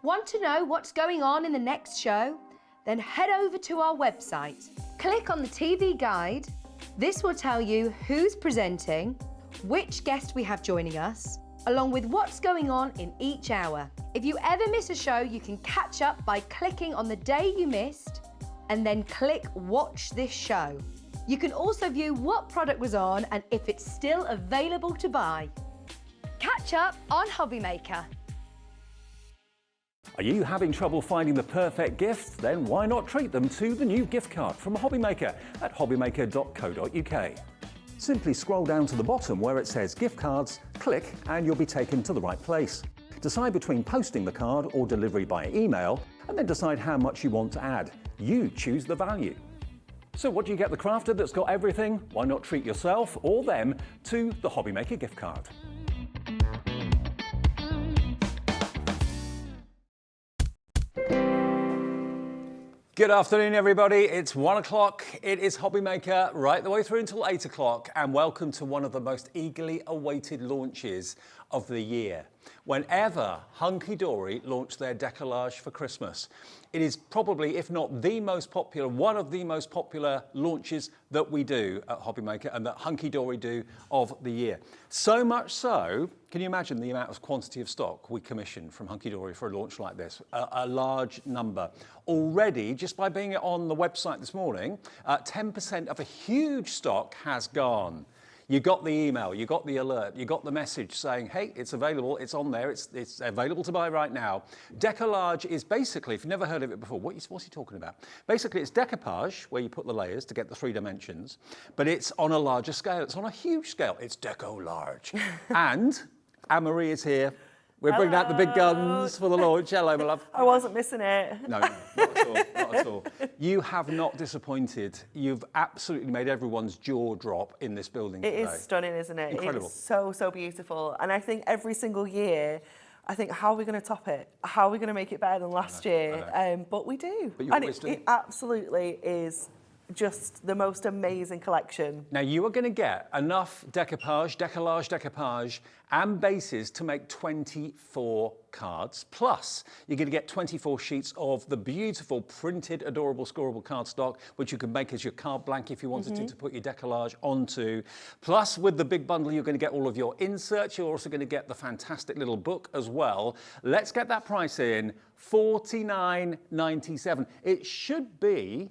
Want to know what's going on in the next show? Then head over to our website. Click on the TV guide. This will tell you who's presenting, which guest we have joining us, along with what's going on in each hour. If you ever miss a show, you can catch up by clicking on the day you missed and then click Watch This Show. You can also view what product was on and if it's still available to buy. Catch up on Hobby Maker. Are you having trouble finding the perfect gift? Then why not treat them to the new gift card from Hobby Maker at hobbymaker.co.uk. Simply scroll down to the bottom where it says gift cards, click and you'll be taken to the right place. Decide between posting the card or delivery by email and then decide how much you want to add. You choose the value. So what do you get the crafter that's got everything? Why not treat yourself or them to the Hobby Maker gift card? Good afternoon, everybody. It's 1 o'clock. It is Hobby Maker right the way through until 8 o'clock, and welcome to one of the most eagerly awaited launches of the year. Whenever Hunkydory launched their Deco-Large for Christmas, it is probably, if not the most popular, one of the most popular launches that we do at Hobby Maker and that Hunkydory do of the year. So much so, can you imagine the amount of quantity of stock we commission from Hunkydory for a launch like this? A large number. Already, just by being on the website this morning, 10% of a huge stock has gone. You got the email, you got the alert, you got the message saying, hey, it's available, it's on there, it's available to buy right now. Deco-Large is basically, if you've never heard of it before, what's he talking about? Basically, it's decoupage, where you put the layers to get the 3 dimensions, but it's on a larger scale, it's on a huge scale, it's Deco-Large. And Anne-Marie is here. We're bringing out the big guns for the launch. Hello, my love. I wasn't missing it. No, not at all, not at all. You have not disappointed. You've absolutely made everyone's jaw drop in this building today. It is stunning, isn't it? Incredible. It's so, so beautiful. And I think every single year, I think, how are we going to top it? How are we going to make it better than last year? But we do. But you and always do. It absolutely is just the most amazing collection. Now you are going to get enough decoupage, Deco-Large decoupage and bases to make 24 cards. Plus, you're going to get 24 sheets of the beautiful printed, adorable, scoreable cardstock, which you can make as your card blank if you wanted to put your Deco-Large onto. Plus, with the big bundle, you're going to get all of your inserts. You're also going to get the fantastic little book as well. Let's get that price in, $49.97. It should be,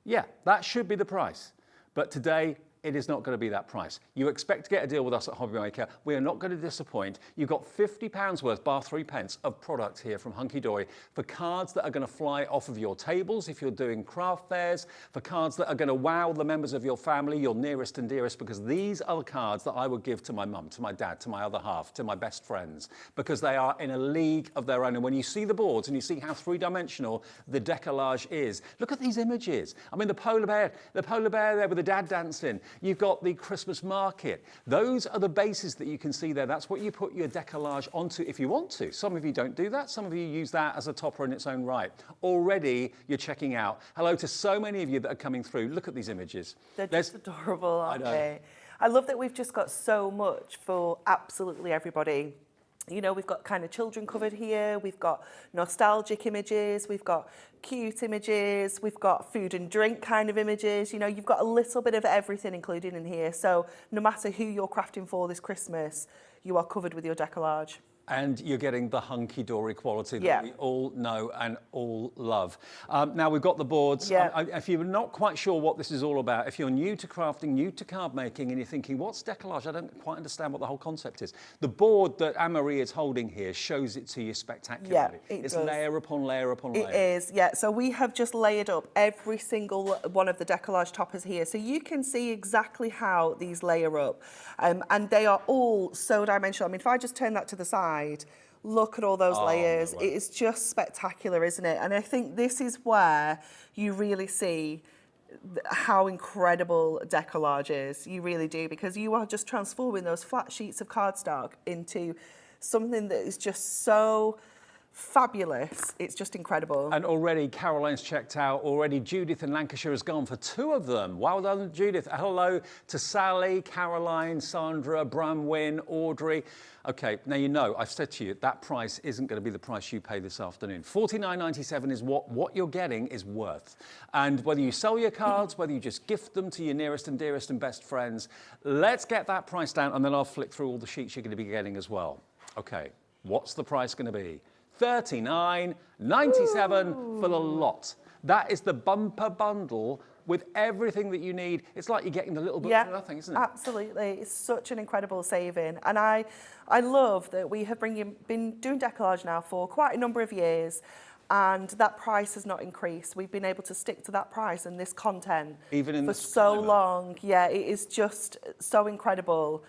yeah, that should be the price. But today, it is not going to be that price. You expect to get a deal with us at Hobby Maker. We are not going to disappoint. You've got £50 worth, bar 3 pence, of product here from Hunkydory for cards that are going to fly off of your tables if you're doing craft fairs, for cards that are going to wow the members of your family, your nearest and dearest, because these are the cards that I would give to my mum, to my dad, to my other half, to my best friends, because they are in a league of their own. And when you see the boards and you see how 3-dimensional the Deco-Large is, look at these images. I mean, the polar bear there with the dad dancing. You've got the Christmas market. Those are the bases that you can see there. That's what you put your Deco-Large onto if you want to. Some of you don't do that. Some of you use that as a topper in its own right. Already, you're checking out. Hello to so many of you that are coming through. Look at these images. They're just adorable, aren't they? I love that we've just got so much for absolutely everybody. You know, we've got kind of children covered here, we've got nostalgic images, we've got cute images, we've got food and drink kind of images. You know, you've got a little bit of everything included in here. So no matter who you're crafting for this Christmas, you are covered with your Deco-Large. And you're getting the Hunkydory quality that we all know and all love. Now we've got the boards. If you're not quite sure what this is all about, if you're new to crafting, new to card making, and you're thinking, what's Deco-Large? I don't quite understand what the whole concept is. The board that Anne-Marie is holding here shows it to you spectacularly. Yeah, it's layer upon layer upon layer. It is, yeah. So we have just layered up every single one of the Deco-Large toppers here. So you can see exactly how these layer up. And they are all so dimensional. I mean, if I just turn that to the side, look at all those layers. It is just spectacular, isn't it? And I think this is where you really see how incredible Deco-Large is. You really do, because you are just transforming those flat sheets of cardstock into something that is just so fabulous. It's just incredible. And already Caroline's checked out. Already Judith in Lancashire has gone for 2 of them. Well done, Judith. Hello to Sally, Caroline, Sandra, Bramwyn, Audrey. Okay, now you know, I've said to you, that price isn't going to be the price you pay this afternoon. $49.97 is what you're getting is worth. And whether you sell your cards, whether you just gift them to your nearest and dearest and best friends, let's get that price down and then I'll flick through all the sheets you're going to be getting as well. Okay, what's the price going to be? $39.97 for the lot. That is the bumper bundle with everything that you need. It's like you're getting the little book for nothing, isn't it? Absolutely. It's such an incredible saving. And I love that we have been doing Deco-Large now for quite a number of years, and that price has not increased. We've been able to stick to that price and this content even in for so long. Yeah, it is just so incredible.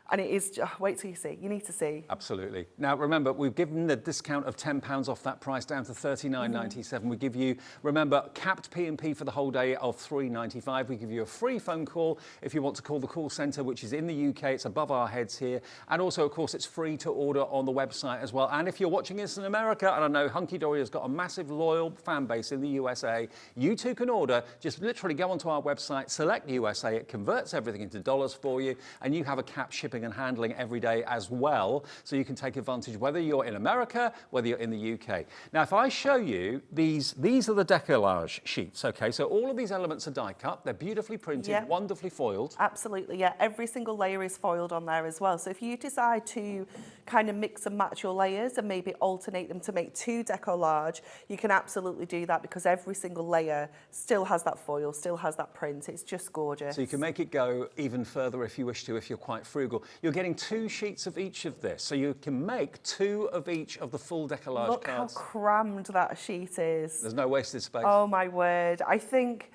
And it is, wait till you see, you need to see. Absolutely. Now remember, we've given the discount of £10 off that price down to $39.97. We give you, remember, capped P&P for the whole day of $3.95. We give you a free phone call if you want to call the call centre, which is in the UK. It's above our heads here. And also, of course, it's free to order on the website as well. And if you're watching this in America, and I know Hunkydory has got a massive loyal fan base in the USA, you too can order. Just literally go onto our website, select USA, it converts everything into dollars for you, and you have a capped shipping and handling every day as well, so you can take advantage whether you're in America, whether you're in the UK. Now, if I show you these are the Deco-Large sheets, okay? So all of these elements are die cut, they're beautifully printed, wonderfully foiled. Absolutely, yeah. Every single layer is foiled on there as well. So if you decide to kind of mix and match your layers and maybe alternate them to make 2 Deco-Large, you can absolutely do that because every single layer still has that foil, still has that print. It's just gorgeous. So you can make it go even further if you wish to, if you're quite frugal. You're getting 2 sheets of each of this, so you can make 2 of each of the full Deco-Large Look cards. how crammed that sheet is. There's no wasted space. Oh my word. I think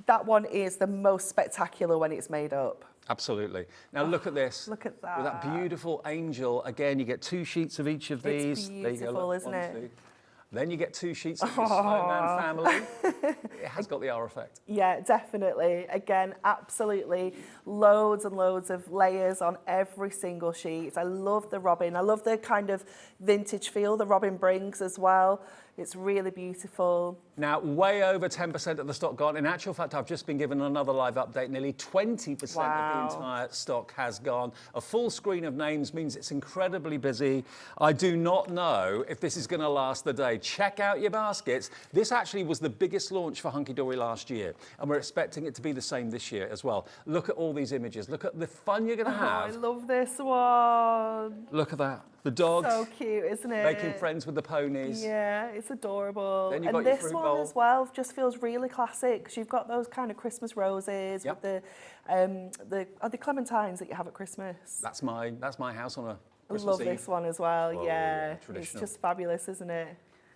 that one is the most spectacular when it's made up. Absolutely. Now look at this. Look at that. With that beautiful angel. Again, you get 2 sheets of each of these. It's beautiful, there you go. Look, isn't 1, it? 2. Then you get 2 sheets of your snowman family. It has got the R effect. Yeah, definitely. Again, absolutely. Loads and loads of layers on every single sheet. I love the robin. I love the kind of vintage feel the robin brings as well. It's really beautiful. Now, way over 10% of the stock gone. In actual fact, I've just been given another live update. Nearly 20% of the entire stock has gone. A full screen of names means it's incredibly busy. I do not know if this is going to last the day. Check out your baskets. This actually was the biggest launch for Hunkydory last year, and we're expecting it to be the same this year as well. Look at all these images. Look at the fun you're going to have. I love this one. Look at that. The dogs. So cute, isn't it? Making friends with the ponies. Yeah, it's adorable. Then you've and got your this fruit one bowl. as well just feels really classic because you've got those kind of Christmas roses with the clementines that you have at Christmas. That's my house on a I Christmas love Eve. this one as well. Oh, yeah, it's traditional. just fabulous, isn't it?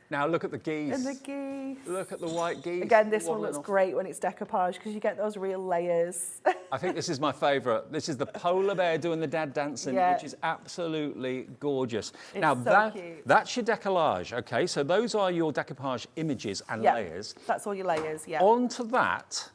Now look at the geese. And the geese. Look at the white geese. Again, this one waddling looks off. great when it's decoupage because you get those real layers. I think this is my favourite. This is the polar bear doing the dad dancing, Yeah. which is absolutely gorgeous. It's now so cute. that's your Deco-Large, okay? So those are your decoupage images and Yeah, layers. that's all your layers, yeah. Onto that,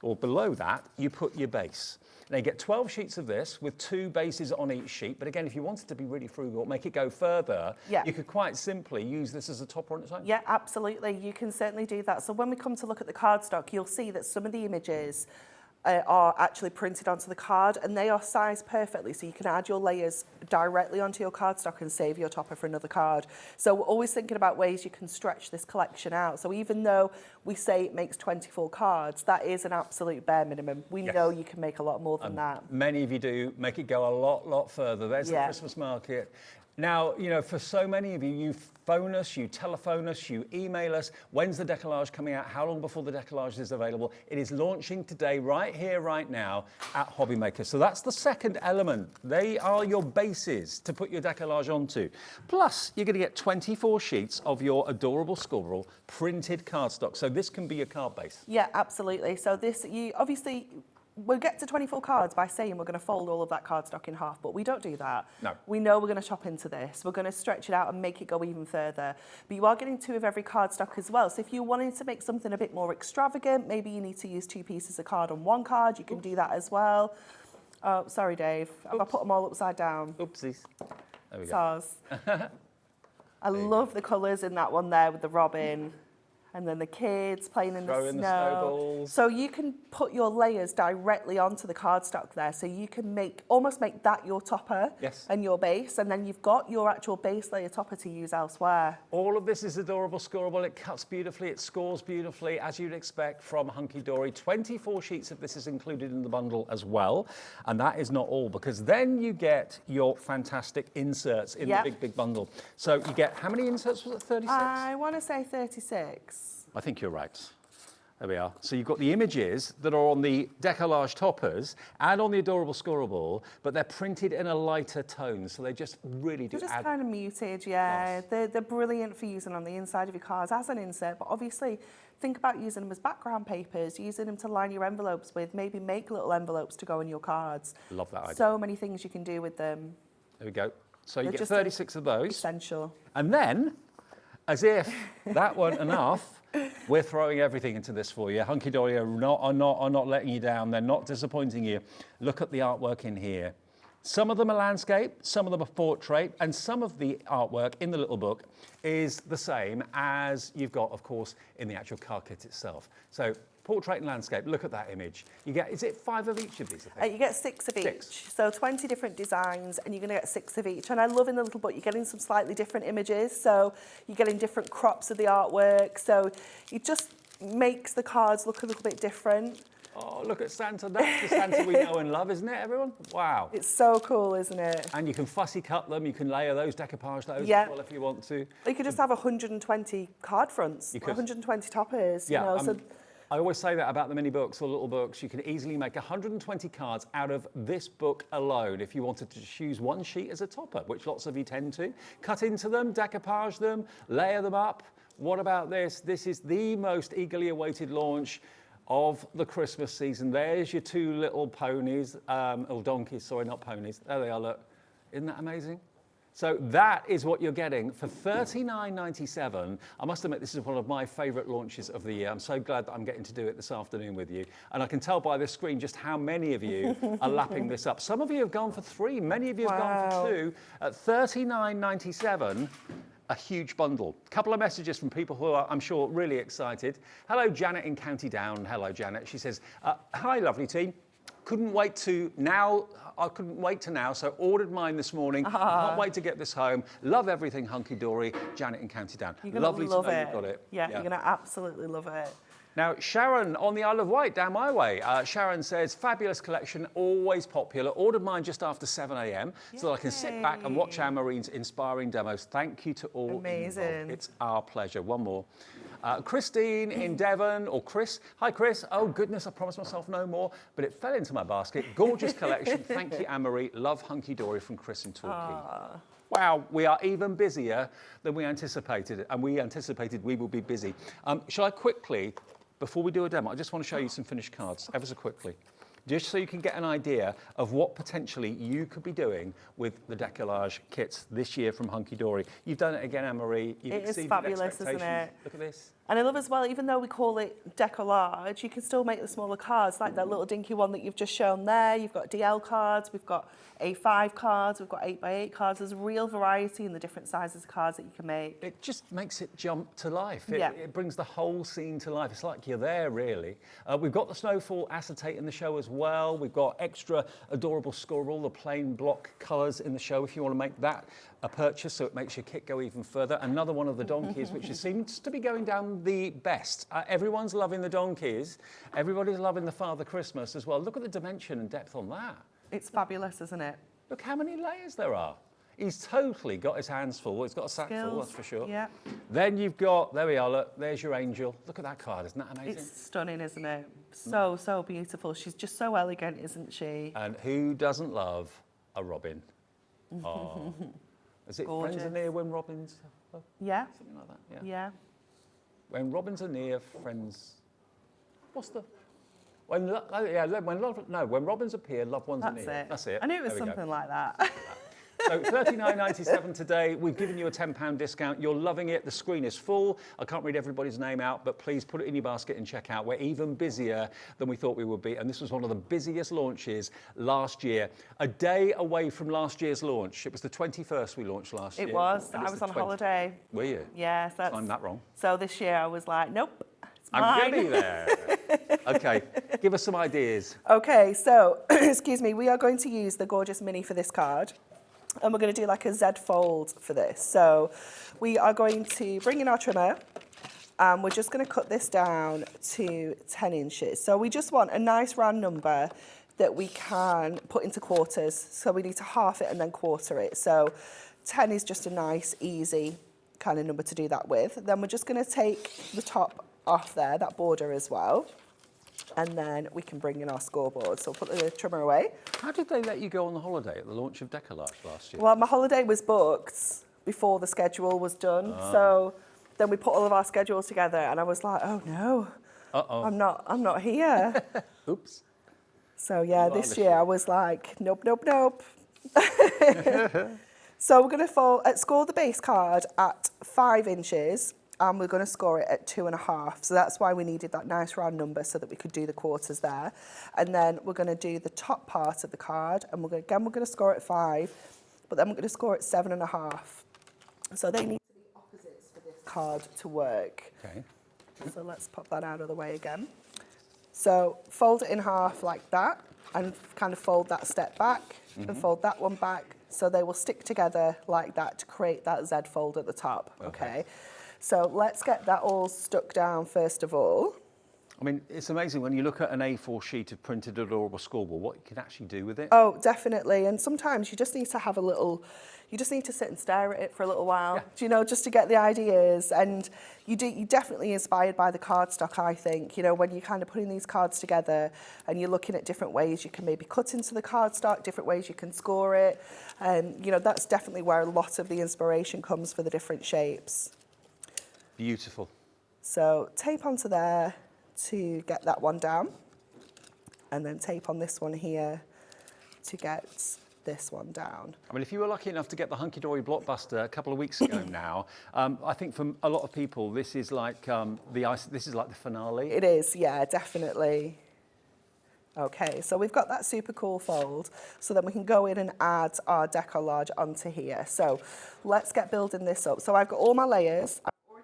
or below that, you put your base. Now you get 12 sheets of this with 2 bases on each sheet. But again, if you wanted to be really frugal, make it go further, Yeah. you could quite simply use this as a topper on its own. Yeah, absolutely. You can certainly do that. So when we come to look at the cardstock, you'll see that some of the images are actually printed onto the card and they are sized perfectly, so you can add your layers directly onto your cardstock and save your topper for another card. So we're always thinking about ways you can stretch this collection out. So even though we say it makes 24 cards, that is an absolute bare minimum. We know you can make a lot more than that. Many of you do make it go a lot further. There's the Christmas market. Now, you know, for so many of you, you phone us, you telephone us, you email us. When's the Deco-Large coming out? How long before the Deco-Large is available? It is launching today, right here, right now, at Hobby Maker. So that's the second element. They are your bases to put your Deco-Large onto. Plus, you're going to get 24 sheets of your adorable squirrel printed cardstock. So this can be your card base. Yeah, absolutely. So this, you obviously, we'll get to 24 cards by saying we're going to fold all of that cardstock in half, but we don't do that. No. We know we're going to chop into this. We're going to stretch it out and make it go even further. But you are getting 2 of every cardstock as well. So if you wanted to make something a bit more extravagant, maybe you need to use 2 pieces of card on 1 card, you can do that as well. Oh, sorry, Dave. Have I put them all upside down? Oopsies. There we go. Stars. I love the colours in that one there with the robin. And then the kids playing in the Throwing snow. the snowballs. So you can put your layers directly onto the cardstock there. So you can almost make that your topper and your base. And then you've got your actual base layer topper to use elsewhere. All of this is adorable, scoreable. It cuts beautifully. It scores beautifully, as you'd expect from Hunkydory. 24 sheets of this is included in the bundle as well. And that is not all, because then you get your fantastic inserts in the big, big bundle. So you get, how many inserts was it, 36? I want to say 36. I think you're right. There we are. So you've got the images that are on the Deco-Large toppers and on the adorable scoreable, but they're printed in a lighter tone, so they just really do They're just add kind of muted, yeah. class. They're brilliant for using on the inside of your cards as an insert, but obviously think about using them as background papers, using them to line your envelopes with, maybe make little envelopes to go in your cards. Love that idea. So many things you can do with them. There we go. So you They're get just 36 of those. Essential. And then, as if that weren't enough, we're throwing everything into this for you. Hunkydory are not letting you down. They're not disappointing you. Look at the artwork in here. Some of them are landscape, some of them are portrait, and some of the artwork in the little book is the same as you've got, of course, in the actual card kit itself. So portrait and landscape, look at that image. You get, is it 5 of each of these, I think? You get 6 of each. So 20 different designs, and you're going to get 6 of each. And I love in the little book, you're getting some slightly different images. So you're getting different crops of the artwork. So it just makes the cards look a little bit different. Oh, look at Santa. That's the Santa we know and love, isn't it, everyone? Wow. It's so cool, isn't it? And you can fussy cut them. You can layer those, decoupage those as well if you want to. You could just have 120 card fronts, 120 toppers. Yeah, you know, so I always say that about the mini books or little books. You can easily make 120 cards out of this book alone if you wanted to choose one sheet as a topper, which lots of you tend to. Cut into them, decoupage them, layer them up. What about this? This is the most eagerly awaited launch of the Christmas season. There's your 2 little ponies, or donkeys, sorry, not ponies. There they are, look. Isn't that amazing? So that is what you're getting for $39.97. I must admit, this is one of my favourite launches of the year. I'm so glad that I'm getting to do it this afternoon with you. And I can tell by this screen just how many of you are lapping this up. Some of you have gone for 3. Many of you have gone for 2. At $39.97, a huge bundle. A couple of messages from people who are, I'm sure, really excited. Hello, Janet in County Down. Hello, Janet. She says, hi, lovely team. Couldn't wait to now, so ordered mine this morning. Can't wait to get this home. Love everything Hunkydory. Janet in County Down. You're gonna Lovely love to know it. you've got it. Yeah, you're going to absolutely love it. Now, Sharon on the Isle of Wight, down my way. Sharon says, fabulous collection, always popular. Ordered mine just after 7 a.m. so that I can sit back and watch our Marine's inspiring demos. Thank you to all Amazing. involved. It's our pleasure. One more. Christine in Devon, or Chris. Hi, Chris. Oh, goodness, I promised myself no more, but it fell into my basket. Gorgeous collection. Thank you, Anne-Marie. Love Hunkydory from Chris and Torquay. Wow, we are even busier than we anticipated, and we anticipated we will be busy. Shall I quickly, before we do a demo, I just want to show you some finished cards, ever so quickly. Just so you can get an idea of what potentially you could be doing with the Deco-Large kits this year from Hunkydory. You've done it again, Anne-Marie. It is fabulous, isn't it? Look at this. And I love as well, even though we call it Deco-Large, you can still make the smaller cards, like that little dinky one that you've just shown there. You've got DL cards, we've got A5 cards, we've got 8x8 cards. There's a real variety in the different sizes of cards that you can make. It just makes it jump to life. Yeah. It brings the whole scene to life. It's like you're there, really. We've got the Snowfall acetate in the show as well. We've got extra adorable scoreable, the plain block colours in the show if you want to make that a purchase, so it makes your kit go even further. Another one of the donkeys, which seems to be going down the best. Everyone's loving the donkeys. Everybody's loving the Father Christmas as well. Look at the dimension and depth on that. It's fabulous, isn't it? Look how many layers there are. He's totally got his hands full. He's got a sack full, that's for sure. Yeah. Then you've got, there we are, look, there's your angel. Look at that card, isn't that amazing? It's stunning, isn't it? So, so beautiful. She's just so elegant, isn't she? And who doesn't love a robin? Oh. Is it Gorgeous. friends are near when robins? Yeah. Something like that, yeah. Yeah. When robins are near, friends. What's the? When when robins appear, loved ones are near. That's it. That's it. I knew it was There we go. something like that. So $39.97 today. We've given you a £10 discount. You're loving it. The screen is full. I can't read everybody's name out, but please put it in your basket and check out. We're even busier than we thought we would be. And this was one of the busiest launches last year. A day away from last year's launch. It was the 21st we launched last year. It was. And I it's was the on 20 holiday. Were you? Yes. I'm that wrong. So this year I was like, nope, it's I'm mine. getting there. Okay, give us some ideas. Okay, so, excuse me, we are going to use the gorgeous mini for this card. And we're going to do like a Z fold for this. So we are going to bring in our trimmer and we're just going to cut this down to 10 inches. So we just want a nice round number that we can put into quarters. So we need to half it and then quarter it. So 10 is just a nice, easy kind of number to do that with. Then we're just going to take the top off there, that border as well. And then we can bring in our scoreboard. So we'll put the trimmer away. How did they let you go on the holiday at the launch of Deco-Large last year? Well, my holiday was booked before the schedule was done. So then we put all of our schedules together and I was like, oh no, I'm not here. Oops. So yeah, this year I was like, nope. So we're going to score the base card at 5 inches. And we're going to score it at 2.5. So that's why we needed that nice round number so that we could do the quarters there. And then we're going to do the top part of the card. And we're going to score it at 5. But then we're going to score it 7.5. So they need to be opposites for this card to work. Okay. So let's pop that out of the way again. So fold it in half like that. And kind of fold that step back. And fold that one back. So they will stick together like that to create that Z fold at the top. Okay. So let's get that all stuck down first of all. I mean, it's amazing when you look at an A4 sheet of printed adorable scoreboard, what you can actually do with it. Oh, definitely. And sometimes you just need to have you just need to sit and stare at it for a little while, you know, just to get the ideas. And you're definitely inspired by the cardstock, I think. You know, when you're kind of putting these cards together and you're looking at different ways you can maybe cut into the cardstock, different ways you can score it. And, you know, that's definitely where a lot of the inspiration comes for the different shapes. Beautiful. So tape onto there to get that one down, and then tape on this one here to get this one down. I mean, if you were lucky enough to get the Hunkydory blockbuster a couple of weeks ago now, I think for a lot of people this is like this is like the finale. It is, yeah, definitely. Okay, so we've got that super cool fold, so then we can go in and add our Deco-Large onto here. So let's get building this up. So I've got all my layers.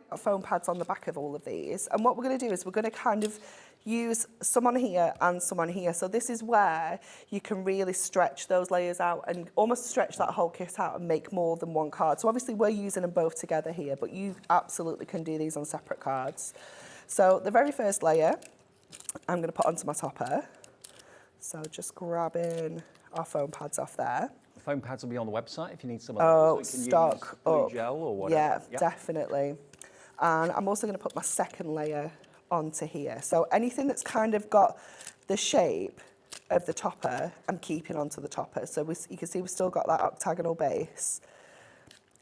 Got foam pads on the back of all of these, and what we're going to do is we're going to kind of use some on here and some on here. So this is where you can really stretch those layers out and almost stretch that whole kit out and make more than one card. So obviously we're using them both together here, but you absolutely can do these on separate cards. So the very first layer I'm going to put onto my topper. So just grabbing our foam pads off there. The foam pads will be on the website if you need some. Oh, so you can stock use glue up. gel or whatever. Yeah, definitely. And I'm also going to put my second layer onto here. So anything that's kind of got the shape of the topper, I'm keeping onto the topper. So you can see we've still got that octagonal base.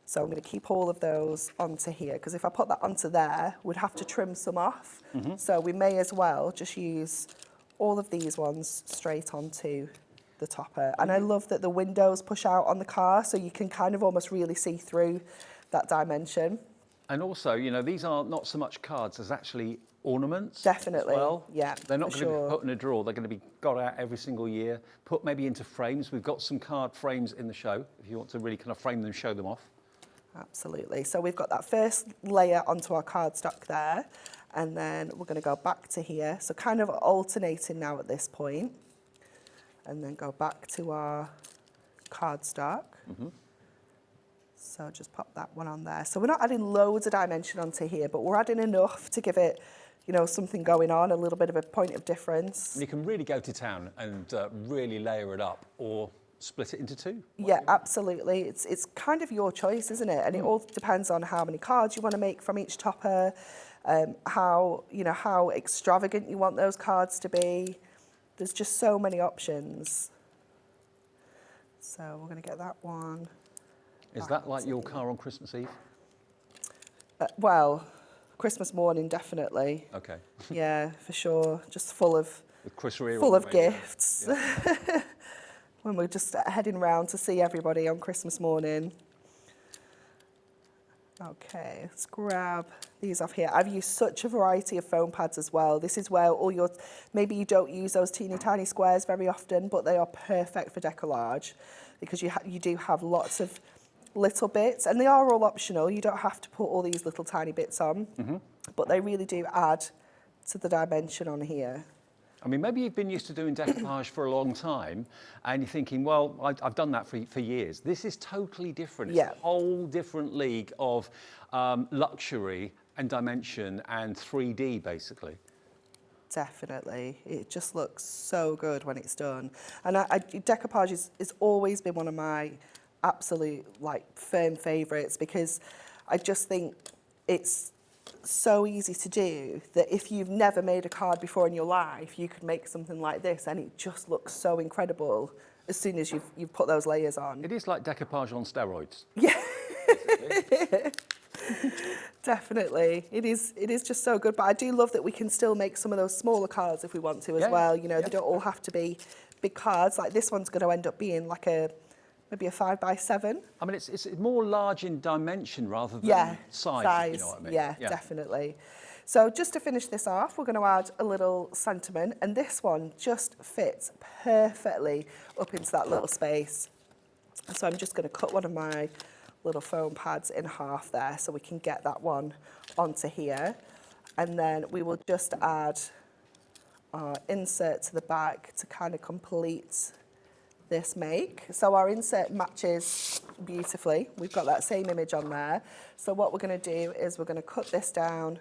So I'm going to keep all of those onto here, because if I put that onto there, we'd have to trim some off. So we may as well just use all of these ones straight onto the topper. And I love that the windows push out on the car, so you can kind of almost really see through that dimension. And also, you know, these are not so much cards as actually ornaments. Definitely, as well. yeah, They're not for going to sure. be put in a drawer. They're going to be got out every single year, put maybe into frames. We've got some card frames in the show if you want to really kind of frame them, show them off. Absolutely. So we've got that first layer onto our cardstock there, and then we're going to go back to here. So kind of alternating now at this point, and then go back to our cardstock. So just pop that one on there. So we're not adding loads of dimension onto here, but we're adding enough to give it, you know, something going on, a little bit of a point of difference. And you can really go to town and really layer it up, or split it into two. Yeah, absolutely. It's kind of your choice, isn't it? And it all depends on how many cards you want to make from each topper, how extravagant you want those cards to be. There's just so many options. So we're going to get that one. Is that like your car on Christmas Eve? Well, Christmas morning, definitely. Okay. Yeah, for sure. Just full of With Chris Rea full on of the radio. gifts. Yeah. when we're just heading round to see everybody on Christmas morning. Okay, let's grab these off here. I've used such a variety of foam pads as well. This is where all your, maybe you don't use those teeny tiny squares very often, but they are perfect for Deco-Large because you do have lots of little bits, and they are all optional. You don't have to put all these little tiny bits on, but they really do add to the dimension on here. I mean, maybe you've been used to doing decoupage for a long time and you're thinking, well, I've done that for years. This is totally different. It's a whole different league of luxury and dimension and 3D, basically. Definitely. It just looks so good when it's done. And decoupage has always been one of my absolute, like, firm favourites because I just think it's so easy to do that if you've never made a card before in your life, you could make something like this and it just looks so incredible as soon as you've put those layers on. It is like decoupage on steroids. Yeah. Definitely. It is just so good, but I do love that we can still make some of those smaller cards if we want to as well. You know, they don't all have to be big cards. Like this one's going to end up being like maybe a 5x7. I mean, it's more large in dimension rather than size. You know what I mean? Yeah, definitely. So just to finish this off, we're going to add a little sentiment, and this one just fits perfectly up into that little space. So I'm just going to cut one of my little foam pads in half there so we can get that one onto here. And then we will just add our insert to the back to kind of complete this make. So our insert matches beautifully. We've got that same image on there. So what we're going to do is we're going to cut this down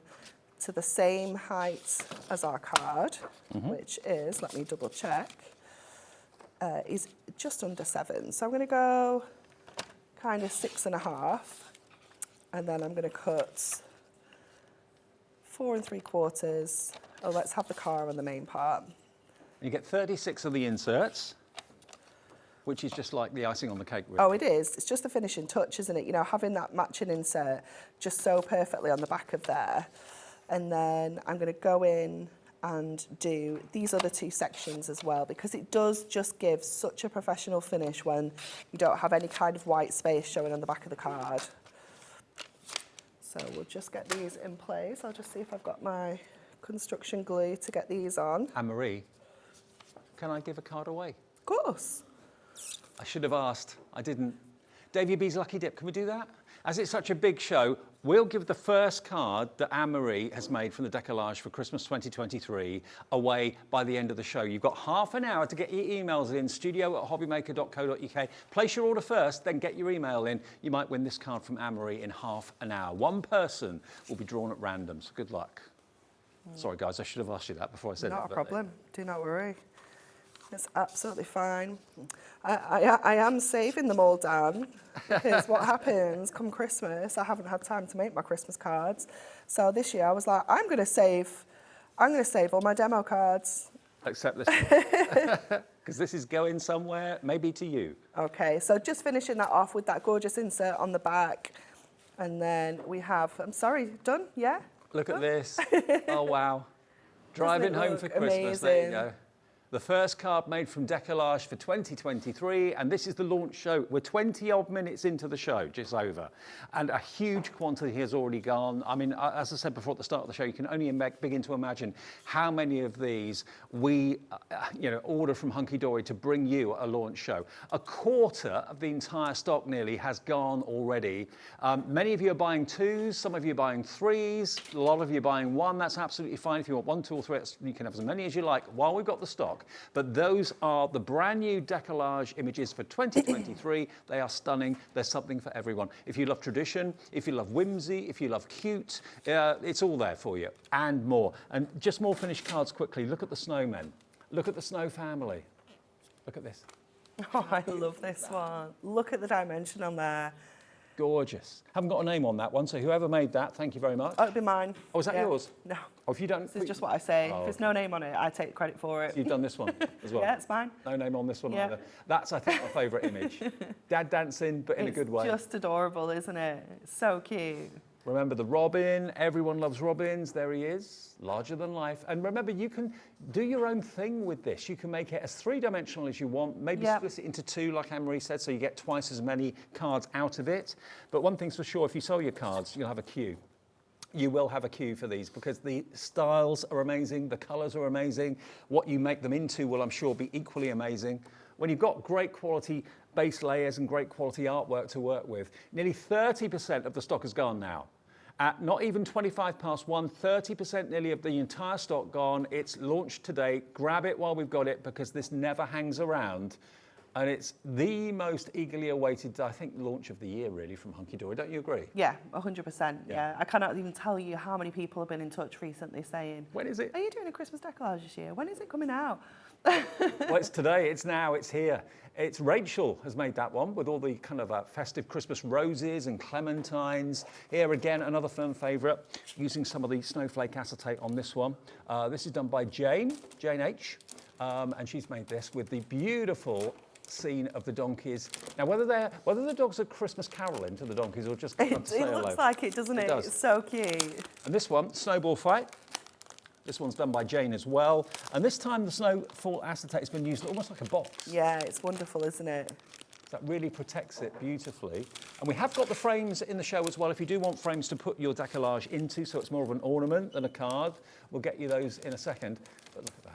to the same height as our card, which is, let me double check, is just under 7. So I'm going to go kind of 6.5, and then I'm going to cut 4 3/4. Oh, let's have the car on the main part. You get 36 of the inserts, which is just like the icing on the cake, really. Oh, it is. It's just the finishing touch, isn't it? You know, having that matching insert just so perfectly on the back of there. And then I'm going to go in and do these other 2 sections as well, because it does just give such a professional finish when you don't have any kind of white space showing on the back of the card. So we'll just get these in place. I'll just see if I've got my construction glue to get these on. Anne-Marie, can I give a card away? Of course. I should have asked. I didn't. Davy B's Lucky Dip, can we do that? As it's such a big show, we'll give the first card that Anne-Marie has made from the Deco-Large for Christmas 2023 away by the end of the show. You've got half an hour to get your emails in, studio@hobbymaker.co.uk. Place your order first, then get your email in. You might win this card from Anne-Marie in half an hour. One person will be drawn at random, so good luck. Sorry, guys, I should have asked you that before I said that. Not a problem. Do not worry. It's absolutely fine. I am saving them all down because what happens come Christmas, I haven't had time to make my Christmas cards. So this year I was like, I'm going to save all my demo cards. Except this one. Because this is going somewhere, maybe to you. Okay, so just finishing that off with that gorgeous insert on the back. And then we have, I'm sorry, done? Yeah? Look at this. Oh, wow. Driving home for Christmas. There you go. The first card made from Deco-Large for 2023, and this is the launch show. We're 20-odd minutes into the show, just over, and a huge quantity has already gone. I mean, as I said before at the start of the show, you can only begin to imagine how many of these we, order from Hunkydory to bring you a launch show. A quarter of the entire stock nearly has gone already. Many of you are buying 2s, some of you are buying 3s, a lot of you are buying 1. That's absolutely fine. If you want 1, 2, or 3, you can have as many as you like while we've got the stock. But those are the brand new Deco-Large images for 2023. They are stunning. There's something for everyone. If you love tradition, if you love whimsy, if you love cute, it's all there for you and more. And just more finished cards quickly. Look at the snowmen. Look at the snow family. Look at this. Oh, I love this one. Look at the dimension on there. Gorgeous. Haven't got a name on that one, so whoever made that, thank you very much. Oh, it'd be mine. Oh, is that yours? No. Oh, if you don't... This is just what I say. If there's no name on it, I take credit for it. So you've done this one as well? Yeah, it's mine. No name on this one either. That's, I think, my favourite image. Dad dancing, but in a good way. It's just adorable, isn't it? It's so cute. Remember the robin, everyone loves robins. There he is, larger than life. And remember, you can do your own thing with this. You can make it as three-dimensional as you want, maybe split it into two, like Anne-Marie said, so you get twice as many cards out of it. But one thing's for sure, if you sell your cards, you'll have a queue. You will have a queue for these because the styles are amazing, the colours are amazing. What you make them into will, I'm sure, be equally amazing. When you've got great quality base layers and great quality artwork to work with, nearly 30% of the stock is gone now. At not even 25 past 1, 30% nearly of the entire stock gone. It's launched today. Grab it while we've got it because this never hangs around. And it's the most eagerly awaited, I think, launch of the year, really, from Hunkydory. Don't you agree? Yeah, 100%. Yeah. I cannot even tell you how many people have been in touch recently saying, when is it? Are you doing a Christmas Deco-Large this year? When is it coming out? Well, it's today, it's now, it's here. It's Rachel has made that one with all the kind of festive Christmas roses and clementines. Here again, another firm favourite, using some of the snowflake acetate on this one. This is done by Jane H. And she's made this with the beautiful scene of the donkeys. Now, whether the dogs are Christmas caroling to the donkeys or just come to say hello. It looks like it, doesn't it? It does. It's so cute. And this one, Snowball Fight. This one's done by Jane as well. And this time the snowfall acetate has been used almost like a box. Yeah, it's wonderful, isn't it? That really protects it beautifully. And we have got the frames in the show as well. If you do want frames to put your Deco-Large into, so it's more of an ornament than a card, we'll get you those in a second. But look at that.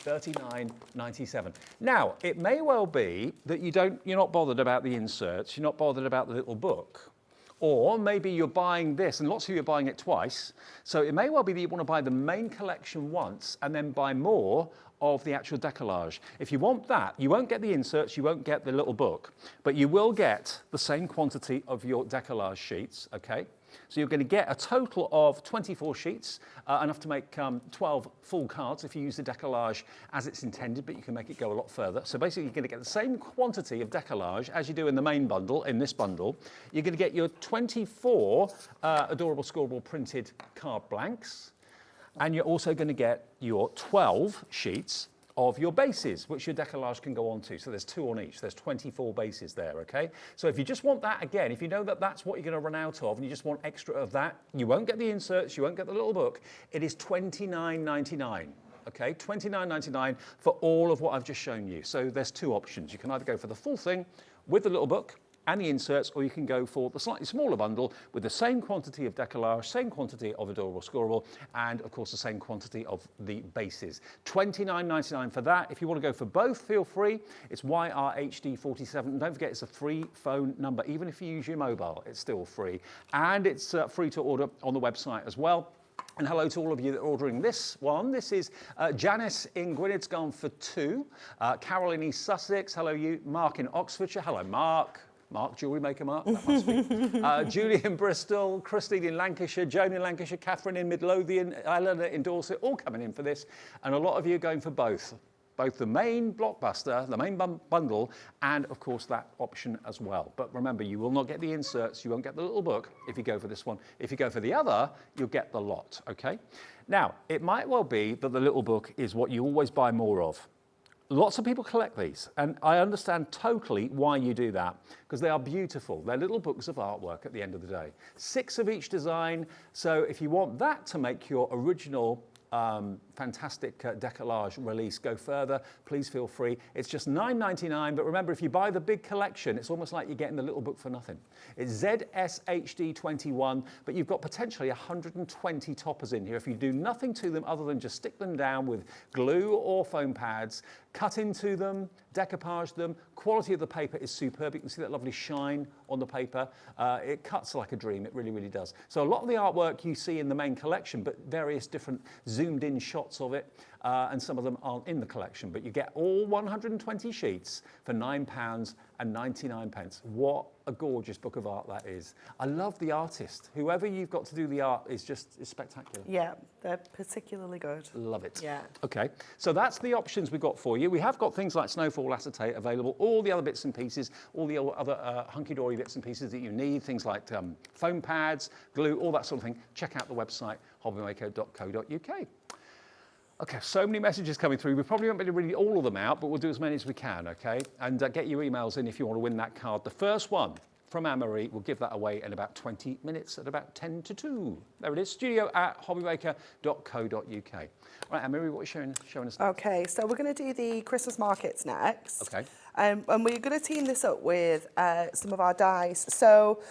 $39.97. Now, it may well be that you're not bothered about the inserts, you're not bothered about the little book. Or maybe you're buying this, and lots of you are buying it twice. So it may well be that you want to buy the main collection once and then buy more of the actual Deco-Large. If you want that, you won't get the inserts, you won't get the little book, but you will get the same quantity of your Deco-Large sheets, okay? So you're going to get a total of 24 sheets, enough to make 12 full cards if you use the Deco-Large as it's intended, but you can make it go a lot further. So basically you're going to get the same quantity of Deco-Large as you do in the main bundle, in this bundle. You're going to get your 24 adorable scoreable printed card blanks, and you're also going to get your 12 sheets of your bases, which your Deco-Large can go on to. So there's 2 on each. There's 24 bases there, okay? So if you just want that, again, if you know that that's what you're going to run out of and you just want extra of that, you won't get the inserts, you won't get the little book. It is $29.99, okay? $29.99 for all of what I've just shown you. So there's 2 options. You can either go for the full thing with the little book and the inserts, or you can go for the slightly smaller bundle with the same quantity of Deco-Large, same quantity of adorable scoreable, and of course the same quantity of the bases. $29.99 for that. If you want to go for both, feel free. It's YRHD47. And don't forget, it's a free phone number. Even if you use your mobile, it's still free. And it's free to order on the website as well. And hello to all of you that are ordering this one. This is Janice in Gwyned's gone for 2. Carol in East Sussex, hello you. Mark in Oxfordshire, hello Mark. Mark, jewellery maker Mark, that must be. Julie in Bristol, Christine in Lancashire, Joan in Lancashire, Catherine in Midlothian, Eleanor in Dorset, all coming in for this. And a lot of you are going for both the main blockbuster, the main bundle, and of course that option as well. But remember, you will not get the inserts, you won't get the little book if you go for this one. If you go for the other, you'll get the lot, okay? Now, it might well be that the little book is what you always buy more of. Lots of people collect these, and I understand totally why you do that, because they are beautiful. They're little books of artwork at the end of the day. 6 of each design, so if you want that to make your original fantastic Deco-Large release go further, please feel free. It's just $9.99, but remember, if you buy the big collection, it's almost like you're getting the little book for nothing. It's ZSHD21, but you've got potentially 120 toppers in here. If you do nothing to them other than just stick them down with glue or foam pads, cut into them, decoupage them. Quality of the paper is superb. You can see that lovely shine on the paper. It cuts like a dream, it really, really does. So a lot of the artwork you see in the main collection, but various different zoomed in shots of it, and some of them aren't in the collection, but you get all 120 sheets for £9.99. What a gorgeous book of art that is. I love the artist. Whoever you've got to do the art is spectacular. Yeah, they're particularly good. Love it. Yeah. Okay, so that's the options we've got for you. We have got things like snowfall acetate available, all the other bits and pieces, all the other hunky-dory bits and pieces that you need, things like foam pads, glue, all that sort of thing. Check out the website, hobbymaker.co.uk. Okay, so many messages coming through. We probably won't be able to read all of them out, but we'll do as many as we can, okay? And get your emails in if you want to win that card. The first one from Anne-Marie. We'll give that away in about 20 minutes at about 10 to 2. There it is, studio@hobbymaker.co.uk. Right, Anne-Marie, what are you showing us? Okay, so we're going to do the Christmas markets next. Okay. And we're going to team this up with some of our dies. So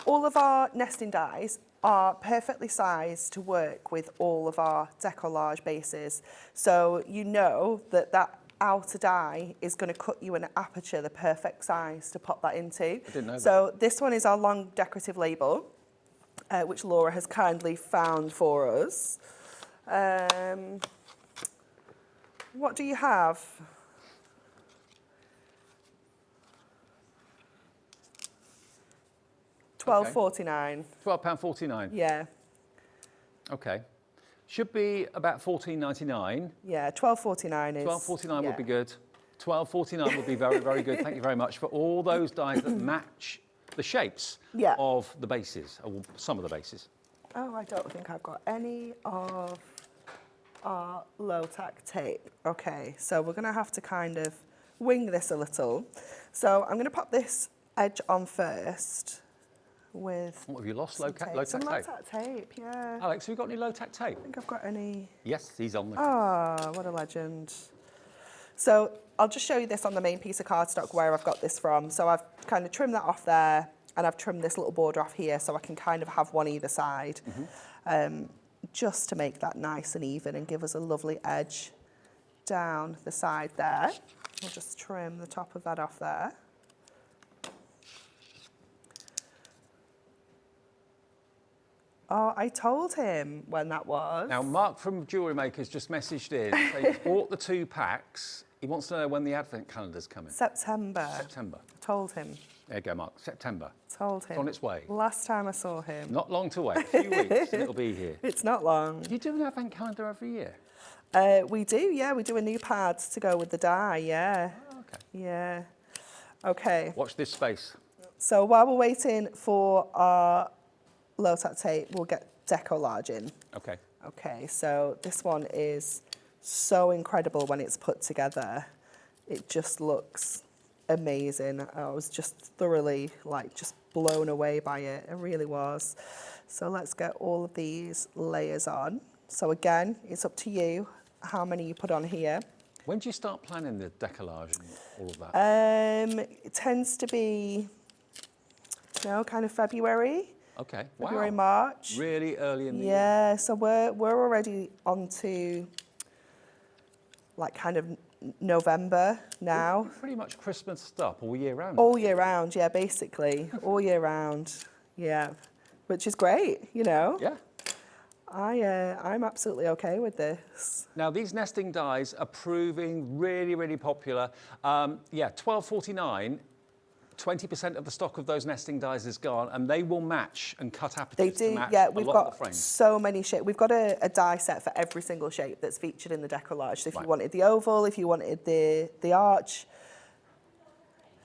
all of our nesting dies are perfectly sized to work with all of our Deco-Large bases. So you know that that outer die is going to cut you an aperture the perfect size to pop that into. I didn't know that. So this one is our long decorative label, which Laura has kindly found for us. What do you have? £12.49. £12.49. Yeah. Okay. Should be about $14.99. Yeah, £12.49 is... £12.49 yeah. would be good. £12.49 would be very, very good. Thank you very much for all those dies that match the shapes Yeah. of the bases, or some of the bases. Oh, I don't think I've got any of our low-tack tape. Okay, so we're going to have to kind of wing this a little. So I'm going to pop this edge on first with... What have you lost? some Low-tack Some tape? low-tack tape, yeah. Alex, have you got any low-tack tape? I think I've got any... Yes, he's on there. Ah, what a legend. So I'll just show you this on the main piece of cardstock where I've got this from. So I've kind of trimmed that off there, and I've trimmed this little border off here so I can kind of have one either side, just to make that nice and even and give us a lovely edge down the side there. I'll just trim the top of that off there. Oh, I told him when that was. Now, Mark from Jewellery Makers just messaged in. So he's bought the 2 packs. He wants to know when the advent calendar's coming. September. September. Told him. There you go, Mark. September. Told him. It's on its way. Last time I saw him. Not long to wait. A few weeks and it'll be here. It's not long. You do an advent calendar every year? We do, yeah. We do a new pad to go with the die, yeah. Oh, okay. Yeah. Okay. Watch this space. So while we're waiting for our low-tack tape, we'll get Deco-Large in. Okay. Okay, so this one is so incredible when it's put together. It just looks amazing. I was just thoroughly, just blown away by it. It really was. So let's get all of these layers on. So again, it's up to you how many you put on here. When do you start planning the Deco-Large and all of that? It tends to be, kind of February. Okay. February, Wow. March. Really early in the year. Yeah, so we're already on to kind of November now. Pretty much Christmas up all year round. All year round, yeah, basically. All year round, yeah. Which is great, Yeah. I'm absolutely okay with this. Now, these nesting dies are proving really, really popular. $12.49, 20% of the stock of those nesting dies is gone, and they will match and cut They apertures to do, match yeah. a We've lot of the got frames. so many shapes. We've got a die set for every single shape that's featured in the Deco-Large. So if Right. you wanted the oval, if you wanted the arch,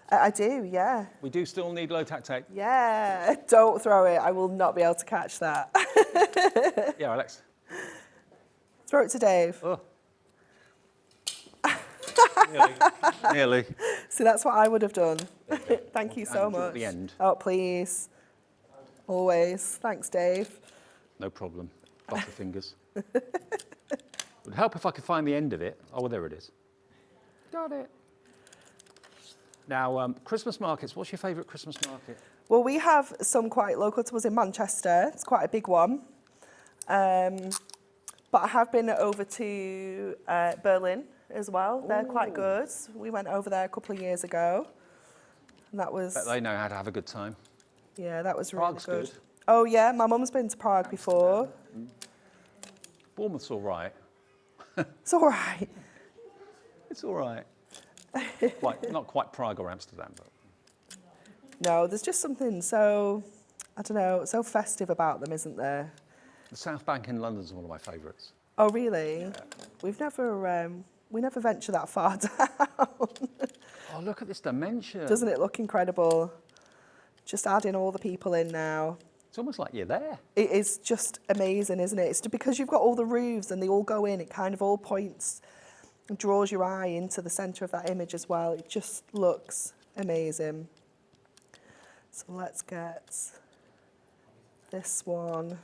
I do, yeah. We do still need low-tack tape. Yeah, don't throw it. I will not be able to catch that. Yeah, Alex. Throw it to Dave. Oh. Nearly. So that's what I would have done. Thank you so And much. at the end. Oh, please. Always. Thanks, Dave. No problem. Butterfingers. Would help if I could find the end of it. Oh, well, there it is. Got it. Now, Christmas markets. What's your favourite Christmas market? Well, we have some quite local to us in Manchester. It's quite a big one. But I have been over to Berlin as well. They're quite good. We went over there a couple of years ago. And that was... Bet they know how to have a good time. Yeah, that was really Prague's good. Oh, yeah. My mum's been to Prague before. Bournemouth's all right. It's all right. It's all right. Not quite Prague or Amsterdam, but... No, there's just something so, I don't know, so festive about them, isn't there? The South Bank in London's one of my favourites. Oh, really? Yeah. We never venture that far down. Oh, look at this dimension. Doesn't it look incredible? Just adding all the people in now. It's almost like you're there. It is just amazing, isn't it? It's because you've got all the roofs and they all go in, it kind of all points and draws your eye into the centre of that image as well. It just looks amazing. So let's get this one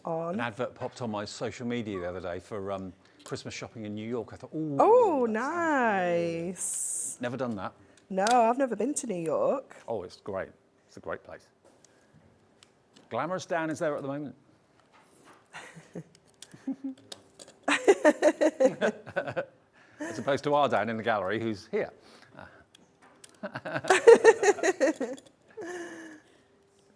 on. An advert popped on my social media the other day for Christmas shopping in New York. I thought, ooh, Oh, that sounds nice. never done that. No, I've never been to New York. Oh, it's great. It's a great place. Glamorous Dan is there at the moment. As opposed to our Dan in the gallery, who's here.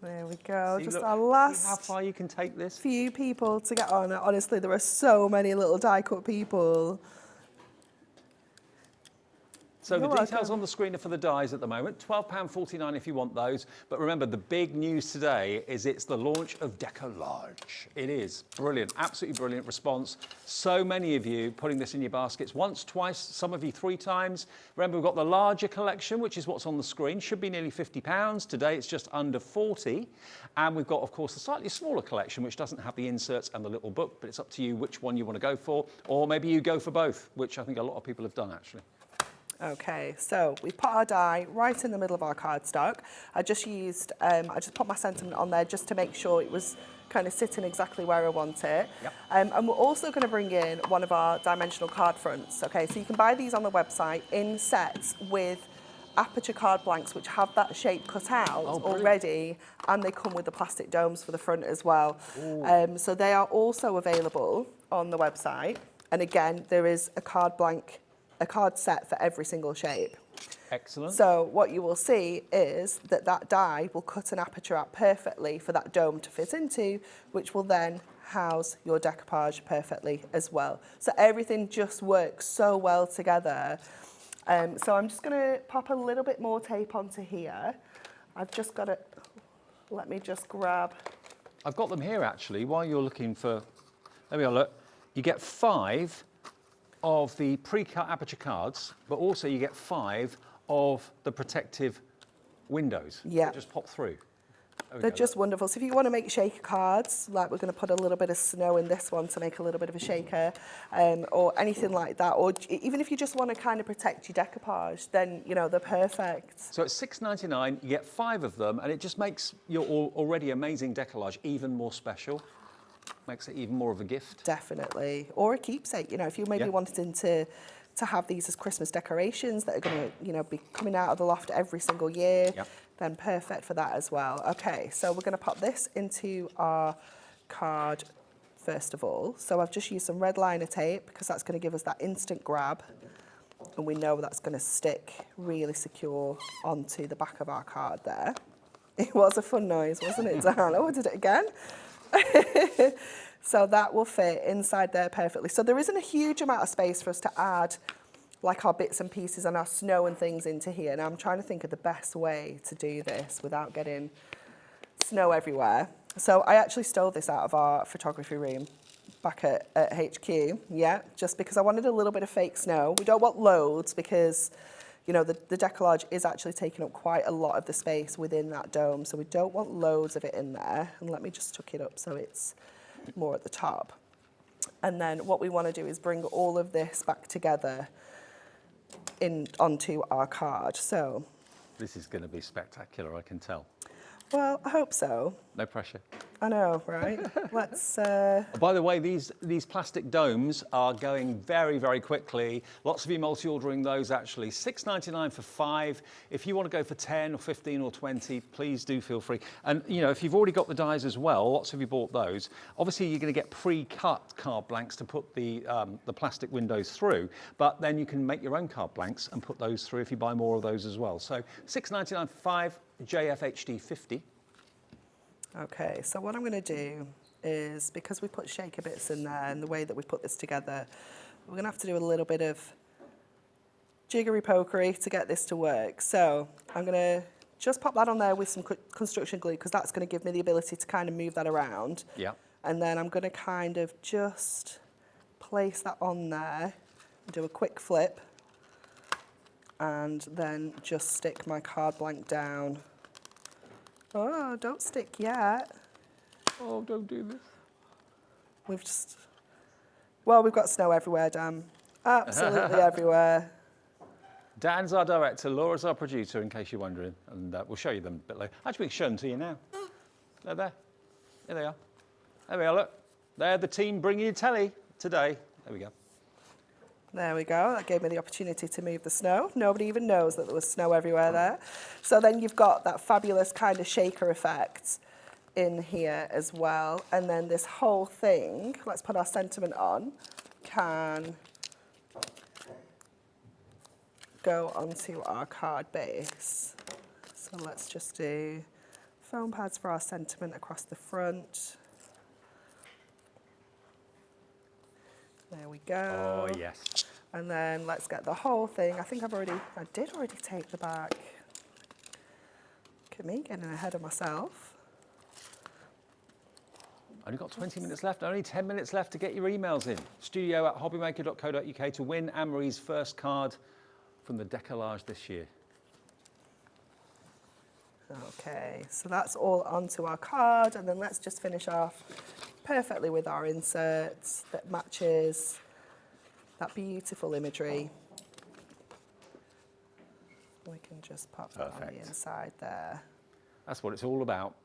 There we go. See, Just look, our see last how far you can take this. few people to get on. Honestly, there are so many little die-cut people. So the You're details welcome. on the screen are for the dies at the moment. £12.49 if you want those. But remember, the big news today is it's the launch of Deco-Large. It is brilliant, absolutely brilliant response. So many of you putting this in your baskets once, twice, some of you 3 times. Remember, we've got the larger collection, which is what's on the screen. Should be nearly £50. Today it's just under 40. And we've got, of course, the slightly smaller collection, which doesn't have the inserts and the little book, but it's up to you which one you want to go for. Or maybe you go for both, which I think a lot of people have done, actually. Okay, so we put our die right in the middle of our cardstock. I just put my sentiment on there just to make sure it was kind of sitting exactly where I want it. Yep. And we're also going to bring in one of our dimensional card fronts. Okay, so you can buy these on the website in sets with aperture card blanks which have that shape cut out already, and they come with the plastic domes for the front as well. So they are also available on the website. And again, there is a card set for every single shape. Excellent. So what you will see is that die will cut an aperture out perfectly for that dome to fit into, which will then house your decoupage perfectly as well. So everything just works so well together. So I'm just going to pop a little bit more tape onto here. I've just got to, let me just grab. I've got them here actually. While you're looking for, let me have a look. You get 5 of the pre-cut aperture cards, but also you get 5 of the protective windows. Yeah. That just pop through. They're just wonderful. So if you want to make shaker cards, like we're going to put a little bit of snow in this one to make a little bit of a shaker, or anything like that, or even if you just want to kind of protect your decoupage, then, you know, they're perfect. So it's $6.99, you get 5 of them, and it just makes your already amazing decollage even more special. Makes it even more of a gift. Definitely. Or a keepsake, you know, if you maybe wanted to have these as Christmas decorations that are going to, you know, be coming out of the loft every single year, then perfect for that as well. Okay, so we're going to pop this into our card first of all. So I've just used some red liner tape because that's going to give us that instant grab, and we know that's going to stick really secure onto the back of our card there. It was a fun noise, wasn't it, Dan? Oh, I did it again. So that will fit inside there perfectly. So there isn't a huge amount of space for us to add like our bits and pieces and our snow and things into here. Now I'm trying to think of the best way to do this without getting snow everywhere. So I actually stole this out of our photography room back at HQ, just because I wanted a little bit of fake snow. We don't want loads because, you know, the decollage is actually taking up quite a lot of the space within that dome, so we don't want loads of it in there. And let me just tuck it up so it's more at the top. And then what we want to do is bring all of this back together onto our card. So This is going to be spectacular, I can tell. well, I hope so. No pressure. I know, right? Let's By the way, these plastic domes are going very, very quickly. Lots of you multi-ordering those actually. $6.99 for 5. If you want to go for 10 or 15 or 20, please do feel free. And you know, if you've already got the dies as well, lots of you bought those. Obviously, you're going to get pre-cut card blanks to put the plastic windows through, but then you can make your own card blanks and put those through if you buy more of those as well. So $6.99 for 5, JFHD 50. Okay, so what I'm going to do is, because we put shaker bits in there and the way that we put this together, we're going to have to do a little bit of jiggery-pokery to get this to work. So I'm going to just pop that on there with some construction glue, because that's going to give me the ability to kind of move that around. Yeah. And then I'm going to kind of just place that on there, do a quick flip, and then just stick my card blank down. Oh, don't stick yet. Oh, don't do this. We've got snow everywhere, Dan. Absolutely everywhere. Dan's our director, Laura's our producer, in case you're wondering, and we'll show you them a bit later. Actually, we can show them to you now. They're there. There they are. There we are, look. They're the team bringing you telly today. There we go. There we go. That gave me the opportunity to move the snow. Nobody even knows that there was snow everywhere there. So then you've got that fabulous kind of shaker effect in here as well. And then this whole thing, let's put our sentiment on, can go onto our card base. So let's just do foam pads for our sentiment across the front. There we go. Oh, yes. And then let's get the whole thing. I think I did already tape the back. Look at me getting ahead of myself. Only got 20 minutes left, only 10 minutes left to get your emails in. studio@hobbymaker.co.uk to win Anne-Marie's first card from the Deco-Large this year. Okay, so that's all onto our card, and then let's just finish off perfectly with our inserts that matches that beautiful imagery. We can just pop that on the inside there. That's what it's all about.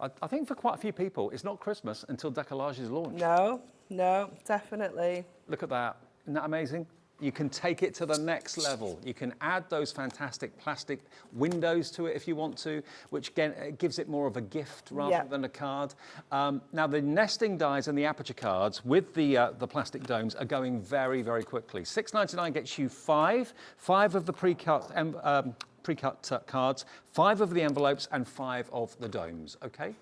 I think for quite a few people, it's not Christmas until Deco-Large is launched. No, definitely. Look at that. Isn't that amazing? You can take it to the next level. You can add those fantastic plastic windows to it if you want to, which again gives it more of a gift rather than a card. Now the nesting dies and the aperture cards with the plastic domes are going very, very quickly. $6.99 gets you five of the pre-cut cards, 5 of the envelopes, and 5 of the domes. Okay.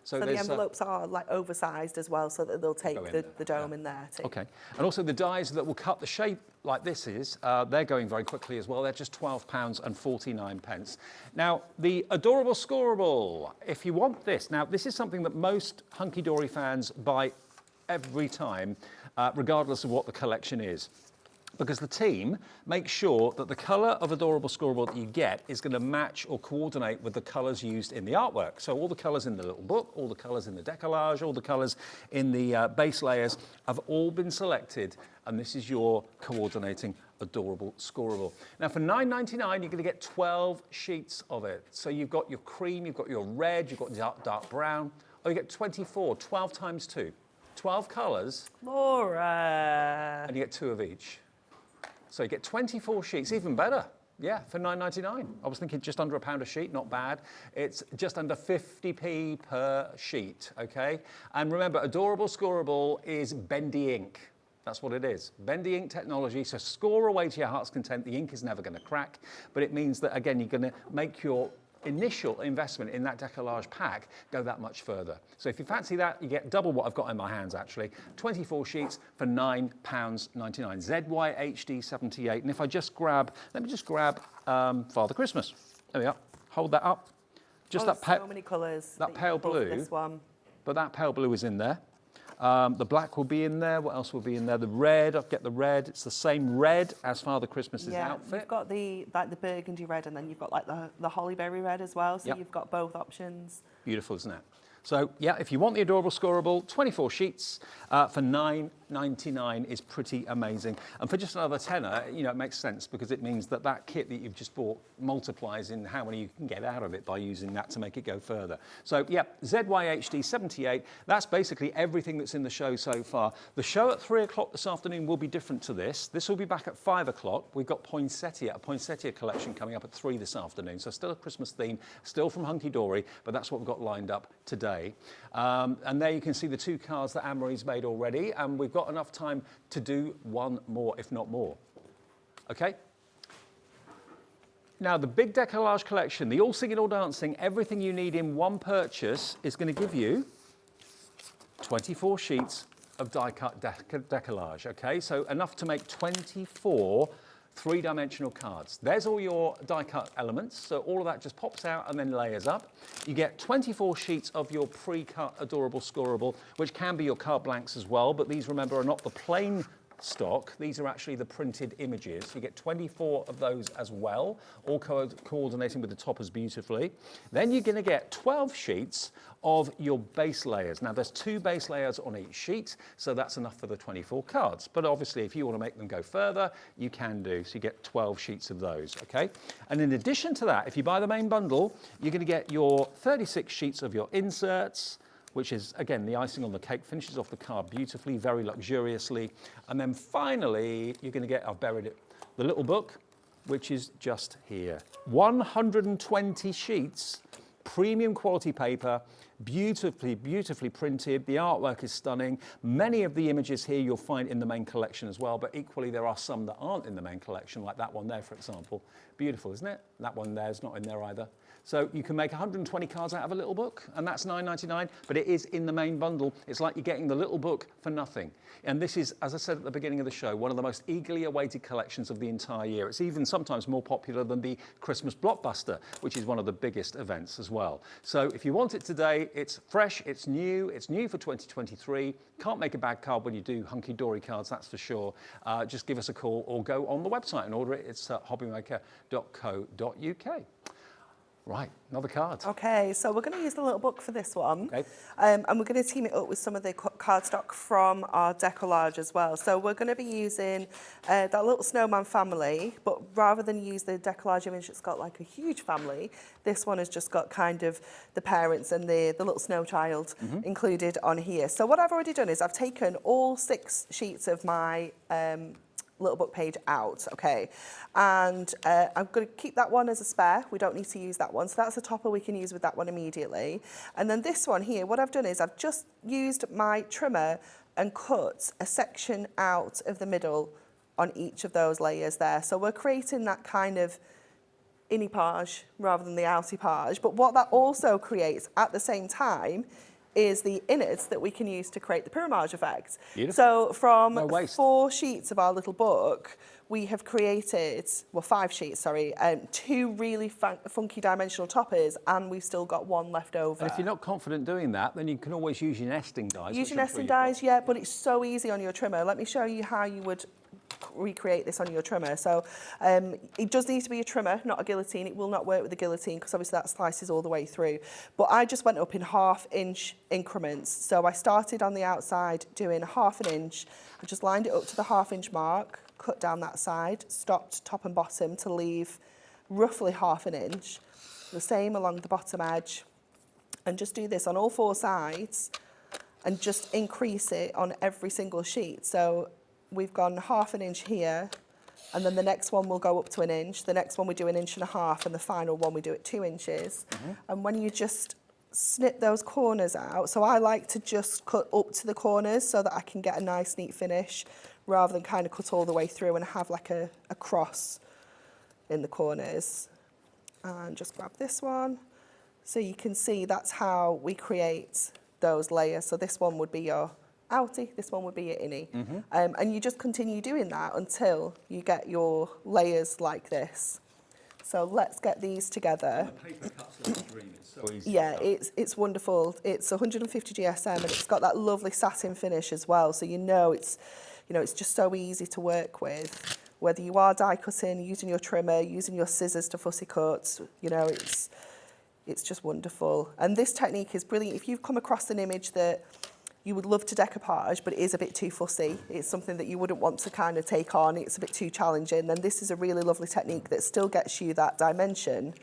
So the envelopes are like oversized as well, so that they'll take the dome in there too. Okay, and also the dies that will cut the shape like this is, they're going very quickly as well. They're just £12.49. Now, the adorable scoreable, if you want this, now this is something that most Hunkydory fans buy every time, regardless of what the collection is. Because the team makes sure that the colour of adorable scoreable that you get is going to match or coordinate with the colours used in the artwork. So all the colours in the little book, all the colours in the Deco-Large, all the colours in the base layers have all been selected, and this is your coordinating adorable scoreable. Now for $9.99 you're going to get 12 sheets of it. So you've got your cream, you've got your red, you've got dark brown, or you get 24, 12 times 2. 12 colours. Laura. And you get 2 of each. So you get 24 sheets, even better. Yeah, for $9.99. I was thinking just under £1 a sheet, not bad. It's just under 50p per sheet, okay? And remember, adorable scoreable is bendy ink. That's what it is. Bendy ink technology, so score away to your heart's content. The ink is never going to crack, but it means that, again, you're going to make your initial investment in that Deco-Large pack go that much further. So if you fancy that, you get double what I've got in my hands, actually. 24 sheets for £9.99. ZYHD 78. And if I just grab, let me just grab Father Christmas. There we are. Hold that up. Just that so many colours. That pale blue. This one. But that pale blue is in there. The black will be in there. What else will be in there? The red, I'll get the red. It's the same red as Father Christmas's outfit. You've got the burgundy red, and then you've got like the hollyberry red as well. So you've got both options. Beautiful, isn't it? So yeah, if you want the adorable scoreable, 24 sheets for $9.99 is pretty amazing. And for just another tenner, you know, it makes sense because it means that that kit that you've just bought multiplies in how many you can get out of it by using that to make it go further. So yeah, ZYHD 78, that's basically everything that's in the show so far. The show at 3 o'clock this afternoon will be different to this. This will be back at 5 o'clock. We've got a poinsettia collection coming up at 3 this afternoon. So still a Christmas theme, still from Hunkydory, but that's what we've got lined up today. And there you can see the 2 cards that Anne-Marie's made already, and we've got enough time to do one more, if not more. Okay? Now, the big Deco-Large collection, the all singing, all dancing, everything you need in one purchase is going to give you 24 sheets of die-cut Deco-Large, okay? So enough to make 24 3-dimensional cards. There's all your die-cut elements, so all of that just pops out and then layers up. You get 24 sheets of your pre-cut adorable scoreable, which can be your card blanks as well, but these, remember, are not the plain stock. These are actually the printed images. You get 24 of those as well, all coordinating with the toppers beautifully. Then you're going to get 12 sheets of your base layers. Now there's 2 base layers on each sheet, so that's enough for the 24 cards. But obviously if you want to make them go further, you can do. So you get 12 sheets of those, okay? And in addition to that, if you buy the main bundle, you're going to get your 36 sheets of your inserts, which is, again, the icing on the cake, finishes off the card beautifully, very luxuriously. And then finally, you're going to get, I've buried it, the little book, which is just here. 120 sheets, premium quality paper, beautifully, beautifully printed. The artwork is stunning. Many of the images here you'll find in the main collection as well, but equally there are some that aren't in the main collection, like that one there, for example. Beautiful, isn't it? That one there's not in there either. So you can make 120 cards out of a little book, and that's $9.99, but it is in the main bundle. It's like you're getting the little book for nothing. And this is, as I said at the beginning of the show, one of the most eagerly awaited collections of the entire year. It's even sometimes more popular than the Christmas blockbuster, which is one of the biggest events as well. So if you want it today, it's fresh, it's new for 2023. Can't make a bad card when you do Hunkydory cards, that's for sure. Just give us a call or go on the website and order it. It's hobbymaker.co.uk. Right, another card. Okay, so we're going to use the little book for this one. Okay. And we're going to team it up with some of the cardstock from our Deco-Large as well. So we're going to be using that little snowman family, but rather than use the Deco-Large image that's got like a huge family, this one has just got kind of the parents and the little snow child included on here. So what I've already done is I've taken all 6 sheets of my little book page out, okay, and I'm going to keep that one as a spare. We don't need to use that one, so that's a topper we can use with that one immediately. And then this one here, what I've done is I've just used my trimmer and cut a section out of the middle on each of those layers there. So we're creating that kind of innie page rather than the outie page, but what that also creates at the same time is the innards that we can use to create the pyramage effect. Beautiful. So from No waste. 4 sheets of our little book, we have created, well, 5 sheets, sorry, 2 really funky dimensional toppers, and we've still got 1 left over. And if you're not confident doing that, then you can always use your nesting dies. Use your nesting dies, yeah, but it's so easy on your trimmer. Let me show you how you would recreate this on your trimmer. So it does need to be a trimmer, not a guillotine. It will not work with a guillotine because obviously that slices all the way through. But I just went up in 1/2 inch increments. So I started on the outside doing 1/2 inch. I just lined it up to the 1/2 inch mark, cut down that side, stopped top and bottom to leave roughly 1/2 inch. The same along the bottom edge. And just do this on all 4 sides and just increase it on every single sheet. So we've gone 1/2 inch here, and then the next one will go up to 1 inch. The next one we do 1.5 inches, and the final one we do at 2 inches. And when you just snip those corners out, so I like to just cut up to the corners so that I can get a nice neat finish rather than kind of cut all the way through and have like a cross in the corners. And just grab this one. So you can see that's how we create those layers. So this one would be your outie, this one would be your innie. And you just continue doing that until you get your layers like this. So let's get these together. The paper cuts like a dream. It's so easy. Yeah, it's wonderful. It's 150 GSM and it's got that lovely satin finish as well. So it's just so easy to work with. Whether you are die cutting, using your trimmer, using your scissors to fussy cut, it's just wonderful. And this technique is brilliant. If you've come across an image that you would love to decoupage, but it is a bit too fussy, it's something that you wouldn't want to kind of take on, it's a bit too challenging, then this is a really lovely technique that still gets you that dimension,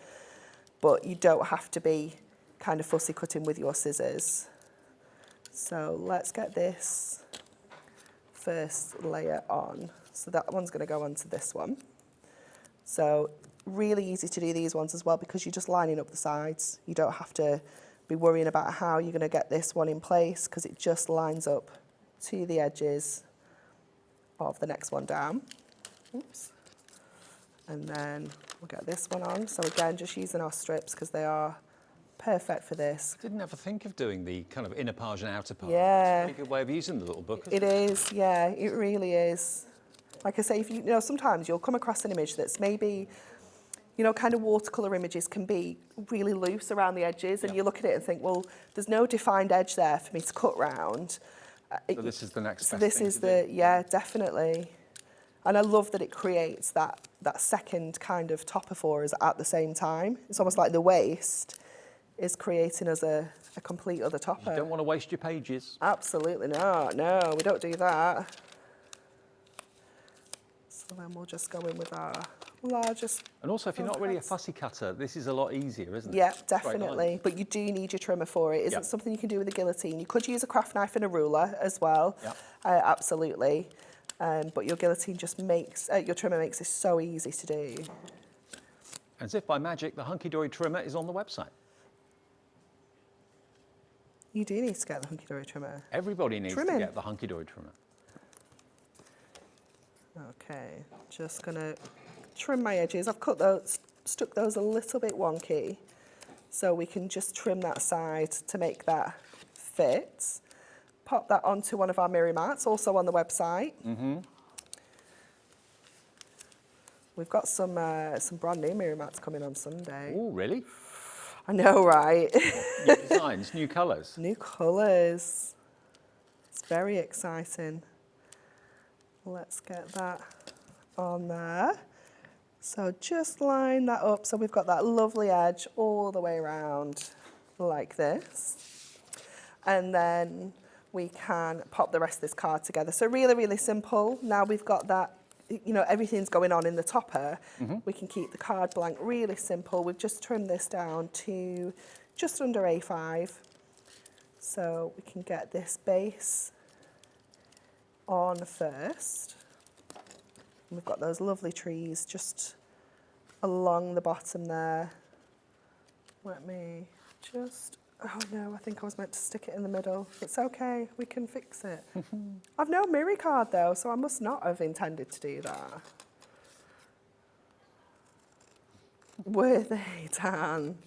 but you don't have to be kind of fussy cutting with your scissors. So let's get this first layer on. So that one's going to go onto this one. So really easy to do these ones as well because you're just lining up the sides. You don't have to be worrying about how you're going to get this one in place because it just lines up to the edges of the next one down. Oops. And then we'll get this one on. So again, just using our strips because they are perfect for this. I didn't ever think of doing the kind of inner page and outer page. Yeah. It's a really good way of using the little book. It is, yeah, it really is. Like I say, if sometimes you'll come across an image that's maybe, kind of watercolour images can be really loose around the edges and you look at it and think, well, there's no defined edge there for me to cut round. So this is the next So best this thing is to do. yeah, definitely. And I love that it creates that second kind of topper for us at the same time. It's almost like the waist is creating us a complete other topper. You don't want to waste your pages. Absolutely not. No, we don't do that. So then we'll just go in with our largest. And also, if you're not really a fussy cutter, this is a lot easier, isn't it? Yeah, Straight line. definitely. But you do need your trimmer for it. It isn't Yep. something you can do with a guillotine. You could use a craft knife and a ruler as well. Yep. Absolutely. But your guillotine just makes, your trimmer makes it so easy to do. As if by magic, the Hunkydory trimmer is on the website. You do need to get the Hunkydory trimmer. Everybody needs Trimming. to get the Hunkydory trimmer. Okay, just gonna trim my edges. I've cut those, stuck those a little bit wonky, so we can just trim that side to make that fit. Pop that onto one of our mirror mats, also on the website. We've got some brand new mirror mats coming on Sunday. Oh, really? I know, right? New designs, new colours. New colours. It's very exciting. Let's get that on there. So just line that up so we've got that lovely edge all the way around like this. And then we can pop the rest of this card together. So really, really simple. Now we've got that, you know, everything's going on in the topper. We can keep the card blank, really simple. We've just trimmed this down to just under A5. So we can get this base on first. And we've got those lovely trees just along the bottom there. Let me just, oh no, I think I was meant to stick it in the middle. It's okay, we can fix it. I've no mirror card though, so I must not have intended to do that. Were they, Dan?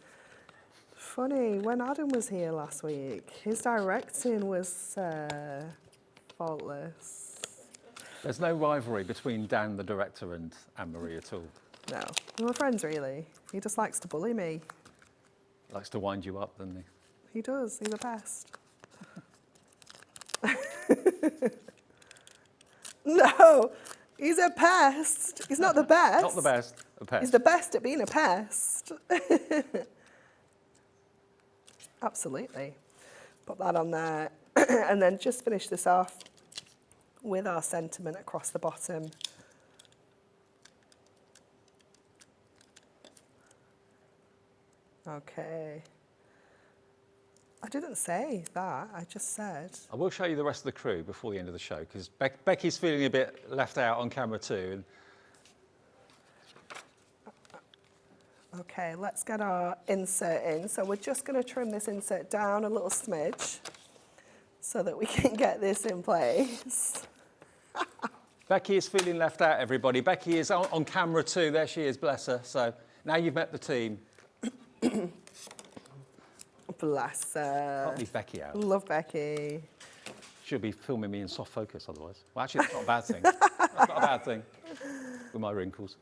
Funny, when Adam was here last week, his directing was faultless. There's no rivalry between Dan, the director, and Anne-Marie at all. No, we're friends really. He just likes to bully me. Likes to wind you up, doesn't he? He does, he's the best. No, he's a pest. He's not the best. Not the best, a pest. He's the best at being a pest. Absolutely. Put that on there. And then just finish this off with our sentiment across the bottom. Okay. I didn't say that, I just said. I will show you the rest of the crew before the end of the show, because Becky's feeling a bit left out on camera too. Okay, let's get our insert in. So we're just going to trim this insert down a little smidge so that we can get this in place. Becky is feeling left out, everybody. Becky is on camera too. There she is, bless her. So now you've met the team. Bless her. Can't leave Becky out. Love Becky. She'll be filming me in soft focus otherwise. Well, actually, that's not a bad thing. That's not a bad thing with my wrinkles.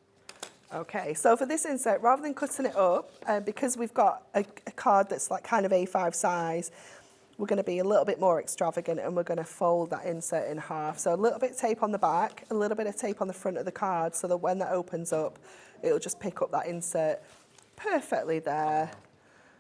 Okay, so for this insert, rather than cutting it up, because we've got a card that's like kind of A5 size, we're going to be a little bit more extravagant and we're going to fold that insert in half. So a little bit of tape on the back, a little bit of tape on the front of the card so that when that opens up, it'll just pick up that insert perfectly there.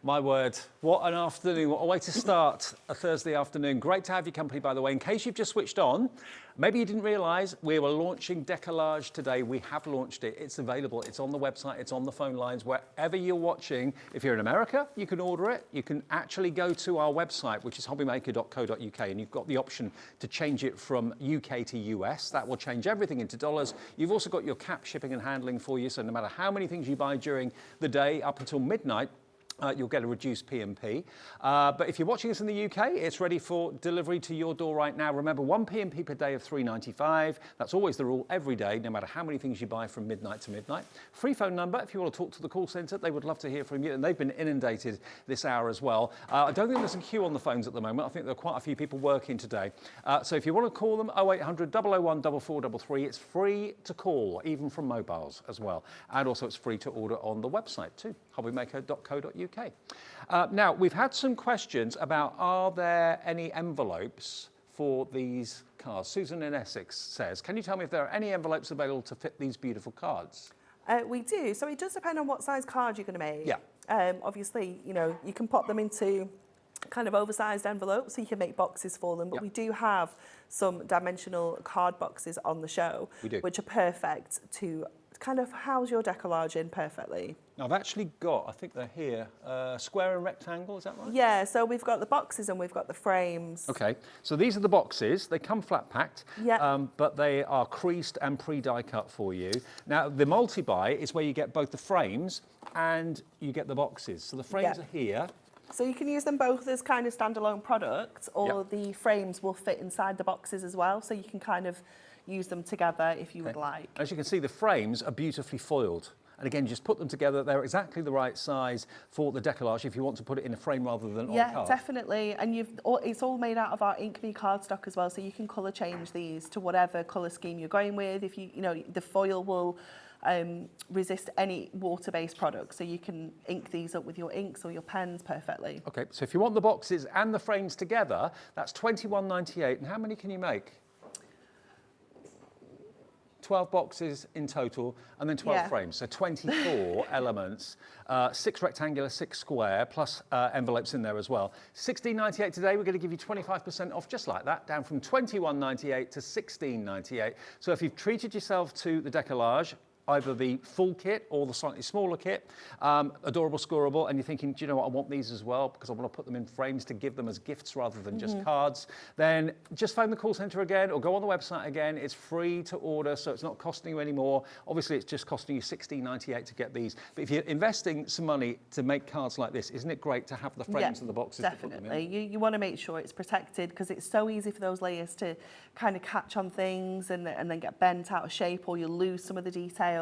My word, what an afternoon, what a way to start a Thursday afternoon. Great to have your company, by the way. In case you've just switched on, maybe you didn't realise we were launching Deco-Large today. We have launched it. It's available. It's on the website. It's on the phone lines. Wherever you're watching, if you're in America, you can order it. You can actually go to our website, which is hobbymaker.co.uk, and you've got the option to change it from UK to US. That will change everything into dollars. You've also got your cap shipping and handling for you, so no matter how many things you buy during the day up until midnight, you'll get a reduced P&P. But if you're watching us in the UK, it's ready for delivery to your door right now. Remember, 1 P&P per day of $3.95. That's always the rule every day, no matter how many things you buy from midnight to midnight. Free phone number if you want to talk to the call centre. They would love to hear from you, and they've been inundated this hour as well. I don't think there's a queue on the phones at the moment. I think there are quite a few people working today. So if you want to call them, 0800 001 4433. It's free to call, even from mobiles as well. And also it's free to order on the website too, hobbymaker.co.uk. Now, we've had some questions about, are there any envelopes for these cards. Susan in Essex says, can you tell me if there are any envelopes available to fit these beautiful cards? We do. So it does depend on what size card you're going to make. Yeah. Obviously, you know, you can pop them into kind of oversized envelopes, so you can make boxes for them. But Yep. we do have some dimensional card boxes on the show, We do. which are perfect to kind of house your Deco-Large in perfectly. Now, I've actually got, I think they're here, square and rectangle, is that right? Yeah, so we've got the boxes and we've got the frames. Okay, so these are the boxes. They come flat packed, Yeah. but they are creased and pre-die cut for you. Now, the multi-buy is where you get both the frames and you get the boxes. So the frames Yeah. are here. So you can use them both as kind of standalone products, or Yep. the frames will fit inside the boxes as well, so you can kind of use them together if you would like. As you can see, the frames are beautifully foiled. And again, just put them together. They're exactly the right size for the Deco-Large if you want to put it in a frame rather than on a Yeah, card. definitely. And it's all made out of our Ink Me cardstock as well, so you can colour change these to whatever colour scheme you're going with. If you know, the foil will resist any water-based products, so you can ink these up with your inks or your pens perfectly. Okay, so if you want the boxes and the frames together, that's £21.98. And how many can you make? 12 boxes in total, and then 12 Yeah. frames, so 24 elements, 6 rectangular, 6 square, plus envelopes in there as well. £16.98 today. We're going to give you 25% off just like that, down from £21.98 to £16.98. So if you've treated yourself to the Deco-Large, either the full kit or the slightly smaller kit, adorable, scoreable, and you're thinking, do you know what, I want these as well because I want to put them in frames to give them as gifts rather than just cards, then just phone the call centre again or go on the website again. It's free to order, so it's not costing you any more. Obviously, it's just costing you £16.98 to get these. But if you're investing some money to make cards like this, isn't it great to have the frames and the boxes to put them in? Definitely. You want to make sure it's protected because it's so easy for those layers to kind of catch on things and then get bent out of shape, or you lose some of the detail.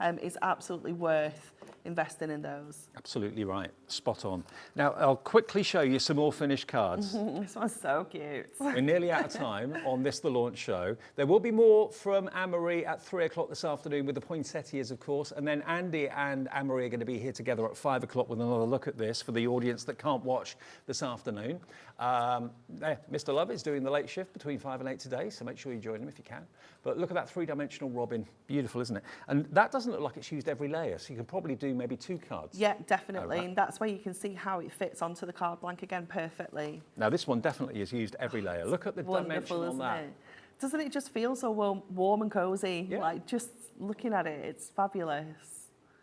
It's absolutely worth investing in those. Absolutely right. Spot on. Now, I'll quickly show you some more finished cards. This one's so cute. We're nearly out of time on this The Launch Show. There will be more from Anne-Marie at 3 o'clock this afternoon with the poinsettias, of course, and then Andy and Anne-Marie are going to be here together at 5 o'clock with another look at this for the audience that can't watch this afternoon. Mr. Love is doing the late shift between 5 and 8 today, so make sure you join him if you can. But look at that three-dimensional robin. Beautiful, isn't it? And that doesn't look like it's used every layer, so you can probably do maybe 2 cards. Yeah, definitely. Oh, right. And that's where you can see how it fits onto the card blank again perfectly. Now, this one definitely is used every layer. Look at the dimension Wonderful, on isn't that. it? Doesn't it just feel so warm and cozy? Yeah. Like, just looking at it, it's fabulous.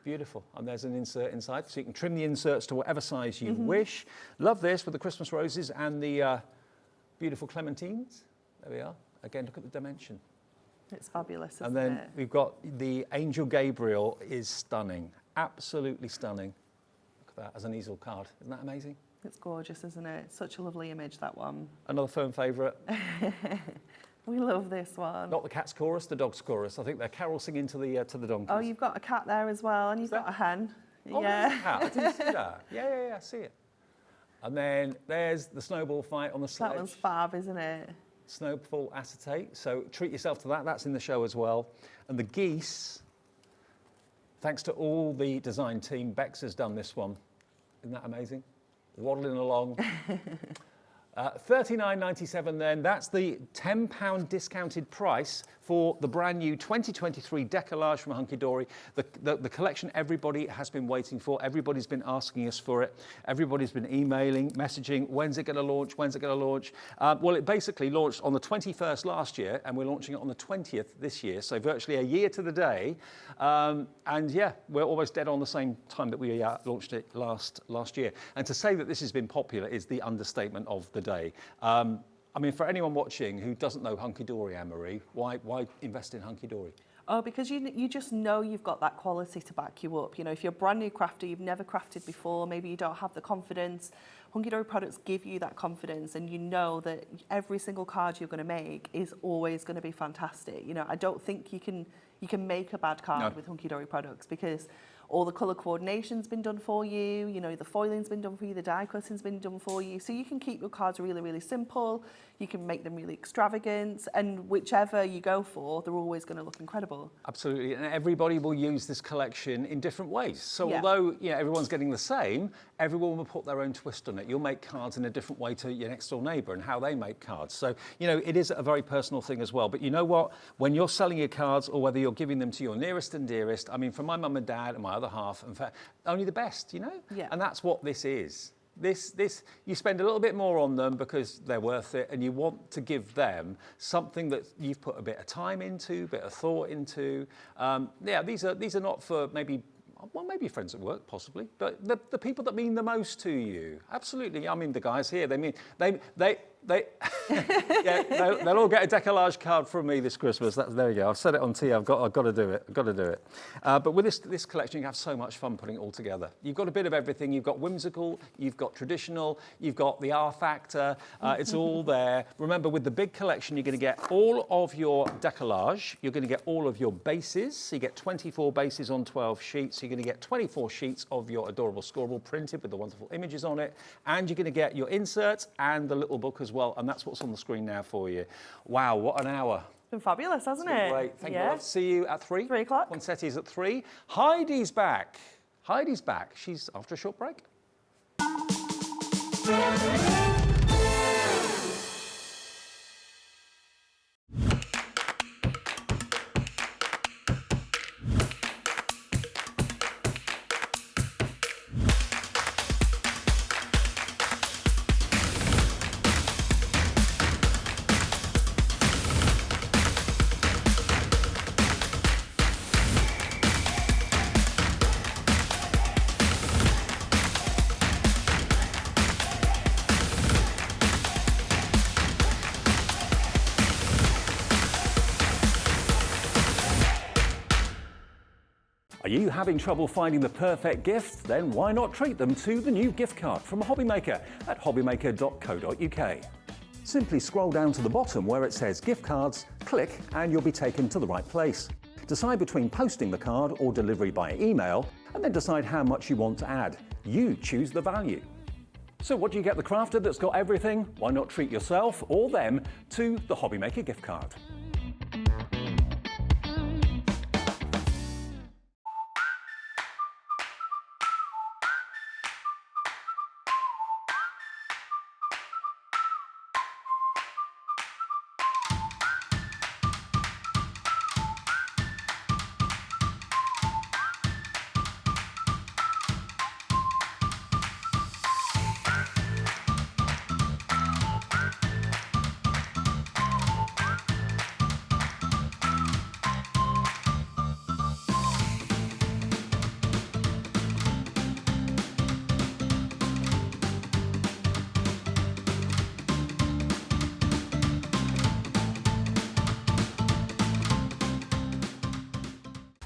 Beautiful. And there's an insert inside, so you can trim the inserts to whatever size you wish. Love this with the Christmas roses and the beautiful clementines. There we are. Again, look at the dimension. It's fabulous, isn't And then it? we've got the Angel Gabriel is stunning. Absolutely stunning. Look at that as an easel card. Isn't that amazing? It's gorgeous, isn't it? Such a lovely image, that one. Another firm favourite. We love this one. Not the cat's chorus, the dog's chorus. I think they're carol singing to the donkeys. Oh, you've got a cat there as well, and you've got a hen. Oh, Yeah. there's a cat. I didn't see that. Yeah, I see it. And then there's the snowball fight on the sledge. That one's fab, isn't it? Snowball acetate. So treat yourself to that. That's in the show as well. And the geese, thanks to all the design team, Bex has done this one. Isn't that amazing? Waddling along. $39.97 then. That's the £10 discounted price for the brand new 2023 Deco-Large from Hunkydory. The collection everybody has been waiting for. Everybody's been asking us for it. Everybody's been emailing, messaging, when's it going to launch, when's it going to launch? Well, it basically launched on the 21st last year, and we're launching it on the 20th this year, so virtually a year to the day. And yeah, we're almost dead on the same time that we launched it last year. And to say that this has been popular is the understatement of the day. I mean, for anyone watching who doesn't know Hunkydory, Anne-Marie, why invest in Hunkydory? Oh, because you just know you've got that quality to back you up. You know, if you're a brand new crafter, you've never crafted before, maybe you don't have the confidence. Hunkydory products give you that confidence, and you know that every single card you're going to make is always going to be fantastic. You know, I don't think you can make a bad card with Hunkydory products, because all the colour coordination's been done for you, you know, the foiling's been done for you, the die cutting's been done for you. So you can keep your cards really, really simple. You can make them really extravagant, and whichever you go for, they're always going to look incredible. Absolutely, and everybody will use this collection in different ways. So Yeah. although everyone's getting the same, everyone will put their own twist on it. You'll make cards in a different way to your next door neighbour and how they make cards. So, it is a very personal thing as well. But you know what? When you're selling your cards, or whether you're giving them to your nearest and dearest, I mean, from my mum and dad and my other half, in fact, only the best, Yeah. And that's what this is. This you spend a little bit more on them because they're worth it, and you want to give them something that you've put a bit of time into, a bit of thought into. These are not for maybe friends at work, possibly, but the people that mean the most to you. Absolutely. I mean, the guys here, they'll all get a Deco-Large card from me this Christmas. There you go. I've said it on T. I've got to do it. I've got to do it. But with this collection, you have so much fun putting it all together. You've got a bit of everything. You've got whimsical. You've got traditional. You've got the R factor. It's all there. Remember, with the big collection, you're going to get all of your Deco-Large. You're going to get all of your bases. So you get 24 bases on 12 sheets. You're going to get 24 sheets of your adorable scorable printed with the wonderful images on it, and you're going to get your inserts and the little book as well, and that's what's on the screen now for you. Wow, what an hour. It's been fabulous, hasn't it? Great, thank you. I'll see you at 3. 3 o'clock. Poinsettia's at 3. Heidi's back. Heidi's back. She's after a short break. Are you having trouble finding the perfect gift? Then why not treat them to the new gift card from a hobby maker at hobbymaker.co.uk. Simply scroll down to the bottom where it says gift cards, click, and you'll be taken to the right place. Decide between posting the card or delivery by email, and then decide how much you want to add. You choose the value. So what do you get the crafter that's got everything? Why not treat yourself or them to the Hobby Maker gift card?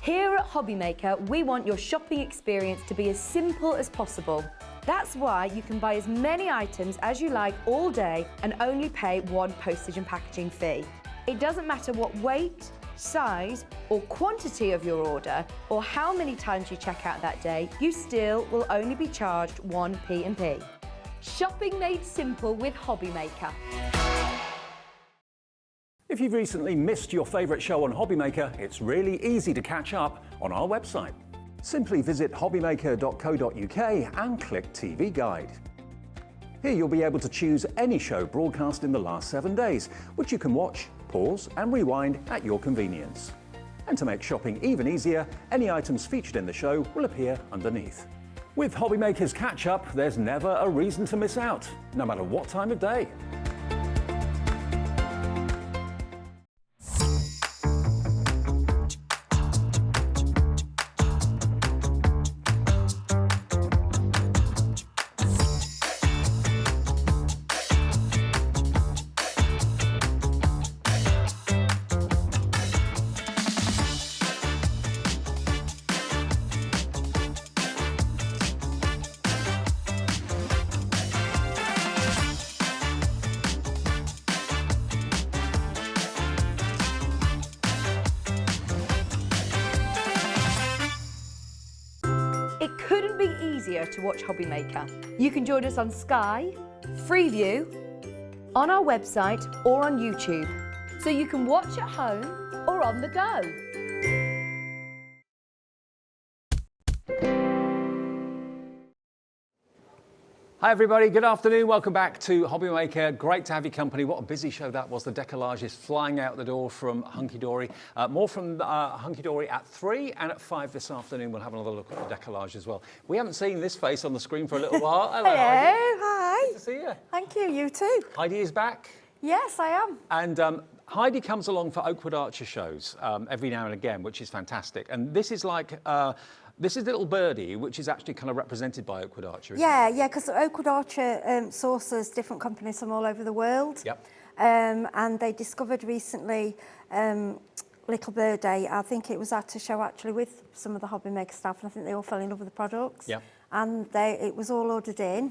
Here at Hobby Maker, we want your shopping experience to be as simple as possible. That's why you can buy as many items as you like all day and only pay one postage and packaging fee. It doesn't matter what weight, size or quantity of your order or how many times you check out that day, you still will only be charged one P&P. Shopping made simple with Hobby Maker. If you've recently missed your favourite show on Hobby Maker, it's really easy to catch up on our website. Simply visit hobbymaker.co.uk and click TV Guide. Here you'll be able to choose any show broadcast in the last 7 days, which you can watch, pause and rewind at your convenience. And to make shopping even easier, any items featured in the show will appear underneath. With Hobby Maker's catch-up, there's never a reason to miss out, no matter what time of day. couldn't be easier to watch Hobbymaker. You can join us on Sky, Freeview, on our website or on YouTube, so you can watch at home or on the go. Hi everybody, good afternoon. Welcome back to Hobbymaker. Great to have your company. What a busy show that was. The Deco-Large is flying out the door from Hunkydory. More from Hunkydory at 3 and at 5 this afternoon. We'll have another look at the Deco-Large as well. We haven't seen this face on the screen for a little while. Hello, Heidi. Hi. Good to see you. Thank you, you too. Heidi is back. Yes, I am. And Heidi comes along for Oakwood Archer shows every now and again, which is fantastic. And this is like... this is little Birdie, which is actually kind of represented by Oakwood Archer, isn't it? Yeah, because Oakwood Archer sources different companies from all over the world. Yep. And they discovered recently Little Birdie. I think it was at a show actually with some of the Hobbymaker staff, and I think they all fell in love with the products. Yep. And it was all ordered in.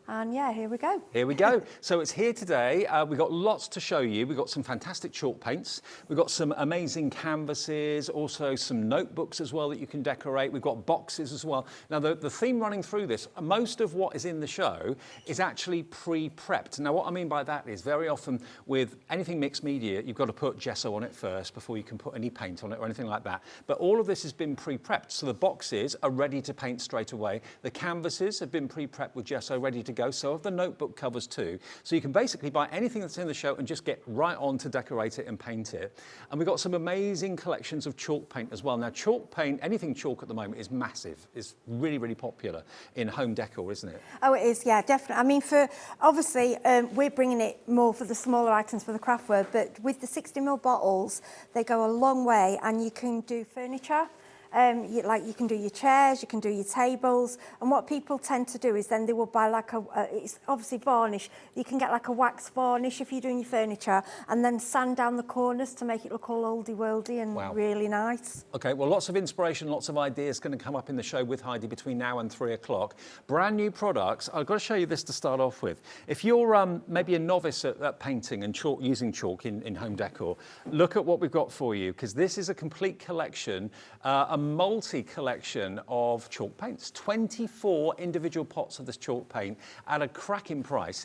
And yeah, here we go. Here we go. So it's here today. We've got lots to show you. We've got some fantastic chalk paints. We've got some amazing canvases, also some notebooks as well that you can decorate. We've got boxes as well. Now, the theme running through this, most of what is in the show is actually pre-prepped. Now, what I mean by that is very often with anything mixed media, you've got to put gesso on it first before you can put any paint on it or anything like that. But all of this has been pre-prepped. So the boxes are ready to paint straight away. The canvases have been pre-prepped with gesso, ready to go. So have the notebook covers too. So you can basically buy anything that's in the show and just get right on to decorate it and paint it. And we've got some amazing collections of chalk paint as well. Now chalk paint, anything chalk at the moment is massive. It's really, really popular in home decor, isn't it? Oh, it is, yeah, definitely. I mean, obviously, we're bringing it more for the smaller items for the craftware, but with the 60ml bottles, they go a long way, and you can do furniture. You can do your chairs, you can do your tables, and what people tend to do is then they will buy like it's obviously varnish. You can get like a wax varnish if you're doing your furniture, and then sand down the corners to make it look all oldie-worldy and really nice. Okay, well, lots of inspiration, lots of ideas going to come up in the show with Heidi between now and 3 o'clock. Brand new products. I've got to show you this to start off with. If you're maybe a novice at painting and using chalk in home decor, look at what we've got for you, because this is a complete collection, a multi-collection of chalk paints. 24 individual pots of this chalk paint at a cracking price.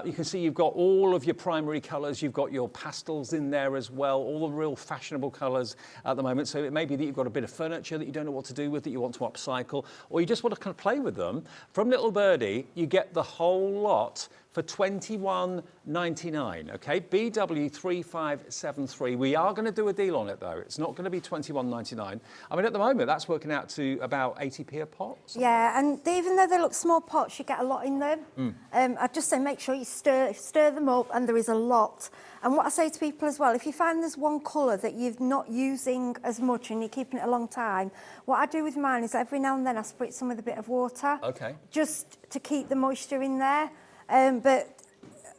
You can see you've got all of your primary colours, you've got your pastels in there as well, all the real fashionable colours at the moment. So it may be that you've got a bit of furniture that you don't know what to do with, that you want to upcycle, or you just want to kind of play with them. From Little Birdie, you get the whole lot for $21.99, okay? BW3573. We are going to do a deal on it though. It's not going to be $21.99. I mean, at the moment, that's working out to about 80p a pot. Yeah, and even though they look small pots, you get a lot in them. I'd just say make sure you stir them up, and there is a lot. And what I say to people as well, if you find there's one colour that you're not using as much and you're keeping it a long time, what I do with mine is every now and then I spritz some with a bit of water. Okay. Just to keep the moisture in there. But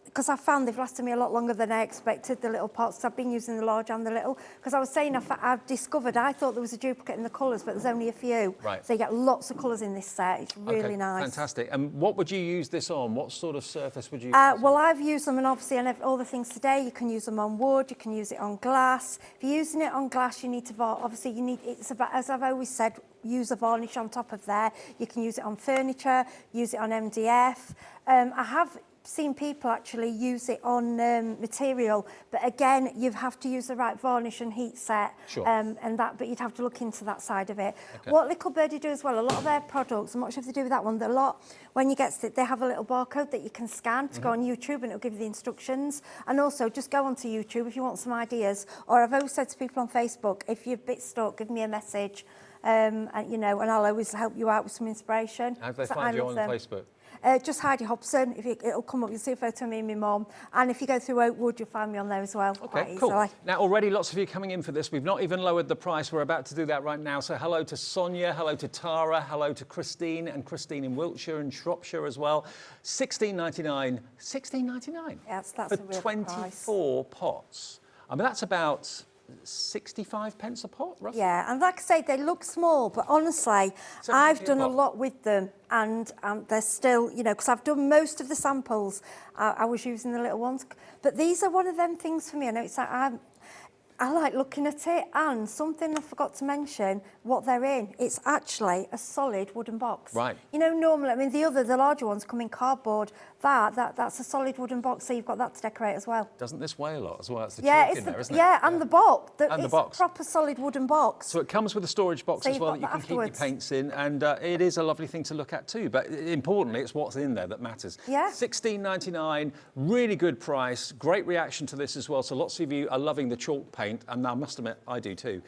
because I found they've lasted me a lot longer than I expected, the little pots. I've been using the large and the little. Because I was saying, I've discovered, I thought there was a duplicate in the colours, but there's only a few. Right. So you get lots of colours in this set. It's really nice. Fantastic. And what would you use this on? What sort of surface would you use? Well, I've used them, and obviously on all the things today, you can use them on wood, you can use it on glass. If you're using it on glass, you need to, obviously you need, it's about, as I've always said, use a varnish on top of there. You can use it on furniture, use it on MDF. I have seen people actually use it on material, but again, you have to use the right varnish and heat set, sure. But you'd have to look into that side of it. Okay. What Little Birdie do as well, a lot of their products, I'm not sure if they do with that one, when you get to it, they have a little barcode that you can scan to go on YouTube, and it'll give you the instructions. And also, just go onto YouTube if you want some ideas. Or I've always said to people on Facebook, if you're a bit stuck, give me a message, and I'll always help you out with some inspiration. How do they find you on Facebook? Just Heidi Hobson. It'll come up, you'll see a photo of me and my mum. And if you go through Oakwood, you'll find me on there as well. Okay, cool. Easily. Now, already lots of you coming in for this. We've not even lowered the price. We're about to do that right now. So hello to Sonia, hello to Tara, hello to Christine, and Christine in Wiltshire and Shropshire as well. $16.99. $16.99? Yes, that's for a real 24 price. pots. I mean, that's about 65 pence a pot, roughly? Yeah, and like I say, they look small, but honestly, I've done a lot with them, and they're still, because I've done most of the samples, I was using the little ones, but these are one of them things for me. I know it's like, I like looking at it, and something I forgot to mention, what they're in. It's actually a solid wooden box. Right. You know, normally, I mean, the larger ones come in cardboard. That's a solid wooden box, so you've got that to decorate as well. Doesn't this weigh a lot as well? That's the Yeah, trick it's in there, isn't it? yeah, and the box. And the box. It's a proper solid wooden box. So it comes with a storage box So as you've well got that you that can keep your afterwards. paints in, and it is a lovely thing to look at too. But importantly, it's what's in there that matters. Yeah. $16.99, really good price, great reaction to this as well. So lots of you are loving the chalk paint, and I must admit, I do too.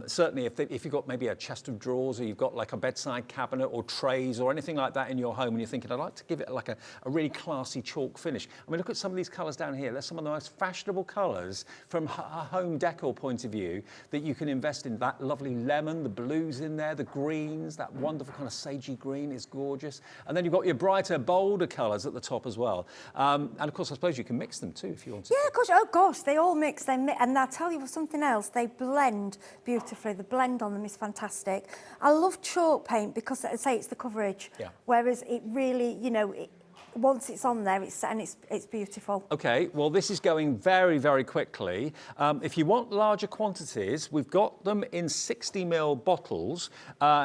Certainly, if you've got maybe a chest of drawers, or you've got like a bedside cabinet or trays or anything like that in your home, and you're thinking, I'd like to give it like a really classy chalk finish. I mean, look at some of these colours down here. They're some of the most fashionable colours from a home decor point of view that you can invest in. That lovely lemon, the blues in there, the greens, that wonderful kind of sagey green is gorgeous. And then you've got your brighter, bolder colours at the top as well. And of course, I suppose you can mix them too if you want to. Yeah, gosh, oh gosh, they all mix. And I'll tell you something else, they blend beautifully. The blend on them is fantastic. I love chalk paint because, I say, it's the coverage. Yeah. Whereas it really, you know, once it's on there, it's beautiful. Okay, well, this is going very, very quickly. If you want larger quantities, we've got them in 60ml bottles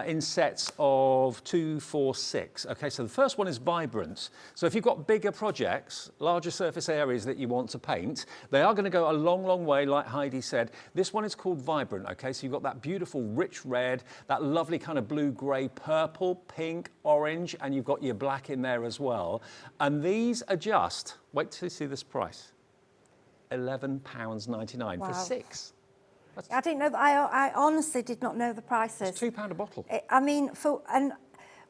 in sets of 2, 4, 6. Okay, so the first one is Vibrant. So if you've got bigger projects, larger surface areas that you want to paint, they are going to go a long, long way, like Heidi said. This one is called Vibrant, okay? So you've got that beautiful rich red, that lovely kind of blue, grey, purple, pink, orange, and you've got your black in there as well. And these are just, wait till you see this price, £11.99 for 6. I didn't know that. I honestly did not know the prices. It's £2 a bottle. I mean, and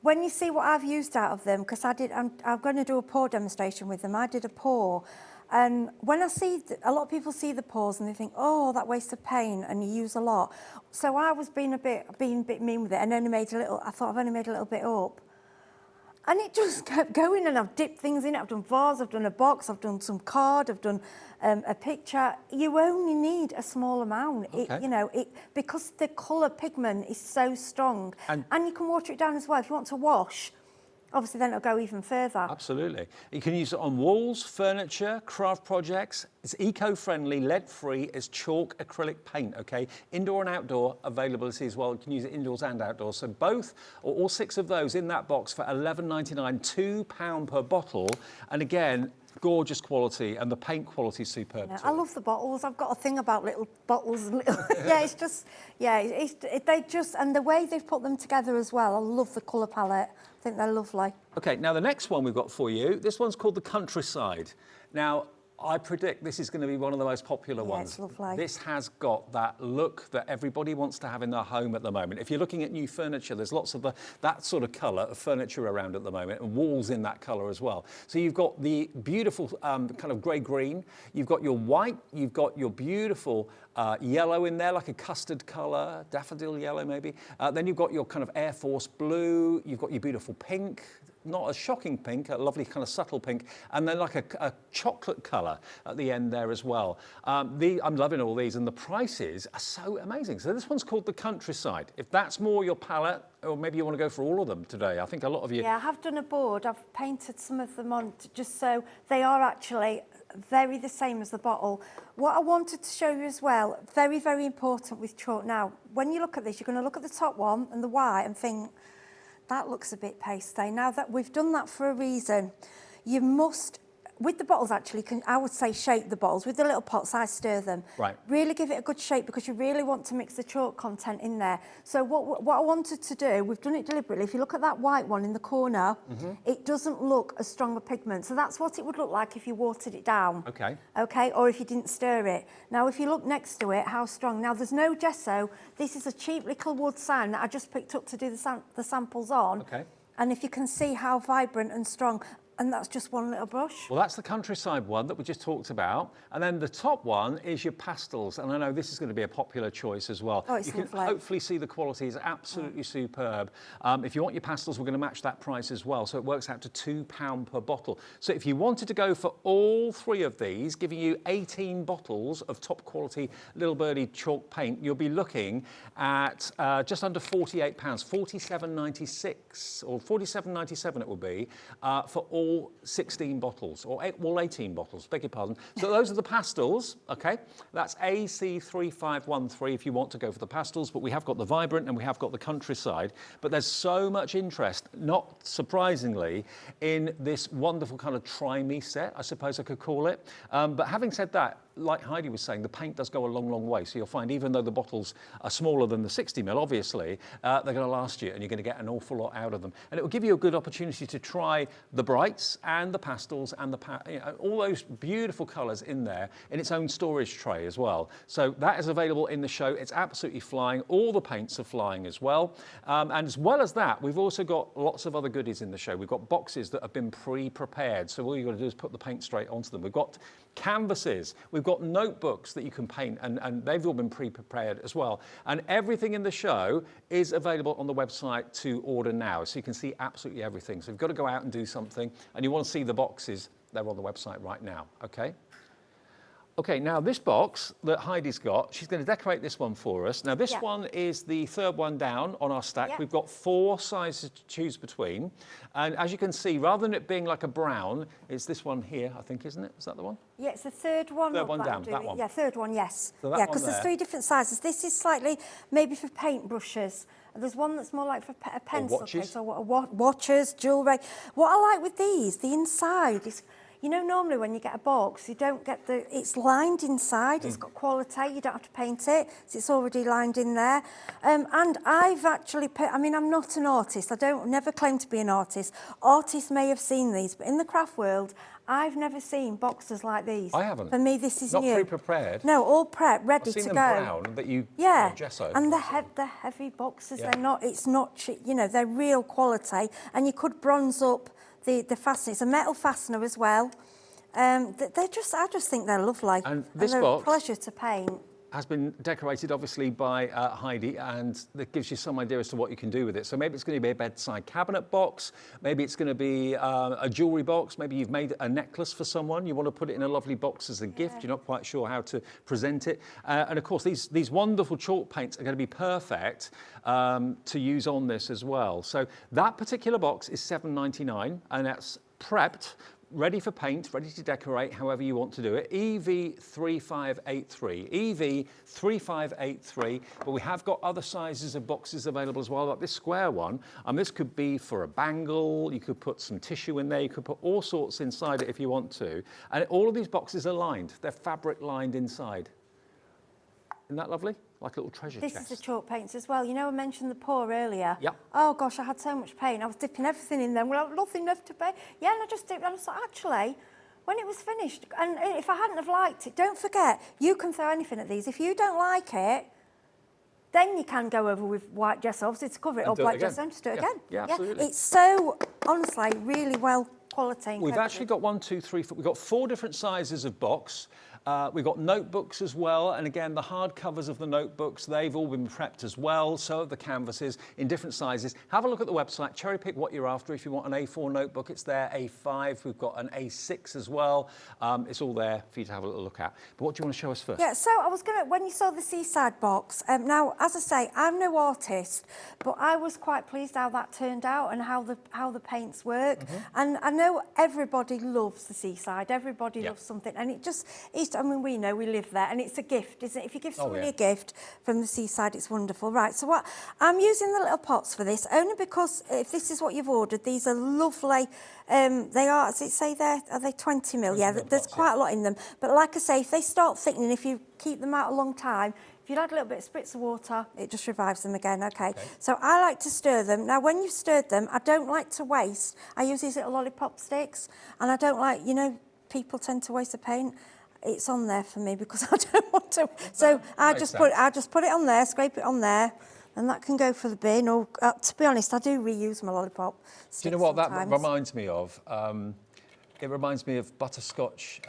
when you see what I've used out of them, because I'm going to do a pour demonstration with them. I did a pour, and when I see a lot of people see the pours and they think, oh, that waste of paint, and you use a lot. So I was being a bit mean with it, and only made a little. I thought I've only made a little bit up. And it just kept going, and I've dipped things in it. I've done vase, I've done a box, I've done some card, I've done a picture. You only need a small amount, Okay. because the colour pigment is so strong. And you can water it down as well. If you want to wash, obviously then it'll go even further. Absolutely. You can use it on walls, furniture, craft projects. It's eco-friendly, lead-free, it's chalk acrylic paint, okay? Indoor and outdoor availability as well. You can use it indoors and outdoors. So both, or all 6 of those in that box for £11.99, £2 per bottle. And again, gorgeous quality, and the paint quality is superb too. I love the bottles. I've got a thing about little bottles. And yeah, it's just, they just, and the way they've put them together as well. I love the colour palette. I think they're lovely. Okay, now the next one we've got for you, this one's called the Countryside. Now, I predict this is going to be one of the most popular ones. It's lovely. This has got that look that everybody wants to have in their home at the moment. If you're looking at new furniture, there's lots of that sort of colour of furniture around at the moment, and walls in that colour as well. So you've got the beautiful kind of grey-green, you've got your white, you've got your beautiful yellow in there, like a custard colour, daffodil yellow maybe. Then you've got your kind of Air Force blue, you've got your beautiful pink, not a shocking pink, a lovely kind of subtle pink, and then like a chocolate colour at the end there as well. I'm loving all these, and the prices are so amazing. So this one's called the Countryside. If that's more your palette, or maybe you want to go for all of them today, I think a lot of you... Yeah, I have done a board. I've painted some of them on just so they are actually very the same as the bottle. What I wanted to show you as well, very, very important with chalk. Now, when you look at this, you're going to look at the top one and the white and think, that looks a bit pasty. Now that we've done that for a reason, you must, with the bottles actually, I would say shape the bottles. With the little pots, I stir them. Right. Really give it a good shape because you really want to mix the chalk content in there. So what I wanted to do, we've done it deliberately. If you look at that white one in the corner, it doesn't look as strong a pigment. So that's what it would look like if you watered it down. Okay. Okay, or if you didn't stir it. Now, if you look next to it, how strong. Now, there's no gesso. This is a cheap little wood sign that I just picked up to do the samples on. Okay. And if you can see how vibrant and strong, and that's just one little brush. Well, that's the Countryside one that we just talked about. And then the top one is your pastels. And I know this is going to be a popular choice as well. Oh, it's you can lovely. hopefully see the quality is absolutely superb. If you want your pastels, we're going to match that price as well. So it works out to £2 per bottle. So if you wanted to go for all 3 of these, giving you 18 bottles of top quality Little Birdie chalk paint, you'll be looking at just under £48, £47.96 or £47.97 it will be for all all 16 bottles, or all 18 bottles, beg your pardon. So those are the pastels, okay? That's AC3513 if you want to go for the pastels, but we have got the vibrant and we have got the countryside. But there's so much interest, not surprisingly, in this wonderful kind of try-me set, I suppose I could call it. But having said that, like Heidi was saying, the paint does go a long, long way. So you'll find even though the bottles are smaller than the 60ml, obviously, they're going to last you and you're going to get an awful lot out of them. And it will give you a good opportunity to try the brights and the pastels and all those beautiful colours in there in its own storage tray as well. So that is available in the show. It's absolutely flying. All the paints are flying as well. And as well as that, we've also got lots of other goodies in the show. We've got boxes that have been pre-prepared. So all you've got to do is put the paint straight onto them. We've got canvases, we've got notebooks that you can paint, and they've all been pre-prepared as well. And everything in the show is available on the website to order now, so you can see absolutely everything. So if you've got to go out and do something and you want to see the boxes, they're on the website right now, okay? Okay, now this box that Heidi's got, she's going to decorate this one for us. Now this one is the third one down on our stack. We've got 4 sizes to choose between. And as you can see, rather than it being like a brown, it's this one here, I think, isn't it? Is that the one? Yeah, it's the third one. Third one down, that one. Yeah, third one, yes. So that yeah, one because there's there. 3 different sizes. This is slightly maybe for paintbrushes. There's one that's more like for a pencil watches. case, or watches, jewellery. What I like with these, the inside is, you know, normally when you get a box, you don't get it's lined inside, it's got quality, you don't have to paint it, so it's already lined in there. And I've actually, I'm not an artist, never claim to be an artist. Artists may have seen these, but in the craft world, I've never seen boxes like these. I haven't. For me, this is Not new. pre-prepared. No, all prep, ready I've seen to them go. brown, but you gesso. And they're heavy boxes. It's not cheap, you know, they're real quality, and you could bronze up the fastener. It's a metal fastener as well. I just think they're lovely. And this they're box a pleasure to paint. Has been decorated obviously by Heidi, and that gives you some idea as to what you can do with it. So maybe it's going to be a bedside cabinet box, maybe it's going to be a jewellery box, maybe you've made a necklace for someone, you want to put it in a lovely box as a gift, you're not quite sure how to present it. And of course these wonderful chalk paints are going to be perfect to use on this as well. So that particular box is $7.99, and that's prepped, ready for paint, ready to decorate, however you want to do it. EV3583, EV3583, but we have got other sizes of boxes available as well, like this square one. This could be for a bangle, you could put some tissue in there, you could put all sorts inside it if you want to. And all of these boxes are lined, they're fabric lined inside. Isn't that lovely? Like a little treasure chest. This is the chalk paints as well. You know, I mentioned the pour earlier. Yep. Oh gosh, I had so much paint. I was dipping everything in them. Well, I had nothing left to paint. Yeah, and I just dipped. And I was like, actually, when it was finished, and if I hadn't have liked it, don't forget, you can throw anything at these. If you don't like it, then you can go over with white gesso, obviously to cover it, or black gesso, and just do it again. Yeah, absolutely. It's so, honestly, really well quality. We've actually got 1, 2, 3, 4. We've got 4 different sizes of box. We've got notebooks as well, and again, the hard covers of the notebooks, they've all been prepped as well, so have the canvases in different sizes. Have a look at the website, cherry pick what you're after. If you want an A4 notebook, it's there, A5, we've got an A6 as well. It's all there for you to have a little look at. But what do you want to show us first? Yeah, so I was when you saw the seaside box, now, as I say, I'm no artist, but I was quite pleased how that turned out and how the paints work. And I know everybody loves the seaside, everybody loves something, and it's we know we live there, and it's a gift, isn't it? If you give somebody a gift from the seaside, it's wonderful. Right, so what I'm using the little pots for this, only because if this is what you've ordered, these are lovely. They are, does it say there, are they 20ml? Yeah, there's quite a lot in them. But like I say, if they start thickening, if you keep them out a long time, if you add a little bit of spritz of water, it just revives them again, okay? So I like to stir them. Now, when you've stirred them, I don't like to waste. I use these little lollipop sticks, and I don't like, you know, people tend to waste the paint. It's on there for me because I don't want to. So I just put it on there, scrape it on there, and that can go for the bin. Or to be honest, I do reuse my lollipop sticks. Do you know what sometimes. that reminds me of? It reminds me of butterscotch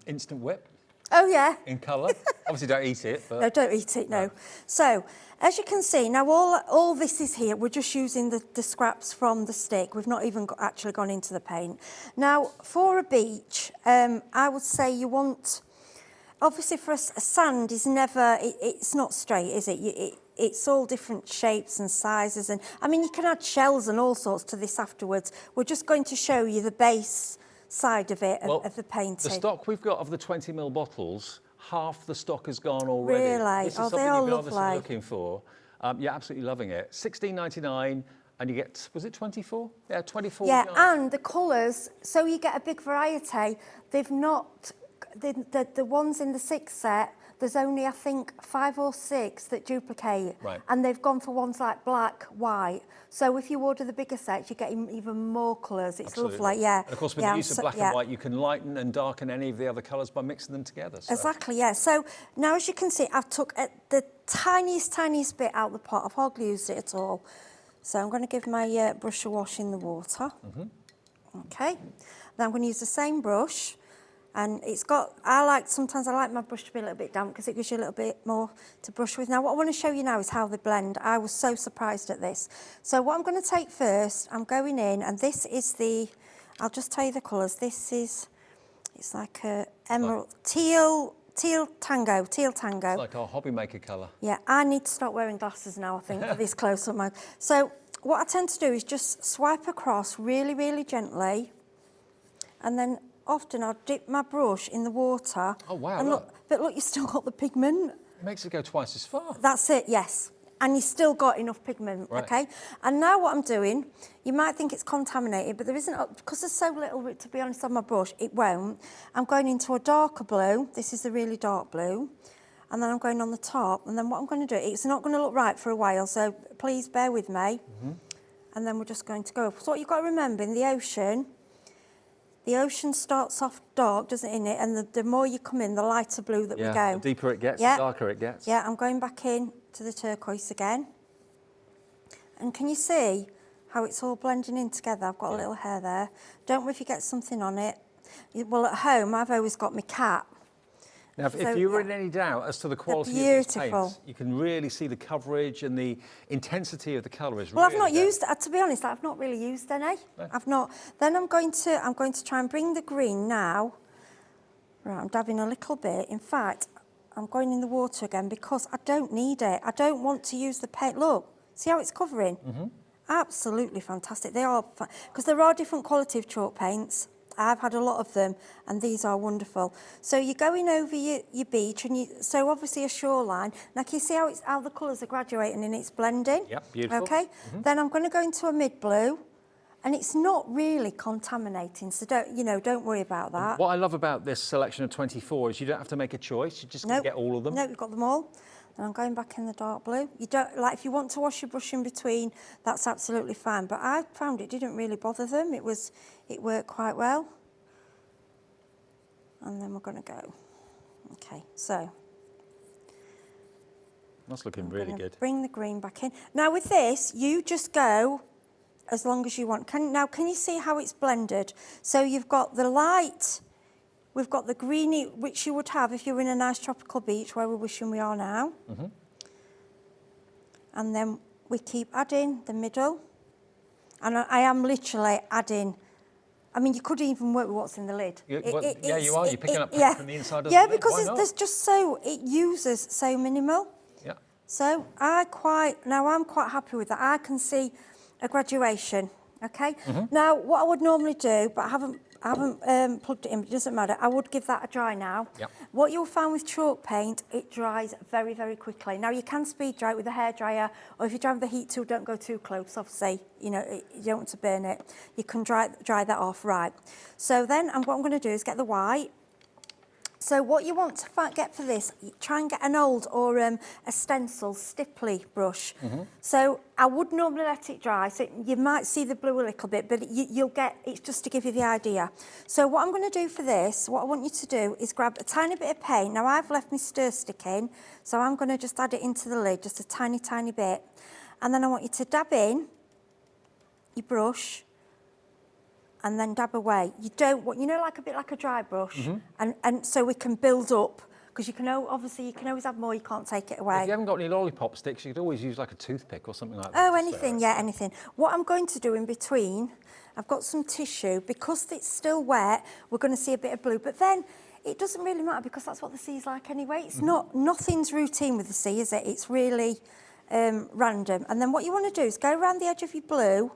instant whip. Oh yeah. In colour. Obviously, don't eat it. But... No, don't eat it. No. So as you can see now, all this is here. We're just using the scraps from the stick. We've not even actually gone into the paint. Now for a beach, I would say you want. Obviously, for a sand is never. It's not straight, is it? it's all different shapes and sizes. And I mean, you can add shells and all sorts to this afterwards. We're just going to show you the base side of it, of the painting. The stock we've got of the 20ml bottles, half the stock has gone already. Really? This is Oh, something they are you've obviously lovely. looking for. You're absolutely loving it. $16.99, and you get, was it 24? Yeah, 24. Yeah, yards. and the colours, so you get a big variety. They've not, the ones in the 6 set, there's only, I think, 5 or 6 that duplicate. Right. And they've gone for ones like black, white. So if you order the bigger sets, you get even more colours. It's Absolutely. lovely, yeah. And of course, with yeah, the use of black and white, you can lighten and darken any of the other colours by mixing them together. So. Exactly, yeah. So now, as you can see, I've took the tiniest bit out of the pot. I've hardly used it at all. So I'm going to give my brush a wash in the water. Okay. Then I'm going to use the same brush. And it's got, sometimes I like my brush to be a little bit damp because it gives you a little bit more to brush with. Now, what I want to show you now is how they blend. I was so surprised at this. So what I'm going to take first, I'm going in, and this is I'll just tell you the colours. This is, it's like a emerald, teal tango. It's like our hobby maker colour. Yeah, I need to start wearing glasses now, I think, for this close-up mode. So what I tend to do is just swipe across really, really gently, and then often I'll dip my brush in the water. Oh, wow, And look. But look, you've still got the pigment. It makes it go twice as far. That's it, yes. And you've still got enough pigment, Right. okay? And now what I'm doing, you might think it's contaminated, but there isn't, because there's so little, to be honest, on my brush, it won't. I'm going into a darker blue. This is the really dark blue. And then I'm going on the top. And then what I'm going to do, it's not going to look right for a while, so please bear with me. And then we're just going to go. So what you've got to remember, in the ocean starts off dark, doesn't it, in it? And the more you come in, the lighter blue that we go. The deeper it gets, Yeah. the darker it gets. Yeah, I'm going back in to the turquoise again. And can you see how it's all blending in together? I've got a little hair there. Don't worry if you get something on it. Well, at home, I've always got my cat. Now, if you were in any doubt as to the quality of these beautiful. paints, you can really see the coverage and the intensity of the colour is Well, really I've not there. used, to be honest, I've not really used any. No. I've not. Then I'm going to try and bring the green now. Right, I'm dabbing a little bit. In fact, I'm going in the water again because I don't need it. I don't want to use the paint. Look, see how it's covering? Absolutely fantastic. They are, because there are different quality of chalk paints. I've had a lot of them, and these are wonderful. So you're going over your beach, and so obviously a shoreline. Now, can you see how the colours are graduating and it's blending? Yep, beautiful. Okay. Then I'm going to go into a mid blue, and it's not really contaminating. So don't worry about that. What I love about this selection of 24 is you don't have to make a choice. You just Nope. get all of them. No, you've got them all. And I'm going back in the dark blue. You don't like if you want to wash your brush in between, that's absolutely fine. But I found it didn't really bother them. It worked quite well. And then we're going to go. Okay, so That's looking really good. bring the green back in. Now with this, you just go as long as you want. Can you see how it's blended? So you've got the light. We've got the greeny, which you would have if you were in a nice tropical beach where we're wishing we are now. And then we keep adding the middle. And I am literally adding, I mean, you could even work with what's in the lid. You are. You're picking up yeah. from the inside of the Yeah, lid. because Why not? there's just it uses so minimal. Yeah. So I'm quite happy with that. I can see a graduation, okay? Now, what I would normally do, but I haven't plugged it in, but it doesn't matter. I would give that a dry now. Yep. What you'll find with chalk paint, it dries very, very quickly. Now, you can speed dry it with a hairdryer, or if you dry with the heat tool, don't go too close, obviously. You don't want to burn it. You can dry that off, right. So then, what I'm going to do is get the white. So what you want to get for this, try and get an old or a stencil stipply brush. So I would normally let it dry, so you might see the blue a little bit, but you'll get, it's just to give you the idea. So what I'm going to do for this, what I want you to do is grab a tiny bit of paint. Now I've left my stir stick in, so I'm going to just add it into the lid, just a tiny, tiny bit. And then I want you to dab in your brush, and then dab away. You don't want, like a bit like a dry brush, and so we can build up, because obviously you can always have more, you can't take it away. If you haven't got any lollipop sticks, you could always use like a toothpick or something like that. Oh, anything, yeah, anything. What I'm going to do in between, I've got some tissue, because it's still wet, we're going to see a bit of blue, but then it doesn't really matter because that's what the sea's like anyway. It's nothing's routine with the sea, is it? It's really random. And then what you want to do is go around the edge of your blue,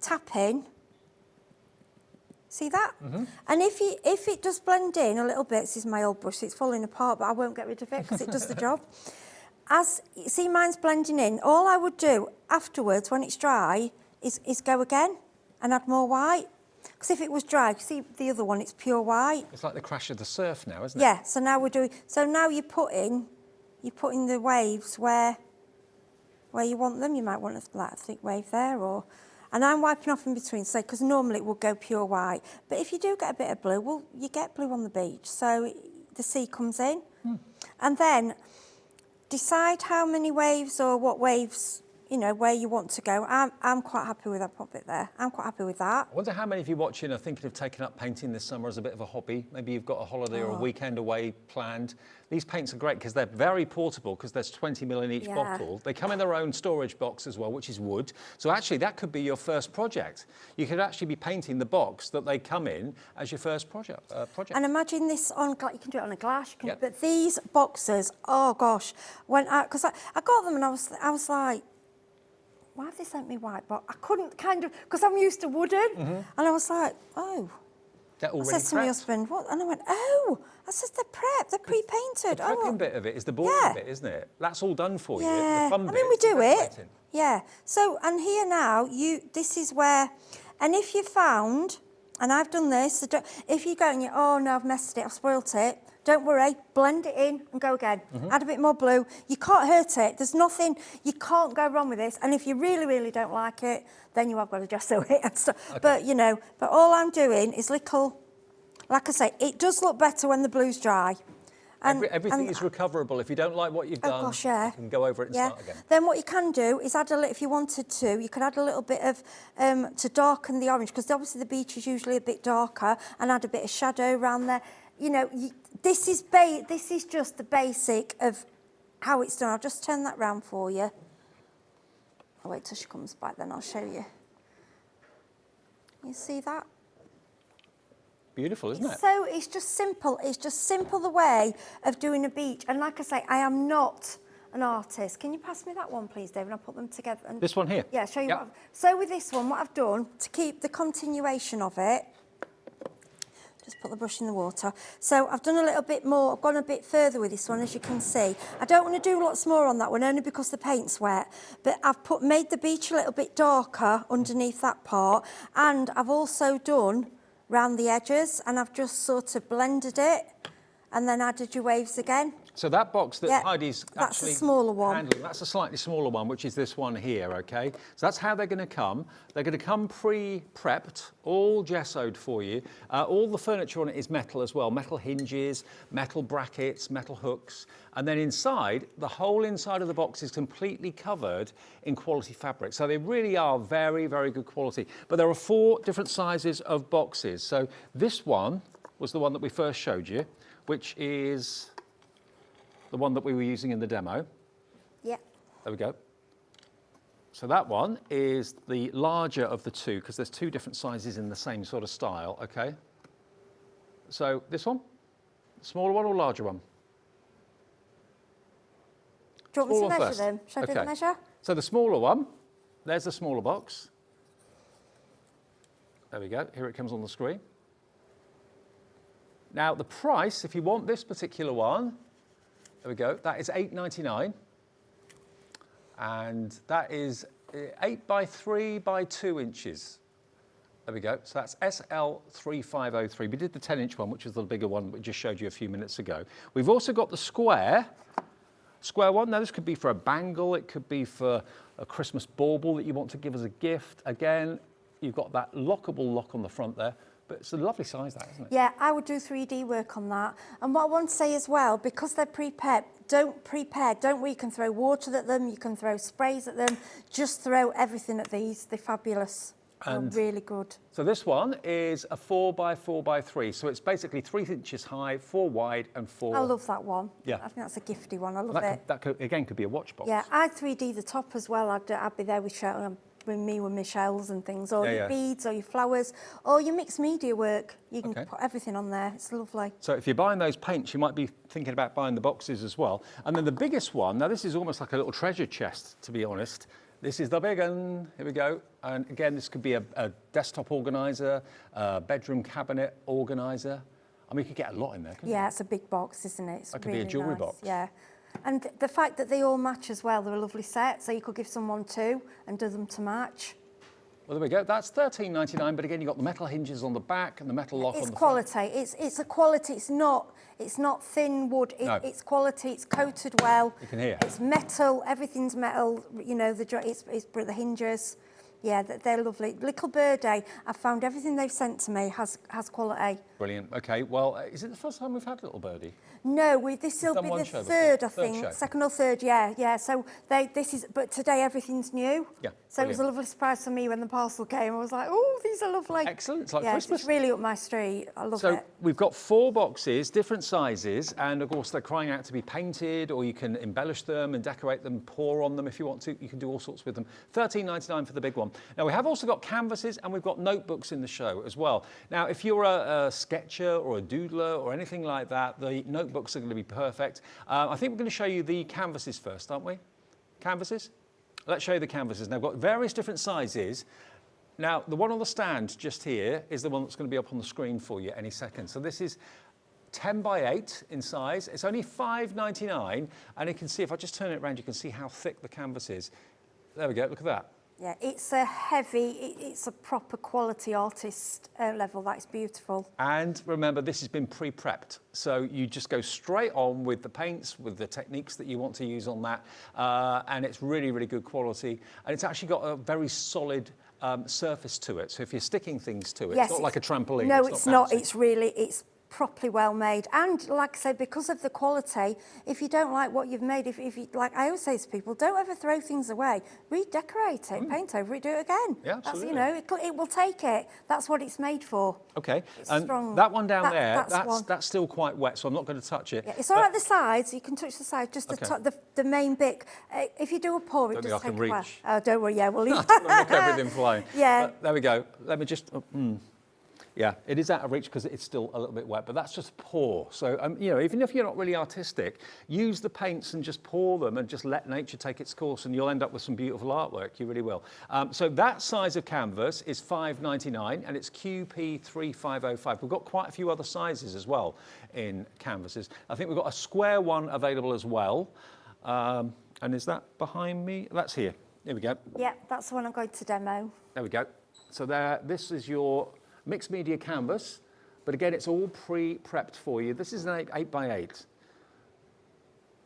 tap in. See that? And if it does blend in a little bit, this is my old brush, it's falling apart, but I won't get rid of it because it does the job. See, mine's blending in. All I would do afterwards, when it's dry, is go again and add more white. Because if it was dry, you see the other one, it's pure white. It's like the crash of the surf now, isn't it? Yeah, so now you're putting the waves where you want them. You might want a thick wave there, and I'm wiping off in between, so because normally it will go pure white. But if you do get a bit of blue, well, you get blue on the beach, so the sea comes in. And then decide how many waves or what waves, where you want to go. I'm quite happy with that pop bit there. I'm quite happy with that. I wonder how many of you watching are thinking of taking up painting this summer as a bit of a hobby. Maybe you've got a holiday or a weekend away planned. These paints are great because they're very portable because there's 20 ml in each bottle. They come in their own storage box as well, which is wood. So actually that could be your first project. You could actually be painting the box that they come in as your first project. And imagine this on, you can do it on a glass, but these boxes, oh gosh, because I got them and I was like, why have they sent me white? But I couldn't because I'm used to wooden. And I was like, oh. They're already I said to my husband, what? And I went, oh. I said, they're prepped, they're pre-painted. The prepping bit of it is the boring bit, isn't it? That's all done for you. Yeah. The fun bit. I mean, we do it. Yeah. So, and here now, this is where, and if you found, and I've done this, so if you go and oh no, I've messed it, I've spoilt it, don't worry, blend it in and go again. Add a bit more blue. You can't hurt it. There's nothing, you can't go wrong with this. And if you really, really don't like it, then you have got to just sew it and stuff. Okay. But all I'm doing is little, like I say, it does look better when the blue's dry. And everything is recoverable. If you don't like what you've done, you can go over it and start again. Then what you can do is add a little, if you wanted to, you could add a little bit of, to darken the orange, because obviously the beach is usually a bit darker, and add a bit of shadow around there. This is just the basic of how it's done. I'll just turn that round for you. I'll wait till she comes back, then I'll show you. You see that? Beautiful, isn't it? So it's just simple. It's just simple the way of doing a beach. And like I say, I am not an artist. Can you pass me that one, please, David? I'll put them together. And this one here? Yeah, show you what. So with this one, what I've done to keep the continuation of it, just put the brush in the water. So I've done a little bit more. I've gone a bit further with this one, as you can see. I don't want to do lots more on that one, only because the paint's wet. But I've made the beach a little bit darker underneath that part. And I've also done round the edges, and I've just sort of blended it and then added your waves again. So that box that Heidi's that's a smaller one. handling, that's a slightly smaller one, which is this one here, okay? So that's how they're going to come. They're going to come pre-prepped, all gessoed for you. All the furniture on it is metal as well, metal hinges, metal brackets, metal hooks. And then inside, the whole inside of the box is completely covered in quality fabric. So they really are very, very good quality. But there are 4 different sizes of boxes. So this one was the one that we first showed you, which is the one that we were using in the demo. Yeah. There we go. So that one is the larger of the 2, because there's 2 different sizes in the same sort of style, okay? So this one, smaller one or larger one? Do you want me to measure them? Should I do the measure? So the smaller one, there's the smaller box. There we go, here it comes on the screen. Now the price, if you want this particular one, there we go, that is $8.99. And that is 8 by 3 by 2 inches. There we go, so that's SL3503. We did the 10-inch one, which is the bigger one we just showed you a few minutes ago. We've also got the square one. Now this could be for a bangle, it could be for a Christmas bauble that you want to give as a gift. Again, you've got that lockable lock on the front there. But it's a lovely size, that, isn't it? Yeah, I would do 3D work on that. And what I want to say as well, because they're prepared, you can throw water at them, you can throw sprays at them, just throw everything at these. They're fabulous. They're really good. So this one is a 4 by 4 by 3. So it's basically 3 inches high, 4 wide and 4. I love that one. Yeah. I think that's a gifty one. I love it. That could, again, could be a watch box. Yeah, I'd 3D the top as well. I'd be there with shirt on. me with my shells and things, or Yeah, your yeah. beads, or your flowers, or your mixed media work. You can Okay. put everything on there. It's lovely. So if you're buying those paints, you might be thinking about buying the boxes as well. And then the biggest one, now this is almost like a little treasure chest, to be honest. This is the big one. Here we go. And again, this could be a desktop organizer, a bedroom cabinet organizer. I mean, you could get a lot in there, couldn't you? Yeah, it's a big box, isn't it? It's That could be really a jewellery nice. box. Yeah. And the fact that they all match as well, they're a lovely set, so you could give someone two and do them to match. Well, there we go. That's $13.99, but again, you've got the metal hinges on the back and the metal lock on It's the quality. front. It's a quality. It's not thin wood. No. It's quality. It's coated well. You can hear. It's metal. Everything's metal. You know, it's the hinges. Yeah, they're lovely. Little Birdie, I've found everything they've sent to me has quality. Brilliant. Okay. Well, is it the first time we've had Little Birdie? No, this will done be one the show third, before. I think. Third show. Second or third, yeah. So but today everything's new. Yeah, So it was a brilliant. lovely surprise for me when the parcel came. I was like, oh, these are lovely. Excellent. It's like yeah, Christmas. it's really up my street. I love So it. we've got 4 boxes, different sizes, and of course they're crying out to be painted, or you can embellish them and decorate them, pour on them if you want to. You can do all sorts with them. $13.99 for the big one. Now we have also got canvases and we've got notebooks in the show as well. Now if you're a sketcher or a doodler or anything like that, the notebooks are going to be perfect. I think we're going to show you the canvases first, aren't we? Canvases? Let's show you the canvases. Now, I've got various different sizes. Now, the one on the stand just here is the one that's going to be up on the screen for you any second. So this is 10 by 8 in size. It's only $5.99, and you can see, if I just turn it around, you can see how thick the canvas is. There we go, look at that. Yeah, it's a heavy, it's a proper quality artist level. That's beautiful. And remember, this has been pre-prepped. So you just go straight on with the paints, with the techniques that you want to use on that. And it's really, really good quality. And it's actually got a very solid surface to it. So if you're sticking things to it, Yes, it's not like a trampoline. No, it's not. bouncing. It's really, it's properly well made. And like I said, because of the quality, if you don't like what you've made, if you, like I always say to people, don't ever throw things away. Redecorate it, paint over it, do it again. Yeah, That's, absolutely. you know, it will take it. That's what it's made for. Okay, It's and strong. that one down there, one. that's still quite wet, so I'm not going to touch it. Yeah, it's all right, the sides, you can touch the sides, just Okay. the main bit. If you do a pour, it Don't does think I take can a while. reach. Oh, don't worry, yeah, we'll leave. I don't want to look everything flying. Yeah. But there we go. Let me just. Yeah, it is out of reach because it's still a little bit wet, but that's just pour. So, you know, even if you're not really artistic, use the paints and just pour them and just let nature take its course, and you'll end up with some beautiful artwork. You really will. So that size of canvas is $5.99, and it's QP3505. We've got quite a few other sizes as well in canvases. I think we've got a square one available as well. And is that behind me? That's here. Here we go. Yeah, that's the one I'm going to demo. There we go. So there, this is your mixed media canvas, but again, it's all pre-prepped for you. This is an 8 by 8.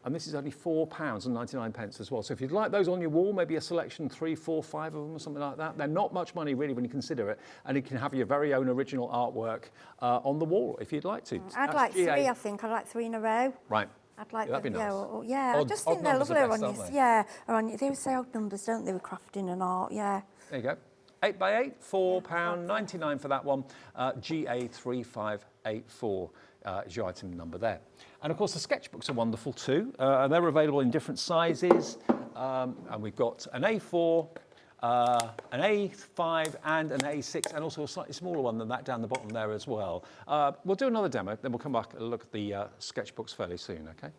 And this is only £4.99 as well. So if you'd like those on your wall, maybe a selection, 3, 4, 5 of them or something like that, they're not much money really when you consider it. And you can have your very own original artwork on the wall if you'd like to. I'd That's like GA. 3, I think. I'd like 3 in a row. Right. I'd like Yeah, that'd be yeah, nice. yeah. I Odd- just odd think they're numbers are lovely best, on aren't your, they? yeah, or on your, they always say odd numbers, don't they, with crafting and art, yeah. There you go. 8 by 8, £4.99 for that one. GA3584 is your item number there. And of course, the sketchbooks are wonderful too. They're available in different sizes. And we've got an A4, an A5 and an A6, and also a slightly smaller one than that down the bottom there as well. We'll do another demo, then we'll come back and look at the sketchbooks fairly soon, okay?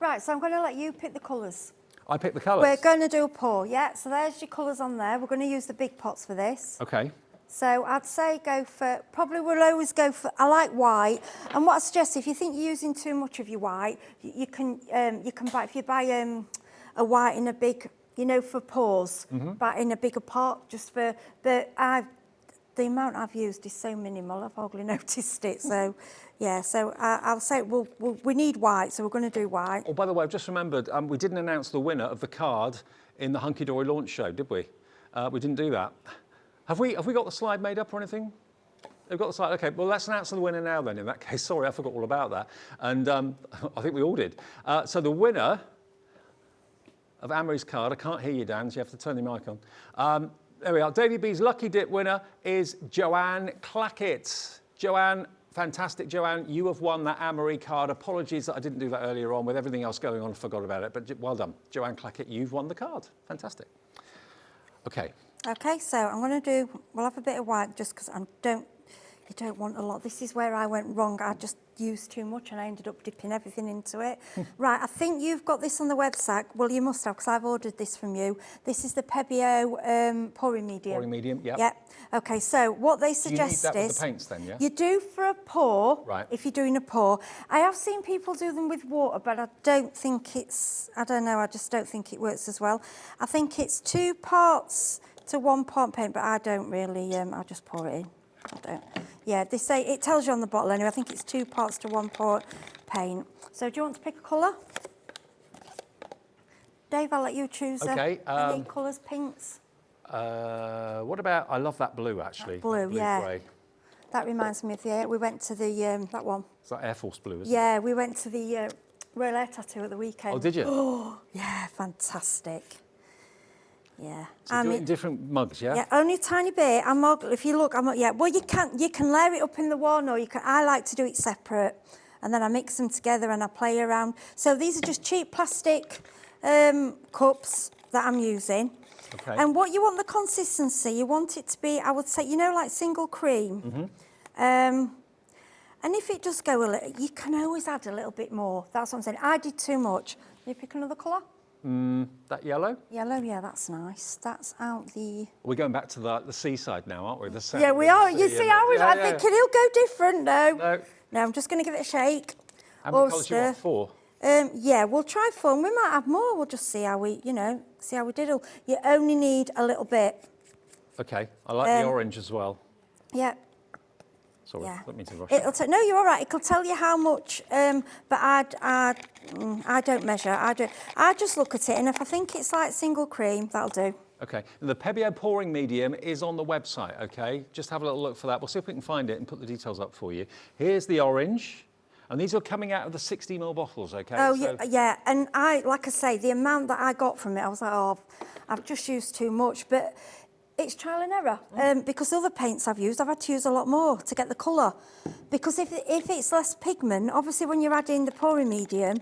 Right, so I'm going to let you pick the colours. I picked the colours. We're going to do a pour, yeah. So there's your colours on there. We're going to use the big pots for this. Okay. So I'd say go for, probably we'll always go for, I like white. And what I suggest, if you think you're using too much of your white, you can buy, if you buy a white in a big, you know, for pours, but in a bigger pot, just for, but the amount I've used is so minimal, I've hardly noticed it. So, yeah, so I'll say we need white, so we're going to do white. Oh, by the way, I've just remembered, we didn't announce the winner of the card in the Hunkydory launch show, did we? We didn't do that. Have we got the slide made up or anything? We've got the slide. Okay, well, let's announce the winner now then, in that case. Sorry, I forgot all about that. And I think we all did. So the winner of Amory's card, I can't hear you, Dan, so you have to turn your mic on. There we are. Davy B's Lucky Dip winner is Joanne Clackett. Joanne, fantastic, Joanne. You have won that Amory card. Apologies that I didn't do that earlier on with everything else going on. I forgot about it, but well done. Joanne Clackett, you've won the card. Fantastic. Okay, Okay, so I'm going to do, we'll have a bit of white just because you don't want a lot. This is where I went wrong. I just used too much and I ended up dipping everything into it. Right, I think you've got this on the website. Well, you must have because I've ordered this from you. This is the Pebeo pouring medium. Pouring medium, yeah. Yeah. Okay, so what they suggest you need that is... with the paints then, yeah? You do for a pour, Right. if you're doing a pour. I have seen people do them with water, but I don't think it's... I don't know, I just don't think it works as well. I think it's 2 parts to 1 part paint, but I don't really... I just pour it in. I don't. Yeah, they say, it tells you on the bottle anyway, I think it's 2 parts to 1 part paint. So do you want to pick a colour? Dave, I'll let you choose Okay, any colours, pinks. What about, I love that blue actually. That blue, yeah. Grey. That reminds me of we went to the, that one. Is that Air Force blue, isn't it? Yeah, we went to the Royal Air Tattoo at the weekend. Oh, did you? Oh, yeah, fantastic. Yeah. So do it in different mugs, yeah? Yeah, only a tiny bit. If you look, yeah. Well, you can layer it up in the one, or you can. I like to do it separate, and then I mix them together and I play around. So these are just cheap plastic cups that I'm using. Okay. And what you want the consistency, you want it to be, I would say, like single cream. And if it does go a little, you can always add a little bit more. That's what I'm saying. I did too much. You pick another colour? That yellow? Yellow, yeah, that's nice. That's out the... We're going back to the seaside now, aren't we? Yeah, we are. You see, I was thinking he'll go different. No. No, I'm just going to give it a shake. How many colours do you want? 4? Yeah, we'll try 4, and we might have more. We'll just see how we diddle. You only need a little bit. Okay, I like the orange as well. Yeah. Sorry, Yeah. don't mean to rush. No, you're all right. It'll tell you how much, but I don't measure. I just look at it, and if I think it's like single cream, that'll do. Okay, the Pebeo pouring medium is on the website, okay? Just have a little look for that. We'll see if we can find it and put the details up for you. Here's the orange, and these are coming out of the 60ml bottles, okay? Oh, yeah, and like I say, the amount that I got from it, I was like, oh, I've just used too much, but it's trial and error. Because other paints I've used, I've had to use a lot more to get the colour. Because if it's less pigment, obviously when you're adding the pouring medium,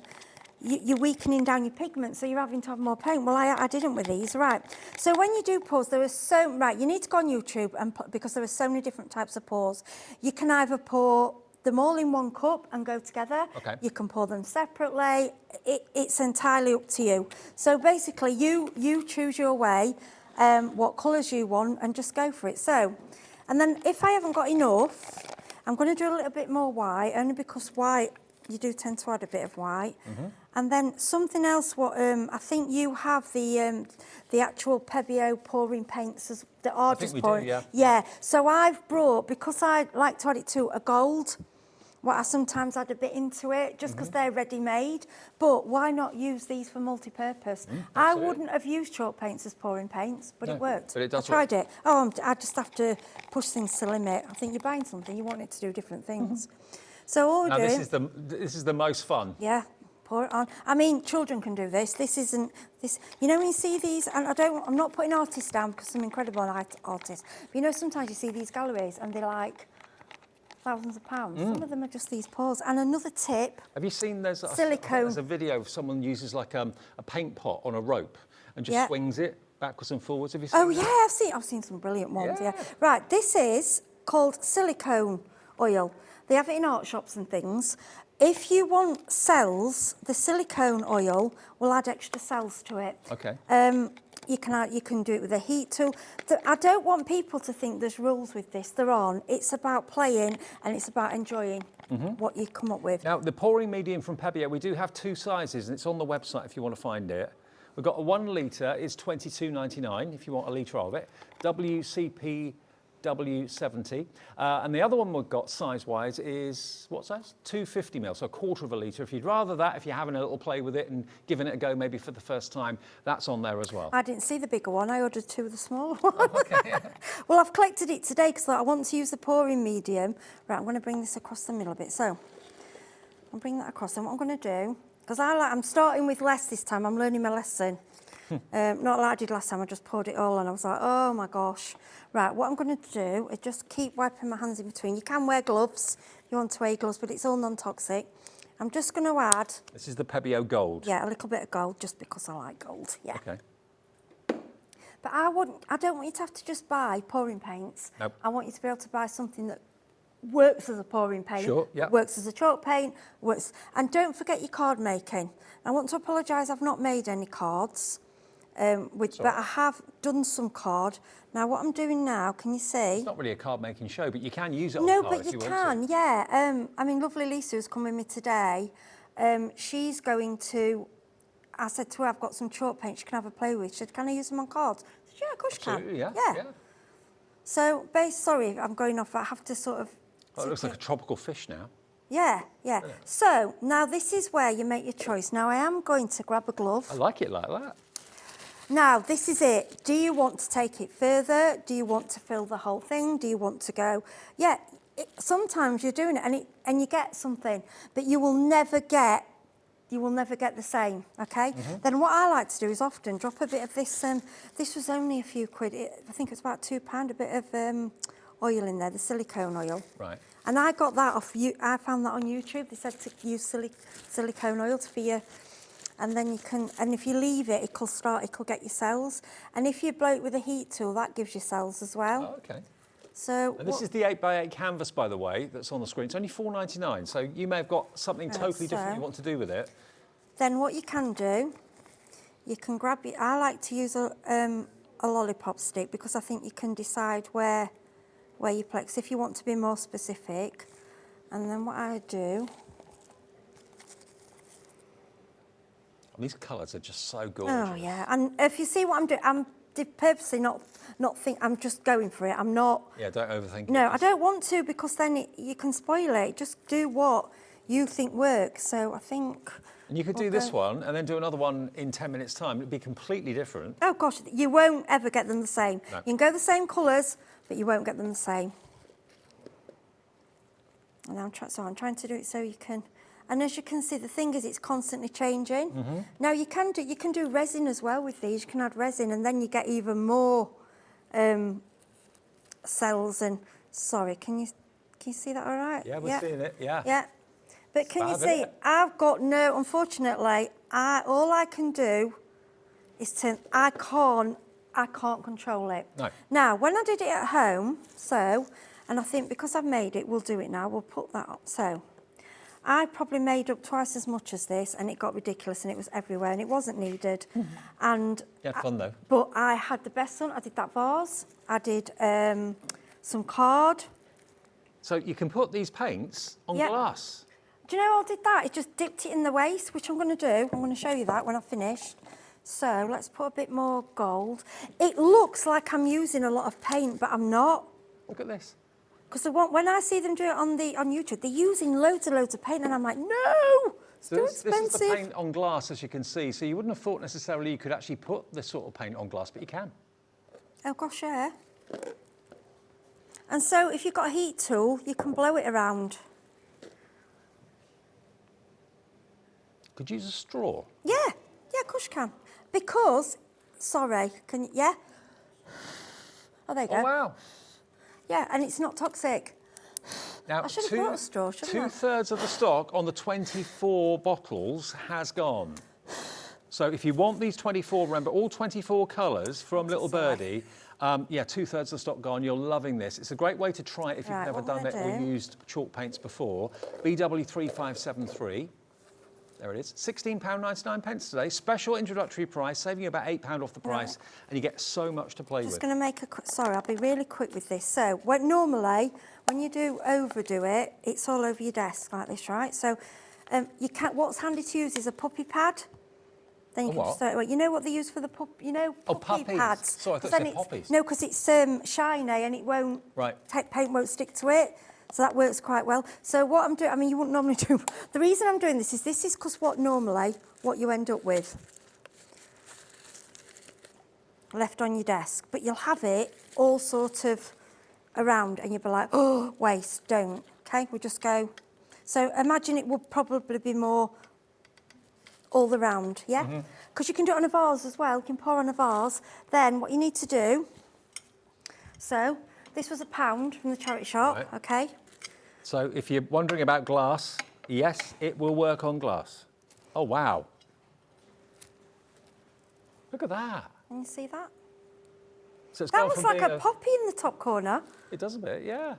you're weakening down your pigment, so you're having to have more paint. Well, I didn't with these, right. So when you do pours, you need to go on YouTube, because there are so many different types of pours. You can either pour them all in 1 cup and go together. Okay. You can pour them separately. It's entirely up to you. So basically, you choose your way, what colours you want, and just go for it. So, and then if I haven't got enough, I'm going to do a little bit more white, only because white, you do tend to add a bit of white. And then something else, I think you have the actual Pebeo pouring paints that are just pouring. Do, yeah. Yeah, so I've brought, because I like to add it to a gold, I sometimes add a bit into it, just because they're ready-made. But why not use these for multi-purpose? I wouldn't have used chalk paints as pouring paints, but it worked. But it does I tried it. Oh, I just have to push things to the limit. I think you're buying something, you want it to do different things. So all we're Now doing... this is the most fun. Yeah, pour it on. I mean, children can do this. This isn't... You know when you see these, and I'm not putting artists down because I'm incredible artists, but sometimes you see these galleries and they're like thousands of pounds. Some of them are just these pours. And another tip... Have you seen silicone? There's a video of someone uses like a paint pot on a rope and just swings it backwards and forwards. Have you seen that? Yeah, I've seen some brilliant ones, yeah. Right, this is called silicone oil. They have it in art shops and things. If you want cells, the silicone oil will add extra cells to it. Okay. You can do it with a heat tool. I don't want people to think there's rules with this. There aren't. It's about playing and it's about enjoying what you come up with. Now, the pouring medium from Pebeo, we do have 2 sizes, and it's on the website if you want to find it. We've got a 1 litre, it's $22.99 if you want a litre of it. WCP W70. And the other one we've got size-wise is, what size? 250ml, so a quarter of a litre. If you'd rather that, if you're having a little play with it and giving it a go maybe for the first time, that's on there as well. I didn't see the bigger one. I ordered 2 of the smaller ones. Oh, okay. Well, I've collected it today because I want to use the pouring medium. Right, I'm going to bring this across the middle a bit. So I'll bring that across. And what I'm going to do, because I'm starting with less this time. I'm learning my lesson. Not like I did last time. I just poured it all and I was like, oh my gosh. Right, what I'm going to do is just keep wiping my hands in between. You can wear gloves if you want to wear gloves, but it's all non-toxic. I'm just going to add... This is the Pebeo Gold. Yeah, a little bit of gold, just because I like gold, yeah. Okay. But I don't want you to have to just buy pouring paints. Nope. I want you to be able to buy something that works as a pouring paint, Sure, yeah. works as a chalk paint, works. And don't forget your card making. I want to apologise, I've not made any cards, but I have done some card. Now what I'm doing now, can you see? It's not really a card making show, but you can use it on No, card but if you you can, want to. yeah. I mean, lovely Lisa who's come with me today, she's going to, I said to her, I've got some chalk paint she can have a play with. She said, can I use them on cards? I said, yeah, of course you can. Absolutely, yeah. Yeah. So, sorry, I'm going off. I have to sort of... Oh, it looks like a tropical fish now. Yeah, yeah. So, now this is where you make your choice. Now, I am going to grab a glove. I like it like that. Now, this is it. Do you want to take it further? Do you want to fill the whole thing? Do you want to go... Yeah, sometimes you're doing it and you get something, but you will never get the same, okay? Then what I like to do is often drop a bit of this, this was only a few quid, I think it's about £2, a bit of oil in there, the silicone oil. Right. And I got that I found that on YouTube, they said to use silicone oil for your, and then you can, and if you leave it, it'll get your cells. And if you blow it with a heat tool, that gives you cells as well. Oh, okay. So And this is the 8x8 canvas, by the way, that's on the screen. It's only £4.99, so you may have got something totally different you want to do with it. Then what you can do, you can grab it. I like to use a lollipop stick because I think you can decide where you place if you want to be more specific. And then what I do... These colours are just so gorgeous. Oh, yeah. And if you see what I'm doing, I'm purposely not I'm just going for it. I'm not... Yeah, don't overthink it. No, I don't want to because then you can spoil it. Just do what you think works. So I think... And you could do this one and then do another one in 10 minutes' time. It'd be completely different. Oh, gosh, you won't ever get them the same. No. You can go the same colours, but you won't get them the same. And I'm trying to do it so you can... And as you can see, the thing is it's constantly changing. Now, you can do resin as well with these. You can add resin and then you get even more cells and... Sorry, can you see that all right? Yeah, we're seeing it, yeah. Yeah. But can you Fab, see, isn't it? I've got no, unfortunately, all I can do is I can't control it. No. Now, when I did it at home, and I think because I've made it, we'll do it now, we'll put that up. So, I probably made up twice as much as this, and it got ridiculous, and it was everywhere, and it wasn't needed. And You had fun, though. But I had the best one. I did that vase. I did some card. So you can put these paints on Yeah. glass. Do you know how I did that? I just dipped it in the waste, which I'm going to do. I'm going to show you that when I've finished. So let's put a bit more gold. It looks like I'm using a lot of paint, but I'm not. Look at this. Because when I see them do it on YouTube, they're using loads of paint, and I'm like, no, it's too This is expensive. the paint on glass, as you can see. So you wouldn't have thought necessarily you could actually put this sort of paint on glass, but you can. Oh gosh, yeah. And so if you've got a heat tool, you can blow it around. Could you use a straw? Yeah, of course you can. Because, sorry, can you, yeah? Oh, there you go. Oh, wow. Yeah, and it's not toxic. Now, I should have brought a straw, shouldn't I? 2/3 of the stock on the 24 bottles has gone. So if you want these 24, remember, all 24 colours from Little Birdie, yeah, 2/3 of the stock gone. You're loving this. It's a great way to try it if you've Right, never what I'm done it or gonna do- used chalk paints before. BW3573. There it is. £16.99 today. Special introductory price, saving you about £8 off the price, and you get so much to play Just with. going to make sorry, I'll be really quick with this. So, normally, when you overdo it, it's all over your desk like this, right? So, what's handy to use is a puppy pad. Then you can what? just throw it away. You know what they use for the puppy puppies. pads? Sorry, I thought 'Cause you then said poppies. No, because it's shiny and it won't, Right. paint won't stick to it. So that works quite well. So what I'm doing, I mean, you wouldn't normally do. The reason I'm doing this is because what you end up with left on your desk. But you'll have it all sort of around and you'll be like, oh, waste, don't. Okay, we'll just go. So imagine it would probably be more all around, yeah? Because you can do it on a vase as well. You can pour on a vase. Then what you need to do, so this was £1 from the charity shop, Right. okay? So if you're wondering about glass, yes, it will work on glass. Oh, wow. Look at that. Can you see that? So it's That gone looks from like being a poppy in the top corner. It does a bit, yeah.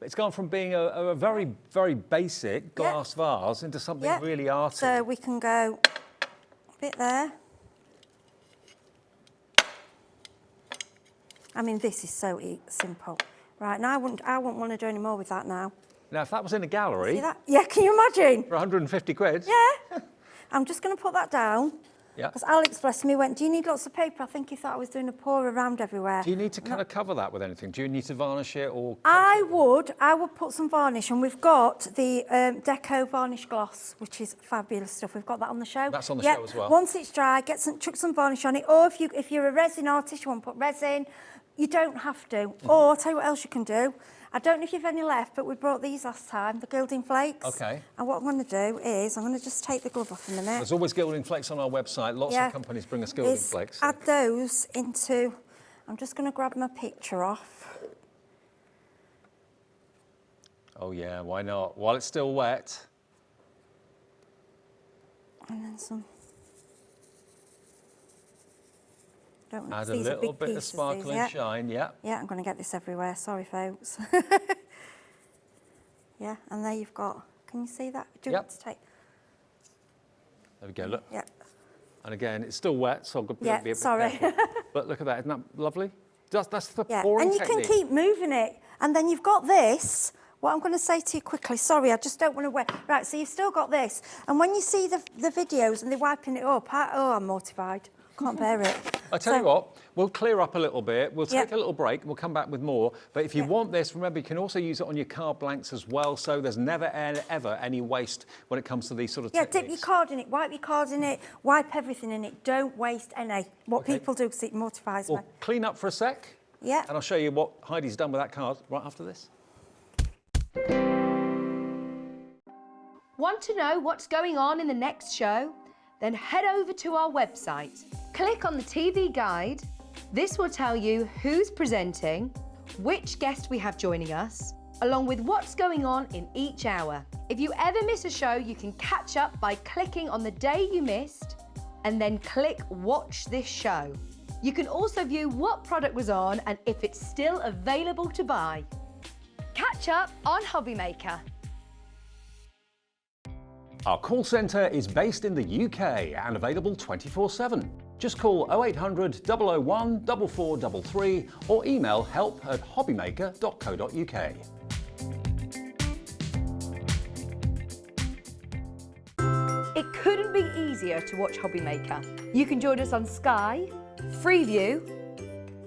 It's gone from being a very, very basic glass vase into something really arty. So we can go a bit there. I mean, this is so simple. Right, now I wouldn't want to do any more with that now. Now, if that was in a gallery... See that? Yeah, can you imagine? For 150 quid? Yeah. I'm just going to put that down. Yeah. Because Alex, bless me, went, do you need lots of paper? I think he thought I was doing a pour around everywhere. Do you need to kind of cover that with anything? Do you need to varnish it or... I would put some varnish, and we've got the Deco varnish gloss, which is fabulous stuff. We've got that on the show. That's on the show as well. Once it's dry, chuck some varnish on it, or if you're a resin artist, you want to put resin, you don't have to. Or I'll tell you what else you can do. I don't know if you've any left, but we brought these last time, the gilding flakes. Okay. And what I'm going to do is, I'm going to just take the glove off in a minute. There's always gilding flakes on our website. Lots of companies bring us gilding flakes. Add those into, I'm just going to grab my picture off. Oh yeah, why not? While it's still wet. And then some. Add a little bit of sparkle and shine, yeah. Yeah, I'm going to get this everywhere. Sorry, folks. Yeah, and there you've got. Can you see that? Do you want to take? There we go. Look. Yeah. And again, it's still wet, so I've got to be a bit sorry. careful. But look at that. Isn't that lovely? That's the pouring and you technique. can keep moving it, and then you've got this. What I'm going to say to you quickly, sorry, I just don't want to wet. Right, so you've still got this, and when you see the videos and they're wiping it up, I'm mortified. Can't bear it. I tell you what, we'll clear up a little bit. We'll take a little break. We'll come back with more. But if you want this, remember, you can also use it on your card blanks as well. So there's never, ever any waste when it comes to these sort of techniques. Dip your card in it, wipe your cards in it, wipe everything in it. Don't waste any. What people do, because it mortifies me. We'll clean up for a sec. Yeah. And I'll show you what Heidi's done with that card right after this. Want to know what's going on in the next show? Then head over to our website. Click on the TV guide. This will tell you who's presenting, which guest we have joining us, along with what's going on in each hour. If you ever miss a show, you can catch up by clicking on the day you missed and then click Watch This Show. You can also view what product was on and if it's still available to buy. Catch up on Hobby Maker. Our call centre is based in the UK and available 24/7. Just call 0800 001 4433 or email help@hobbymaker.co.uk. It couldn't be easier to watch Hobby Maker. You can join us on Sky, Freeview,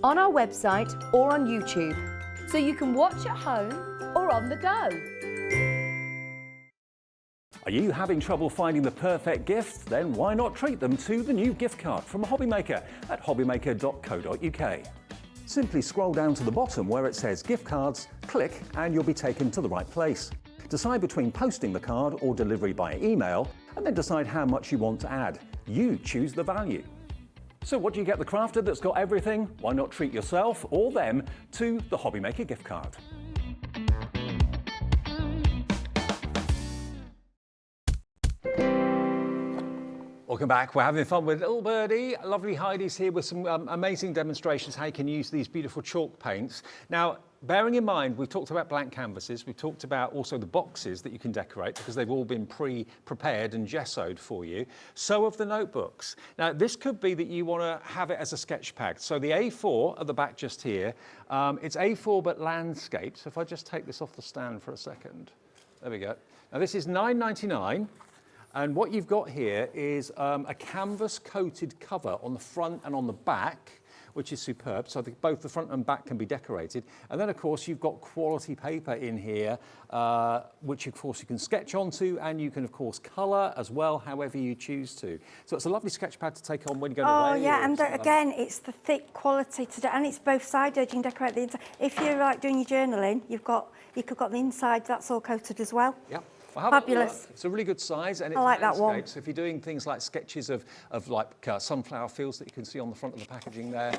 on our website or on YouTube, so you can watch at home or on the go. Are you having trouble finding the perfect gift? Then why not treat them to the new gift card from Hobby Maker at hobbymaker.co.uk. Simply scroll down to the bottom where it says gift cards, click and you'll be taken to the right place. Decide between posting the card or delivery by email and then decide how much you want to add. You choose the value. So what do you get the crafter that's got everything? Why not treat yourself or them to the Hobby Maker gift card? Welcome back. We're having fun with little Birdie. Lovely Heidi's here with some amazing demonstrations how you can use these beautiful chalk paints. Now, bearing in mind, we've talked about blank canvases. We've talked about also the boxes that you can decorate because they've all been pre-prepared and gessoed for you. So have the notebooks. Now, this could be that you want to have it as a sketch pad. So the A4 at the back just here, it's A4 but landscape. So if I just take this off the stand for a second. There we go. Now, this is $9.99. And what you've got here is a canvas-coated cover on the front and on the back, which is superb. So both the front and back can be decorated. And then, of course, you've got quality paper in here, which, of course, you can sketch onto, and you can, of course, colour as well, however you choose to. So it's a lovely sketch pad to take on when you're going away. Oh, yeah, and again, it's the thick quality to do, and it's both sided. You can decorate the inside. If you're like doing your journaling, you could got the inside. That's all coated as well. Yep. Well, fabulous. It's a really good size, and it's I like that one. landscape. So if you're doing things like sketches of like sunflower fields that you can see on the front of the packaging there,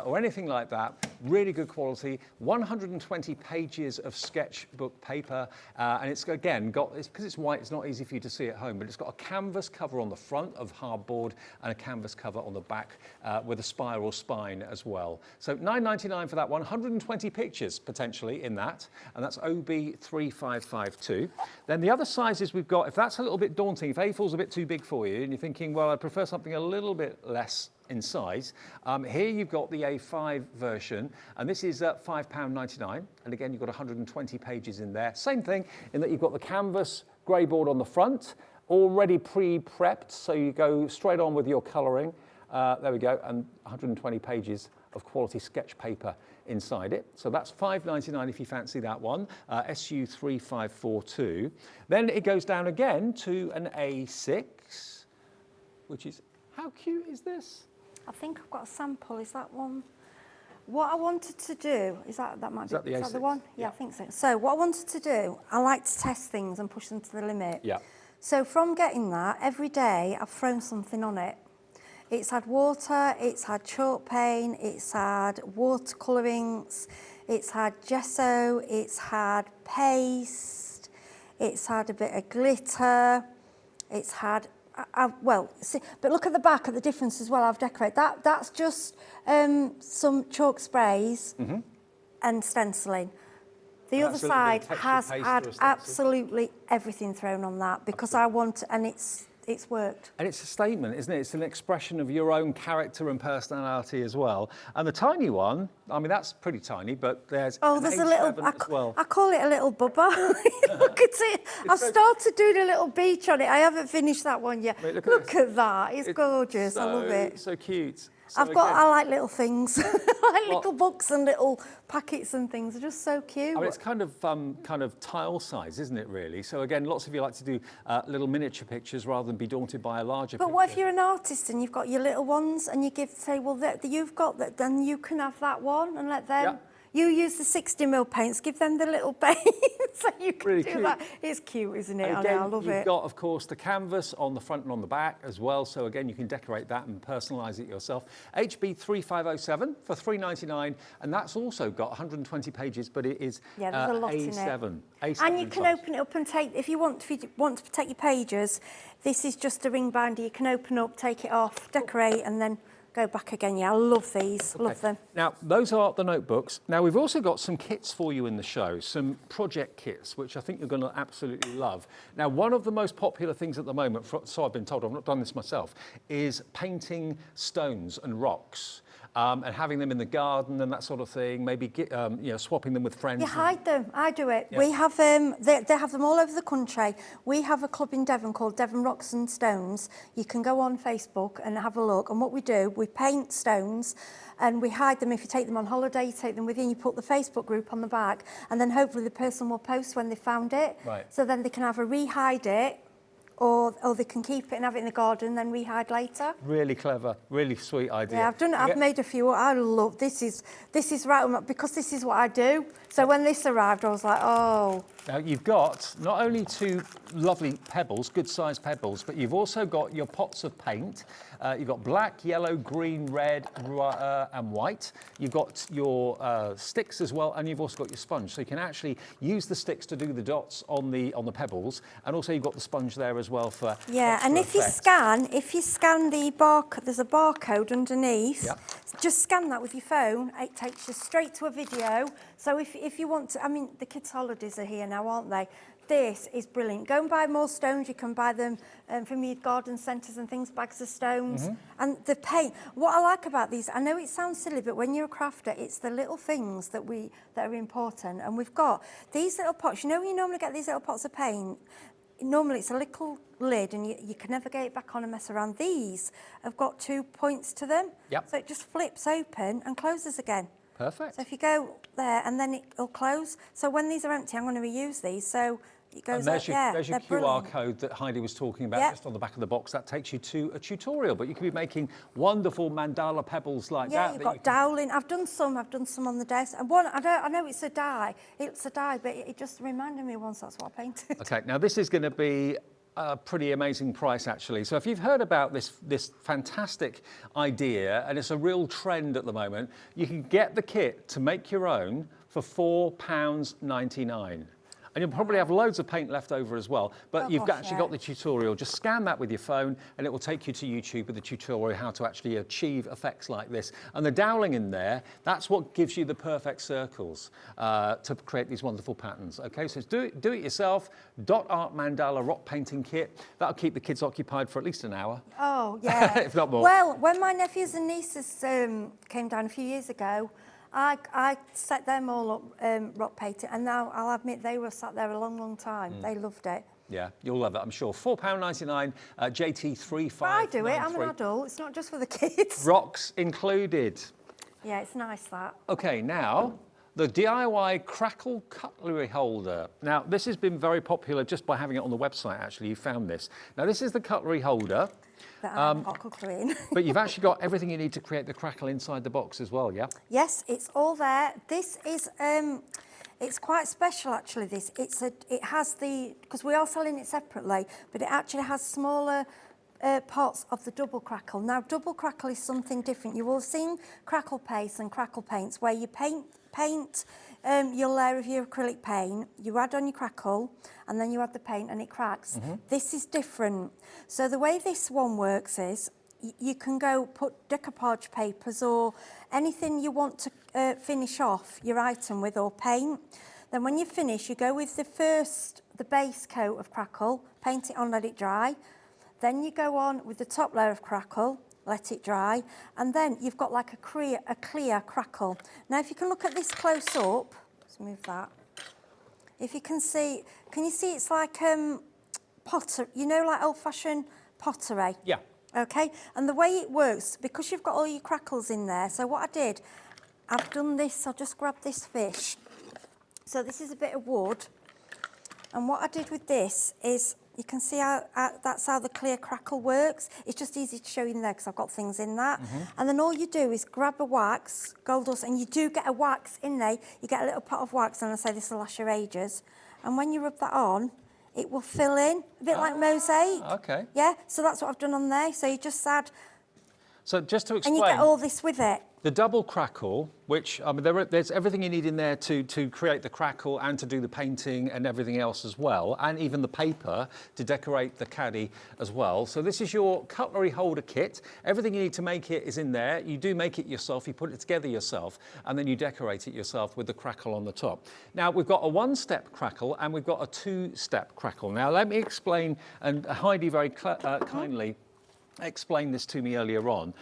or anything like that, really good quality, 120 pages of sketchbook paper, and it's again because it's white, it's not easy for you to see at home, but it's got a canvas cover on the front of hardboard and a canvas cover on the back with a spiral spine as well. So £9.99 for that one, 120 pictures potentially in that, and that's OB3552. Then the other sizes we've got, if that's a little bit daunting, if A4's a bit too big for you and you're thinking, well, I'd prefer something a little bit less in size, here you've got the A5 version, and this is £5.99, and again you've got 120 pages in there. Same thing in that you've got the canvas grey board on the front, already pre-prepped, so you go straight on with your colouring. There we go, and 120 pages of quality sketch paper inside it. So that's £5.99 if you fancy that one, SU3542. Then it goes down again to an A6, which is, how cute is this? I think I've got a sample. Is that one? What I wanted to do, is that might be the is that the A6? one? Yeah, I think so. So what I wanted to do, I like to test things and push them to the limit. Yeah. So from getting that, every day I've thrown something on it. It's had water, it's had chalk paint, it's had watercolourings, it's had gesso, it's had paste, it's had a bit of glitter, it's had well, see, but look at the back at the difference as well. I've decorated that's just some chalk sprays and stenciling. The other side has had absolutely everything thrown on that because I want, and it's worked. And it's a statement, isn't it? It's an expression of your own character and personality as well. And the tiny one, I mean, that's pretty tiny, but there's there's a little, as well. I call it a little bubba. Look at it. I've started doing a little beach on it. I haven't finished that one yet. Mate, look at that. It's gorgeous. I love it. So cute. So I like little things. I like little books and little packets and things. They're just so cute. I mean, it's kind of tile size, isn't it, really? So again, lots of you like to do little miniature pictures rather than be daunted by a larger picture. But what if you're an artist and you've got your little ones and you say, well, you've got that, then you can have that one and let them... Yeah. You use the 60mm paints, give them the little paint so you can really do cute. That. It's cute, isn't it? Again, I love it. You've got, of course, the canvas on the front and on the back as well. So again, you can decorate that and personalise it yourself. HB3507 for £3.99, and that's also got 120 pages, but it is there's a lot A7. in it. A7 and you can open it up and take, if you want to take your pages, this is just a ring binder. You can open up, take it off, decorate, and then go back again. Yeah, I love these, love them. Now, those are the notebooks. Now, we've also got some kits for you in the show, some project kits, which I think you're going to absolutely love. Now, one of the most popular things at the moment, so I've been told, I've not done this myself, is painting stones and rocks. And having them in the garden and that sort of thing, maybe swapping them with friends. You hide them. I do it. Yeah. We have they have them all over the country. We have a club in Devon called Devon Rocks and Stones. You can go on Facebook and have a look. And what we do, we paint stones and we hide them. If you take them on holiday, you take them with you and you put the Facebook group on the back, and then hopefully the person will post when they found it. Right. So then they can either re-hide it, or they can keep it and have it in the garden and then re-hide later. Really clever, really sweet idea. Yeah, I've done it. I've made a few. I love this. Is right because this is what I do. So when this arrived, I was like, oh. Now you've got not only two lovely pebbles, good sized pebbles, but you've also got your pots of paint. You've got black, yellow, green, red, and white. You've got your sticks as well, and you've also got your sponge. So you can actually use the sticks to do the dots on the pebbles, and also you've got the sponge there as well for and if you scan the barcode, there's a barcode underneath. Yep. Just scan that with your phone. It takes you straight to a video. So if you want to, I mean, the kids' holidays are here now, aren't they? This is brilliant. Go and buy more stones. You can buy them from your garden centres and things, bags of stones. And the paint. What I like about these, I know it sounds silly, but when you're a crafter, it's the little things that are important. And we've got these little pots. You know when you normally get these little pots of paint? Normally it's a little lid and you can never get it back on and mess around. These have got 2 points to them. Yep. So it just flips open and closes again. Perfect. So if you go there and then it'll close. So when these are empty, I'm going to reuse these. So it goes there's your QR brilliant. code that Heidi was talking about just on the back of the box. That takes you to a tutorial, but you could be making wonderful mandala pebbles like that. Yeah, you've got doweling. I've done some on the desk. And one, I know it's a dye, but it just reminded me once that's what I painted. Okay, now this is going to be a pretty amazing price actually. So if you've heard about this fantastic idea, and it's a real trend at the moment, you can get the kit to make your own for £4.99. And you'll probably have loads of paint left over as well, but you've actually got the tutorial. Just scan that with your phone and it will take you to YouTube with the tutorial how to actually achieve effects like this. And the doweling in there, that's what gives you the perfect circles to create these wonderful patterns. Okay, so it's do it yourself, dot art mandala rock painting kit. That'll keep the kids occupied for at least an hour. Oh, yeah. If not more. Well, when my nephews and nieces came down a few years ago, I set them all up rock painting, and now I'll admit they were sat there a long, long time. They loved it. Yeah, you'll love it, I'm sure. £4.99, JT3593. I do it, I'm an adult, it's not just for the kids. Rocks included. Yeah, it's nice that. Okay, now, the DIY Crackle Cutlery Holder. Now, this has been very popular just by having it on the website, actually, you found this. Now, this is the cutlery holder. That I haven't got cutlery in. But you've actually got everything you need to create the crackle inside the box as well, yeah? Yes, it's all there. This is, it's quite special actually, this. It has because we are selling it separately, but it actually has smaller parts of the double crackle. Now, double crackle is something different. You will have seen crackle paste and crackle paints where you paint your layer of your acrylic paint, you add on your crackle, and then you add the paint and it cracks. This is different. So the way this one works is you can go put decoupage papers or anything you want to finish off your item with or paint. Then when you finish, you go with the base coat of crackle, paint it on, let it dry. Then you go on with the top layer of crackle, let it dry, and then you've got like a clear crackle. Now, if you can look at this close up, let's move that. If you can you see it's like potter, you know, like old-fashioned pottery? Yeah. Okay, and the way it works, because you've got all your crackles in there, so what I did, I've done this, I'll just grab this fish. So this is a bit of wood, and what I did with this is, you can see how that's how the clear crackle works. It's just easy to show you in there because I've got things in that. And then all you do is grab a wax, gold dust, and you do get a wax in there. You get a little pot of wax, and I say this will last you ages. And when you rub that on, it will fill in, a bit like mosaic. Okay. Yeah, so that's what I've done on there. So you just add... So just to explain... And you get all this with it. The double crackle, which, I mean, there's everything you need in there to create the crackle and to do the painting and everything else as well, and even the paper to decorate the caddy as well. So this is your cutlery holder kit. Everything you need to make it is in there. You do make it yourself, you put it together yourself, and then you decorate it yourself with the crackle on the top. Now, we've got a one-step crackle and we've got a two-step crackle. Now, let me explain, and Heidi very kindly explained this to me earlier on.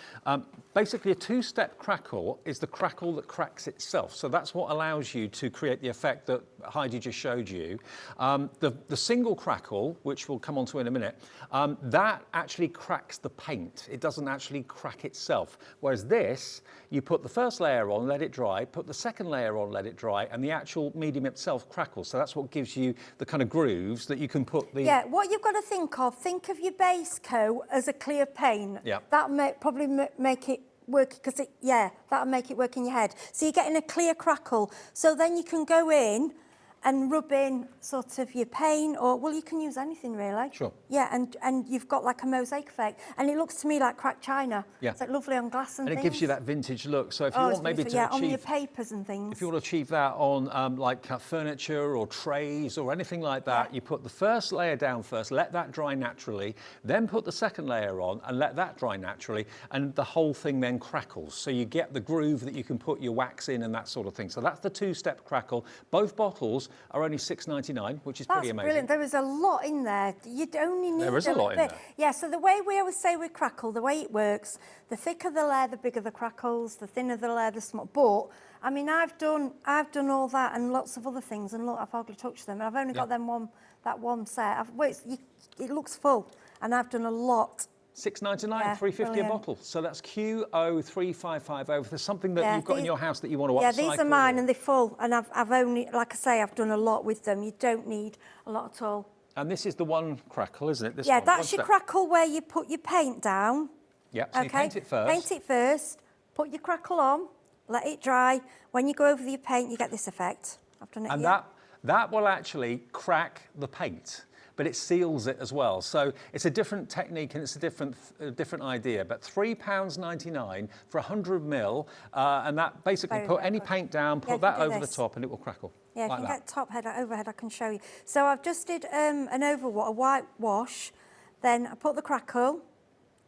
Basically, a two-step crackle is the crackle that cracks itself. So that's what allows you to create the effect that Heidi just showed you. The single crackle, which we'll come on to in a minute, that actually cracks the paint. It doesn't actually crack itself. Whereas this, you put the first layer on, let it dry, put the second layer on, let it dry, and the actual medium itself crackles. So that's what gives you the kind of grooves that you can put the... Yeah, what you've got to think of your base coat as a clear paint. Yeah. That'll probably make it work, because that'll make it work in your head. So you're getting a clear crackle. So then you can go in and rub in sort of your paint, or, well, you can use anything really. Sure. Yeah, and you've got like a mosaic effect. And it looks to me like cracked china. Yeah. It's like lovely on glass and things. And it gives you that vintage look. So if you want maybe to achieve... on your papers and things. If you want to achieve that on like furniture or trays or anything like that, you put the first layer down first, let that dry naturally, then put the second layer on and let that dry naturally, and the whole thing then crackles. So you get the groove that you can put your wax in and that sort of thing. So that's the two-step crackle. Both bottles are only $6.99, which is pretty amazing. That's brilliant. There is a lot in there. You'd only need a lot in there. Yeah, so the way we always say with crackle, the way it works, the thicker the layer, the bigger the crackles, the thinner the layer, the smaller. But, I mean, I've done all that and lots of other things, and look, I've hardly touched them, and I've only got that one set. It looks full, and I've done a lot. $6.99, $3.50 a bottle. So that's QO3550. If there's something that you've got in your house that you want to upcycle. Yeah, these are mine and they're full. And I've only, like I say, I've done a lot with them. You don't need a lot at all. And this is the one crackle, isn't it? This yeah, one, that's your crackle where you put your paint down. Yeah, so you paint it first. Paint it first, put your crackle on, let it dry. When you go over your paint, you get this effect. I've done it And here. that will actually crack the paint. but it seals it as well. So it's a different technique and it's a different idea. But £3.99 for 100ml, and that basically put any paint down, put that over the top, and it will crackle. Yeah, like if you that. get top head, overhead, I can show you. So I've just did a white wash, then I put the crackle,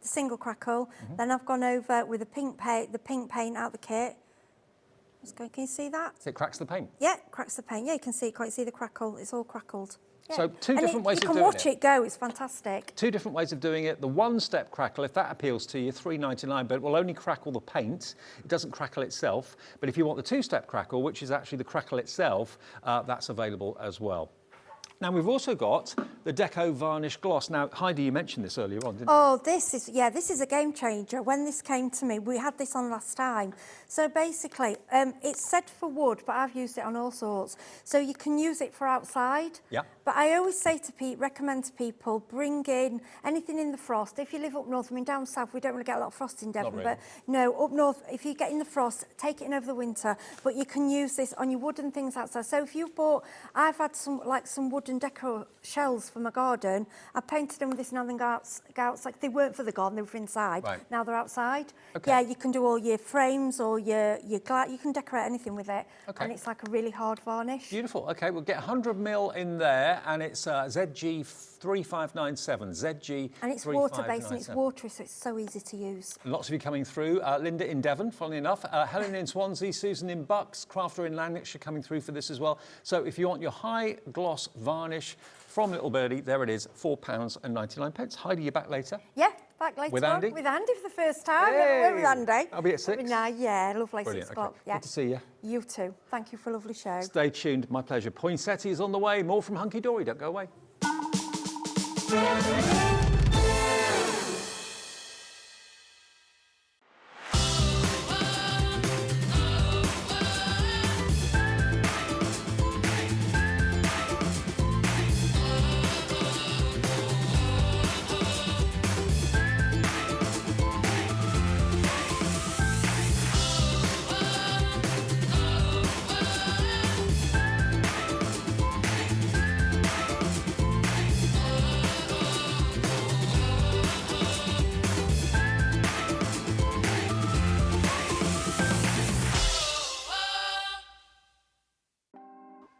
the single crackle, then I've gone over with the pink paint out the kit. Can you see that? So it cracks the paint? Yeah, it cracks the paint. Yeah, you can see, can't you see the crackle? It's all crackled. Yeah. So two different ways of doing it. You can watch it go, it's fantastic. Two different ways of doing it. The one-step crackle, if that appeals to you, £3.99, but it will only crackle the paint. It doesn't crackle itself. But if you want the two-step crackle, which is actually the crackle itself, that's available as well. Now, we've also got the Deco Varnish Gloss. Now, Heidi, you mentioned this earlier on, didn't you? Oh, this is a game changer. When this came to me, we had this on last time. So basically, it's said for wood, but I've used it on all sorts. So you can use it for outside. Yeah. But I always say to recommend to people, bring in anything in the frost. If you live up north, I mean, down south, we don't really get a lot of frost in Devon. Really. But no, up north, if you get in the frost, take it in over the winter. But you can use this on your wooden things outside. So if you've bought, I've had some wooden deco shells for my garden. I painted them with this, now they go outside. They weren't for the garden, they were for inside. Right. Now they're outside. Okay. Yeah, you can do all your frames or your glass. You can decorate anything with it. Okay. And it's like a really hard varnish. Beautiful. Okay, we'll get 100ml in there, and it's ZG 3597. ZG. And it's water-based and it's watery, so it's so easy to use. Lots of you coming through. Linda in Devon, funnily enough. Helen in Swansea, Susan in Bucks, Crafter in Lanarkshire coming through for this as well. So if you want your high gloss varnish from Little Birdie, there it is, £4.99. Heidi, you're back later? Yeah, back later With Andy? on. With Andy for the first time. Hey! With Andy. I'll be at 6. Yeah, lovely. Brilliant. 6 o'clock. Okay. Yeah. Good to see you. You too. Thank you for a lovely show. Stay tuned. My pleasure. Poinsettia is on the way. More from Hunkydory. Don't go away.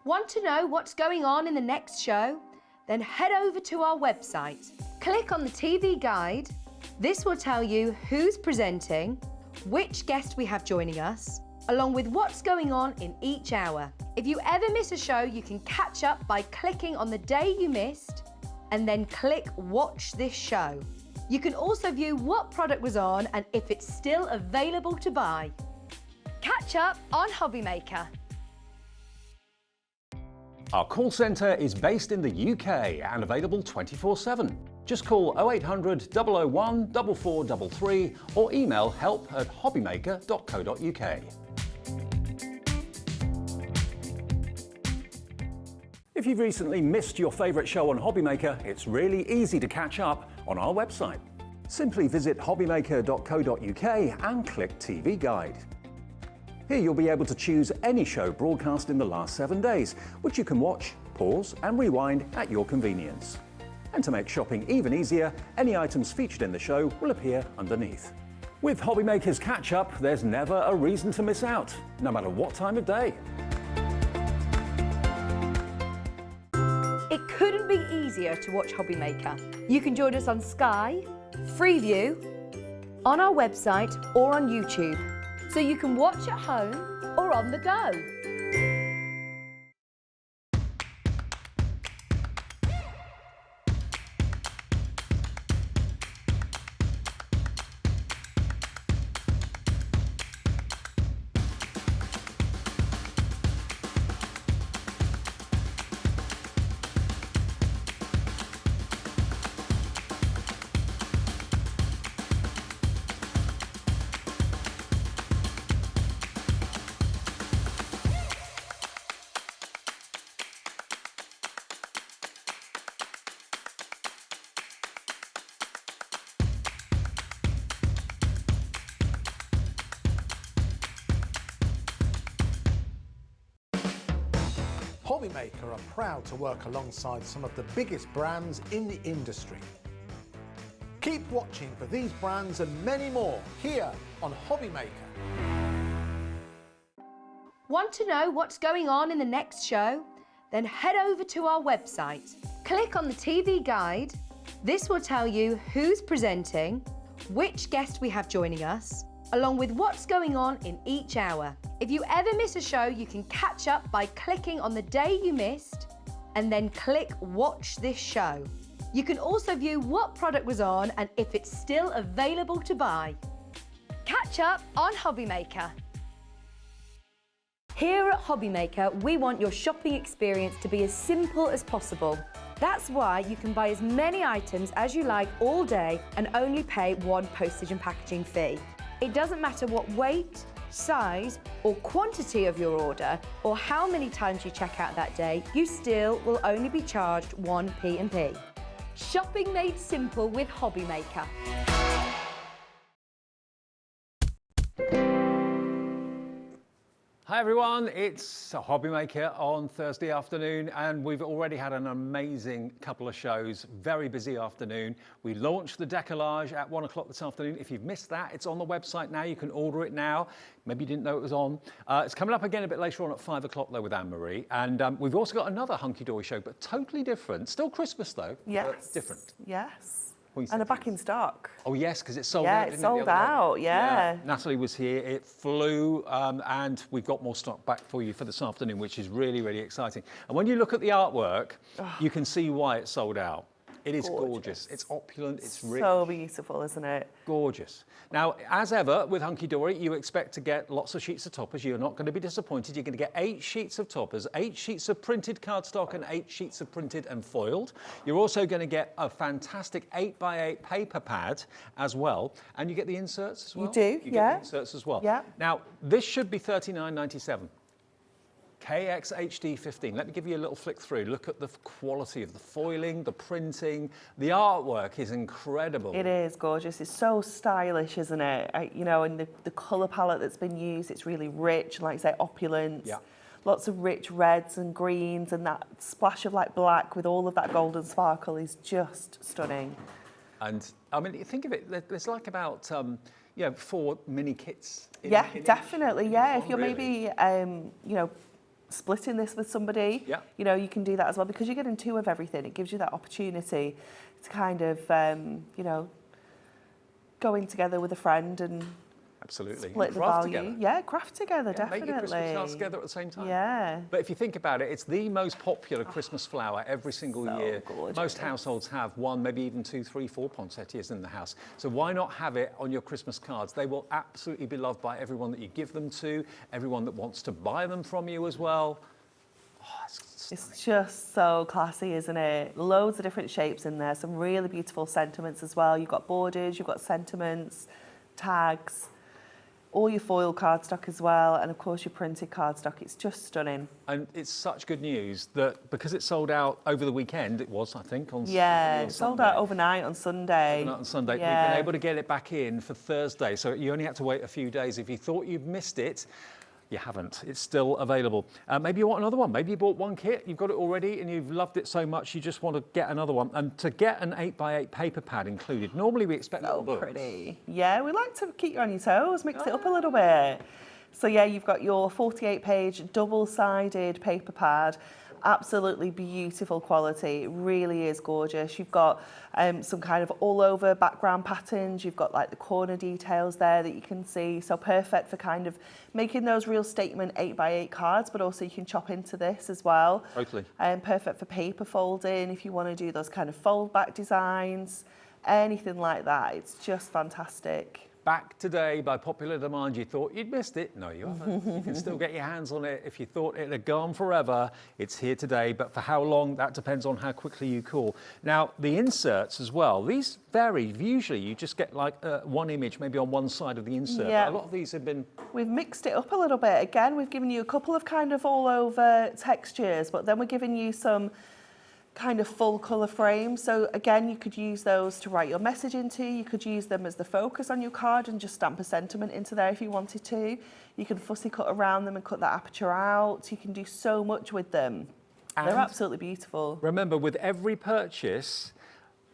Want to know what's going on in the next show? Then head over to our website. Click on the TV guide. This will tell you who's presenting, which guest we have joining us, along with what's going on in each hour. If you ever miss a show, you can catch up by clicking on the day you missed and then click Watch This Show. You can also view what product was on and if it's still available to buy. Catch up on Hobbymaker. Our call centre is based in the UK and available 24/7. Just call 0800 001 4433 or email help@hobbymaker.co.uk. If you've recently missed your favourite show on Hobbymaker, it's really easy to catch up on our website. Simply visit hobbymaker.co.uk and click TV Guide. Here you'll be able to choose any show broadcast in the last 7 days, which you can watch, pause and rewind at your convenience. And to make shopping even easier, any items featured in the show will appear underneath. With Hobbymaker's Catch-Up, there's never a reason to miss out, no matter what time of day. It couldn't be easier to watch Hobbymaker. You can join us on Sky, Freeview, on our website or on YouTube, so you can watch at home or on the go. Hobbymaker are proud to work alongside some of the biggest brands in the industry. Keep watching for these brands and many more here on Hobbymaker. Want to know what's going on in the next show? Then head over to our website. Click on the TV guide. This will tell you who's presenting, which guest we have joining us, along with what's going on in each hour. If you ever miss a show, you can catch up by clicking on the day you missed and then click Watch This Show. You can also view what product was on and if it's still available to buy. Catch up on Hobbymaker. Here at Hobbymaker, we want your shopping experience to be as simple as possible. That's why you can buy as many items as you like all day and only pay one postage and packaging fee. It doesn't matter what weight, size or quantity of your order or how many times you check out that day, you still will only be charged one P&P. Shopping made simple with Hobbymaker. Hi everyone, it's Hobbymaker on Thursday afternoon and we've already had an amazing couple of shows, very busy afternoon. We launched the Deco-Large at 1 o'clock this afternoon. If you've missed that, it's on the website now, you can order it now. Maybe you didn't know it was on. It's coming up again a bit later on at 5 o'clock though with Anne-Marie. And we've also got another Hunkydory show, but totally different. Still Christmas though, Yes. but different. Yes. What you And are think? back in stock. Oh yes, because it's sold Yeah, out. it's didn't it, the sold other day? out, yeah. Natalie was here, it flew, and we've got more stock back for you for this afternoon, which is really, really exciting. And when you look at the artwork, you can see why it's sold out. It is gorgeous. It's opulent, it's rich. So beautiful, isn't it? Gorgeous. Now, as ever with Hunkydory, you expect to get lots of sheets of toppers. You're not going to be disappointed. You're going to get 8 sheets of toppers, 8 sheets of printed cardstock and 8 sheets of printed and foiled. You're also going to get a fantastic 8x8 paper pad as well. And you get the inserts as well. You do, You get yeah. the inserts as well. Yeah. Now, this should be $39.97. KXHD 15. Let me give you a little flick through. Look at the quality of the foiling, the printing. The artwork is incredible. It is gorgeous. It's so stylish, isn't it? You know, and the colour palette that's been used, it's really rich, like I say, opulent. Yeah. Lots of rich reds and greens, and that splash of like black with all of that golden sparkle is just stunning. And I mean, you think of it, there's like about 4 mini kits. Yeah, in definitely. Yeah, if you're really. maybe, you know, splitting this with somebody, Yeah. you know, you can do that as well because you're getting 2 of everything. It gives you that opportunity to kind of, you know, go in together with a friend and Absolutely. split And the craft value. together. Yeah, craft together, Yeah, definitely. make your Christmas cards together at the same time. Yeah. But if you think about it, it's the most popular Christmas flower every single So year. gorgeous. Most households have 1, maybe even 2, 3, 4 poinsettias in the house. So why not have it on your Christmas cards? They will absolutely be loved by everyone that you give them to, everyone that wants to buy them from you as well. Oh, It's just so classy, isn't it? Loads of different shapes in there, some really beautiful sentiments as well. You've got borders, you've got sentiments, tags, all your foil cardstock as well, and of course your printed cardstock. It's just stunning. And it's such good news that because it sold out over the weekend, it was, I think, on Yeah, on it sold Sunday. out overnight on Sunday. Overnight on Sunday. Yeah. We've been able to get it back in for Thursday, so you only had to wait a few days. If you thought you'd missed it, you haven't. It's still available. Maybe you want another one. Maybe you bought one kit, you've got it already, and you've loved it so much you just want to get another one. And to get an 8x8 paper pad included, normally we expect So little books. pretty. Yeah, we like to keep you on your toes, mix it up a little bit. So yeah, you've got your 48-page double-sided paper pad. Absolutely beautiful quality. It really is gorgeous. You've got some kind of all-over background patterns. You've got like the corner details there that you can see. So perfect for kind of making those real statement 8x8 cards, but also you can chop into this as well. Totally. Perfect for paper folding if you want to do those kind of fold-back designs, anything like that. It's just fantastic. Back today by popular demand. You thought you'd missed it. No, you haven't. You can still get your hands on it. If you thought it had gone forever, it's here today. But for how long, that depends on how quickly you call. Now, the inserts as well, these vary. Usually you just get like one image maybe on one side of the insert. Yeah. But a lot of these have been... We've mixed it up a little bit. Again, we've given you a couple of kind of all over textures, but then we're giving you some kind of full colour frame. So again, you could use those to write your message into. You could use them as the focus on your card and just stamp a sentiment into there if you wanted to. You can fussy cut around them and cut that aperture out. You can do so much with them. They're And absolutely beautiful. remember, with every purchase,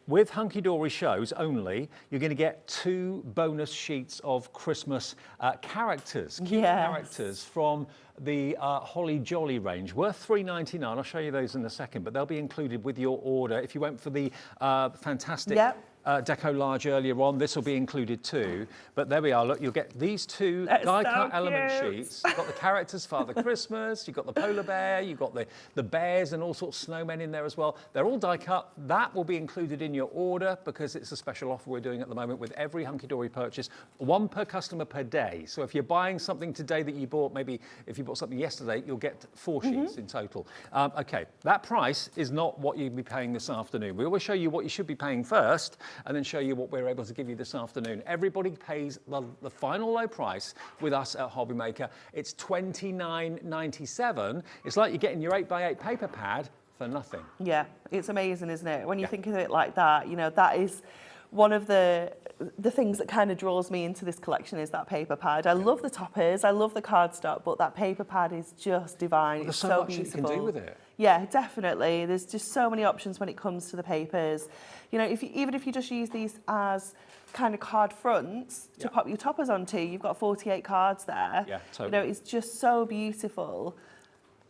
with Hunkydory shows only, you're going to get 2 bonus sheets of Christmas characters, cute characters from the Holly Jolly range, worth $3.99. I'll show you those in a second, but they'll be included with your order. If you went for the fantastic Deco-Large earlier on, this will be included too. But there we are, look, you'll get these 2 die-cut element sheets. You've got the characters, Father Christmas, you've got the polar bear, you've got the bears and all sorts of snowmen in there as well. They're all die-cut. That will be included in your order because it's a special offer we're doing at the moment with every Hunkydory purchase, 1 per customer per day. So if you're buying something today that you bought, maybe if you bought something yesterday, you'll get 4 sheets in total. Okay, that price is not what you'd be paying this afternoon. We always show you what you should be paying first, and then show you what we're able to give you this afternoon. Everybody pays the final low price with us at Hobbymaker. It's $29.97. It's like you're getting your 8x8 paper pad for nothing. Yeah, it's amazing, isn't it? When you think of it like that, you know, that is one of the things that kind of draws me into this collection is that paper pad. I love the toppers, I love the cardstock, but that paper pad is just divine. There's it's so so much beautiful. you can do with it. Yeah, definitely. There's just so many options when it comes to the papers. You know, even if you just use these as kind of card fronts to pop your toppers onto, you've got 48 cards there. Yeah, totally. You know, it's just so beautiful.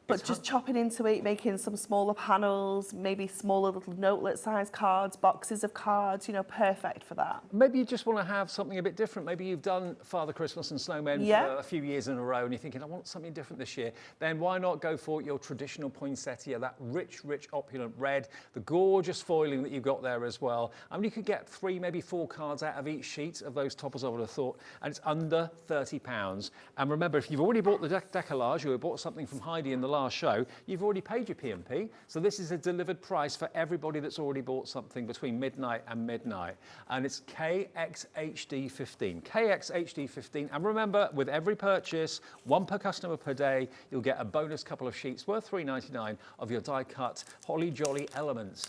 But just chopping into it, making some smaller panels, maybe smaller little notelet size cards, boxes of cards, you know, perfect for that. Maybe you just want to have something a bit different. Maybe you've done Father Christmas and Snowmen for a few years in a row and you're thinking, I want something different this year. Then why not go for your traditional poinsettia, that rich, opulent red, the gorgeous foiling that you've got there as well. I mean, you could get 3, maybe 4 cards out of each sheet of those toppers, I would have thought, and it's under £30. And remember, if you've already bought the Deco-Large or you bought something from Heidi in the last show, you've already paid your P&P. So this is a delivered price for everybody that's already bought something between midnight and midnight. And it's KXHD15. KXHD15. And remember, with every purchase, 1 per customer per day, you'll get a bonus couple of sheets worth $3.99 of your die-cut Holly Jolly elements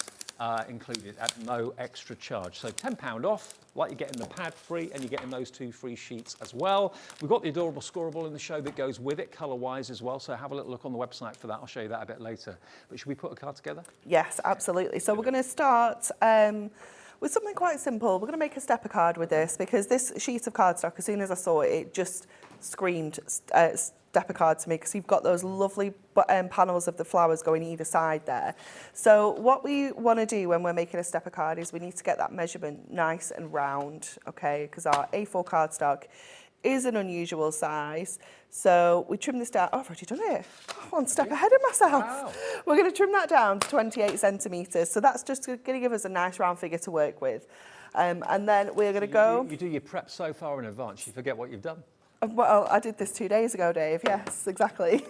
included at no extra charge. So £10 off. Like you're getting the pad free and you're getting those 2 free sheets as well. We've got the adorable scoreable in the show that goes with it, colour-wise as well. So have a little look on the website for that. I'll show you that a bit later. But should we put a card together? Yes, absolutely. So we're going to start with something quite simple. We're going to make a stepper card with this because this sheet of cardstock, as soon as I saw it, it just screamed stepper card to me because you've got those lovely panels of the flowers going either side there. So what we want to do when we're making a stepper card is we need to get that measurement nice and round, okay, because our A4 cardstock is an unusual size. So we trim this down. Oh, I've already done it. Oh, one step ahead of myself. Wow. We're going to trim that down to 28 centimetres. So that's just going to give us a nice round figure to work with. And then we're going to go... You do your prep so far in advance, you forget what you've done. Well, I did this 2 days ago, Dave. Yes, exactly.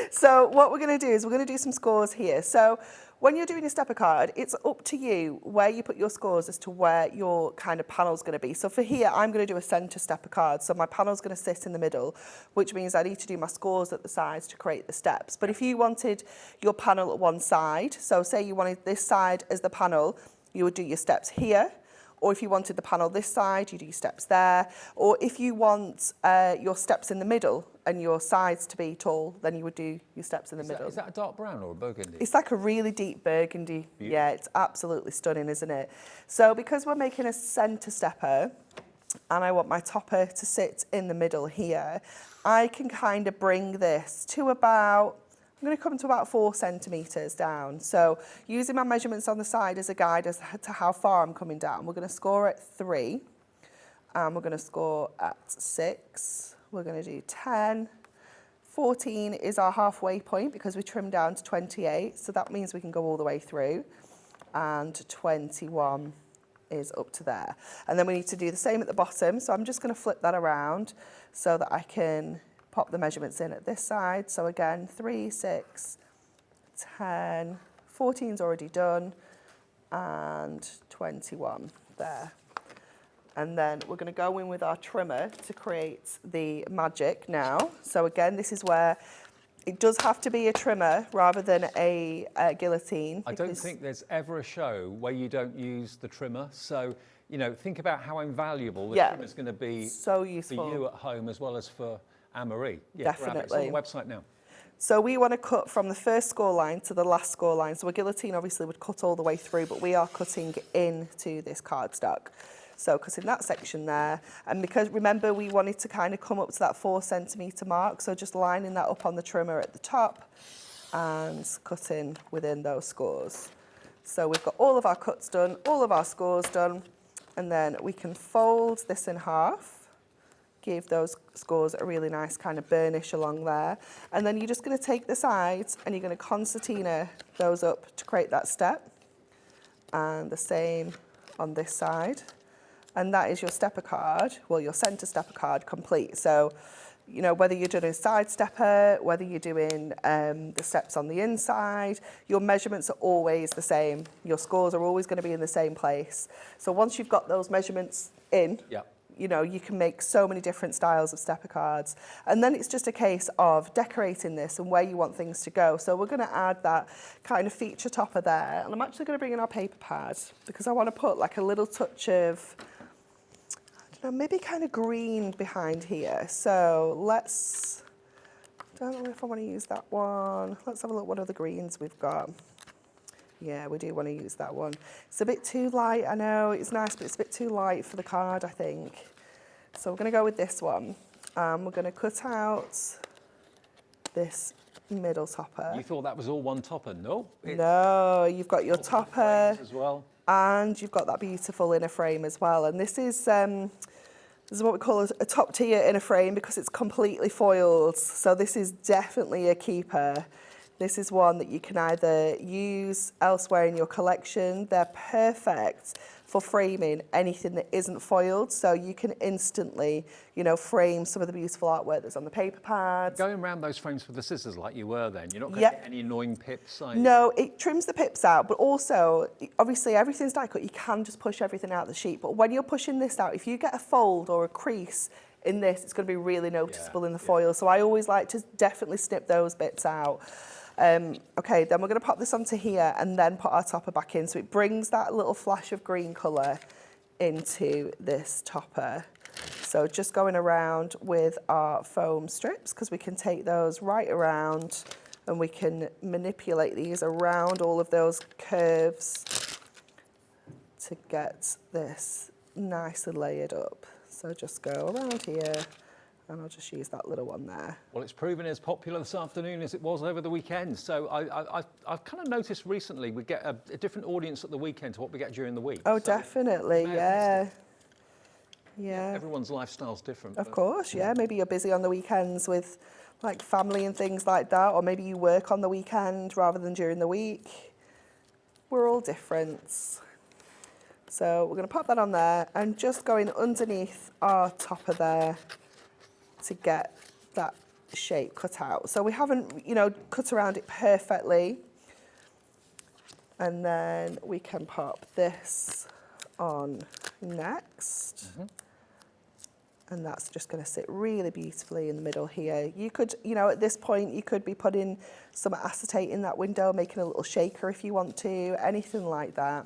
So what we're going to do is we're going to do some scores here. So when you're doing a stepper card, it's up to you where you put your scores as to where your kind of panel's going to be. So for here, I'm going to do a centre stepper card. So my panel's going to sit in the middle, which means I need to do my scores at the sides to create the steps. But if you wanted your panel at one side, so say you wanted this side as the panel, you would do your steps here. Or if you wanted the panel this side, you do your steps there. Or if you want your steps in the middle and your sides to be tall, then you would do your steps in the middle. Is that a dark brown or a burgundy? It's like a really deep burgundy. Beautiful. Yeah, it's absolutely stunning, isn't it? So because we're making a centre stepper, and I want my topper to sit in the middle here, I can kind of bring this to about... I'm going to come to about 4 centimetres down. So using my measurements on the side as a guide as to how far I'm coming down, we're going to score at 3. And we're going to score at 6. We're going to do 10. 14 is our halfway point because we trimmed down to 28. So that means we can go all the way through. And 21 is up to there. And then we need to do the same at the bottom. So I'm just going to flip that around so that I can... pop the measurements in at this side. So again, 3, 6, 10, 14's already done, and 21 there. And then we're going to go in with our trimmer to create the magic now. So again, this is where It does have to be a trimmer rather than a guillotine. I don't think there's ever a show where you don't use the trimmer. So, you know, think about how invaluable the trimmer's going to be so useful for you at home as well as for Anne-Marie. Yeah, Definitely. It's on the website now. So we want to cut from the first score line to the last score line. So a guillotine obviously would cut all the way through, but we are cutting into this cardstock. So cutting that section there. And because, remember, we wanted to kind of come up to that 4 centimetre mark. So just lining that up on the trimmer at the top and cutting within those scores. So we've got all of our cuts done, all of our scores done. And then we can fold this in half. Give those scores a really nice kind of burnish along there. And then you're just going to take the sides and you're going to concertina those up to create that step. And the same on this side. And that is your stepper card, well, your centre stepper card complete. So, you know, whether you're doing a side stepper, whether you're doing the steps on the inside, your measurements are always the same. Your scores are always going to be in the same place. So once you've got those measurements in, you know, you can make so many different styles of stepper cards. And then it's just a case of decorating this and where you want things to go. So we're going to add that kind of feature topper there. And I'm actually going to bring in our paper pad because I want to put like a little touch of, I don't know, maybe kind of green behind here. So let's, I don't know if I want to use that one. Let's have a look what other greens we've got. Yeah, we do want to use that one. It's a bit too light, I know, it's nice, but it's a bit too light for the card, I think. So we're going to go with this one. We're going to cut out this middle topper. You thought that was all one topper? No. No, you've got your topper as well. And you've got that beautiful inner frame as well. And this is what we call a top tier inner frame because it's completely foiled. So this is definitely a keeper. This is one that you can either use elsewhere in your collection. They're perfect for framing anything that isn't foiled. So you can instantly, you know, frame some of the beautiful artwork that's on the paper pad. Going around those frames with the scissors like you were then, you're not going to get any annoying pips, are you? No, it trims the pips out, but also, obviously, everything's die cut. You can just push everything out of the sheet. But when you're pushing this out, if you get a fold or a crease in this, it's going to be really noticeable in the foil. So I always like to definitely snip those bits out. Okay, then we're going to pop this onto here and then put our topper back in. So it brings that little flash of green colour into this topper. So just going around with our foam strips because we can take those right around and we can manipulate these around all of those curves to get this nicely layered up. So just go around here. And I'll just use that little one there. Well, it's proven as popular this afternoon as it was over the weekend. So I've kind of noticed recently we get a different audience at the weekend to what we get during the week. Oh, so definitely, yeah. Everyone's lifestyle's different. Of course, yeah. Maybe you're busy on the weekends with like family and things like that, or maybe you work on the weekend rather than during the week. We're all different. So we're going to pop that on there and just going underneath our topper there to get that shape cut out. So we haven't, you know, cut around it perfectly. And then we can pop this on next. And that's just going to sit really beautifully in the middle here. You could, you know, at this point, you could be putting some acetate in that window, making a little shaker if you want to, anything like that.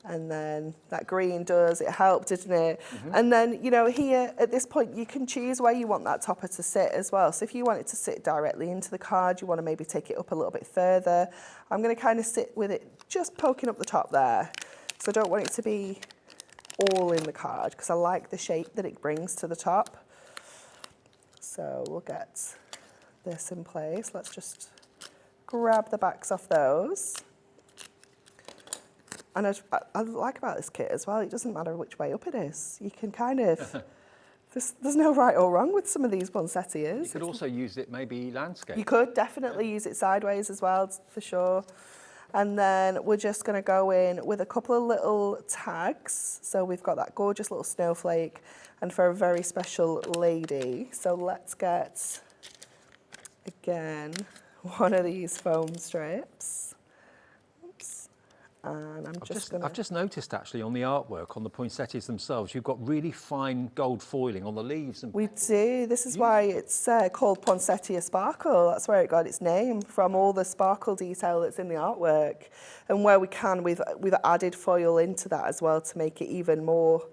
And then that green does, it helped, didn't it? And then, you know, here at this point, you can choose where you want that topper to sit as well. So if you want it to sit directly into the card, you want to maybe take it up a little bit further. I'm going to kind of sit with it just poking up the top there. So I don't want it to be all in the card because I like the shape that it brings to the top. So we'll get this in place. Let's just grab the backs off those. And I like about this kit as well, it doesn't matter which way up it is. You can kind of, there's no right or wrong with some of these poinsettias. You could also use it maybe landscape. You could definitely use it sideways as well, for sure. And then we're just going to go in with a couple of little tags. So we've got that gorgeous little snowflake and for a very special lady. So let's get, again, one of these foam strips. Oops. And I've just noticed actually on the artwork, on the poinsettias themselves, you've got really fine gold foiling on the leaves. And We do. This is why it's called Poinsettia Sparkle. That's where it got its name, from all the sparkle detail that's in the artwork. And where we can, we've added foil into that as well to make it even more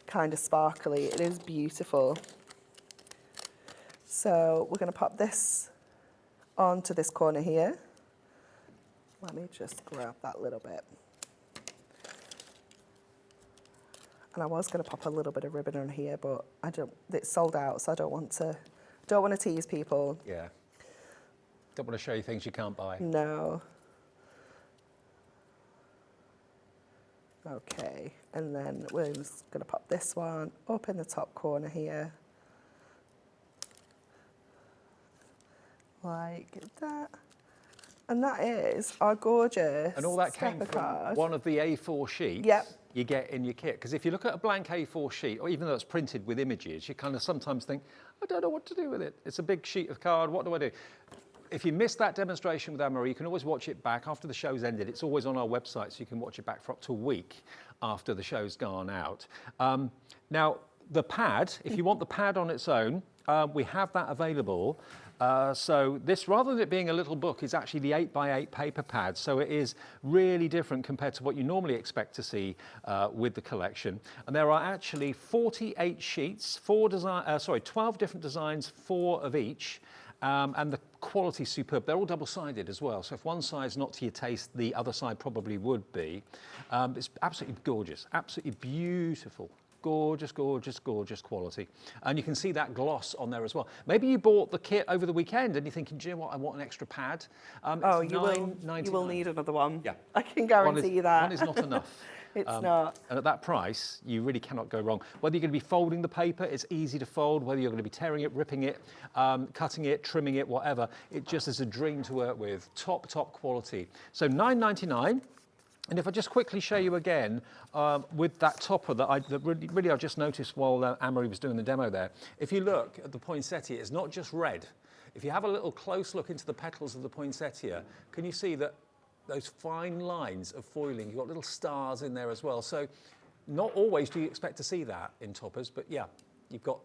kind of sparkly. It is beautiful. So we're going to pop this onto this corner here. Let me just grab that little bit. And I was going to pop a little bit of ribbon on here, but it's sold out, so I don't want to tease people. yeah, don't want to show you things you can't buy. No. Okay, and then we're just going to pop this one up in the top corner here. Like that. And that is our gorgeous And all that came stepper from card. one of the A4 sheets Yep. you get in your kit. Because if you look at a blank A4 sheet, or even though it's printed with images, you kind of sometimes think, I don't know what to do with it. It's a big sheet of card, what do I do? If you missed that demonstration with Anne-Marie, you can always watch it back after the show's ended. It's always on our website, so you can watch it back for up to a week after the show's gone out. Now, the pad, if you want the pad on its own, we have that available. So this, rather than it being a little book, is actually the 8x8 paper pad. So it is really different compared to what you normally expect to see with the collection. And there are actually 48 sheets, 12 different designs, 4 of each. And the quality's superb. They're all double-sided as well. So if one side's not to your taste, the other side probably would be. It's absolutely gorgeous, absolutely beautiful. Gorgeous, gorgeous, gorgeous quality. And you can see that gloss on there as well. Maybe you bought the kit over the weekend and you're thinking, do you know what, I want an extra pad. Oh, you will need another one. Yeah. I can guarantee you that. One is not enough. It's not. And at that price, you really cannot go wrong. Whether you're going to be folding the paper, it's easy to fold. Whether you're going to be tearing it, ripping it, cutting it, trimming it, whatever, it just is a dream to work with. Top, top quality. So $9.99. And if I just quickly show you again, with that topper that really I just noticed while Anne-Marie was doing the demo there. If you look at the poinsettia, it's not just red. If you have a little close look into the petals of the poinsettia, can you see that those fine lines of foiling? You've got little stars in there as well. So not always do you expect to see that in toppers, but yeah, you've got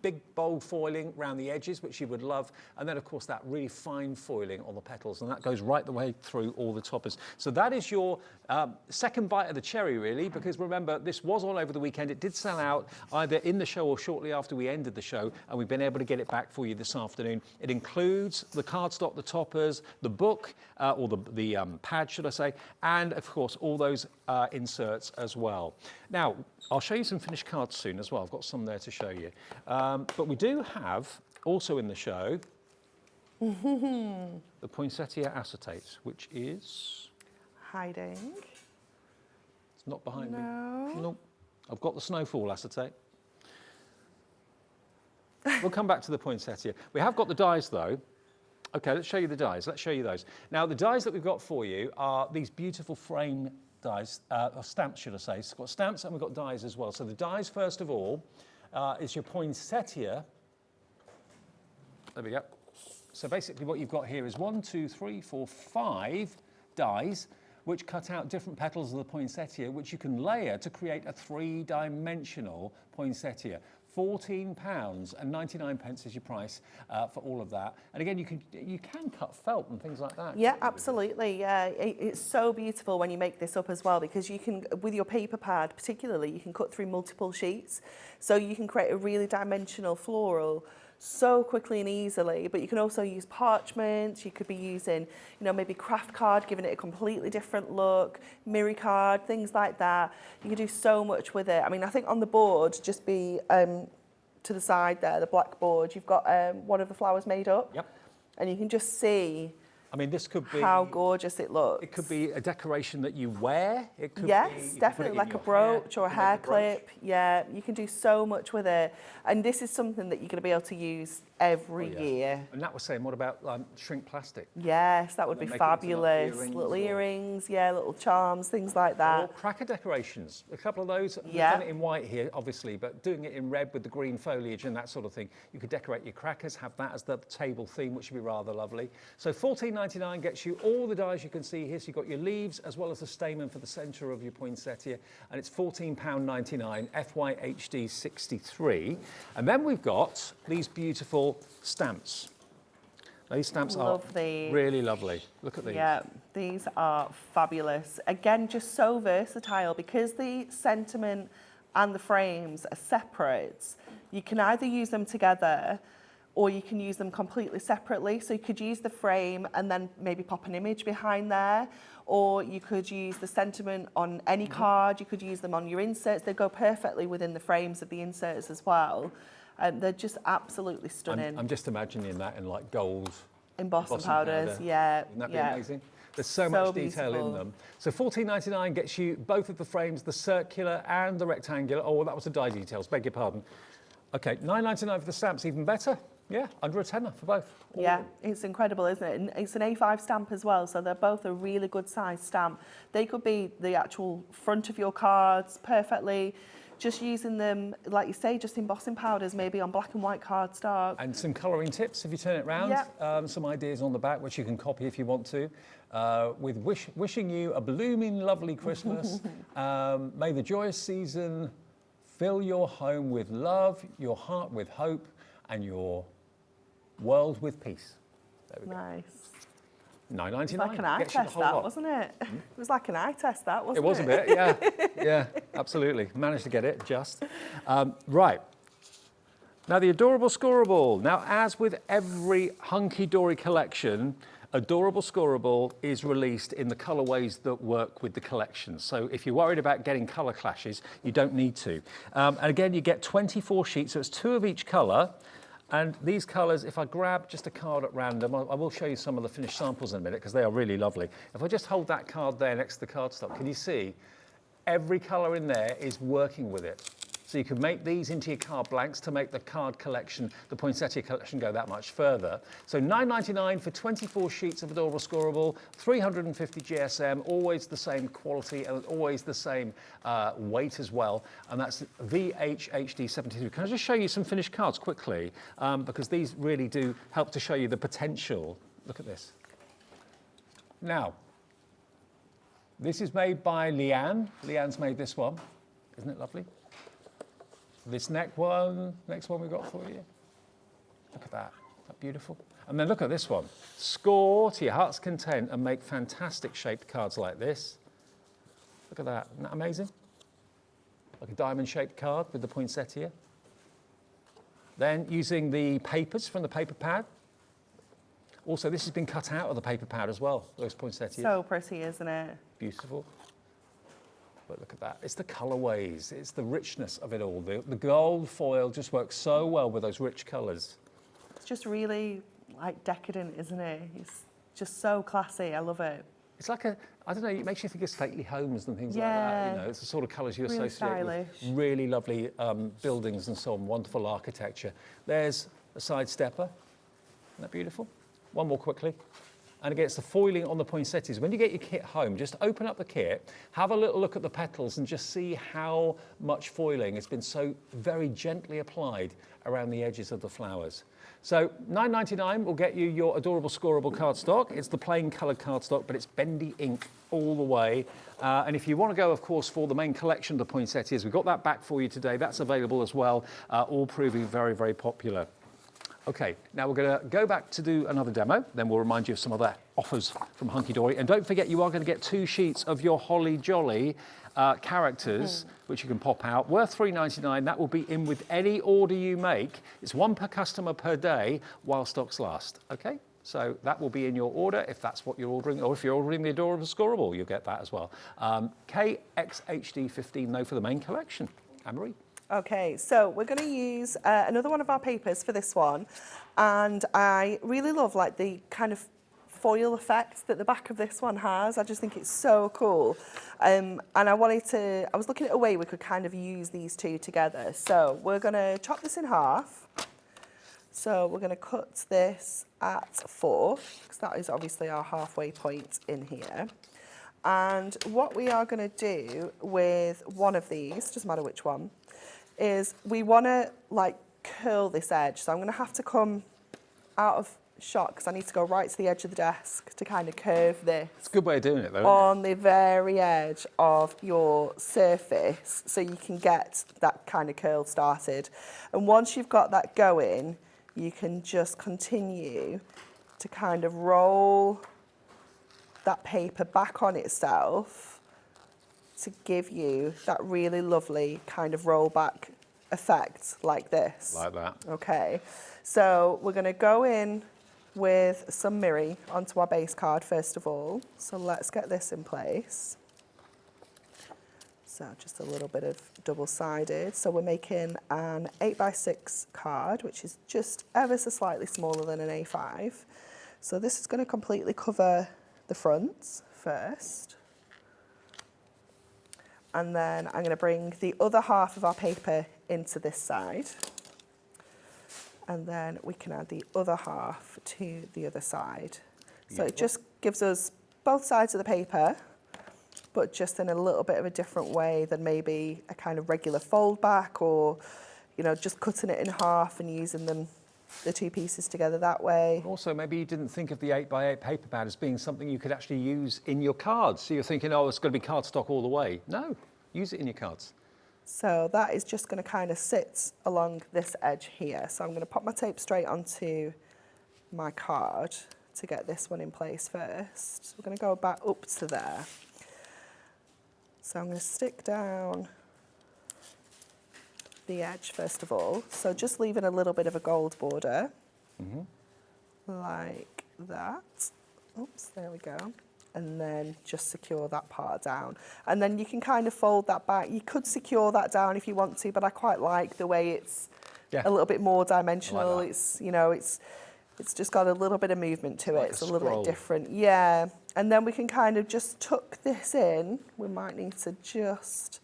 big bold foiling around the edges, which you would love, and then of course that really fine foiling on the petals, and that goes right the way through all the toppers. So that is your second bite of the cherry, really, because remember, this was all over the weekend. It did sell out either in the show or shortly after we ended the show, and we've been able to get it back for you this afternoon. It includes the cardstock, the toppers, the book, or the pad, should I say, and of course all those inserts as well. Now, I'll show you some finished cards soon as well. I've got some there to show you. But we do have, also in the show, the poinsettia acetate, which is... Hiding. It's not behind me. No. Nope. I've got the snowfall acetate. We'll come back to the poinsettia. We have got the dies, though. OK, let's show you the dies. Let's show you those. Now, the dies that we've got for you are these beautiful frame dies, or stamps, should I say. It's got stamps and we've got dies as well. So the dies, first of all, is your poinsettia. There we go. So basically what you've got here is 1, 2, 3, 4, 5 dies which cut out different petals of the poinsettia, which you can layer to create a 3-dimensional poinsettia. £14.99 is your price for all of that. And again, you can cut felt and things like that. Yeah, absolutely. Yeah, it's so beautiful when you make this up as well, because you can, with your paper pad particularly, you can cut through multiple sheets, so you can create a really dimensional floral so quickly and easily. But you can also use parchment. You could be using, maybe craft card, giving it a completely different look, mirror card, things like that. You can do so much with it. I mean, I think on the board, just be to the side there, the black board, you've got one of the flowers made up. Yep. And you can just see, I mean, this could be how gorgeous it looks. It could be a decoration that you wear. It could yes, be, definitely, like a brooch or a hair clip. Yeah, you can do so much with it. And this is something that you're going to be able to use every year. And Nat was saying, what about shrink plastic? Yes, that would be fabulous. Little earrings, yeah, little charms, things like that. Or cracker decorations. A couple of those. We've Yeah. done it in white here, obviously, but doing it in red with the green foliage and that sort of thing. You could decorate your crackers, have that as the table theme, which would be rather lovely. So $14.99 $13.99 gets you all the dies you can see here. So you've got your leaves as well as the stamen for the centre of your poinsettia. And it's £14.99, FYHD 63. And then we've got these beautiful stamps. These stamps are really lovely. Look at these. Yeah, these are fabulous. Again, just so versatile because the sentiment and the frames are separate. You can either use them together or you can use them completely separately. So you could use the frame and then maybe pop an image behind there, or you could use the sentiment on any card. You could use them on your inserts. They go perfectly within the frames of the inserts as well. They're just absolutely stunning. I'm just imagining that in like gold. Embossing powders, yeah. Wouldn't that be amazing? There's so much detail in them. So $14.99 gets you both of the frames, the circular and the rectangular. Oh, well, that was the die details, beg your pardon. Okay, $9.99 for the stamps, even better. Yeah, under a tenner for both. Yeah, it's incredible, isn't it? And it's an A5 stamp as well, so they're both a really good size stamp. They could be the actual front of your cards perfectly. Just using them, like you say, just embossing powders, maybe on black and white cardstock. And some colouring tips if you turn it round. Yep. Some ideas on the back, which you can copy if you want to. With wishing you a blooming lovely Christmas. May the joyous season fill your home with love, your heart with hope, and your world with peace. There we go. Nice. $9.99. It was like an eye test, that, wasn't it? It was like an eye test, that, wasn't it? It was a bit, yeah. Yeah, absolutely. Managed to get it just. Right. Now, the Adorable Scoreable. Now, as with every Hunkydory collection, Adorable Scoreable is released in the colourways that work with the collection. So if you're worried about getting colour clashes, you don't need to. And again, you get 24 sheets, so it's 2 of each colour. And these colours, if I grab just a card at random, I will show you some of the finished samples in a minute because they are really lovely. If I just hold that card there next to the cardstock, can you see every colour in there is working with it? So you can make these into your card blanks to make the card collection, the poinsettia collection, go that much further. So $9.99 for 24 sheets of Adorable Scoreable, 350 GSM, always the same quality and always the same weight as well. And that's VHHD 72. Can I just show you some finished cards quickly? Because these really do help to show you the potential. Look at this. Now, this is made by Leanne. Leanne's made this one. Isn't it lovely? This next one we've got for you. Look at that. Isn't that beautiful? And then look at this one. Score to your heart's content and make fantastic shaped cards like this. Look at that. Isn't that amazing? Like a diamond shaped card with the poinsettia. Then using the papers from the paper pad. Also, this has been cut out of the paper pad as well, those poinsettias. So pretty, isn't it? Beautiful. But look at that. It's the colourways. It's the richness of it all. The gold foil just works so well with those rich colours. It's just really like decadent, isn't it? It's just so classy. I love it. It's like I don't know, it makes you think of stately homes and things like that. You know, it's the sort of colours you Really associate stylish. with really lovely buildings and so on, wonderful architecture. There's a side stepper. Isn't that beautiful? One more quickly. And again, it's the foiling on the poinsettias. When you get your kit home, just open up the kit, have a little look at the petals and just see how much foiling has been so very gently applied around the edges of the flowers. So $9.99 will get you your Adorable Scoreable cardstock. It's the plain coloured cardstock, but it's bendy ink all the way. And if you want to go, of course, for the main collection of the poinsettias, we've got that back for you today. That's available as well, all proving very, very popular. Okay, now we're going to go back to do another demo, then we'll remind you of some other offers from Hunkydory. And don't forget, you are going to get 2 sheets of your Holly Jolly characters, which you can pop out, worth $3.99. That will be in with any order you make. It's 1 per customer per day while stocks last, okay? So that will be in your order if that's what you're ordering, or if you're ordering the Adorable Scoreable, you'll get that as well. KXHD15, though, for the main collection. Anne-Marie? Okay, so we're going to use another one of our papers for this one, and I really love like the kind of foil effect that the back of this one has. I just think it's so cool, and I was looking at a way we could kind of use these two together. So we're going to chop this in half. So we're going to cut this at 4, because that is obviously our halfway point in here. And what we are going to do with one of these, doesn't matter which one, is we want to like curl this edge. So I'm going to have to come out of shot because I need to go right to the edge of the desk to kind of curve this. It's a good way of doing it, though. On the very edge of your surface so you can get that kind of curl started. And once you've got that going, you can just continue to kind of roll that paper back on itself to give you that really lovely kind of roll back effect like this. Like that. Okay, so we're going to go in with some mirri onto our base card first of all. So let's get this in place. So just a little bit of double-sided. So we're making an 8x6 card, which is just ever so slightly smaller than an A5. So this is going to completely cover the fronts first. And then I'm going to bring the other half of our paper into this side. And then we can add the other half to the other side. So it just gives us both sides of the paper, but just in a little bit of a different way than maybe a kind of regular fold back, or, you know, just cutting it in half and using the two pieces together that way. Also, maybe you didn't think of the 8x8 paper pad as being something you could actually use in your cards. So you're thinking, oh, it's going to be cardstock all the way. No, use it in your cards. So that is just going to kind of sit along this edge here. So I'm going to pop my tape straight onto my card to get this one in place first. So we're going to go back up to there. So I'm going to stick down the edge first of all. So just leaving a little bit of a gold border, like that. Oops, there we go. And then just secure that part down. And then you can kind of fold that back. You could secure that down if you want to, but I quite like the way it's a little bit more dimensional. Like it's, you know, it's just got a little bit of movement to it. Like It's a a little scroll. bit different. Yeah. And then we can kind of just tuck this in. We might need to just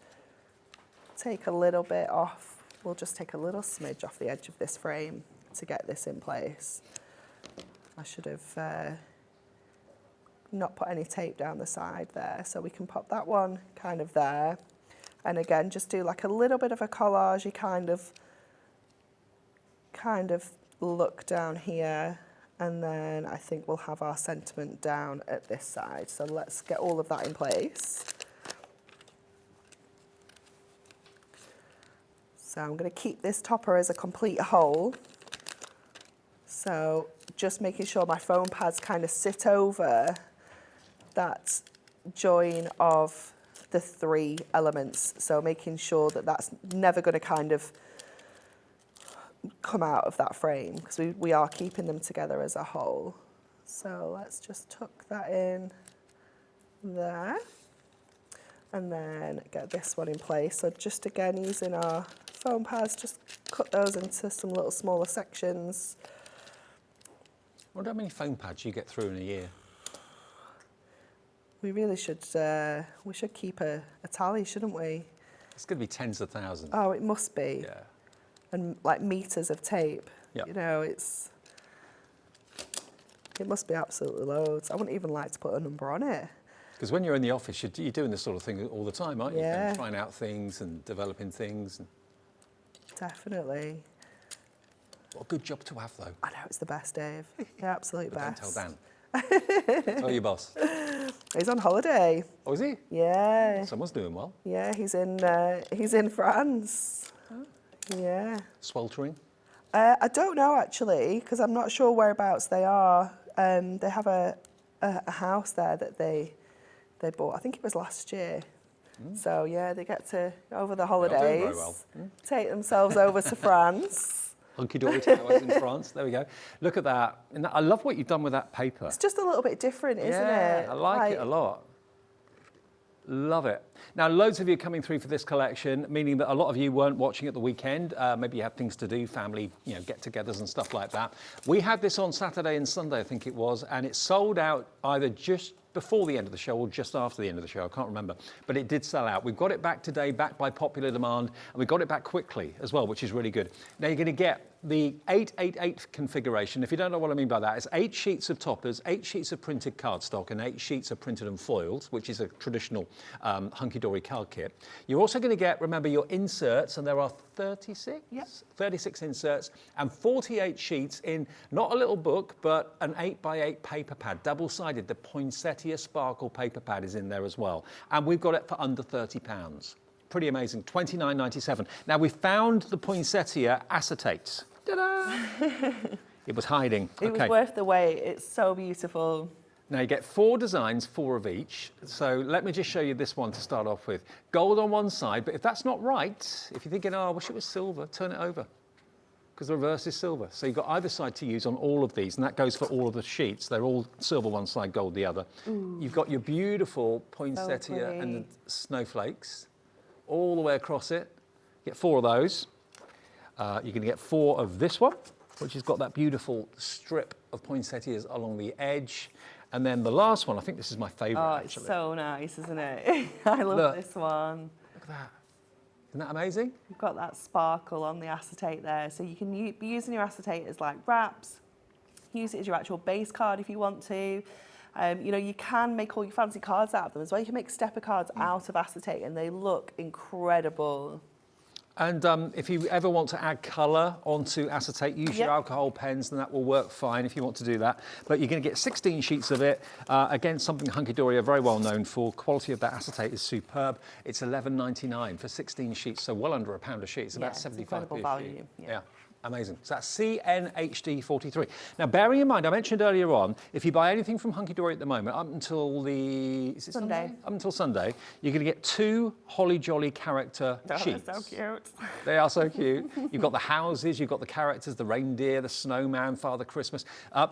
take a little bit off. We'll just take a little smidge off the edge of this frame to get this in place. I should have not put any tape down the side there, so we can pop that one kind of there. And again, just do like a little bit of a collage-y kind of look down here. And then I think we'll have our sentiment down at this side. So let's get all of that in place. So I'm going to keep this topper as a complete whole. So just making sure my foam pads kind of sit over that join of the three elements. So making sure that that's never going to kind of come out of that frame, because we are keeping them together as a whole. So let's just tuck that in there. And then get this one in place. So just again, using our foam pads, just cut those into some little smaller sections. I wonder how many foam pads you get through in a year. We really should, we should keep a tally, shouldn't we? It's going to be tens of thousands. Oh, it must be. Yeah. And like meters of tape. Yep. You know, it must be absolutely loads. I wouldn't even like to put a number on it. Because when you're in the office, you're doing this sort of thing all the time, aren't you? Yeah. And trying out things and developing things. And Definitely. what a good job to have, though. I know, it's the best, Dave. The absolute But best. don't tell Dan. Tell your boss. He's on holiday. Oh, is he? Yeah. Someone's doing well. Yeah, he's in France. Yeah. Sweltering. I don't know actually, because I'm not sure whereabouts they are. They have a house there that they bought. I think it was last year. So yeah, they get to over the doing holidays very well. take themselves over to France. Hunkydory towers in France. There we go. Look at that. And I love what you've done with that paper. It's just a little bit different, isn't it? I like it a lot. Love it. Now, loads of you coming through for this collection, meaning that a lot of you weren't watching at the weekend. Maybe you had things to do, family, get-togethers and stuff like that. We had this on Saturday and Sunday, I think it was, and it sold out either just before the end of the show or just after the end of the show. I can't remember, but it did sell out. We've got it back today, back by popular demand, and we got it back quickly as well, which is really good. Now, you're going to get the 888 configuration. If you don't know what I mean by that, it's 8 sheets of toppers, 8 sheets of printed cardstock, and 8 sheets of printed and foiled, which is a traditional Hunkydory card kit. You're also going to get, remember, your inserts, and there are 36? Yep. 36 inserts and 48 sheets in not a little book, but an 8x8 paper pad, double-sided. The Poinsettia Sparkle paper pad is in there as well. And we've got it for under £30. Pretty amazing, £29.97. Now, we found the Poinsettia acetate. Ta-da! It was hiding. It was worth the wait. It's so beautiful. Now you get 4 designs, 4 of each. So let me just show you this one to start off with. Gold on one side, but if that's not right, if you're thinking, oh, I wish it was silver, turn it over. Because the reverse is silver. So you've got either side to use on all of these, and that goes for all of the sheets. They're all silver one side, gold the other. Ooh. You've got your beautiful poinsettia and the snowflakes all the way across it. You get 4 of those. You're going to get 4 of this one, which has got that beautiful strip of poinsettias along the edge. And then the last one, I think this is my favourite, actually. It's so nice, isn't it? I love this one. Look at that. Isn't that amazing? You've got that sparkle on the acetate there. So you can be using your acetate as like wraps, use it as your actual base card if you want to. You know, you can make all your fancy cards out of them as well. You can make stepper cards out of acetate and they look incredible. And if you ever want to add colour onto acetate, use your alcohol pens, and that will work fine if you want to do that. But you're going to get 16 sheets of it. Again, something Hunkydory are very well known for. Quality of that acetate is superb. It's £11.99 for 16 sheets, so well under £1 a sheet. It's about 75p value. Yeah. Amazing. So that's CNHD43. Now, bearing in mind, I mentioned earlier on, if you buy anything from Hunkydory at the moment, up until Sunday? Up until Sunday, you're going to get 2 Holly Jolly character sheets. They're so cute. They are so cute. You've got the houses, you've got the characters, the reindeer, the snowman, Father Christmas.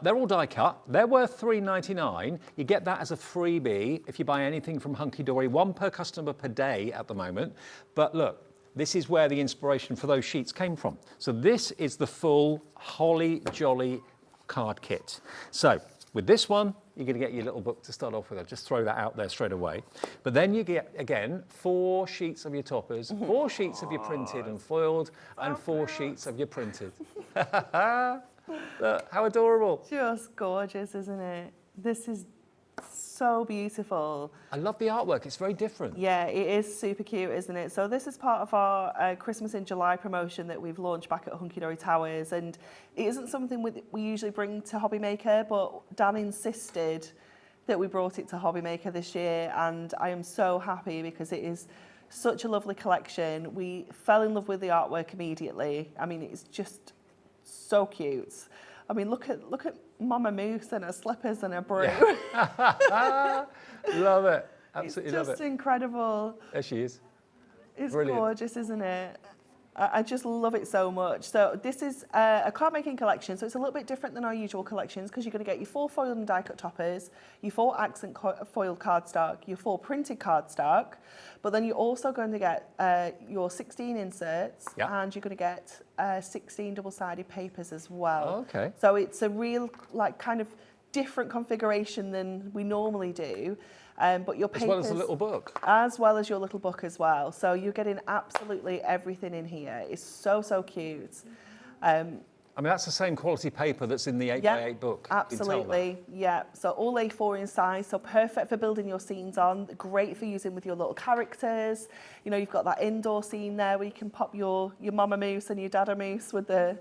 They're all die cut. They're worth £3.99. You get that as a freebie if you buy anything from Hunkydory, 1 per customer per day at the moment. But look, this is where the inspiration for those sheets came from. So this is the full Holly Jolly card kit. So with this one, you're going to get your little book to start off with. I'll just throw that out there straight away. But then you get, again, 4 sheets of your toppers, 4 sheets of your printed and foiled, and 4 sheets of your printed. Look, how adorable. Just gorgeous, isn't it? This is so beautiful. I love the artwork. It's very different. Yeah, it is super cute, isn't it? So this is part of our Christmas in July promotion that we've launched back at Hunkydory Towers, and it isn't something we usually bring to Hobby Maker, but Dan insisted that we brought it to Hobby Maker this year, and I am so happy because it is such a lovely collection. We fell in love with the artwork immediately. I mean, it's just so cute. I mean, look at Mama Moose and her slippers and her broom. Yeah. Love it. Absolutely love it. It's just incredible. There she is. It's Brilliant. gorgeous, isn't it? I just love it so much. So this is a card making collection. So it's a little bit different than our usual collections because you're going to get your 4 foiled and die cut toppers, your 4 accent foiled cardstock, your 4 printed cardstock, but then you're also going to get your 16 inserts and you're going to get 16 double-sided papers as well. Oh, okay. So it's a real like kind of different configuration than we normally do. But your papers, as well as the little book. As well as your little book as well. So you're getting absolutely everything in here. It's so, so cute. I mean, that's the same quality paper that's in the 8x8 book. Absolutely, yeah. So all A4 in size, so perfect for building your scenes on, great for using with your little characters. You know, you've got that indoor scene there where you can pop your Mama Moose and your Dada Moose with the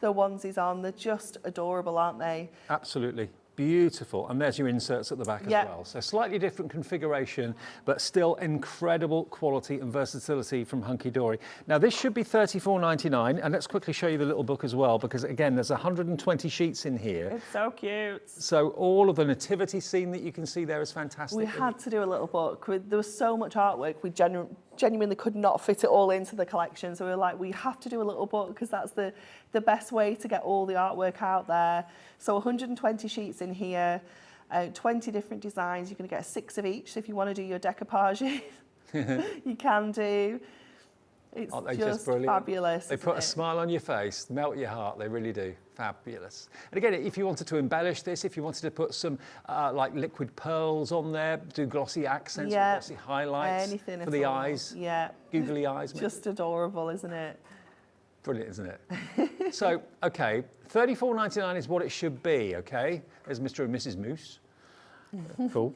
onesies on. They're just adorable, aren't they? Absolutely. Beautiful. And there's your inserts at the back as well. So slightly different configuration, but still incredible quality and versatility from Hunkydory. Now this should be $34.99, and let's quickly show you the little book as well, because again, there's 120 sheets in here. It's so cute. So all of the nativity scene that you can see there is fantastic. We had to do a little book. There was so much artwork, we genuinely could not fit it all into the collection. So we were like, we have to do a little book because that's the best way to get all the artwork out there. So 120 sheets in here, 20 different designs. You're going to get 6 of each. So if you want to do your decoupage, you can do. It's just fabulous. They put a smile on your face, melt your heart. They really do. Fabulous. And again, if you wanted to embellish this, if you wanted to put some like liquid pearls on there, do glossy accents, or glossy highlights anything for the eyes, googly eyes. Just adorable, isn't it? Brilliant, isn't it? So, okay, $34.99 is what it should be, okay? There's Mr. and Mrs. Moose. Cool.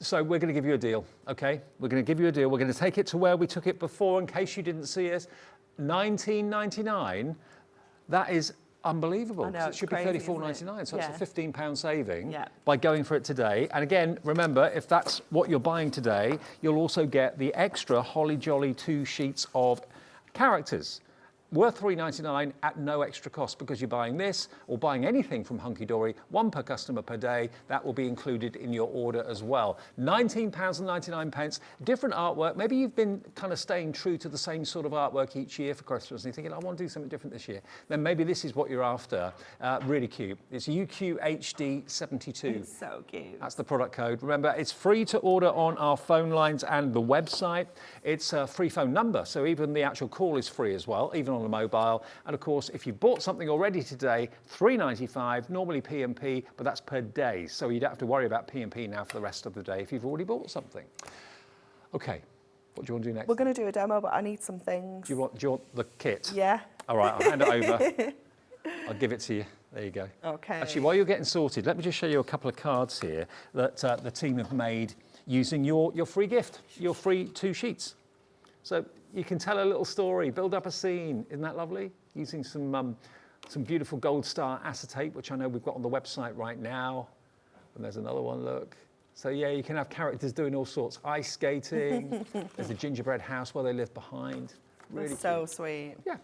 So we're going to give you a deal, okay? We're going to give you a deal. We're going to take it to where we took it before in case you didn't see us. £19.99. That is unbelievable. I know, 'cause it it's should be crazy, £34.99, so isn't it? it's a £15 saving Yeah. by going for it today. And again, remember, if that's what you're buying today, you'll also get the extra Holly Jolly 2 sheets of characters. Worth £3.99 at no extra cost, because you're buying this or buying anything from Hunkydory, 1 per customer per day. That will be included in your order as well. £19.99, different artwork. Maybe you've been kind of staying true to the same sort of artwork each year for Christmas and you're thinking, I want to do something different this year. Then maybe this is what you're after. Really cute. It's UQHD72. It's so cute. That's the product code. Remember, it's free to order on our phone lines and the website. It's a free phone number, so even the actual call is free as well, even on the mobile. And of course, if you bought something already today, £3.95, normally P&P, but that's per day. So you don't have to worry about P&P now for the rest of the day if you've already bought something. Okay, what do you want to do next? We're going to do a demo, but I need some things. Do you want the kit? Yeah. All right, I'll hand it over. I'll give it to you. There you go. Okay. Actually, while you're getting sorted, let me just show you a couple of cards here that the team have made using your free gift, your free 2 sheets. So you can tell a little story, build up a scene. Isn't that lovely? Using some beautiful Gold Star acetate, which I know we've got on the website right now. And there's another one, look. So yeah, you can have characters doing all sorts. Ice skating. There's a gingerbread house where they live behind. Really That's so cute. sweet. Yeah,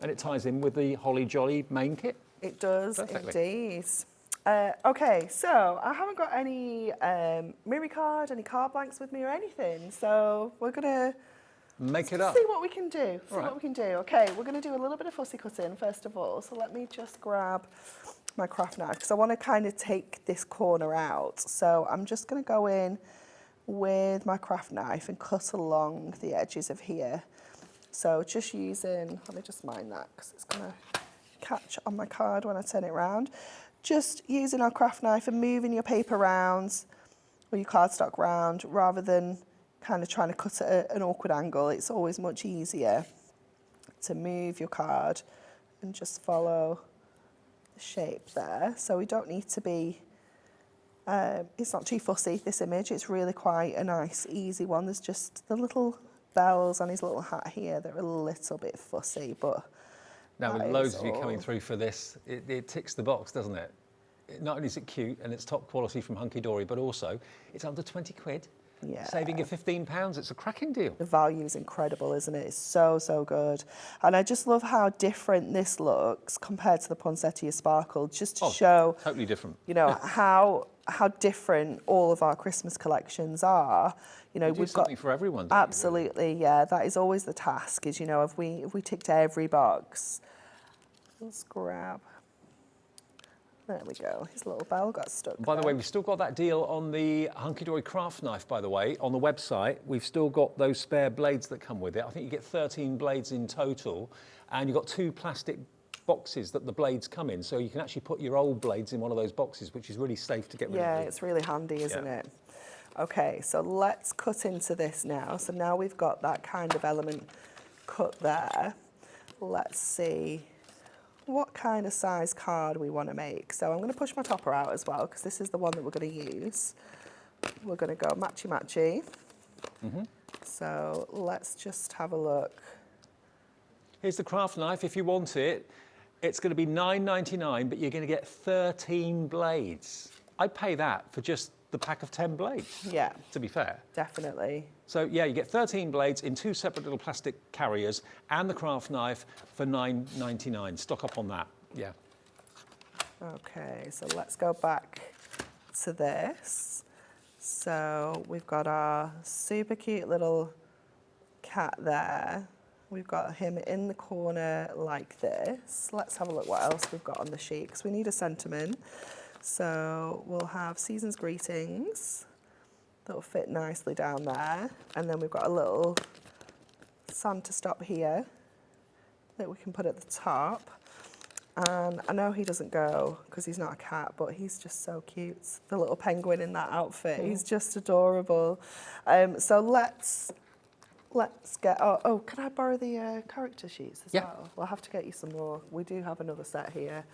and it ties in with the Holly Jolly main kit. It does, Perfectly. indeed. Okay, so I haven't got any Miri card, any card blanks with me or anything. So we're going to Make it up. see what we can do. See All right. what we can do. Okay, we're going to do a little bit of fussy cutting first of all. So let me just grab my craft knife because I want to kind of take this corner out. So I'm just going to go in with my craft knife and cut along the edges of here. So just using, let me just mind that because it's going to catch on my card when I turn it around. Just using our craft knife and moving your paper round or your cardstock round rather than kind of trying to cut at an awkward angle. It's always much easier to move your card and just follow the shape there. So we don't need to be, it's not too fussy, this image. It's really quite a nice, easy one. There's just the little bells on his little hat here that are a little bit fussy, but now with that loads is of you coming all. through for this, it ticks the box, doesn't it? Not only is it cute and it's top quality from Hunkydory, but also it's under 20 quid. Yeah. Saving you £15, it's a cracking deal. The value is incredible, isn't it? It's so, so good. And I just love how different this looks compared to the Poinsettia Sparkle, just to show, Totally different. you know, how different all of our Christmas collections are. You know, You do we've got something for everyone, don't you, really? absolutely, yeah. That is always the task. Is, you know, if we ticked every box, let's grab. There we go. His little bell got stuck. By the there. way, we've still got that deal on the Hunkydory craft knife, by the way, on the website. We've still got those spare blades that come with it. I think you get 13 blades in total, and you've got 2 plastic boxes that the blades come in, so you can actually put your old blades in one of those boxes, which is really safe to get rid Yeah, of. it's really handy, isn't Yeah. it? Okay, so let's cut into this now. So now we've got that kind of element cut there. Let's see what kind of size card we want to make. So I'm going to push my topper out as well because this is the one that we're going to use. We're going to go matchy-matchy. So let's just have a look. Here's the craft knife. If you want it, it's going to be £9.99, but you're going to get 13 blades. I'd pay that for just the pack of 10 blades, Yeah, to be fair. definitely. So yeah, you get 13 blades in 2 separate little plastic carriers and the craft knife for £9.99. Stock up on that, yeah. Okay, so let's go back to this. So we've got our super cute little cat there. We've got him in the corner like this. Let's have a look what else we've got on the sheet because we need a sentiment. So we'll have Season's Greetings. That'll fit nicely down there. And then we've got a little Santa stop here that we can put at the top. And I know he doesn't go because he's not a cat, but he's just so cute. The little penguin in that outfit, he's just adorable. So let's get, oh, can I borrow the character sheets as well? We'll have to get you some more. We do have another set here.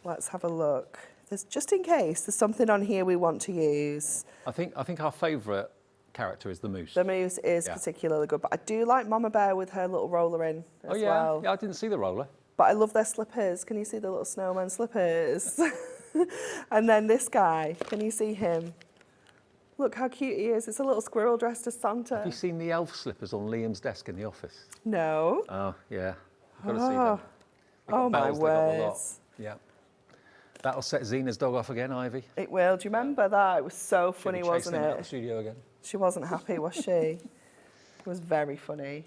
Let's have a look. There's, just in case there's something on here we want to use. I think our favourite character is the moose. The moose is particularly good, but I do like Mama Bear with her little roller in as well. Yeah, I didn't see the roller. But I love their slippers. Can you see the little snowman slippers? And then this guy, can you see him? Look how cute he is. It's a little squirrel dressed as Santa. Have you seen the elf slippers on Liam's desk in the office? No. Oh, yeah. You've got to see them. Oh my word. Yeah. That'll set Zena's dog off again, Ivy. It will. Do you remember that? It was so funny, wasn't Out the it? studio again. She wasn't happy, was she? It was very funny.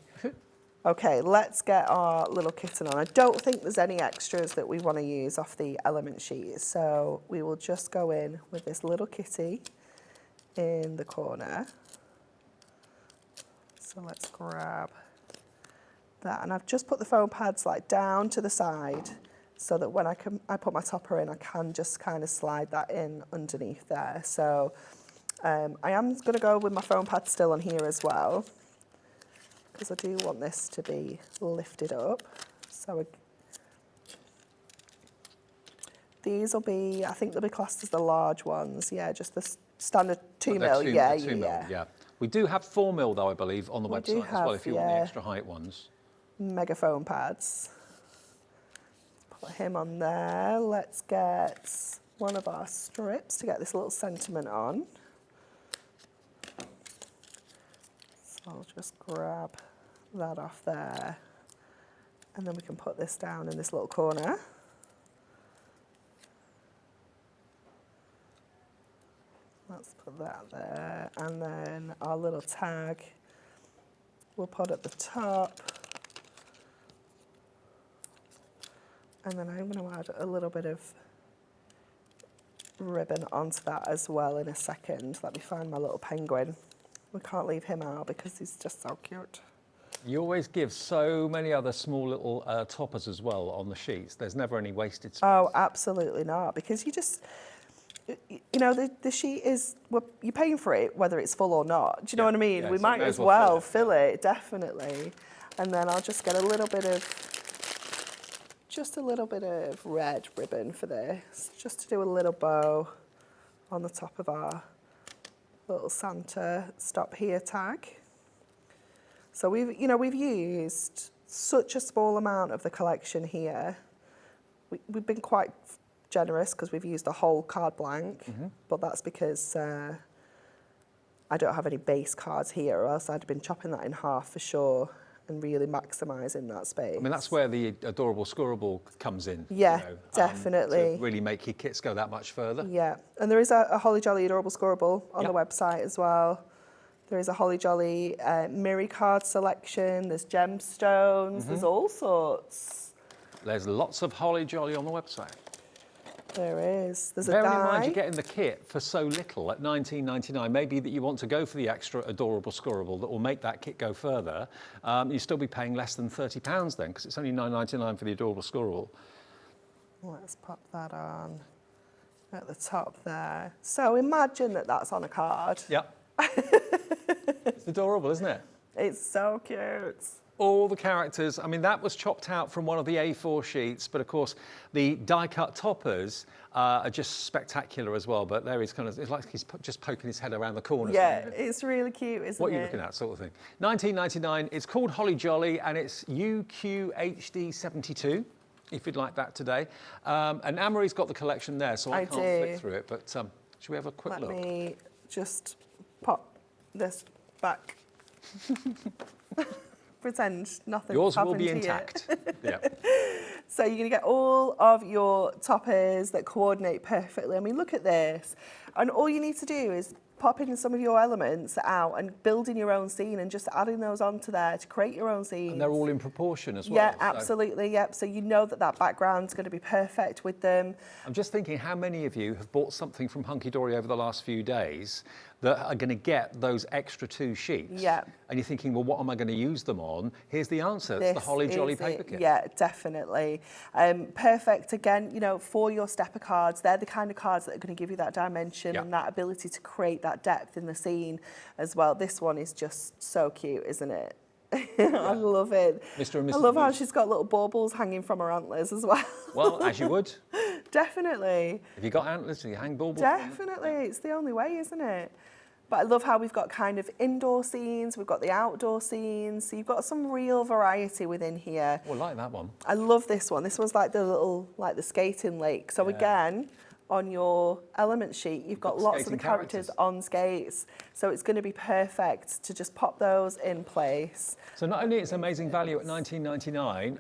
Okay, let's get our little kitten on. I don't think there's any extras that we want to use off the element sheet, so we will just go in with this little kitty in the corner. So let's grab that, and I've just put the foam pads like down to the side so that when I put my topper in, I can just kind of slide that in underneath there. So I am going to go with my foam pad still on here as well, because I do want this to be lifted up. So these will be, I think they'll be classed as the large ones. Yeah, just the standard 2 mil. Yeah. We do have 4 mil though, I believe, on the website as well, if you want the yeah. extra height ones. Mega foam pads. Put him on there. Let's get one of our strips to get this little sentiment on. So I'll just grab that off there, and then we can put this down in this little corner. Let's put that there, and then our little tag we'll put at the top. And then I'm going to add a little bit of ribbon onto that as well in a second. Let me find my little penguin. We can't leave him out because he's just so cute. You always give so many other small little toppers as well on the sheets. There's never any wasted space. Oh, absolutely not, because you just, you know, the sheet is, well, you're paying for it whether it's full or not. Do you know what I mean? Yeah, we so might may as as well well fill it, definitely. And then I'll just get a little bit of, just a little bit of red ribbon for this, just to do a little bow on the top of our little Santa stop here tag. So we've used such a small amount of the collection here. We've been quite generous because we've used a whole card blank, but that's because I don't have any base cards here, or else I'd have been chopping that in half for sure and really maximising that space. I mean, that's where the adorable scorable comes in. Yeah, definitely. To really make your kits go that much further. Yeah, and there is a Holly Jolly adorable scorable on the website as well. There is a Holly Jolly Miri card selection. There's gemstones. There's all sorts. There's lots of Holly Jolly on the website. There is. There's a Bearing die. in mind you're getting the kit for so little at $19.99. Maybe that you want to go for the extra adorable scorable that will make that kit go further. You'll still be paying less than £30 then, because it's only $9.99 for the adorable scorable. Let's pop that on at the top there. So imagine that that's on a card. Yep. It's adorable, isn't it? It's so cute. All the characters, I mean, that was chopped out from one of the A4 sheets, but of course, the die-cut toppers are just spectacular as well, but there he's kind of, it's like he's just poking his head around the corner. Yeah, it's really cute, isn't it? What are you looking at, sort of thing. $19.99, it's called Holly Jolly, and it's UQHD72, if you'd like that today. And Anne-Marie's got the collection there, so I can't flick through it, but should we have a quick look? Let me just pop this back. Pretend nothing Yours happened will be here. intact. Yeah. So you're going to get all of your toppers that coordinate perfectly. I mean, look at this. And all you need to do is pop in some of your elements out and building your own scene and just adding those onto there to create your own scene. And they're all in proportion as well. Yeah, absolutely, yep. So you know that background's going to be perfect with them. I'm just thinking how many of you have bought something from Hunkydory over the last few days that are going to get those extra 2 sheets. Yeah. And you're thinking, well, what am I going to use them on? Here's the answer. It's the Holly Jolly paper kit. Yeah, definitely. Perfect, again, you know, for your stepper cards. They're the kind of cards that are going to give you that dimension and that ability to create that depth in the scene as well. This one is just so cute, isn't it? I love it. Mr. and Mrs. I love how Moose. she's got little baubles hanging from her antlers as well. Well, as you would. Definitely. If you got antlers, you hang baubles. Definitely. It's the only way, isn't it? But I love how we've got kind of indoor scenes, we've got the outdoor scenes, so you've got some real variety within here. Oh, I like that one. I love this one. This one's like the little, like the skating lake. So again, on your element sheet, you've got lots of the characters on skates. So it's going to be perfect to just pop those in place. So not only is amazing value at $19.99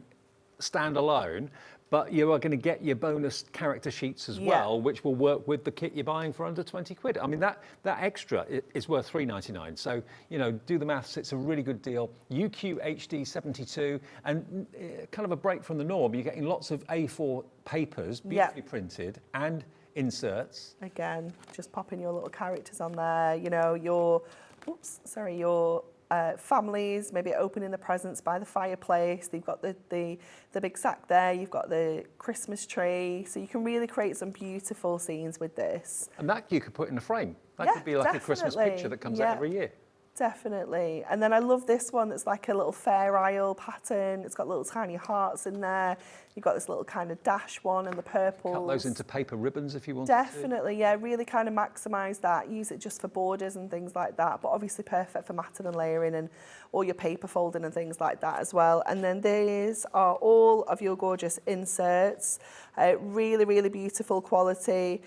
standalone, but you are going to get your bonus character sheets as well, which will work with the kit you're buying for under 20 quid. I mean, that extra is worth $3.99. So, you know, do the maths, it's a really good deal. UQ HD 72, and kind of a break from the norm. You're getting lots of A4 papers, beautifully printed, and inserts. Again, just popping your little characters on there, you know, your families, maybe opening the presents by the fireplace. You've got the big sack there, you've got the Christmas tree. So you can really create some beautiful scenes with this. And that you could put in a frame. That could be like a Christmas picture that comes out every year. Definitely. And then I love this one that's like a little Fair Isle pattern. It's got little tiny hearts in there. You've got this little kind of dash one and the purples. Cut those into paper ribbons if you want. Definitely, yeah, really kind of maximise that. Use it just for borders and things like that, but obviously perfect for matting and layering and all your paper folding and things like that as well. And then these are all of your gorgeous inserts. Really, really beautiful quality.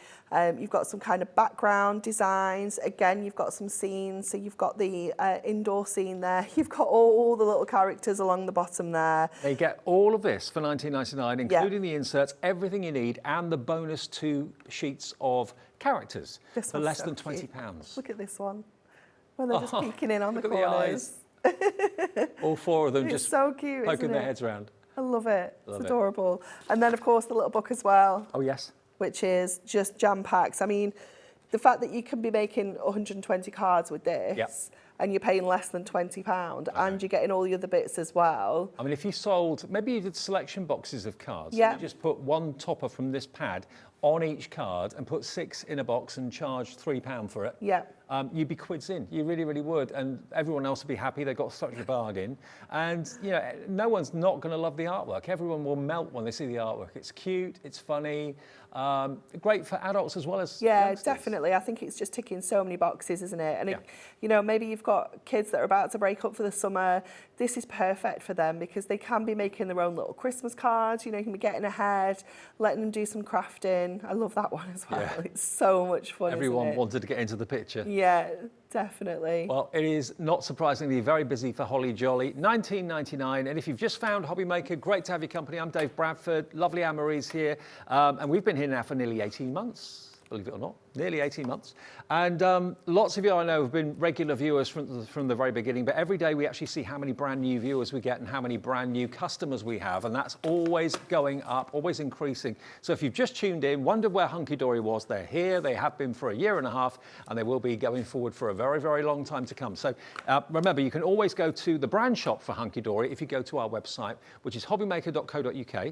You've got some kind of background designs. Again, you've got some scenes. So you've got the indoor scene there. You've got all the little characters along the bottom there. They get all of this for $19.99, including the inserts, everything you need, and the bonus 2 sheets of characters for less than £20. Look at this one. When they're just peeking in on the look corners. at the eyes. All 4 of them It's just so cute, poking isn't their it? heads around. I love it. Love it's it. adorable. And then, of course, the little book as well. Oh, yes. Which is just jam packs. I mean, the fact that you can be making 120 cards with this and you're paying less than £20 and you're getting all the other bits as well. I mean, if you sold, maybe you did selection boxes of cards. Yeah. You just put one topper from this pad on each card and put 6 in a box and charge £3 for it. Yeah. You'd be quids in. You really, really would. And everyone else would be happy. They got such a bargain. And, you know, no one's not going to love the artwork. Everyone will melt when they see the artwork. It's cute. It's funny. Great for adults as well as youngsters. Definitely. I think it's just ticking so many boxes, isn't it? And, it, you know, maybe you've got kids that are about to break up for the summer. This is perfect for them because they can be making their own little Christmas cards. You know, you can be getting ahead, letting them do some crafting. I love that one as well. Yeah. It's so much fun, Everyone isn't it? wanted to get into the picture. Yeah, definitely. Well, it is not surprisingly very busy for Holly Jolly. $19.99. And if you've just found Hobby Maker, great to have your company. I'm Dave Bradford. Lovely Anne-Marie's here. And we've been here now for nearly 18 months, believe it or not. Nearly 18 months. And lots of you I know have been regular viewers from the very beginning, but every day we actually see how many brand new viewers we get and how many brand new customers we have, and that's always going up, always increasing. So if you've just tuned in, wondered where Hunkydory was, they're here, they have been for a year and a half, and they will be going forward for a very, very long time to come. So remember, you can always go to the brand shop for Hunkydory if you go to our website, which is hobbymaker.co.uk.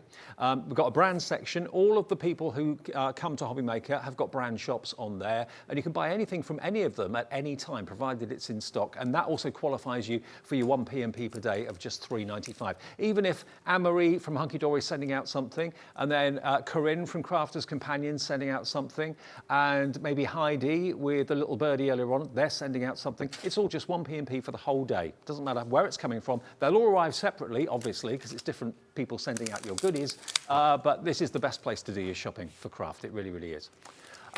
We've got a brand section. All of the people who come to Hobby Maker have got brand shops on there, and you can buy anything from any of them at any time, provided it's in stock, and that also qualifies you for your 1 P&P per day of just $3.95. Even if Anne-Marie from Hunkydory is sending out something, and then Corinne from Crafters Companion sending out something, and maybe Heidi with the little birdie earlier on, they're sending out something. It's all just 1 P&P for the whole day. Doesn't matter where it's coming from. They'll all arrive separately, obviously, because it's different people sending out your goodies, but this is the best place to do your shopping for craft. It really, really is.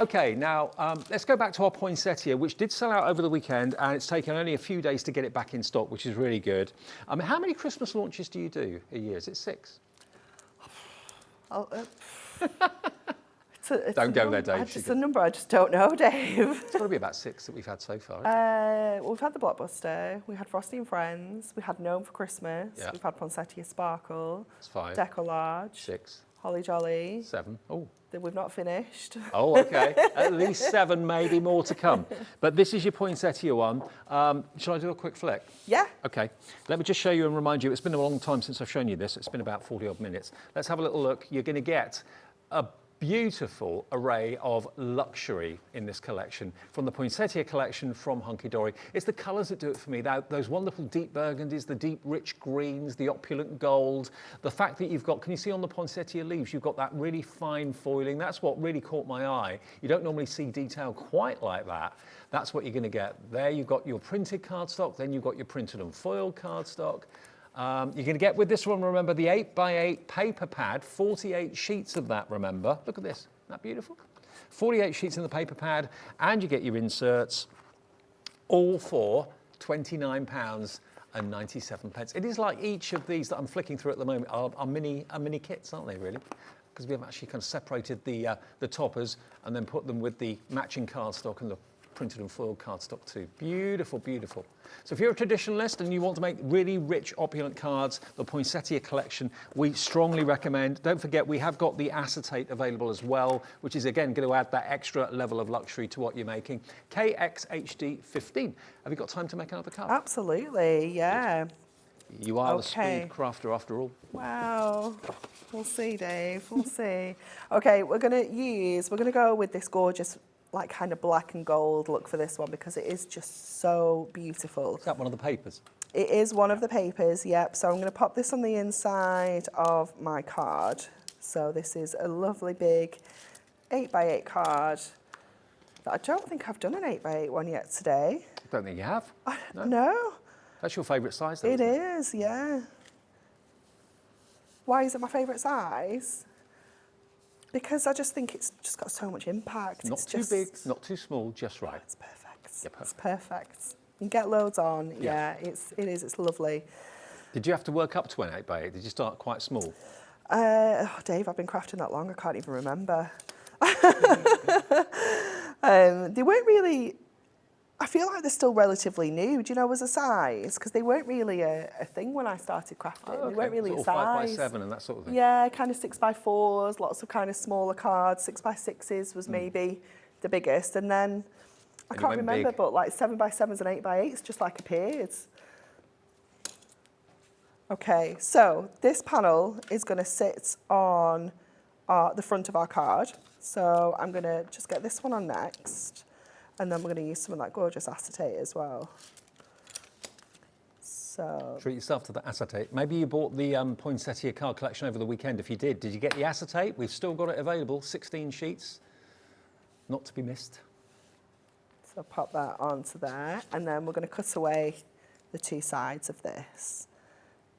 Okay, now let's go back to our poinsettia, which did sell out over the weekend, and it's taken only a few days to get it back in stock, which is really good. I mean, how many Christmas launches do you do a year? Is it 6? Don't go there, Dave. It's a number I just don't know, Dave. It's got to be about 6 that we've had so far. Well, we've had the Blockbuster, we had Frosty and Friends, we had Gnome for Christmas, we've had Poinsettia Sparkle, It's 5. Deco-Large, 6. Holly Jolly. 7. Oh. That we've not finished. Oh, okay. At least 7, maybe more to come. But this is your poinsettia one. Shall I do a quick flick? Yeah. Okay. Let me just show you and remind you, it's been a long time since I've shown you this. It's been about 40 odd minutes. Let's have a little look. You're going to get a beautiful array of luxury in this collection, from the poinsettia collection from Hunkydory. It's the colours that do it for me. Those wonderful deep burgundies, the deep rich greens, the opulent gold, the fact that you've got, can you see on the poinsettia leaves, you've got that really fine foiling. That's what really caught my eye. You don't normally see detail quite like that. That's what you're going to get. There you've got your printed cardstock, then you've got your printed and foiled cardstock. You're going to get with this one, remember, the 8x8 paper pad, 48 sheets of that, remember. Look at this, isn't that beautiful? 48 sheets in the paper pad, and you get your inserts, all for £29.97. It is like each of these that I'm flicking through at the moment are mini kits, aren't they, really? Because we have actually kind of separated the toppers and then put them with the matching cardstock and the printed and foiled cardstock too. Beautiful, beautiful. So if you're a traditionalist and you want to make really rich, opulent cards, the Poinsettia collection, we strongly recommend. Don't forget, we have got the acetate available as well, which is again going to add that extra level of luxury to what you're making. KXHD 15. Have you got time to make another card? Absolutely, yeah. You are the speed crafter after all. Wow. We'll see, Dave, we'll see. Okay, we're gonna go with this gorgeous, like kind of black and gold look for this one because it is just so beautiful. Is that one of the papers? It is one of the papers, yep. So I'm going to pop this on the inside of my card. So this is a lovely big 8x8 card that I don't think I've done an 8x8 one yet today. I don't think you have. No. That's your favourite size, though, It isn't is, yeah. Why is it my favourite size? Because I just think it's just got so much impact. Not too big, not too small, just right. It's perfect. Yeah, perfect. It's perfect. You can get loads on. Yeah. It's lovely. Did you have to work up to an 8x8? Did you start quite small? Dave, I've been crafting that long, I can't even remember. They weren't really, I feel like they're still relatively new, do you know, as a size? Because they weren't really a thing when I started crafting. Oh, okay. They weren't really sort a of size. 5x7 and that sort of thing? Yeah, kind of 6x4s, lots of kind of smaller cards. 6x6s was maybe the biggest. And then, I can't remember, big. but like 7x7s and 8x8s just like appeared. Okay, so this panel is going to sit on the front of our card. So I'm going to just get this one on next. And then we're going to use some of that gorgeous acetate as well. So Treat yourself to the acetate. Maybe you bought the Poinsettia card collection over the weekend. If you did you get the acetate? We've still got it available, 16 sheets, not to be missed. So pop that onto there, and then we're going to cut away the two sides of this.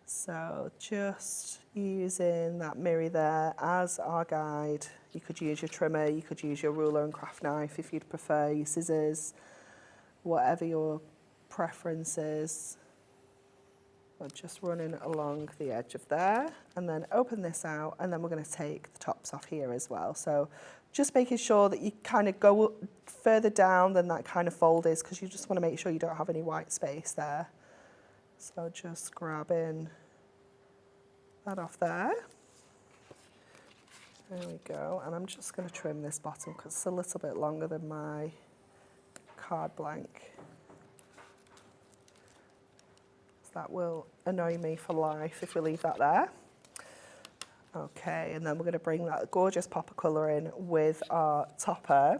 So just using that mirror there as our guide. You could use your trimmer, you could use your ruler and craft knife if you'd prefer, your scissors, whatever your preference is. We're just running along the edge of there, and then open this out, and then we're going to take the tops off here as well. So just making sure that you kind of go further down than that kind of fold is, because you just want to make sure you don't have any white space there. So just grabbing that off there. There we go, and I'm just going to trim this bottom because it's a little bit longer than my card blank. That will annoy me for life if we leave that there. Okay, and then we're going to bring that gorgeous pop of colour in with our topper.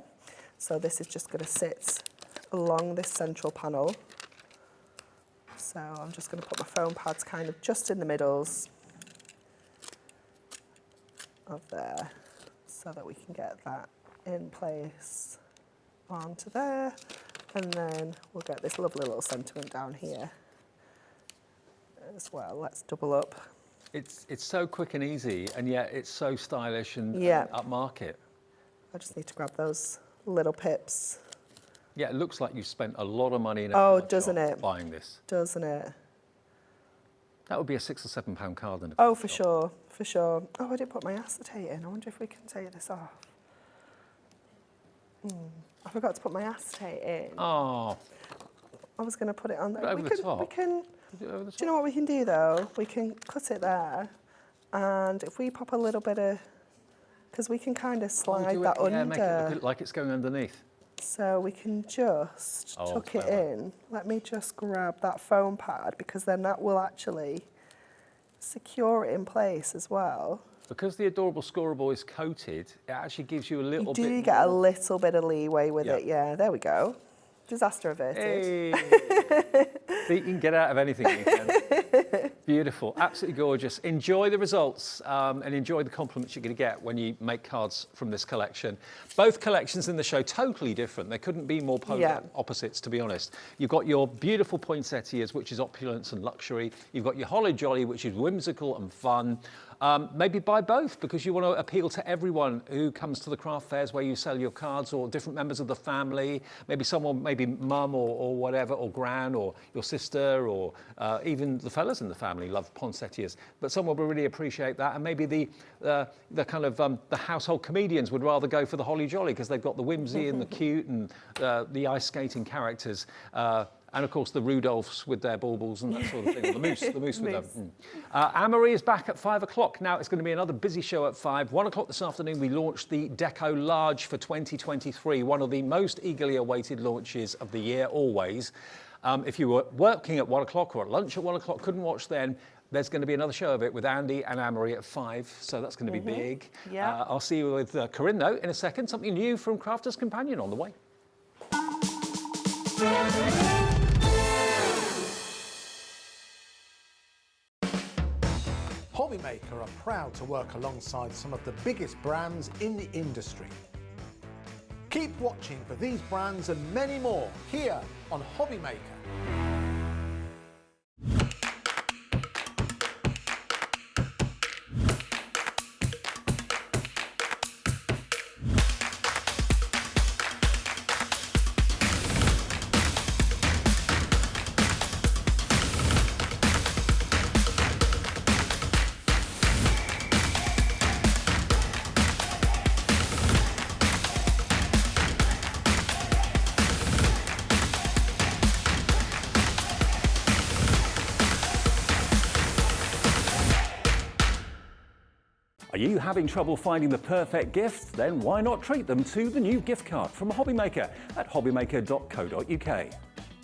So this is just going to sit along this central panel. So I'm just going to put my foam pads kind of just in the middles of there so that we can get that in place onto there. And then we'll get this lovely little sentiment down here as well. Let's double up. It's so quick and easy, and yet it's so stylish and upmarket. I just need to grab those little pips. Yeah, it looks like you've spent a lot of money in a Oh, card doesn't shop it? buying this. Doesn't it? That would be a £6 or £7 card in a Oh, card for shop. sure, for sure. Oh, I didn't put my acetate in. I wonder if we can take this off. I forgot to put my acetate in. Oh, I was going to put it on there. Put it over the top. We can. is it over the Do you know what we can do though? We can cut it there, and if we pop a little bit of, because we can kind of slide that Yeah, under. make it look like it's going underneath. So we can just tuck it clever. in. Let me just grab that foam pad, because then that will actually secure it in place as well. because the adorable scorable is coated, it actually gives you a little bit. You do get a little bit of leeway with Yeah. it, yeah. There we go. Disaster averted. Hey. See, you can get out of anything you can. Beautiful, absolutely gorgeous. Enjoy the results and enjoy the compliments you're going to get when you make cards from this collection. Both collections in the show totally different. They couldn't be more polar opposites, to be honest. You've got your beautiful poinsettias, which is opulence and luxury. You've got your holly jolly, which is whimsical and fun. Maybe buy both because you want to appeal to everyone who comes to the craft fairs where you sell your cards, or different members of the family, maybe someone, maybe mum or whatever, or gran, or your sister, or even the fellas in the family love poinsettias. But someone will really appreciate that, and maybe the kind of the household comedians would rather go for the holly jolly because they've got the whimsy and the cute and the ice skating characters. And of course the Rudolphs with their baubles and that sort of thing, or the moose with them. Amory is back at 5 o'clock. Now it's going to be another busy show at 5. 1 o'clock this afternoon we launched the Deco-Large for 2023, one of the most eagerly awaited launches of the year always. If you were working at 1 o'clock or at lunch at 1 o'clock, couldn't watch then, there's going to be another show of it with Andy and Amory at 5, so that's going to be big. Yeah. I'll see you with Corinne though in a second. Something new from Crafter's Companion on the way. Hobbymaker are proud to work alongside some of the biggest brands in the industry. Keep watching for these brands and many more here on Hobbymaker. Are you having trouble finding the perfect gift? Then why not treat them to the new gift card from Hobbymaker at hobbymaker.co.uk.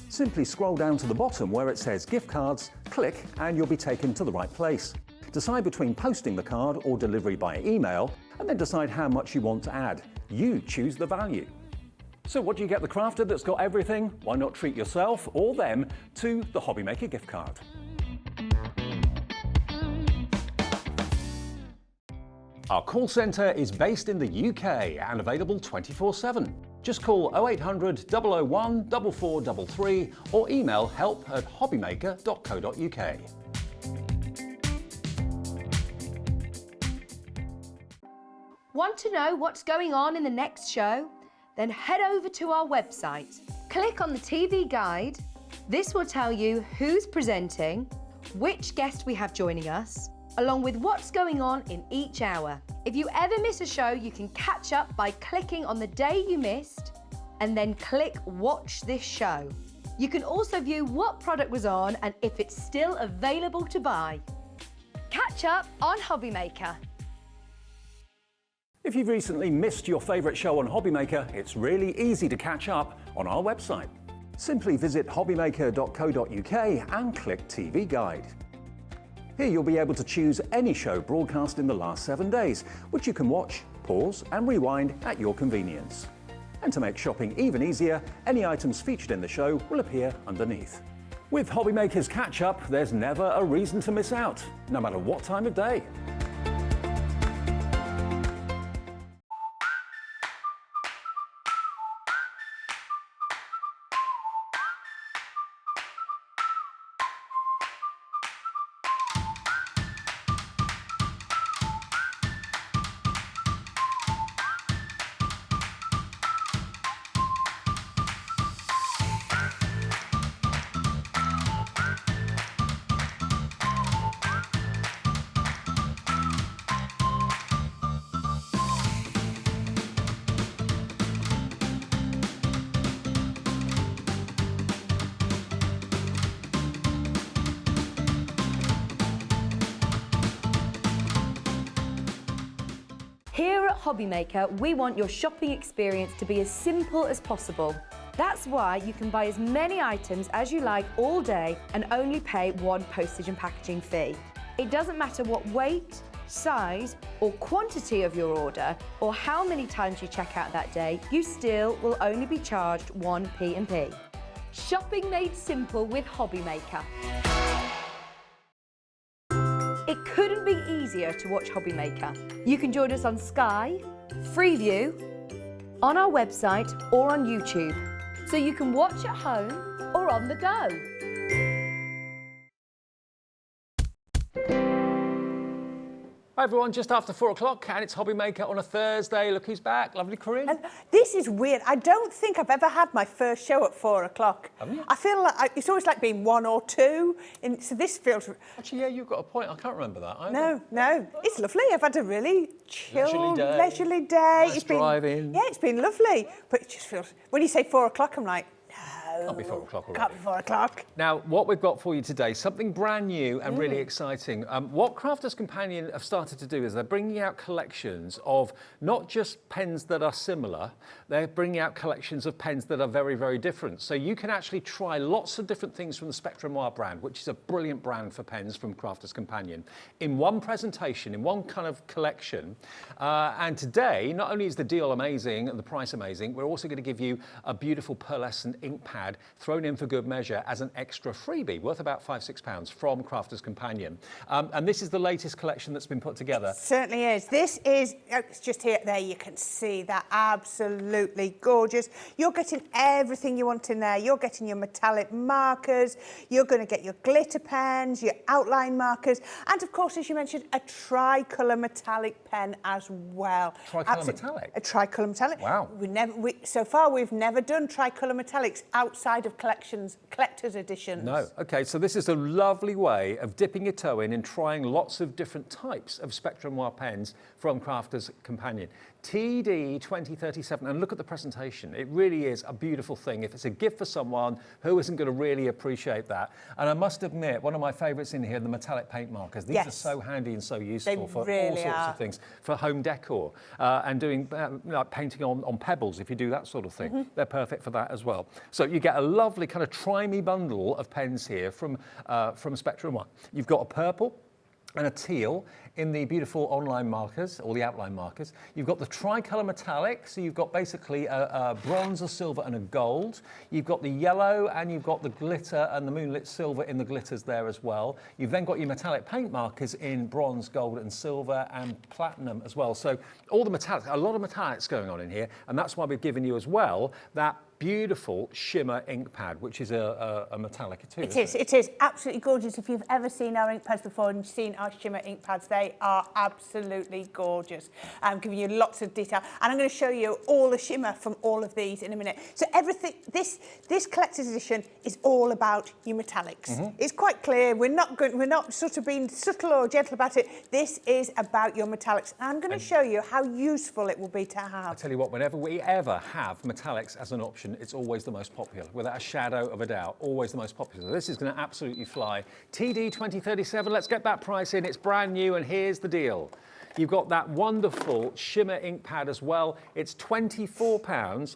Simply scroll down to the bottom where it says gift cards, click and you'll be taken to the right place. Decide between posting the card or delivery by email, and then decide how much you want to add. You choose the value. So what do you get the crafter that's got everything? Why not treat yourself or them to the Hobbymaker gift card? Our call centre is based in the UK and available 24/7. Just call 0800 001 4433 or email help@hobbymaker.co.uk. Want to know what's going on in the next show? Then head over to our website. Click on the TV guide. This will tell you who's presenting, which guest we have joining us, along with what's going on in each hour. If you ever miss a show, you can catch up by clicking on the day you missed and then click Watch This Show. You can also view what product was on and if it's still available to buy. Catch up on Hobbymaker. If you've recently missed your favourite show on Hobbymaker, it's really easy to catch up on our website. Simply visit hobbymaker.co.uk and click TV Guide. Here you'll be able to choose any show broadcast in the last 7 days, which you can watch, pause and rewind at your convenience. And to make shopping even easier, any items featured in the show will appear underneath. With Hobbymaker's Catch Up, there's never a reason to miss out, no matter what time of day. Here at Hobbymaker, we want your shopping experience to be as simple as possible. That's why you can buy as many items as you like all day and only pay one postage and packaging fee. It doesn't matter what weight, size, or quantity of your order, or how many times you check out that day, you still will only be charged 1 P&P. Shopping made simple with Hobby Maker. It couldn't be easier to watch Hobby Maker. You can join us on Sky, Freeview, on our website or on YouTube, so you can watch at home or on the go. Hi everyone, just after 4 o'clock and it's Hobby Maker on a Thursday. Look who's back, lovely Corinne. And this is weird. I don't think I've ever had my first show at 4 o'clock. Haven't you? I feel like it's always like being 1 or 2. So this feels... Actually, yeah, you've got a point. I can't remember that either. No. It's lovely. I've had a really chilled, leisurely day. Nice drive in. Yeah, it's been lovely. But it just feels... When you say 4 o'clock, I'm like, no. Can't be 4 o'clock already. Can't be 4 o'clock. Now, what we've got for you today, something brand new and really exciting. What Crafters Companion have started to do is they're bringing out collections of not just pens that are similar, they're bringing out collections of pens that are very, very different. So you can actually try lots of different things from the Spectrum Noir brand, which is a brilliant brand for pens from Crafters Companion, in one presentation, in one kind of collection. And today, not only is the deal amazing and the price amazing, we're also going to give you a beautiful pearlescent ink pad thrown in for good measure as an extra freebie worth about £5-6 from Crafters Companion. And this is the latest collection that's been put together. It certainly is. This is, it's just here, there you can see that, absolutely gorgeous. You're getting everything you want in there. You're getting your metallic markers, you're going to get your glitter pens, your outline markers, and of course, as you mentioned, a tricolour metallic pen as well. Tricolour metallic? A tricolour metallic. Wow. So far, we've never done tricolour metallics outside of collector's editions. No. Okay, so this is a lovely way of dipping your toe in and trying lots of different types of Spectrum Noir pens from Crafters Companion. TD 2037, and look at the presentation. It really is a beautiful thing. If it's a gift for someone, who isn't going to really appreciate that? And I must admit, one of my favourites in here, the metallic paint markers. These are so handy and so useful for all sorts of things, for home decor and doing like painting on pebbles, if you do that sort of thing. They're perfect for that as well. So you get a lovely kind of try-me bundle of pens here from Spectrum Noir. You've got a purple and a teal in the beautiful online markers, or the outline markers. You've got the tricolour metallic, so you've got basically a bronze, a silver and a gold. You've got the yellow and you've got the glitter and the moonlit silver in the glitters there as well. You've then got your metallic paint markers in bronze, gold and silver and platinum as well. So all the metallics, a lot of metallics going on in here, and that's why we've given you as well that beautiful shimmer ink pad, which is a metallic too. It is absolutely gorgeous. If you've ever seen our ink pads before and you've seen our shimmer ink pads, they are absolutely gorgeous. I'm giving you lots of detail, and I'm going to show you all the shimmer from all of these in a minute. So everything, this collector's edition is all about your metallics. It's quite clear. We're not sort of being subtle or gentle about it. This is about your metallics, and I'm going to show you how useful it will be to have. I tell you what, whenever we ever have metallics as an option, it's always the most popular, without a shadow of a doubt, always the most popular. This is going to absolutely fly. TD 2037, let's get that price in. It's brand new, and here's the deal. You've got that wonderful shimmer ink pad as well. It's £24.99.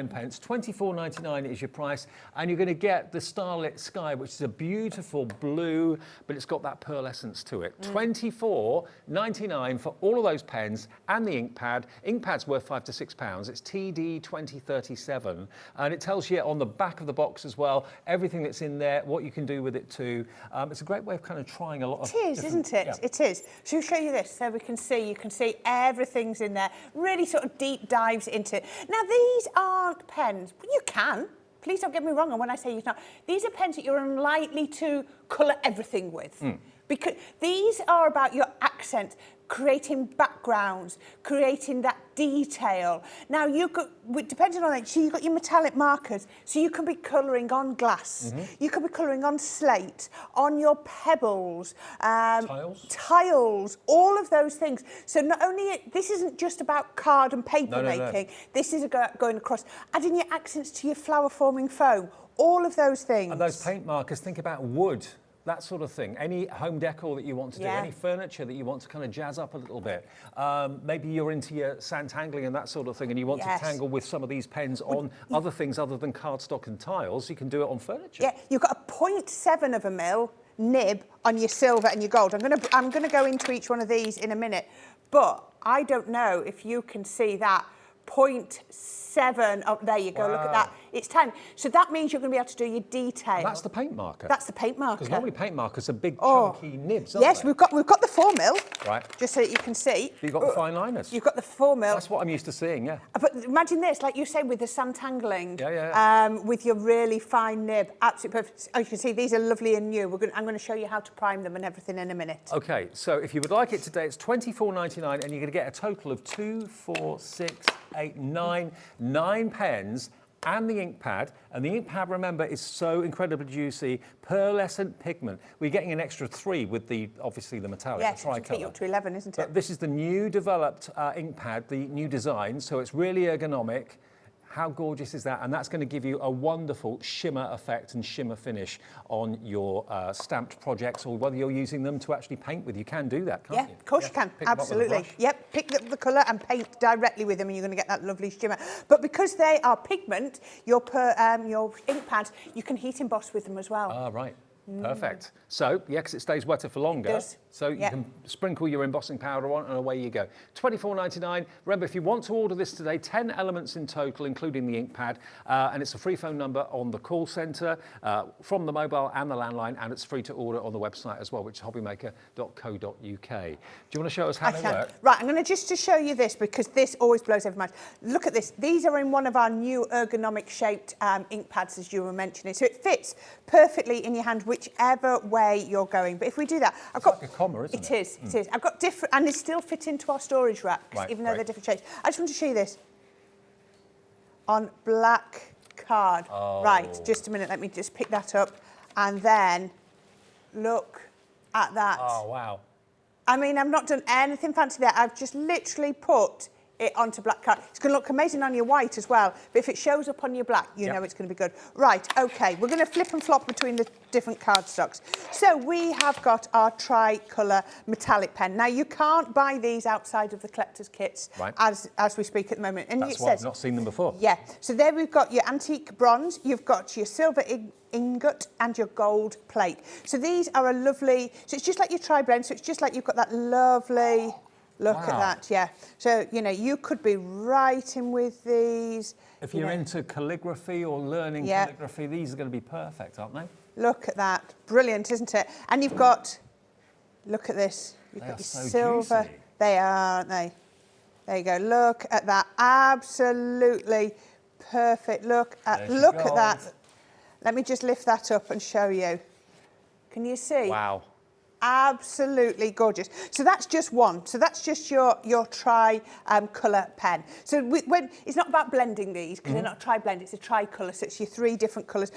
£24.99 is your price, and you're going to get the Starlit Sky, which is a beautiful blue, but it's got that pearlescence to it. £24.99 for all of those pens and the ink pad. Ink pad's worth £5 to £6. It's TD 2037, and it tells you on the back of the box as well everything that's in there, what you can do with it too. It's a great way of kind of trying a lot of. It is, isn't it? Yeah. It is. So I'll show you this. So you can see everything's in there, really sort of deep dives into it. Now, these aren't pens, but you can. Please don't get me wrong, and when I say you not, these are pens that you're unlikely to colour everything with. Because these are about your accent, creating backgrounds, creating that detail. Now, you could, depending on it, so you've got your metallic markers, so you can be colouring on glass, you could be colouring on slate, on your pebbles, tiles, all of those things. So not only, this isn't just about card and paper making, this is going across, adding your accents to your flower-forming foam, all of those things. And those paint markers, think about wood. That sort of thing. Any home decor that you want to do, any furniture that you want to kind of jazz up a little bit. Maybe you're into your sandtangling and that sort of thing, and you want to tangle with some of these pens on other things other than cardstock and tiles. You can do it on furniture. Yeah, you've got a 0.7 of a mil nib on your silver and your gold. I'm gonna go into each one of these in a minute, but I don't know if you can see that 0.7. Oh, there you go. Look at that. It's tiny. So that means you're going to be able to do your detail. That's the paint marker. That's the paint marker. Because normally paint markers are big, chunky nibs, aren't yes, they? we've got the 4 mil. Right. Just so that you can see. You've got the fine liners. You've got the 4 mil. That's what I'm used to seeing, yeah. But imagine this, like you said, with the sandtangling. Yeah. With your really fine nib. Absolutely perfect. Oh, you can see these are lovely and new. I'm going to show you how to prime them and everything in a minute. Okay, so if you would like it today, it's $24.99 and you're going to get a total of 2, 4, 6, 8, 9 pens and the ink pad. And the ink pad, remember, is so incredibly juicy, pearlescent pigment. We're getting an extra 3 with obviously the metallic, yes, the to take you up to 11, isn't it? But this is the new developed ink pad, the new design, so it's really ergonomic. How gorgeous is that? And that's going to give you a wonderful shimmer effect and shimmer finish on your stamped projects, or whether you're using them to actually paint with. You can do that, can't you? Yeah, of course you can. Pick them up with a Absolutely. brush. Yep, pick up the colour and paint directly with them and you're going to get that lovely shimmer. But because they are pigment, your ink pads, you can heat emboss with them as well. Ah, right. Perfect. So, yeah, because it stays wetter for longer. It does. So you can sprinkle your embossing powder on and away you go. $24.99. Remember, if you want to order this today, 10 elements in total, including the ink pad, and it's a free phone number on the call centre, from the mobile and the landline, and it's free to order on the website as well, which is hobbymaker.co.uk. Do you want to show us how they work? Right, I'm going to show you this because this always blows every mind. Look at this. These are in one of our new ergonomic shaped ink pads, as you were mentioning. So it fits perfectly in your hand, whichever way you're going. But if we do that, I've got like a comma, isn't it? It is. I've got different, and they still fit into our storage racks, Right, even though they're different shapes. I just want to show you this on black card. Oh. Right, just a minute. Let me just pick that up, and then look at that. Oh, wow. I mean, I've not done anything fancy there. I've just literally put it onto black card. It's going to look amazing on your white as well, but if it shows up on your black, you know it's going to be good. Right, okay, we're going to flip and flop between the different cardstocks. So we have got our tricolour metallic pen. Now, you can't buy these outside of the collector's kits as we speak at the moment. And That's why I've not seen them before. Yeah, so there we've got your antique bronze, you've got your silver ingot and your gold plate. So these are a lovely, so it's just like your tri-blend, so it's just like you've got that lovely, look at that, yeah. So, you know, you could be writing with these. If you're into calligraphy or learning calligraphy, these are going to be perfect, aren't they? Look at that. Brilliant, isn't it? And you've got, look at this. You've got your silver. Juicy. They are, aren't they? There you go. Look at that. Absolutely perfect. Look at that. Let me just lift that up and show you. Can you see? Wow. Absolutely gorgeous. So that's just one. So that's just your tri-colour pen. So when it's not about blending these, because they're not tri-blend, it's a tri-colour, so it's your 3 different colours,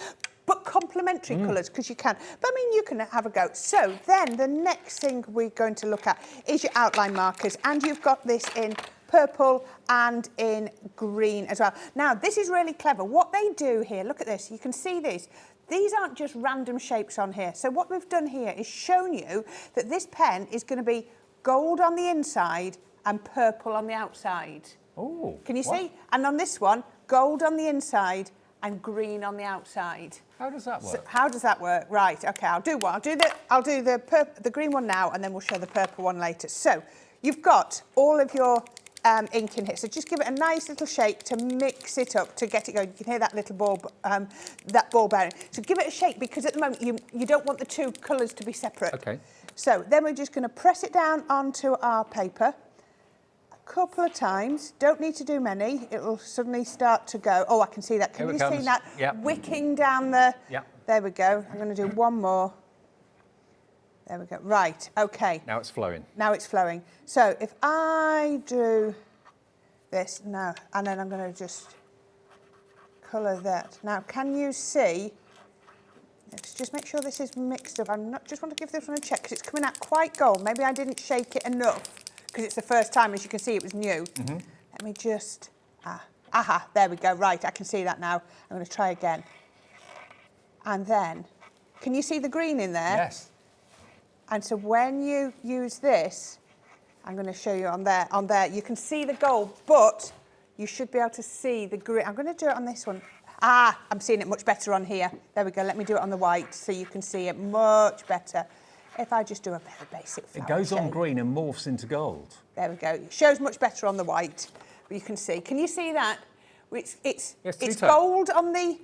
but complementary colours, because you can. But I mean, you can have a go. So then the next thing we're going to look at is your outline markers, and you've got this in purple and in green as well. Now, this is really clever. What they do here, look at this, you can see these. These aren't just random shapes on here. So what we've done here is shown you that this pen is going to be gold on the inside and purple on the outside. Oh. Can you see? And on this one, gold on the inside and green on the outside. How does that work? So how does that work? Right, okay, I'll do the green one now, and then we'll show the purple one later. So you've got all of your ink in here, so just give it a nice little shake to mix it up, to get it going. You can hear that little ball, that ball bearing. So give it a shake, because at the moment you don't want the 2 colours to be separate. Okay. So then we're just going to press it down onto our paper a couple of times. Don't need to do many. It will suddenly start to go. Oh, I can see that. Can you see that? Yep. Wicking down the... Yep. There we go. I'm going to do one more. There we go. Right, okay. Now it's flowing. Now it's flowing. So if I do this now, and then I'm going to just colour that. Now, can you see? Let's just make sure this is mixed up. Just want to give this one a check, because it's coming out quite gold. Maybe I didn't shake it enough, because it's the first time. As you can see, it was new. Let me just, there we go. Right, I can see that now. I'm going to try again. And then, can you see the green in there? Yes. And so when you use this, I'm going to show you on there, you can see the gold, but you should be able to see the green. I'm going to do it on this one. Ah, I'm seeing it much better on here. There we go. Let me do it on the white so you can see it much better. If I just do a very basic flower It goes on shape. green and morphs into gold. There we go. It shows much better on the white. But you can see. Can you see that? It's gold on the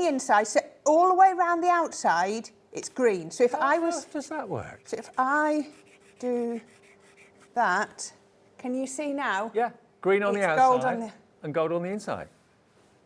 inside, so all the way around the outside, it's green. So if I was... How does that work? So if I do that, can you see now? Yeah, green on the It's outside gold on the- and gold on the inside.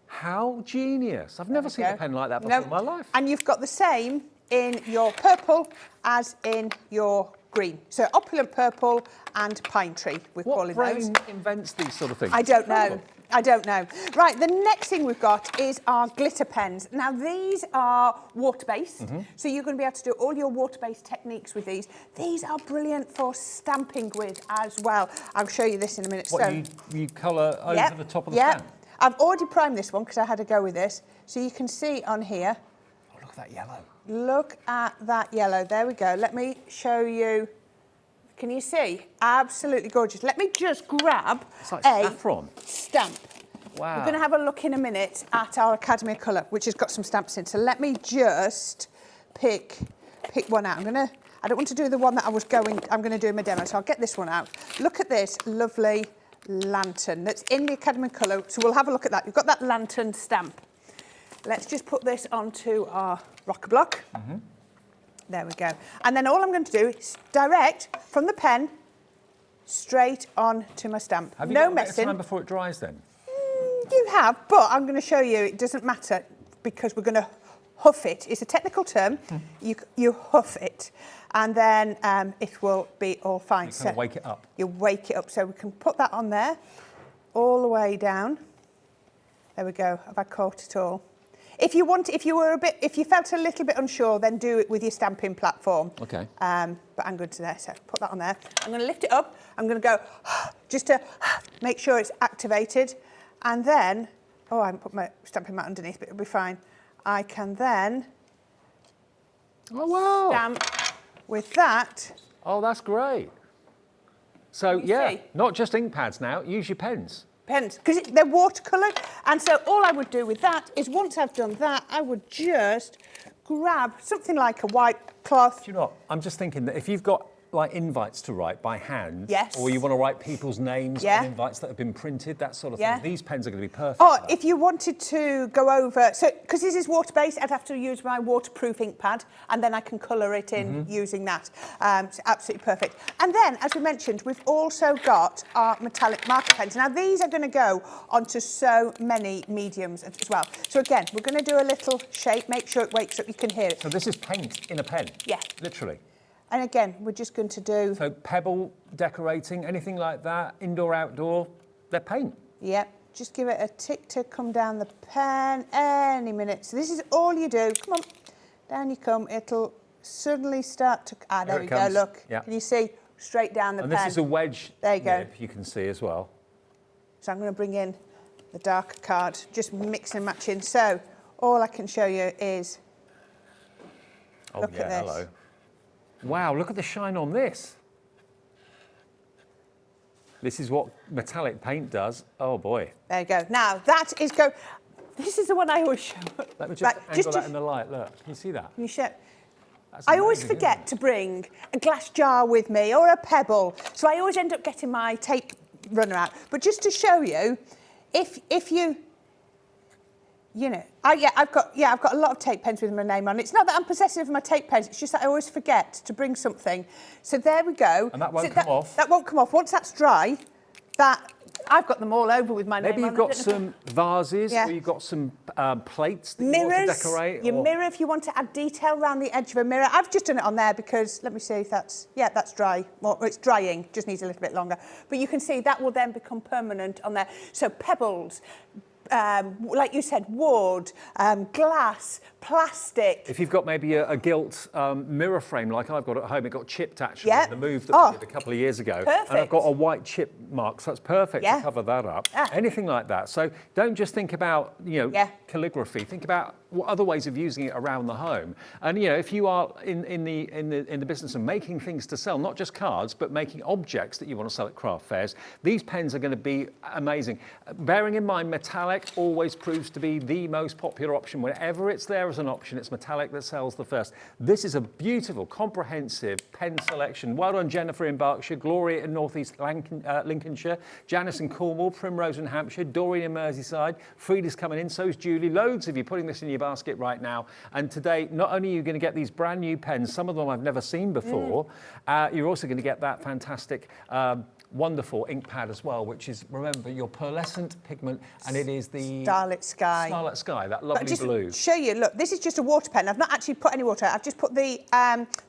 How genius. I've never seen a pen like that before in my life. And you've got the same in your purple as in your green. So opulent purple and pine tree, we're What calling brain those. invents these sort of things? I don't know. Incredible. I don't know. Right, the next thing we've got is our glitter pens. Now, these are water-based, so you're going to be able to do all your water-based techniques with these. These are brilliant for stamping with as well. I'll show you this in a minute. What, you colour over the top of the pen? I've already primed this one because I had to go with this. So you can see on here. Oh, look at that yellow. Look at that yellow. There we go. Let me show you. Can you see? Absolutely gorgeous. Let me just grab It's like a saffron. stamp. Wow. We're going to have a look in a minute at our Academy of Colour, which has got some stamps in. So let me just pick one out. I don't want to do the one that I'm going to do in my demo, so I'll get this one out. Look at this lovely lantern that's in the Academy of Colour. So we'll have a look at that. You've got that lantern stamp. Let's just put this onto our rocker block. There we go. And then all I'm going to do is direct from the pen straight on to my stamp. Have you No got a bit of messing. time before it dries then? You have, but I'm going to show you it doesn't matter because we're going to huff it. It's a technical term. You huff it and then it will be all fine. You kind of wake it up. You wake it up. So we can put that on there all the way down. There we go. Have I caught it all? If you felt a little bit unsure, then do it with your stamping platform. Okay. But I'm going to there, so put that on there. I'm going to lift it up. I'm going to go just to make sure it's activated. And then, I haven't put my stamping mat underneath, but it'll be fine. I can then stamp with that. Oh, that's great. So, You see? not just ink pads now, use your pens. Pens, because they're watercoloured. And so all I would do with that is once I've done that, I would just grab something like a white cloth. Do you know what? I'm just thinking that if you've got like invites to write by hand, Yes. or you want to write people's names Yeah. on invites that have been printed, that sort of Yeah. thing, these pens are going to be perfect. Oh, for that. if you wanted to go over, so because this is water-based, I'd have to use my waterproof ink pad, and then I can colour it in using that. It's absolutely perfect. And then, as we mentioned, we've also got our metallic marker pens. Now, these are going to go onto so many mediums as well. So again, we're going to do a little shape, make sure it wakes up, you can hear it. So this is paint in a pen? Yeah. Literally. And again, we're just going to do... So pebble decorating, anything like that, indoor, outdoor, they're paint. Yep, just give it a tick to come down the pen any minute. So this is all you do. Come on, down you come. It'll suddenly start to... there Here we it go, comes. look. Yeah. Can you see? Straight down the And pen. this is a wedge There you go. nib, you can see as well. So I'm going to bring in the darker card, just mix and match in. So all I can show you is... Oh, Look yeah, at this. hello. Wow, look at the shine on this. This is what metallic paint does. Oh, boy. There you go. Now, this is the one I always show. Let me just Right, angle that in the light. Look, can you see that? Can you show? That's I always amazing, forget to bring a glass jar with me or a pebble, so I always end up getting my tape runner out. But just to show you, if you know, I've got a lot of tape pens with my name on. It's not that I'm possessive of my tape pens. It's just that I always forget to bring something. So there we go. And that won't So come off. That won't come off. Once that's dry, I've got them all over with my name Maybe on. you've got some vases, Yeah. or you've got some plates that you want to Mirrors, decorate. your or... mirror if you want to add detail around the edge of a mirror. I've just done it on there because, let me see if that's dry. Well, it's drying, just needs a little bit longer. But you can see that will then become permanent on there. So pebbles, like you said, wood, glass, plastic. If you've got maybe a gilt mirror frame like I've got at home, it got chipped actually Yeah. in the move that we did a couple of years ago. Perfect. And I've got a white chip mark, so that's perfect Yeah. to cover that up. Ah. Anything like that. So don't just think about, Yeah. calligraphy. Think about what other ways of using it around the home. And if you are in the business of making things to sell, not just cards, but making objects that you want to sell at craft fairs, these pens are going to be amazing. Bearing in mind metallic, metallic always proves to be the most popular option. Whenever it's there as an option, it's metallic that sells the first. This is a beautiful, comprehensive pen selection. Well done, Jennifer in Berkshire, Gloria in North East Lincolnshire, Janice in Cornwall, Primrose in Hampshire, Doreen in Merseyside, Frida's coming in, so's Julie. Loads of you putting this in your basket right now. And today, not only are you going to get these brand new pens, some of them I've never seen before, you're also going to get that fantastic wonderful ink pad as well, which is, remember, your pearlescent pigment, and it is the Starlit Sky. Starlit Sky, that lovely just blue. Show you, look, this is just a water pen. I've not actually put any water. I've just put the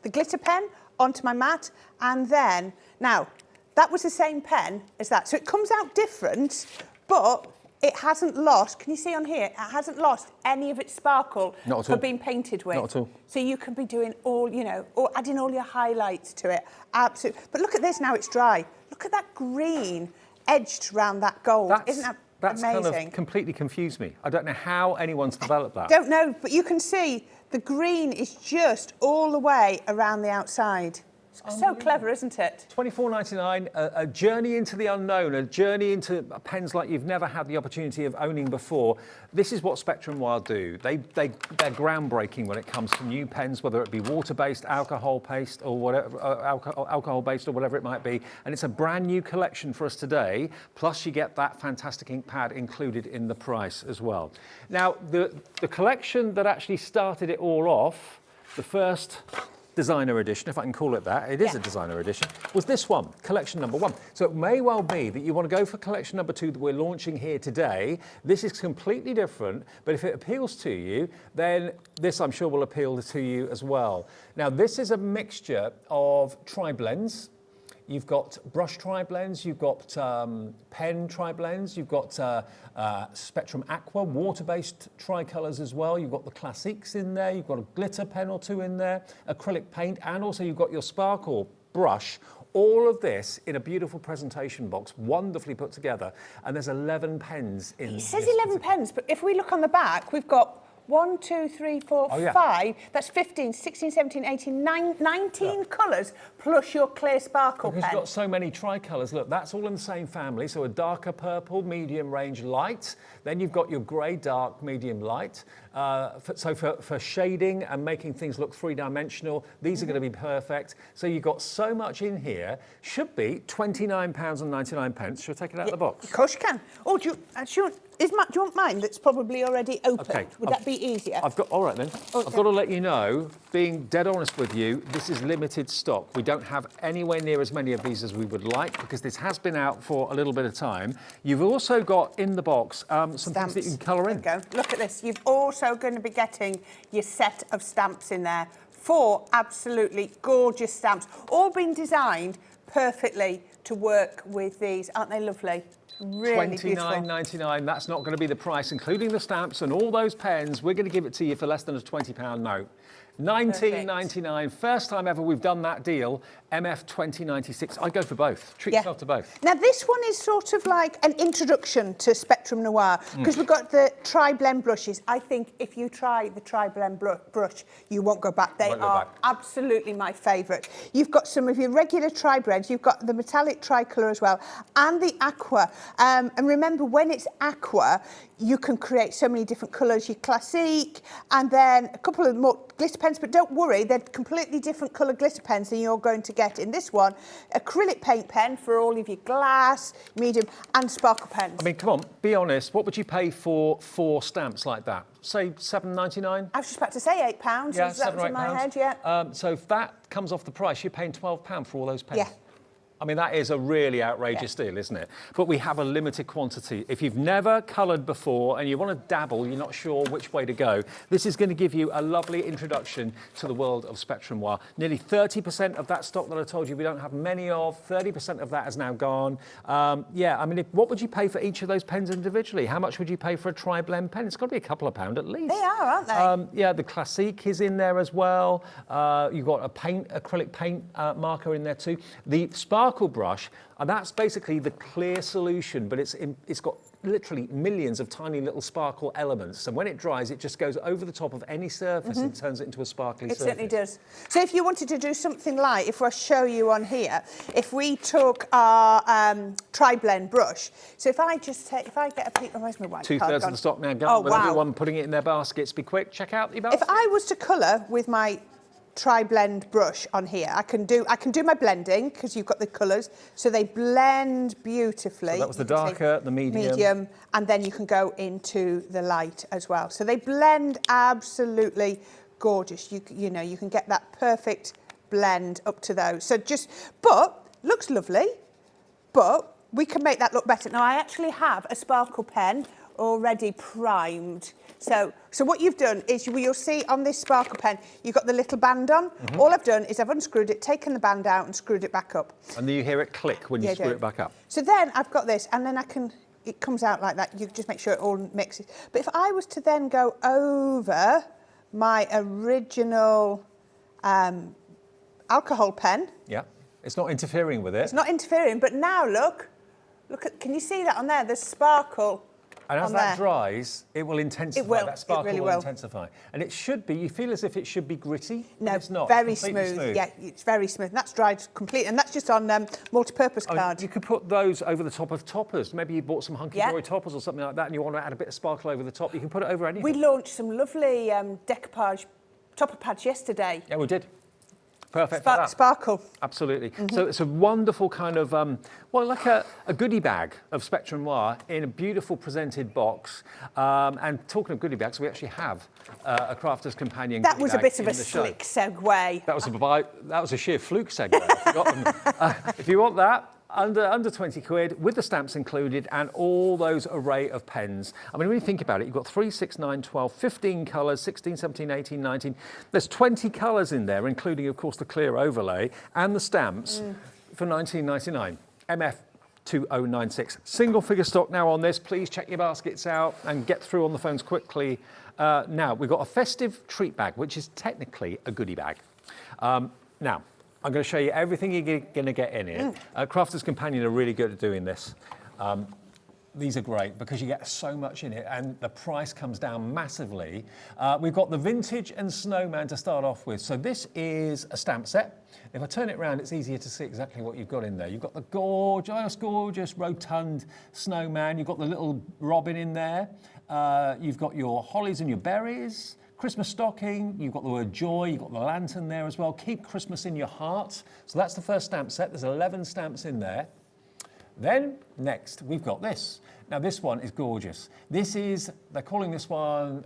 glitter pen onto my mat, and then, now, that was the same pen as that. So it comes out different, but it hasn't lost, can you see on here, it hasn't lost any of its sparkle for being painted with. Not at all. So you can be doing all, you know, or adding all your highlights to it. Absolutely. But look at this now, it's dry. Look at that green edged around that gold. Isn't that that's amazing? kind of completely confused me. I don't know how anyone's developed that. Don't know, but you can see the green is just all the way around the outside. So clever, isn't it? £24.99, a journey into the unknown, a journey into pens like you've never had the opportunity of owning before. This is what Spectrum Noir do. They're groundbreaking when it comes to new pens, whether it be water-based, alcohol-based, or whatever, alcohol-based or whatever it might be. And it's a brand new collection for us today. Plus, you get that fantastic ink pad included in the price as well. Now, the collection that actually started it all off, the first designer edition, if I can call it that, it is a designer edition, was this one, collection number 1. So it may well be that you want to go for collection number 2 that we're launching here today. This is completely different, but if it appeals to you, then this I'm sure will appeal to you as well. Now this is a mixture of tri-blends. You've got brush tri-blends, you've got pen tri-blends, you've got Spectrum Aqua, water-based tri-colours as well. You've got the classiques in there, you've got a glitter pen or two in there, acrylic paint, and also you've got your sparkle brush. All of this in a beautiful presentation box, wonderfully put together. And there's 11 pens in It says 11 pens, but if we look on the back, we've got 1, 2, 3, 4, 5. That's 15, 16, 17, 18, 19 colours plus your clear sparkle because pen. you've got so many tri-colours. Look, that's all in the same family. So a darker purple, medium range light. Then you've got your grey, dark, medium light. So for shading and making things look three-dimensional, these are going to be perfect. So you've got so much in here. Should be £29.99. Should I take it out of the box? Of course you can. Oh, do you want mine that's probably already open? Okay. Would that be easier? All right then. I've got to let you know, being dead honest with you, this is limited stock. We don't have anywhere near as many of these as we would like because this has been out for a little bit of time. You've also got in the box some things that you can colour in. There you go. Look at this. You've also going to be getting your set of stamps in there. 4 absolutely gorgeous stamps, all been designed perfectly to work with these. Aren't they lovely? Really £29.99, that's not going to be the price, including the stamps and all those pens. We're going to give it to you for less than a £20 note. £19.99, first time ever we've done that deal. MF 2096. I'd go for both. Treat yourself to both. Now this one is sort of like an introduction to Spectrum Noir because we've got the tri-blend brushes. I think if you try the tri-blend brush, you won't go back. They are absolutely my favourite. You've got some of your regular tri-blends. You've got the metallic tricolour as well, and the aqua. And remember, when it's aqua, you can create so many different colours. Your classique, and then a couple of more glitter pens. But don't worry, they're completely different colour glitter pens than you're going to get in this one. Acrylic paint pen for all of your glass, medium and sparkle pens. I mean, come on, be honest. What would you pay for 4 stamps like that? Say £7.99? I was just about to say £8. Yeah, that was in my head, yeah. So if that comes off the price, you're paying £12 for all those pens. Yeah. I mean, that is a really outrageous deal, isn't it? But we have a limited quantity. If you've never coloured before and you want to dabble, you're not sure which way to go, this is going to give you a lovely introduction to the world of Spectrum Noir. Nearly 30% of that stock that I told you we don't have many of, 30% of that is now gone. Yeah, I mean, what would you pay for each of those pens individually? How much would you pay for a tri-blend pen? It's got to be a couple of pounds at least. They are, aren't they? Yeah, the Classique is in there as well. You've got a acrylic paint marker in there too. The Sparkle sparkle brush, and that's basically the clear solution, but it's got literally millions of tiny little sparkle elements. And when it dries, it just goes over the top of any surface and turns it into a sparkly surface. It certainly does. So if you wanted to do something like, if I show you on here, if we took our tri-blend brush, so if I get a piece, where's my white card 2/3 of gone? the stock now gone. Oh, With wow. everyone putting it in their baskets. Be quick, check out your basket. If I was to colour with my tri-blend brush on here, I can do my blending because you've got the colours, so they blend beautifully. So that was the You can see darker, the medium. and then you can go into the light as well. So they blend absolutely gorgeous. You know, you can get that perfect blend up to those. So but looks lovely, but we can make that look better. Now I actually have a sparkle pen already primed. So what you've done is you'll see on this sparkle pen, you've got the little band on. All I've done is I've unscrewed it, taken the band out and screwed it back up. And then you hear it click when you screw it back up. So then I've got this, and then it comes out like that. You just make sure it all mixes. But if I was to then go over my original alcohol pen. Yeah, it's not interfering with it. It's not interfering, but now look can you see that on there? There's sparkle. And as that dries, it will intensify. It will. That sparkle It really will will. intensify. And it should be, you feel as if it should be gritty. No, it's not. very It's completely smooth. Yeah, it's very smooth. And that's dried complete, and that's just on multi-purpose card. You could put those over the top of toppers. Maybe you bought some Hunkydory Yeah. toppers or something like that, and you want to add a bit of sparkle over the top. You can put it over anything. We launched some lovely Deco-Large topper pads yesterday. Yeah, we did. Perfect for that. Sparkle. Absolutely. So it's a wonderful kind of, like a goodie bag of Spectrum Noir in a beautiful presented box. And talking of goodie bags, we actually have a Crafter's Companion That goodie was a bag bit of in a the show. slick segue. That was a sheer fluke segue. I've forgotten. If you want that, under 20 quid, with the stamps included and all those array of pens. I mean, when you think about it, you've got 3, 6, 9, 12, 15 colours, 16, 17, 18, 19. There's 20 colours in there, including, of course, the clear overlay and the stamps for $19.99. MF 2096. Single figure stock now on this. Please check your baskets out and get through on the phones quickly. Now, we've got a festive treat bag, which is technically a goodie bag. Now, I'm going to show you everything you're going to get in here. Crafter's Companion are really good at doing this. These are great because you get so much in it and the price comes down massively. We've got the vintage and snowman to start off with. So this is a stamp set. If I turn it around, it's easier to see exactly what you've got in there. You've got the gorgeous rotund snowman. You've got the little robin in there. You've got your hollies and your berries. Christmas stocking, you've got the word joy, you've got the lantern there as well. Keep Christmas in your heart. So that's the first stamp set. There's 11 stamps in there. Then next, we've got this. Now this one is gorgeous. This is, they're calling this one,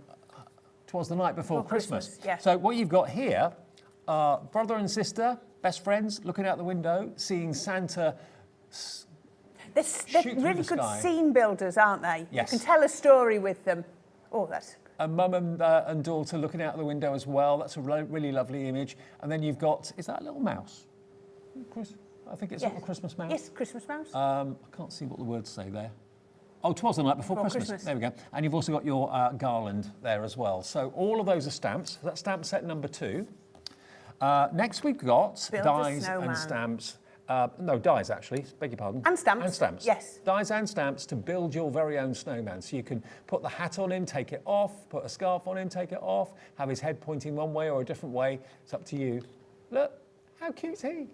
'Twas the Night Before Christmas. Yeah. So what you've got here are brother and sister, best friends, looking out the window, seeing Santa. They're Shoot through really the good sky. scene builders, aren't they? Yes. You can tell a story with them. Oh, that's... A mum and daughter looking out the window as well. That's a really lovely image. And then you've got, is that a little mouse? I think it's a little Christmas mouse. Yes, Christmas mouse. I can't see what the words say there. Oh, 'Twas the Night Before Christmas. There we go. And you've also got your garland there as well. So all of those are stamps. That's stamp set number 2. Next we've got Build a dies snowman. and stamps. No, dies actually, beg your pardon. And stamps. And stamps. Yes. Dies and stamps to build your very own snowman. So you can put the hat on him, take it off, put a scarf on him, take it off, have his head pointing one way or a different way. It's up to you. Look, how cute is he?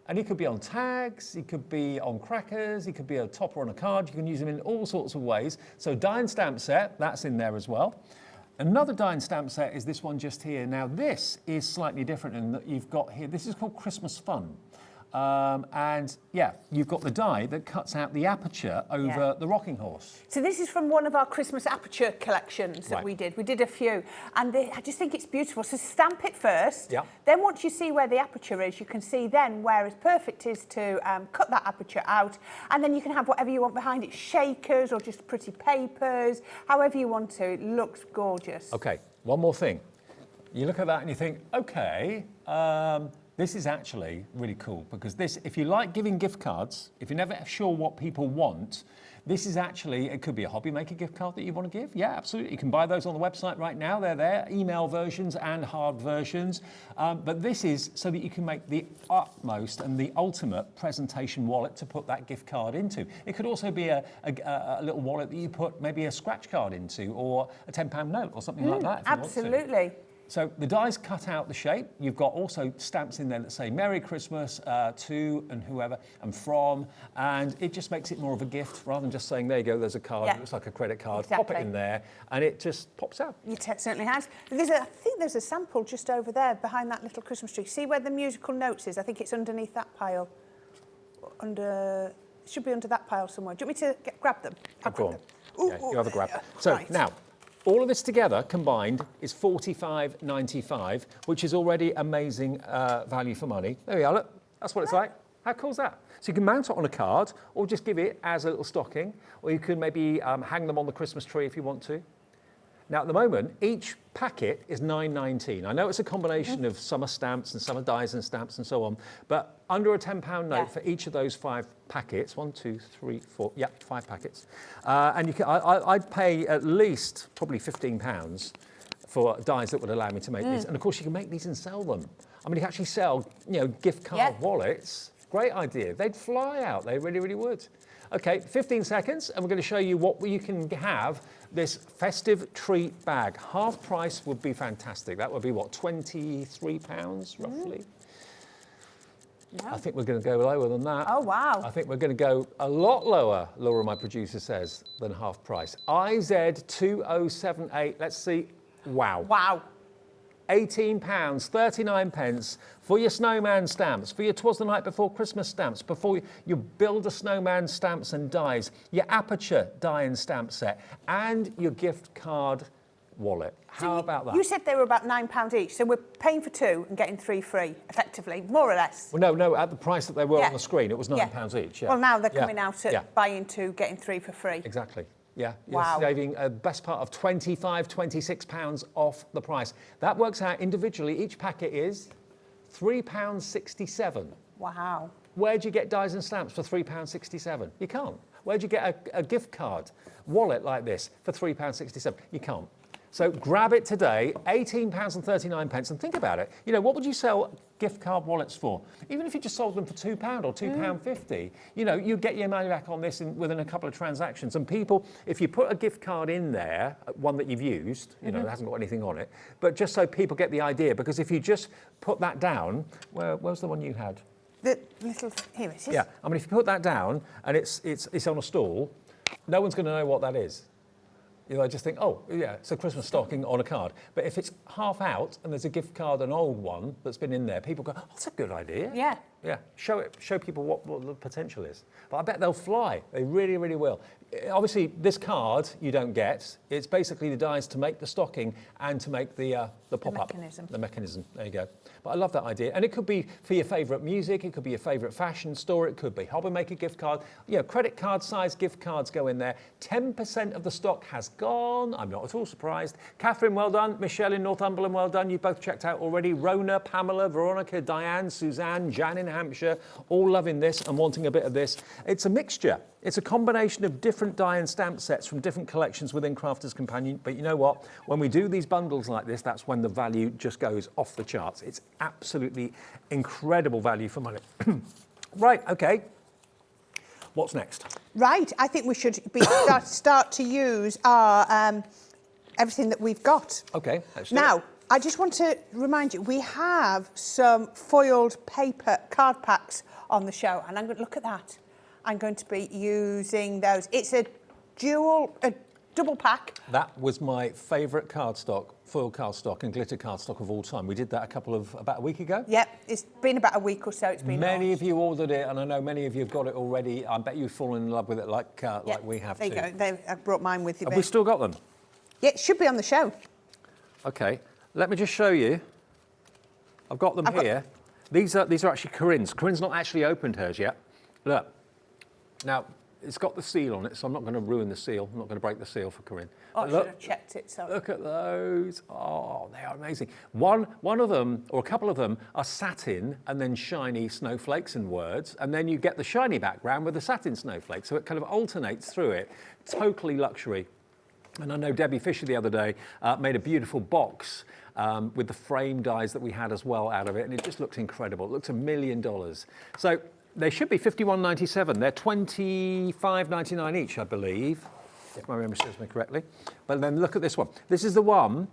And he could be on tags, he could be on crackers, he could be a topper on a card. You can use him in all sorts of ways. So die and stamp set, that's in there as well. Another die and stamp set is this one just here. Now this is slightly different in that you've got here, this is called Christmas Fun. And yeah, you've got the die that cuts out the aperture over the rocking horse. So this is from one of our Christmas aperture collections that we did. We did a few, and I just think it's beautiful. So stamp it first. Yeah. Then once you see where the aperture is, you can see then where it's perfect is to cut that aperture out, and then you can have whatever you want behind it, shakers or just pretty papers, however you want to. It looks gorgeous. Okay, one more thing. You look at that and you think, okay, this is actually really cool because this, if you like giving gift cards, if you're never sure what people want, This is actually, it could be a hobby maker gift card that you want to give. Yeah, absolutely. You can buy those on the website right now. They're there, email versions and hard versions. But this is so that you can make the utmost and the ultimate presentation wallet to put that gift card into. It could also be a little wallet that you put maybe a scratch card into, or a £10 note or something like that. If you want to. Absolutely. So the dies cut out the shape. You've got also stamps in there that say Merry Christmas to and whoever and from, and it just makes it more of a gift rather than just saying, there you go, there's a card, Yeah. it looks like a credit card, Exactly. pop it in there, and it just pops out. It certainly has. I think there's a sample just over there behind that little Christmas tree. See where the musical notes is? I think it's underneath that pile. It should be under that pile somewhere. Do you want me to grab them? I'll Go grab on. them. Yeah, you have a grab. So Right. now, all of this together combined is $45.95, which is already amazing value for money. There we are, look, that's what it's like. How cool is that? So you can mount it on a card, or just give it as a little stocking, or you can maybe hang them on the Christmas tree if you want to. Now, at the moment, each packet is $9.19. I know it's a combination of some are stamps and some are dies and stamps and so on, but under a £10 note for each of those 5 packets, 1, 2, 3, 4, yeah, 5 packets. And you can, I'd pay at least probably £15 for dies that would allow me to make these. And of course, you can make these and sell them. I mean, you can actually sell, gift card wallets. Great idea. They'd fly out. They really, really would. Okay, 15 seconds, and we're going to show you what you can have. This festive treat bag. Half price would be fantastic. That would be, what, £23 roughly? I think we're going to go lower than that. Oh, wow. I think we're going to go a lot lower, Laura, my producer says, than half price. IZ2078, let's see. Wow. Wow. £18.39 for your snowman stamps, for your 'Twas the Night Before Christmas stamps, before you build a snowman stamps and dies, your aperture die and stamp set, and your gift card wallet. How about that? You said they were about £9 each, so we're paying for 2 and getting 3 free, effectively, more or less. Well, no, at the price that they were Yeah. on the screen, it was £9 each. Yeah. Well, now they're Yeah. coming out at buying 2, getting 3 for free. Exactly. Yeah, you're Wow. saving a best part of £26 off the price. That works out individually. Each packet is £3.67. Wow. Where'd you get dies and stamps for £3.67? You can't. Where'd you get a gift card wallet like this for £3.67? You can't. So grab it today, £18.39, and think about it. What would you sell gift card wallets for? Even if you just sold them for £2 or £2.50, you get your money back on this within a couple of transactions. And people, if you put a gift card in there, one that you've used, that hasn't got anything on it, but just so people get the idea, because if you just put that down, where's the one you had? The little, here it is. Yeah, I mean, if you put that down and it's on a stall, no one's going to know what that is. I just think, oh, yeah, it's a Christmas stocking on a card. But if it's half out and there's a gift card, an old one that's been in there, people go, oh, that's a good idea. Yeah. Yeah, show people what the potential is. But I bet they'll fly. They really, really will. Obviously, this card you don't get. It's basically the dies to make the stocking and to make the pop-up. mechanism. The mechanism, there you go. But I love that idea. And it could be for your favourite music, it could be your favourite fashion store, it could be hobby maker gift card. Credit card size gift cards go in there. 10% of the stock has gone. I'm not at all surprised. Catherine, well done. Michelle in Northumberland, well done. You've both checked out already. Rona, Pamela, Veronica, Diane, Suzanne, Jan in Hampshire, all loving this and wanting a bit of this. It's a mixture. It's a combination of different die and stamp sets from different collections within Crafters Companion. But you know what? When we do these bundles like this, that's when the value just goes off the charts. It's absolutely incredible value for money. Right, okay. What's next? Right, I think we should start to use our everything that we've got. Okay, let's do Now, it. I just want to remind you, we have some foiled paper card packs on the show, and I'm going to look at that. I'm going to be using those. It's a double pack. That was my favourite cardstock, foil cardstock and glitter cardstock of all time. We did that about a week ago. Yep, it's been about a week or so. It's been Many launched. of you ordered it, and I know many of you have got it already. I bet you've fallen in love with it like we have there too. you go. I brought mine with you. Have we still got them? Yeah, it should be on the show. Okay, let me just show you. I've got them here. These are actually Corinne's. Corinne's not actually opened hers yet. Look. Now, It's got the seal on it, so I'm not going to ruin the seal. I'm not going to break the seal for Corinne. Oh, I But should look, have checked it, sorry. look at those. Oh, they are amazing. One of them, or a couple of them, are satin and then shiny snowflakes and words, and then you get the shiny background with the satin snowflakes, so it kind of alternates through it. Totally luxury. And I know Debbie Fisher the other day made a beautiful box with the frame dies that we had as well out of it, and it just looked incredible. It looks $1 million. So they should be $51.97. They're $25.99 each, I believe, if my memory serves me correctly. But then look at this one. This is the one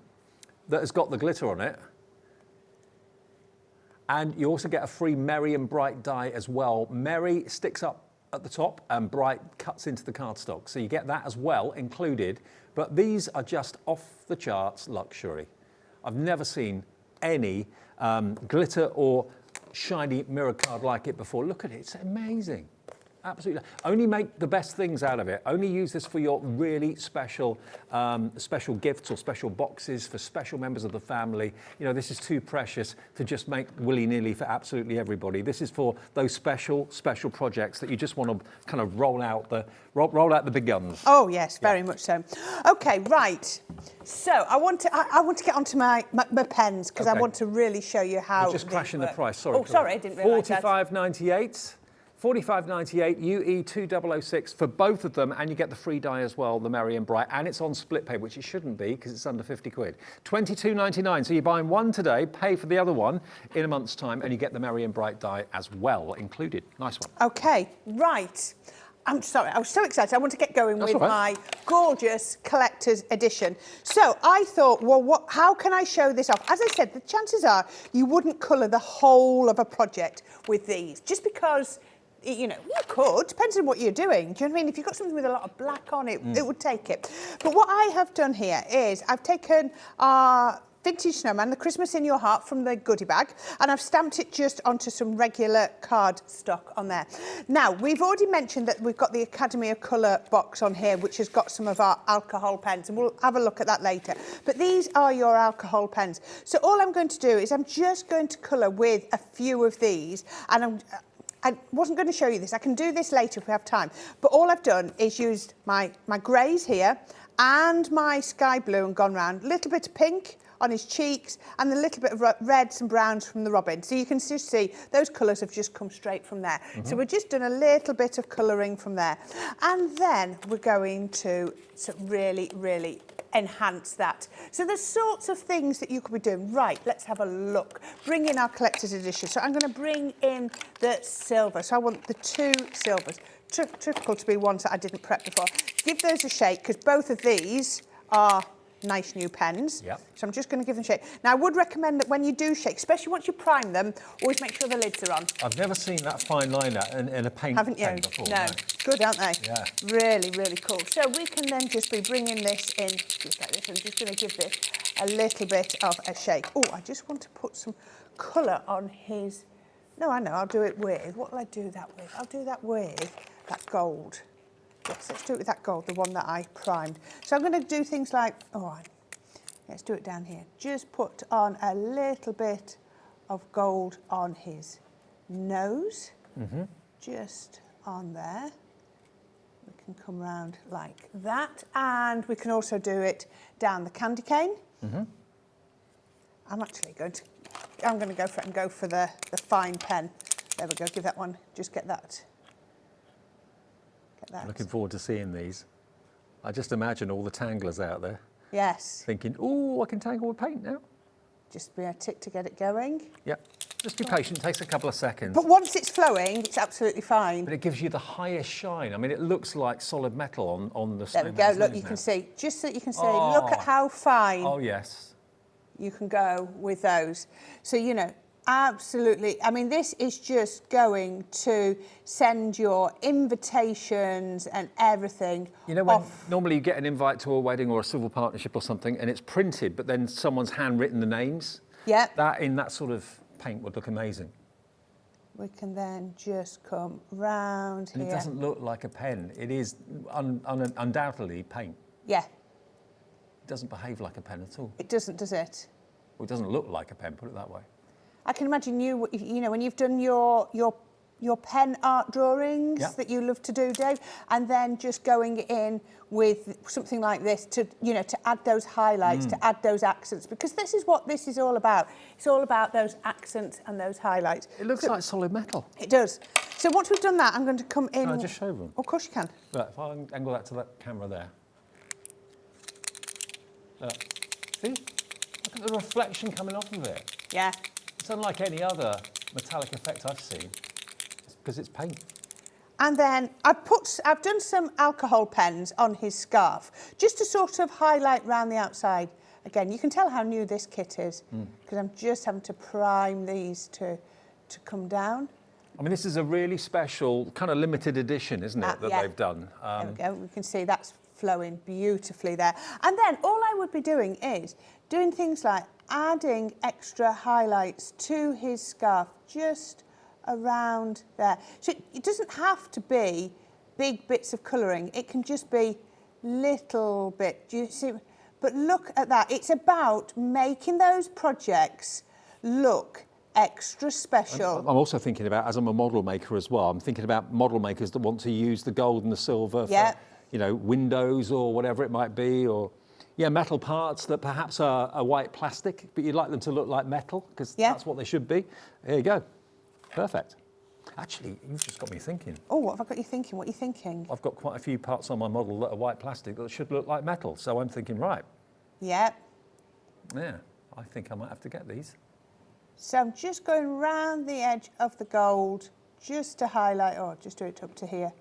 that has got the glitter on it. And you also get a free Merry and Bright die as well. Merry sticks up at the top and Bright cuts into the cardstock. So you get that as well included. But these are just off the charts luxury. I've never seen any glitter or shiny mirror card like it before. Look at it, it's amazing. Absolutely. Only make the best things out of it. Only use this for your really special special gifts or special boxes for special members of the family. You know, this is too precious to just make willy-nilly for absolutely everybody. This is for those special projects that you just want to kind of roll out the big guns. Oh yes, very much so. Okay, right. So I want to get onto my pens because I want to really show you how. You're just crashing the price. Sorry. Oh, sorry, I didn't realise that. $45.98. $45.98 UE 2006 for both of them, and you get the free die as well, the Merry and Bright, and it's on split pay, which it shouldn't be because it's under 50 quid. $22.99. So you're buying one today, pay for the other one in a month's time, and you get the Merry and Bright die as well included. Nice one. Okay, right. I'm sorry, I was so excited. I want to get going That's with all right. my gorgeous collector's edition. So I thought, well, how can I show this off? As I said, the chances are you wouldn't colour the whole of a project with these, just because, you know, you could, depends on what you're doing. Do you know what I mean? If you've got something with a lot of black on it, it would take it. But what I have done here is I've taken our vintage snowman, the Christmas in Your Heart from the goodie bag, and I've stamped it just onto some regular card stock on there. Now, we've already mentioned that we've got the Academy of Colour box on here, which has got some of our alcohol pens, and we'll have a look at that later. But these are your alcohol pens. So all I'm going to do is I'm just going to colour with a few of these, and I wasn't going to show you this. I can do this later if we have time. But all I've done is used my greys here and my sky blue and gone round. A little bit of pink on his cheeks and a little bit of reds and browns from the robin. So you can just see those colours have just come straight from there. So we're just doing a little bit of colouring from there. And then we're going to really, really enhance that. So there's sorts of things that you could be doing. Right, let's have a look. Bring in our collector's edition. So I'm going to bring in the silver. So I want the two silvers. Typical to be ones that I didn't prep before. Give those a shake because both of these are nice new pens. Yep. So I'm just going to give them a shake. Now I would recommend that when you do shake, especially once you prime them, always make sure the lids are on. I've never seen that fine liner in a paint Haven't you? pen before. No. Good, aren't they? Yeah. Really, really cool. So we can then just be bringing this in just like this. I'm just going to give this a little bit of a shake. Oh, I just want to put some colour on his... No, I know, I'll do it with... What will I do that with? I'll do that with that gold. Yes, let's do it with that gold, the one that I primed. So I'm going to do things like... let's do it down here. Just put on a little bit of gold on his nose. Just on there. We can come round like that. And we can also do it down the candy cane. I'm actually going to... I'm going to go for it and go for the fine pen. There we go, give that one, just get that. Get that. Looking forward to seeing these. I just imagine all the tanglers out there Yes. thinking, oh, I can tangle with paint now. Just be a tick to get it going. Yep. Just be patient, it takes a couple of seconds. But once it's flowing, it's absolutely fine. But it gives you the highest shine. I mean, it looks like solid metal on the There we go, snowman's look, nose you now. can see, just so that you can see, Oh. look at how fine Oh, yes. you can go with those. So, you know, absolutely. I mean, this is just going to send your invitations and everything You know, when off. normally you get an invite to a wedding or a civil partnership or something and it's printed, but then someone's handwritten the names. Yep. That in that sort of paint would look amazing. We can then just come round And here. it doesn't look like a pen. It is undoubtedly paint. Yeah, It doesn't behave like a pen at all. it doesn't, does it? Well, it doesn't look like a pen, put it that way. I can imagine you know, when you've done your your pen art drawings Yeah. that you love to do, Dave, and then just going in with something like this to, you know, to add those highlights, to add those accents, because this is what this is all about. It's all about those accents and those highlights. It looks like solid metal. It does. So once we've done that, I'm going to come in. Can I just show them? Of course you can. Look, if I angle that to that camera there. Look. See? Look at the reflection coming off of it. Yeah. It's unlike any other metallic effect I've seen. It's because it's paint. And then I've done some alcohol pens on his scarf, just to sort of highlight round the outside. Again, you can tell how new this kit is, because I'm just having to prime these to come down. I mean, this is a really special, kind of limited edition, isn't it, that yeah. they've done? There we go. We can see that's flowing beautifully there. And then all I would be doing is doing things like adding extra highlights to his scarf, just around there. So it doesn't have to be big bits of colouring. It can just be little bit. Do you see? But look at that. It's about making those projects look extra special. I'm also thinking about, as I'm a model maker as well, I'm thinking about model makers that want to use the gold and the silver for, you know, windows or whatever it might be, or metal parts that perhaps are white plastic, but you'd like them to look like metal, because that's what they should be. There you go. Perfect. Actually, you've just got me thinking. Oh, what have I got you thinking? What are you thinking? I've got quite a few parts on my model that are white plastic that should look like metal, so I'm thinking, right. Yeah. Yeah, I think I might have to get these. So I'm just going round the edge of the gold, just to highlight, just do it up to here,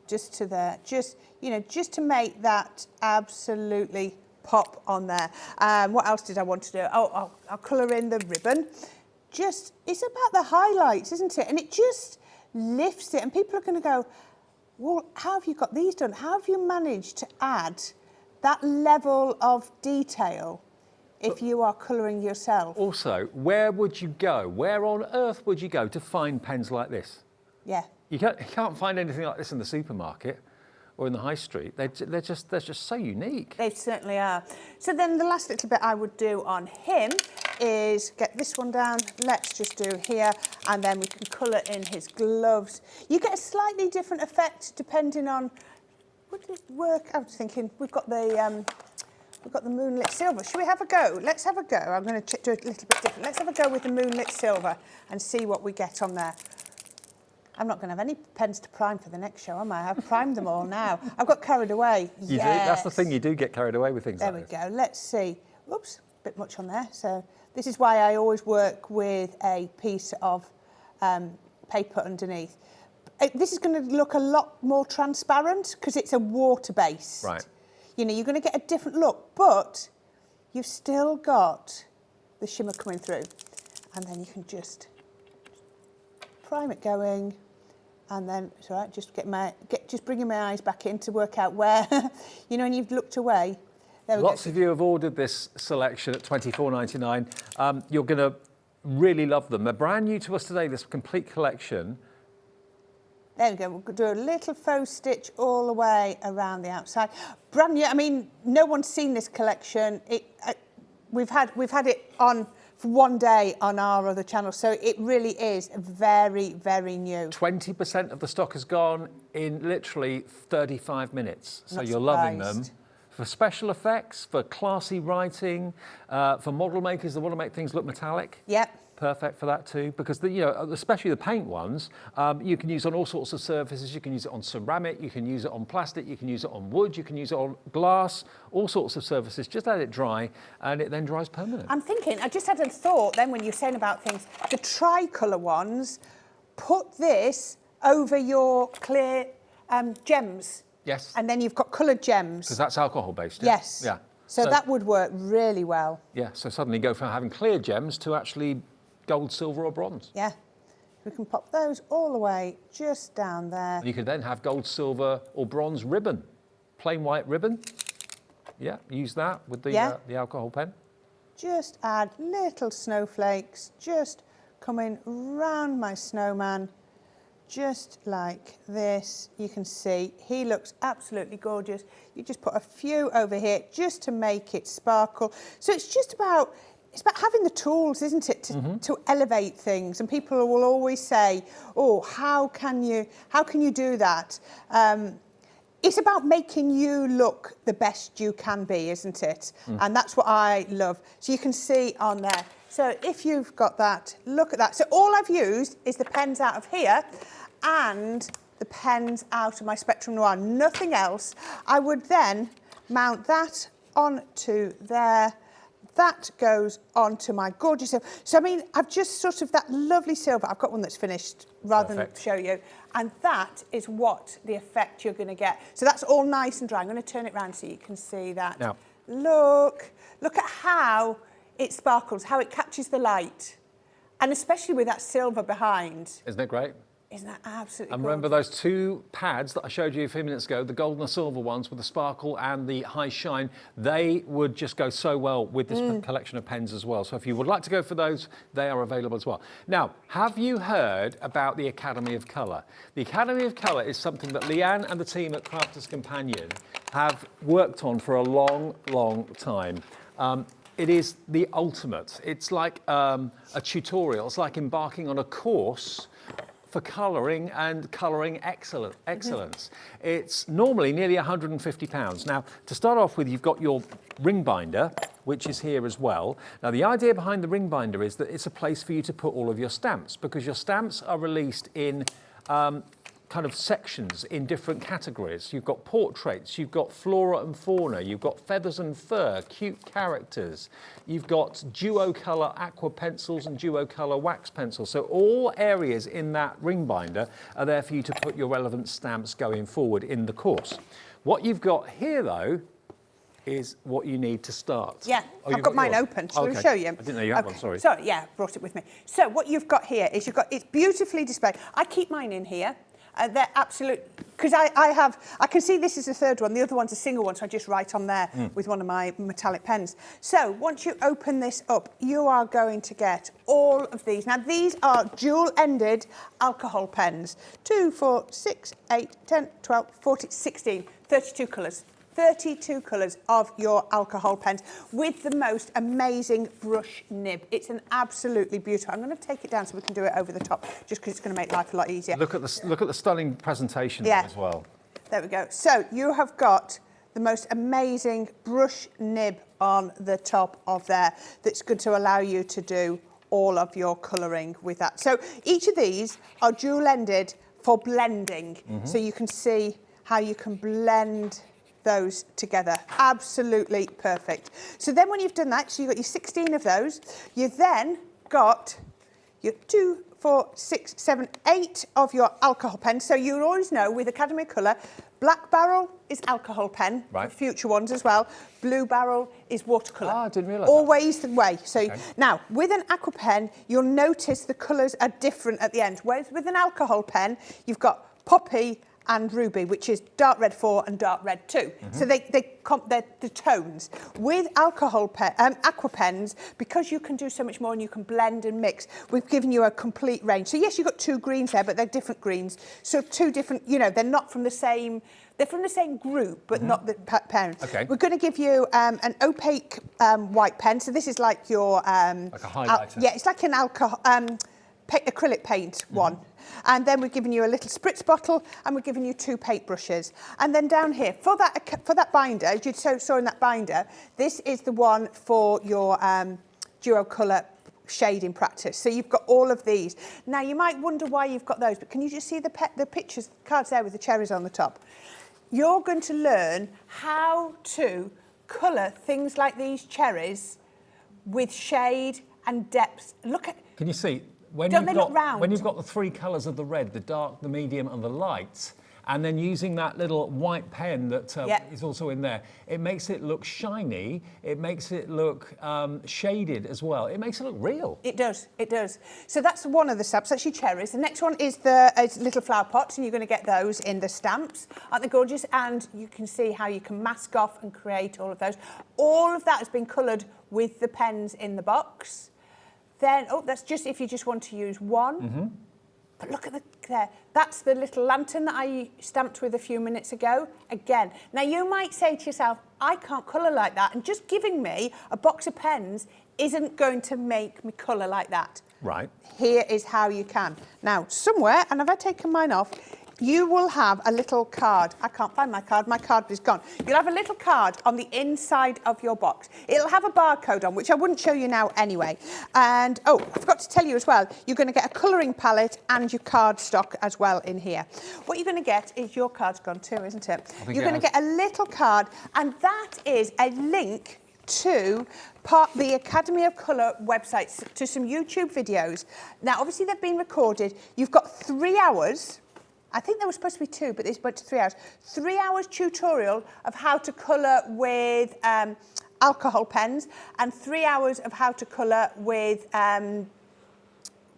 just to there, just, you know, just to make that absolutely pop on there. What else did I want to do? Oh, I'll colour in the ribbon. Just, it's about the highlights, isn't it? And it just lifts it, and people are going to go, well, how have you got these done? How have you managed to add that level of detail if you are colouring yourself? Also, where would you go? Where on earth would you go to find pens like this? Yeah. You can't find anything like this in the supermarket or in the high street. They're just so unique. They certainly are. So then the last little bit I would do on him is get this one down. Let's just do here, and then we can colour in his gloves. You get a slightly different effect depending on, would it work? I was thinking we've got the moonlit silver. Should we have a go? Let's have a go. I'm going to do it a little bit different. Let's have a go with the moonlit silver and see what we get on there. I'm not going to have any pens to prime for the next show, am I? I've primed them all now. I've got carried away. You do? That's the thing, you do get carried away with things there like this. There we go. Let's see. Oops, a bit much on there. So this is why I always work with a piece of paper underneath. This is going to look a lot more transparent because it's a water-based. Right. You know, you're going to get a different look, but you've still got the shimmer coming through. And then you can just prime it going. And then it's all right, just bringing my eyes back in to work out where, you know, and you've looked away. There we go. Lots of you have ordered this selection at $24.99. You're going to really love them. They're brand new to us today, this complete collection. There we go. We'll do a little faux stitch all the way around the outside. Brand new. I mean, no one's seen this collection. We've had it on for one day on our other channel, so it really is very, very new. 20% of the stock has gone in literally 35 minutes. So Not you're loving surprised. them. For special effects, for classy writing, for model makers that want to make things look metallic. Yep. Perfect for that too, because you know, especially the paint ones, you can use on all sorts of surfaces. You can use it on ceramic, you can use it on plastic, you can use it on wood, you can use it on glass, all sorts of surfaces. Just let it dry, and it then dries permanent. I'm thinking, I just had a thought then when you were saying about things, the tricolour ones, put this over your clear gems. Yes. And then you've got coloured gems. Because that's alcohol based. Yeah? Yes. Yeah. So that would work really well. Yeah. So suddenly go from having clear gems to actually gold, silver, or bronze. Yeah. We can pop those all the way just down there. And you could then have gold, silver, or bronze ribbon, plain white ribbon. Yeah. Use that with the alcohol pen. Just add little snowflakes, just coming round my snowman, just like this. You can see he looks absolutely gorgeous. You just put a few over here just to make it sparkle. So it's just about it's about having the tools, isn't it, to elevate things. And people will always say, oh, how can you do that? It's about making you look the best you can be, isn't it? And that's what I love. So you can see on there. So if you've got that, look at that. So all I've used is the pens out of here and the pens out of my Spectrum Noir, nothing else. I would then mount that onto there. That goes onto my gorgeous silver. So, I mean, I've just sort of that lovely silver. I've got one that's finished rather than show you. And that is what the effect you're going to get. So that's all nice and dry. I'm going to turn it around so you can see that. Now, look at how it sparkles, how it catches the light. And especially with that silver behind. Isn't it great? Isn't that absolutely And gorgeous? remember those two pads that I showed you a few minutes ago, the gold and the silver ones with the sparkle and the high shine, they would just go so well with this collection of pens as well. So if you would like to go for those, they are available as well. Now, have you heard about the Academy of Colour? The Academy of Colour is something that Leanne and the team at Crafters Companion have worked on for a long, long time. It is the ultimate. It's like a tutorial. It's like embarking on a course for colouring and colouring excellence. It's normally nearly £150. Now, to start off with, you've got your ring binder, which is here as well. Now, the idea behind the ring binder is that it's a place for you to put all of your stamps, because your stamps are released in kind of sections in different categories. You've got portraits, you've got flora and fauna, you've got feathers and fur, cute characters, you've got duo colour aqua pencils and duo colour wax pencils. So all areas in that ring binder are there for you to put your relevant stamps going forward in the course. What you've got here though is what you need to start. Yeah, oh, I've got mine yours? open. Shall Okay. I show you? I didn't know you had one, sorry. Sorry, yeah, brought it with me. So what you've got here is it's beautifully displayed. I keep mine in here. They're absolute, because I can see this is the third one. The other one's a single one, so I just write on there with one of my metallic pens. So once you open this up, you are going to get all of these. Now, these are dual-ended alcohol pens. 2, 4, 6, 8, 10, 12, 14, 16, 32 colours. 32 colours of your alcohol pens with the most amazing brush nib. It's an absolutely beautiful. I'm going to take it down so we can do it over the top, just because it's going to make life a lot easier. Look at the stunning presentation as well. There we go. So you have got the most amazing brush nib on the top of there that's going to allow you to do all of your colouring with that. So each of these are dual-ended for blending. So you can see how you can blend those together. Absolutely perfect. So then when you've done that, so you've got your 16 of those, you've then got your 2, 4, 6, 7, 8 of your alcohol pens. So you always know with Academy of Colour, Black Barrel is alcohol pen, right. For future ones as well. Blue Barrel is watercolour. Ah, I didn't realise Always the way. So now, with an aqua pen, you'll notice the colours are different at the end. Whereas with an alcohol pen, you've got Poppy and Ruby, which is dark red 4 and dark red 2. So they're the tones. With alcohol aqua pens, because you can do so much more and you can blend and mix, we've given you a complete range. So yes, you've got 2 greens there, but they're different greens. So 2 different, they're not from the same, they're from the same group, but not the pen. Okay. We're going to give you an opaque white pen. So this is like your... like a highlighter. Yeah, it's like an alcohol... acrylic paint one. And then we're giving you a little spritz bottle and we're giving you 2 paint brushes. And then down here, for that binder, as you saw in that binder, this is the one for your duo colour shading practice. So you've got all of these. Now, you might wonder why you've got those, but can you just see the pictures, cards there with the cherries on the top? You're going to learn how to colour things like these cherries with shade and depth. Look at... Can you see? When Don't they look round? When you've got the 3 colours of the red, the dark, the medium and the light, and then using that little white pen that is also in there, it makes it look shiny, it makes it look shaded as well. It makes it look real. It does, it does. So that's one of the stamps, that's your cherries. The next one is the little flower pots, and you're going to get those in the stamps. Aren't they gorgeous? And you can see how you can mask off and create all of those. All of that has been coloured with the pens in the box. Then, that's just if you just want to use one. But look at there. That's the little lantern that I stamped with a few minutes ago. Again. Now, you might say to yourself, I can't colour like that. And just giving me a box of pens isn't going to make me colour like that. Right. Here is how you can. Now, somewhere, and have I taken mine off? You will have a little card. I can't find my card is gone. You'll have a little card on the inside of your box. It'll have a barcode on, which I wouldn't show you now anyway. And, oh, I forgot to tell you as well, you're going to get a colouring palette and your card stock as well in here. What you're going to get is, your card's gone too, isn't it? You're going to get a little card, and that is a link to the Academy of Colour websites, to some YouTube videos. Now, obviously, they've been recorded. You've got 3 hours. I think there was supposed to be 2, but this went to 3 hours. 3 hours tutorial of how to colour with alcohol pens, and 3 hours of how to colour with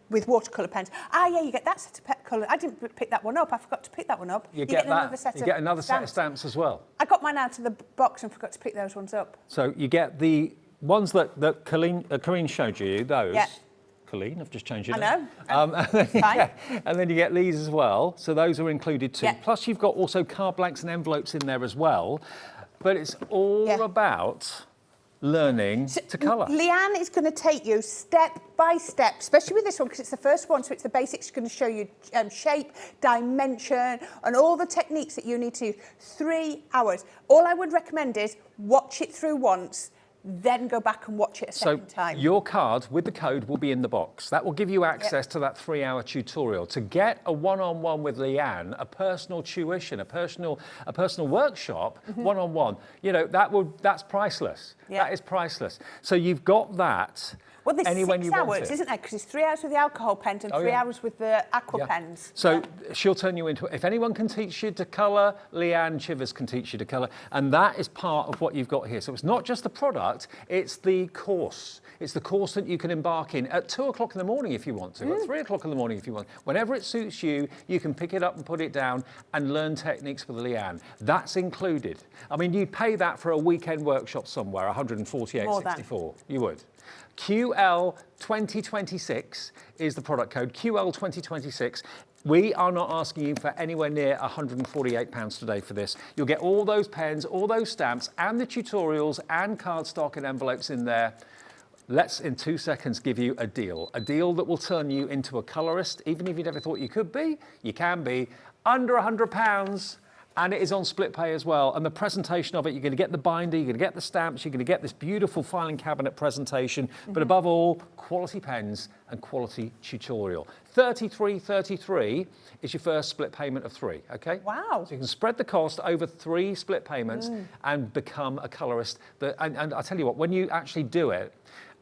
watercolour pens. Ah, yeah, you get that set of colour. I didn't pick that one up. I forgot to pick that one up. You get another set of stamps as well. I got mine out of the box and forgot to pick those ones up. So you get the ones that Corinne showed you, those. Yeah. Colleen, I've just changed your name. I know. And then you get these as well. So those are included too. Yeah. Plus you've got also card blanks and envelopes in there as well. But it's all about learning to colour. Leanne is going to take you step by step, especially with this one, because it's the first one, so it's the basics. She's going to show you shape, dimension, and all the techniques that you need to use. 3 hours. All I would recommend is watch it through once, then go back and watch it a second time. Your card with the code will be in the box. That will give you access to that 3 hour tutorial. To get a one-on-one with Leanne, a personal tuition, a personal workshop, one-on-one, you know, that's priceless. That is priceless. So you've got that. Well, there's 6 hours, isn't there? Because it's 3 hours with the alcohol pens and 3 hours with the aqua pens. So she'll turn you into, if anyone can teach you to colour, Leanne Chivers can teach you to colour. And that is part of what you've got here. So it's not just the product, it's the course. It's the course that you can embark in at 2 o'clock in the morning if you want to, at 3 o'clock in the morning if you want. Whenever it suits you, you can pick it up and put it down and learn techniques with Leanne. That's included. I mean, you'd pay that for a weekend workshop somewhere, 148.64. You would. QL 2026 is the product code, QL 2026. We are not asking you for anywhere near £148 today for this. You'll get all those pens, all those stamps, and the tutorials and cardstock and envelopes in there. Let's, in 2 seconds, give you a deal that will turn you into a colourist. Even if you never thought you could be, you can be. Under £100. And it is on split pay as well. And the presentation of it, you're going to get the binder, you're going to get the stamps, you're going to get this beautiful filing cabinet presentation, but above all, quality pens and quality tutorial. $33.33 is your first split payment of 3, okay? Wow. So you can spread the cost over 3 split payments and become a colourist. And I tell you what, when you actually do it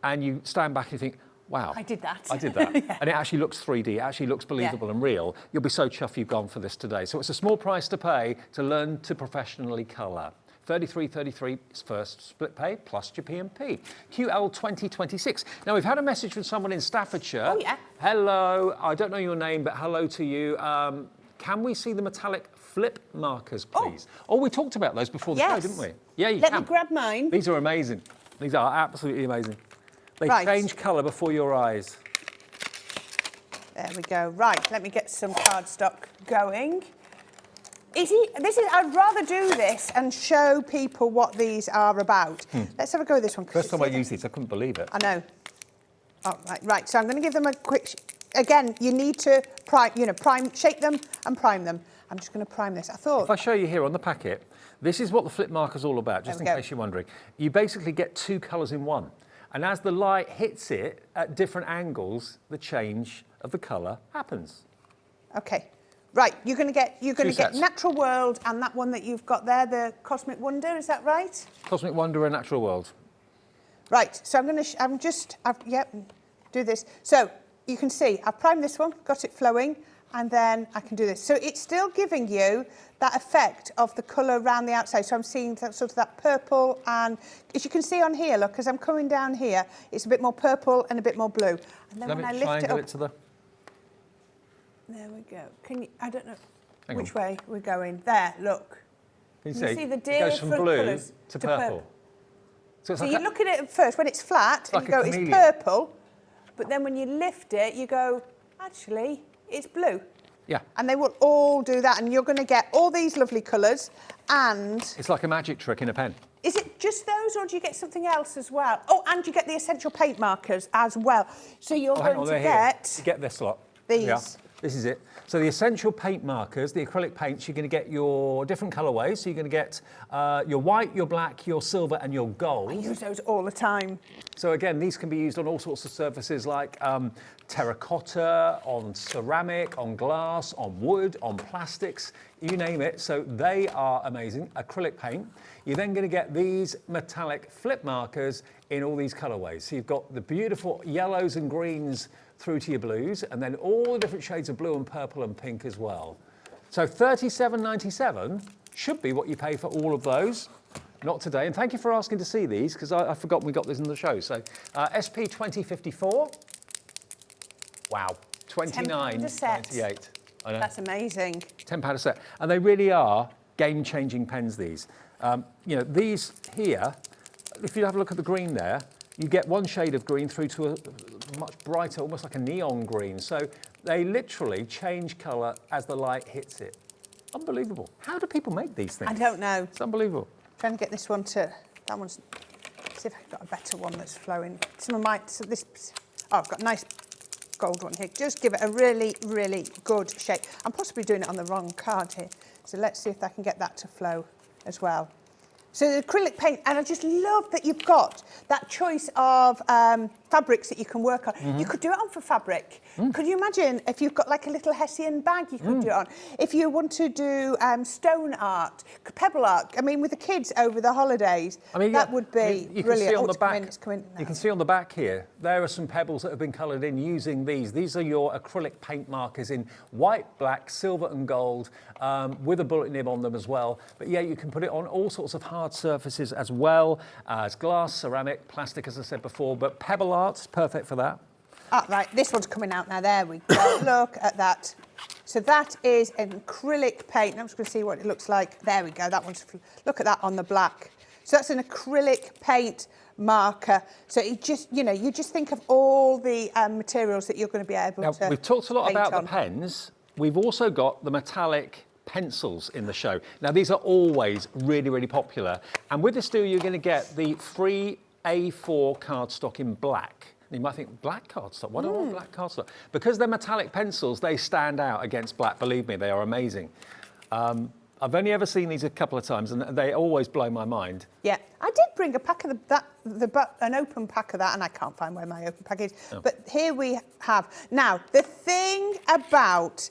and you stand back and you think, wow. I did that. I did that. And it actually looks 3D. It actually looks believable and real. You'll be so chuffed you've gone for this today. So it's a small price to pay to learn to professionally colour. $33.33 is first split pay plus your P&P. QL 2026. Now, we've had a message from someone in Staffordshire. Oh, yeah. Hello. I don't know your name, but hello to you. Can we see the metallic flip markers, please? Oh, we talked about those before the show, didn't we? Yeah, you can. Let me grab mine. These are amazing. These are absolutely amazing. They change colour before your eyes. There we go. Right, let me get some cardstock going. I'd rather do this and show people what these are about. Let's have a go with this one. First time I used these, I couldn't believe it. I know. Oh, right. So I'm going to give them a quick. Again, you need to shape them and prime them. I'm just going to prime this. If I show you here on the packet, this is what the flip marker's all about, just in case you're wondering. You basically get 2 colours in one. And as the light hits it at different angles, the change of the colour happens. Okay. Right, you're going to get Natural World and that one that you've got there, the Cosmic Wonder, is that right? Cosmic Wonder and Natural World. Right, so do this. So you can see I've primed this one, got it flowing, and then I can do this. So it's still giving you that effect of the colour around the outside. So I'm seeing sort of that purple, and as you can see on here, look, as I'm coming down here, it's a bit more purple and a bit more blue. And then when I lift it up, there we go. I don't know which way we're going. There, look. Can you see the it goes from blue to purple. So you look at it at first, when it's flat, and you go, it's purple. But then when you lift it, you go, actually, it's blue. Yeah. And they will all do that, and you're going to get all these lovely colours, and... It's like a magic trick in a pen. Is it just those, or do you get something else as well? Oh, and you get the essential paint markers as well. So you're going to get... You get this lot. These. Yeah, this is it. So the essential paint markers, the acrylic paints, you're going to get your different colourways. So you're going to get your white, your black, your silver and your gold. I use those all the time. So again, these can be used on all sorts of surfaces like terracotta, on ceramic, on glass, on wood, on plastics, you name it. So they are amazing. Acrylic paint. You're then going to get these metallic flip markers in all these colourways. So you've got the beautiful yellows and greens through to your blues, and then all the different shades of blue and purple and pink as well. So $37.97 should be what you pay for all of those. Not today, and thank you for asking to see these, because I forgot we got this in the show. So SP 2054, wow, $29.98. I know. That's amazing. £10 a set, and they really are game-changing pens, these. You know, these here, if you have a look at the green there, you get one shade of green through to a much brighter, almost like a neon green. So they literally change colour as the light hits it. Unbelievable. How do people make these things? I don't know. It's unbelievable. Trying to get this one to... That one's... See if I've got a better one that's flowing. Some of my... So this... Oh, I've got a nice gold one here. Just give it a really, really good shape. I'm possibly doing it on the wrong card here. So let's see if I can get that to flow as well. So the acrylic paint, and I just love that you've got that choice of fabrics that you can work on. You could do it on for fabric. Could you imagine if you've got like a little Hessian bag you could do it on? If you want to do stone art, pebble art, I mean, with the kids over the holidays, I mean, that would be you can brilliant. see on Oh, the it's come back. in, it's come in. You can see on the back here, there are some pebbles that have been coloured in using these. These are your acrylic paint markers in white, black, silver and gold, with a bullet nib on them as well. But yeah, you can put it on all sorts of hard surfaces as well as glass, ceramic, plastic, as I said before. But pebble art's perfect for that. Ah, right, this one's coming out now. There we go. Look at that. So that is an acrylic paint. I'm just going to see what it looks like. There we go. That one's... Look at that on the black. So that's an acrylic paint marker. So it just, you know, you just think of all the materials that you're going to be able to... We've talked a lot paint about on. the pens. We've also got the metallic pencils in the show. Now, these are always really, really popular. And with this deal, you're going to get the free A4 cardstock in black. You might think, black cardstock? Why do I want black cardstock? Because they're metallic pencils, they stand out against black. Believe me, they are amazing. I've only ever seen these a couple of times, and they always blow my mind. Yeah, I did bring a pack of an open pack of that, and I can't find where my open pack is. Oh. But here we have. Now, the thing about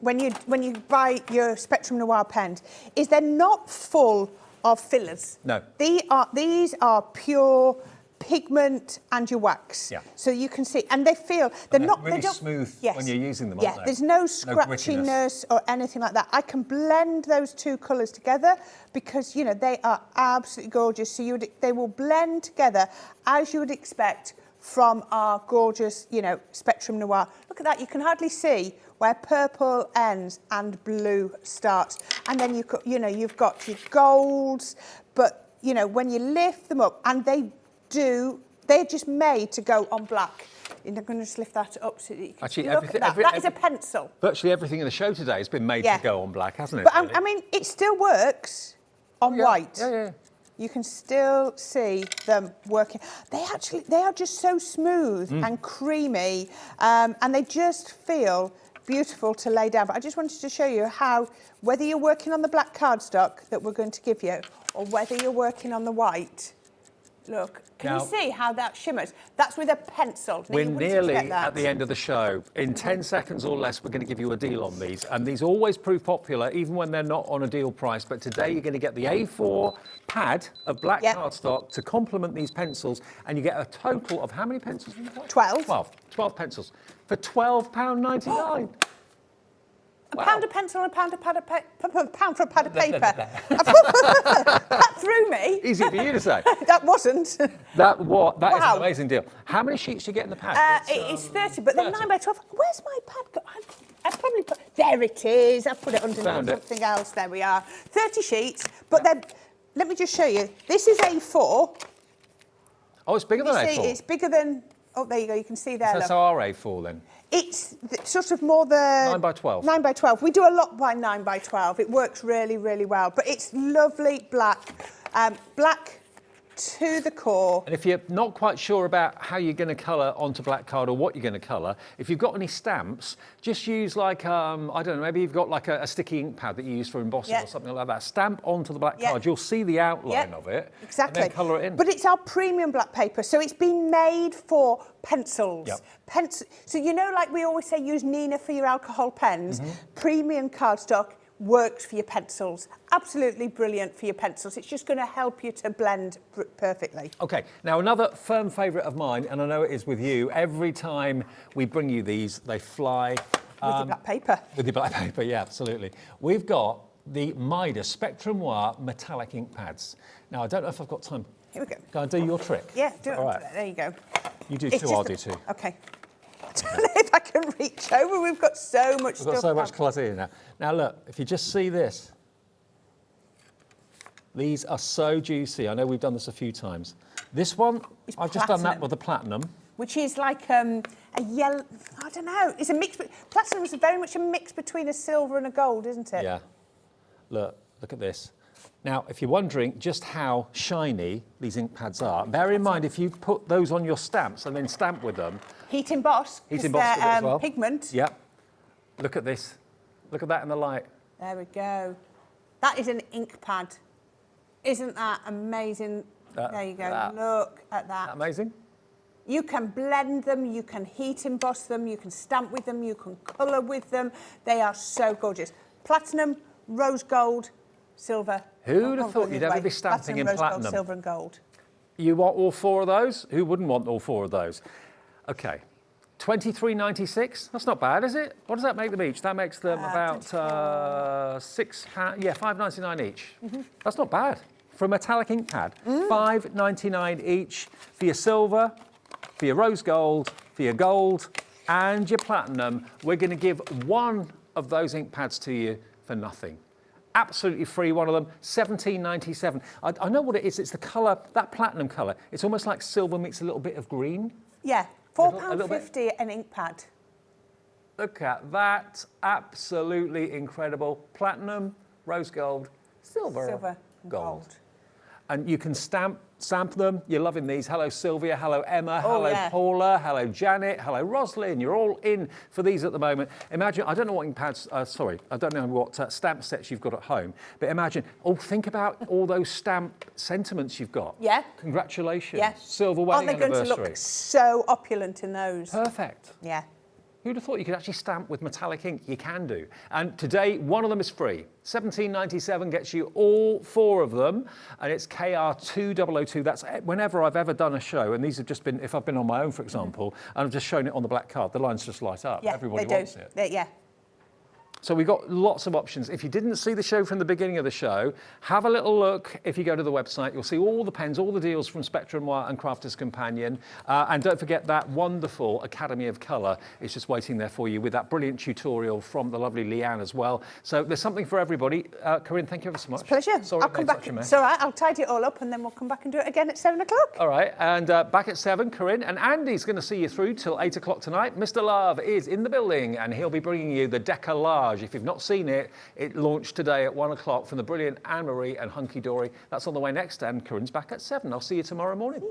when you buy your Spectrum Noir pens is they're not full of fillers. No. These are pure pigment and your wax. Yeah. So you can see, and they feel they're not really they don't, smooth yes. when you're using them, Yeah, aren't they? there's no grittiness. scratchiness or anything like that. I can blend those two colours together because, you know, they are absolutely gorgeous. So they will blend together as you would expect from our gorgeous, you know, Spectrum Noir. Look at that, you can hardly see where purple ends and blue starts. And then you've got your golds, but, you know, when you lift them up, and they're just made to go on black. And I'm going to just lift that up so that you can Actually, look at that. That is a pencil. Virtually everything in the show today has been made Yeah. to go on black, hasn't it? But really? I mean, it still works on Yeah, white. yeah. You can still see them working. They are just so smooth and creamy, and they just feel beautiful to lay down. But I just wanted to show you how, whether you're working on the black cardstock that we're going to give you, or whether you're working on the white, look, can you see how that shimmers? That's with a pencil. Now, We're you wouldn't nearly expect that. at the end of the show. In 10 seconds or less, we're going to give you a deal on these. And these always prove popular, even when they're not on a deal price. But today, you're going to get the A4 pad of black cardstock to complement these pencils. And you get a total of how many pencils? 12. 12 pencils for £12.99. A pound of pencil and a pound for a pad of paper. That threw me. Easy for you to say. That wasn't. That is an amazing deal. How many sheets do you get in the pad? It's 30, but then 9 by 12. Where's my pad? I've probably put... There it is. I've put it underneath something else. There we are. 30 sheets, but then... Let me just show you. This is A4. Oh, it's bigger than A4. See, it's bigger than Oh, there you go. You can see there. That's Look. RA4 then. It's sort of more the 9 by 12. 9 by 12. We do a lot by 9 by 12. It works really, really well. But it's lovely black, black to the core. And if you're not quite sure about how you're going to colour onto black card or what you're going to colour, if you've got any stamps, just use like, I don't know, maybe you've got like a sticky ink pad that you use for embossing or something like that. Stamp onto the black card. You'll see the outline of it. Exactly. And then colour it in. But it's our premium black paper, so it's been made for pencils. Yep. So you know, like we always say, use Nina for your alcohol pens. Premium cardstock works for your pencils. Absolutely brilliant for your pencils. It's just going to help you to blend perfectly. Okay, now another firm favourite of mine, and I know it is with you, every time we bring you these, they fly. With the black paper. With the black paper, yeah, absolutely. We've got the Midas Spectrum Noir metallic ink pads. Now, I don't know if I've got time. Here we go. Can I do your trick? Yeah, do it. All right. There you go. You do It's two, just I'll do two. Okay. I don't know if I can reach over. We've got so much We've got stuff. so much clutter in now. Now look, if you just see this, these are so juicy. I know we've done this a few times. This one, It's I've just done that platinum. with the platinum. Which is like a yellow, I don't know, it's a mix, platinum is very much a mix between a silver and a gold, isn't it? Yeah. Look at this. Now, if you're wondering just how shiny these ink pads are, bear in mind if you put those on your stamps and then stamp with them. Heat emboss, Heat 'cause emboss with it they're, as well. pigment. Yep. Look at this. Look at that in the light. There we go. That is an ink pad. Isn't that amazing? There you go, look at that. Isn't that amazing? You can blend them, you can heat emboss them, you can stamp with them, you can colour with them. They are so gorgeous. Platinum, rose gold, silver. Who'd have Oh, thought you'd ever be stamping in rose platinum? Gold, silver and gold. You want all four of those? Who wouldn't want all four of those? Okay. £23.96. That's not bad, is it? What does that make them each? That makes them about £6. Yeah, £5.99 each. That's not bad for a metallic ink pad. £5.99 each for your silver, for your rose gold, for your gold, and your platinum. We're going to give one of those ink pads to you for nothing. Absolutely free, one of them, £17.97. I know what it is. It's the colour, that platinum colour. It's almost like silver meets a little bit of green. Yeah, £4.50 an ink pad. Look at that. Absolutely incredible. Platinum, rose gold, silver and gold. And you can stamp them. You're loving these. Hello, Sylvia. Hello, Emma. Hello, Paula. Hello, Janet. Hello, Rosalind. You're all in for these at the moment. Imagine, I don't know what ink pads, I don't know what stamp sets you've got at home, but imagine, think about all those stamp sentiments you've got. Yeah. Congratulations. Yeah. Silver wedding Aren't they going anniversary. to look so opulent in those? Perfect. Yeah. Who'd have thought you could actually stamp with metallic ink? You can do. And today, one of them is free. £17.97 gets you all four of them, and it's KR2002. That's whenever I've ever done a show, and these have just been, if I've been on my own, for example, and I've just shown it on the black card, the lines just light up. Yeah, Everybody they wants do. it. Yeah. So we've got lots of options. If you didn't see the show from the beginning of the show, have a little look. If you go to the website, you'll see all the pens, all the deals from Spectrum Noir and Crafter's Companion. And don't forget that wonderful Academy of Colour is just waiting there for you with that brilliant tutorial from the lovely Leanne as well. So there's something for everybody. Corinne, thank you ever so much. It's a pleasure. Sorry, I'll come back. such a mess. It's all right. I'll tidy it all up and then we'll come back and do it again at 7 o'clock. All right, and back at 7, Corinne and Andy's going to see you through till 8 o'clock tonight. Mr. Love is in the building and he'll be bringing you the Deco-Large. If you've not seen it launched today at 1 o'clock from the brilliant Anne-Marie and Hunkydory. That's on the way next, and Corinne's back at 7. I'll see you tomorrow morning.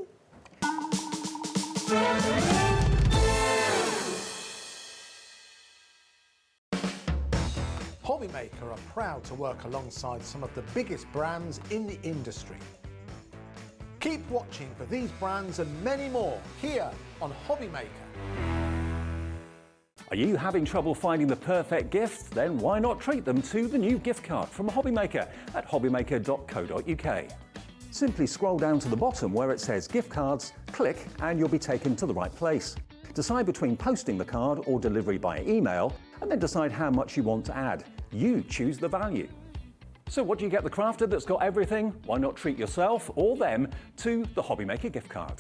Hobbymaker are proud to work alongside some of the biggest brands in the industry. Keep watching for these brands and many more here on Hobbymaker. Are you having trouble finding the perfect gift? Then why not treat them to the new gift card from Hobbymaker at hobbymaker.co.uk. Simply scroll down to the bottom where it says gift cards, click and you'll be taken to the right place. Decide between posting the card or delivery by email and then decide how much you want to add. You choose the value. So what do you get the crafter that's got everything? Why not treat yourself or them to the Hobbymaker gift card?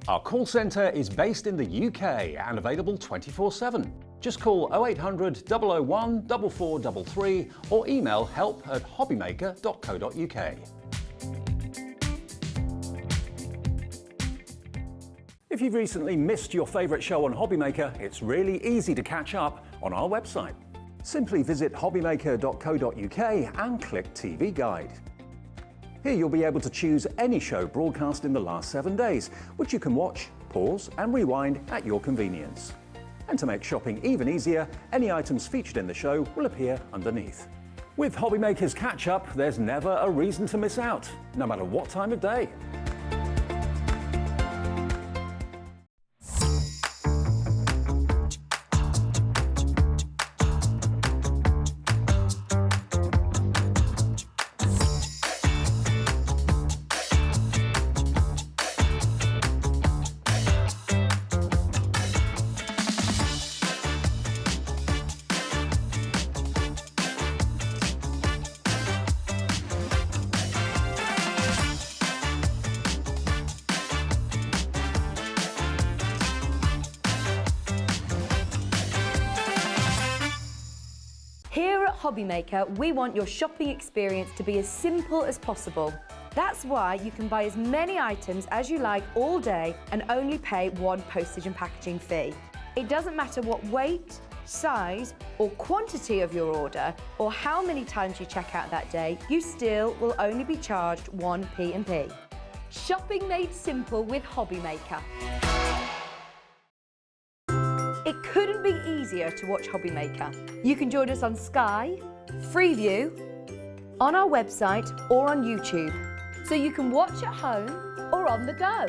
Our call centre is based in the UK and available 24/7. Just call 0800 001 4433 or email help@hobbymaker.co.uk. If you've recently missed your favourite show on Hobbymaker, it's really easy to catch up on our website. Simply visit hobbymaker.co.uk and click TV Guide. Here you'll be able to choose any show broadcast in the last 7 days, which you can watch, pause and rewind at your convenience. And to make shopping even easier, any items featured in the show will appear underneath. With Hobbymaker's Catch Up, there's never a reason to miss out, no matter what time of day. Here at Hobbymaker, we want your shopping experience to be as simple as possible. That's why you can buy as many items as you like all day and only pay one postage and packaging fee. It doesn't matter what weight, size or quantity of your order or how many times you check out that day, you still will only be charged one P&P. Shopping made simple with Hobbymaker. It couldn't be easier to watch Hobbymaker. You can join us on Sky, Freeview, on our website or on YouTube, so you can watch at home or on the go.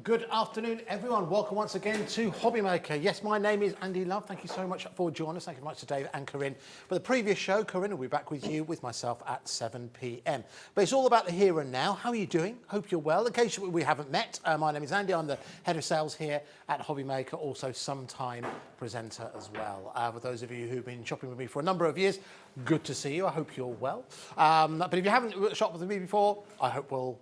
Good afternoon, everyone. Welcome once again to Hobbymaker. Yes, my name is Andy Love. Thank you so much for joining us. Thank you very much to Dave and Corinne for the previous show. Corinne will be back with you, with myself at 7 p.m. But it's all about the here and now. How are you doing? Hope you're well. In case we haven't met, my name is Andy. I'm the head of sales here at Hobbymaker, also sometime presenter as well. For those of you who've been shopping with me for a number of years, good to see you. I hope you're well. But if you haven't shopped with me before, I hope we'll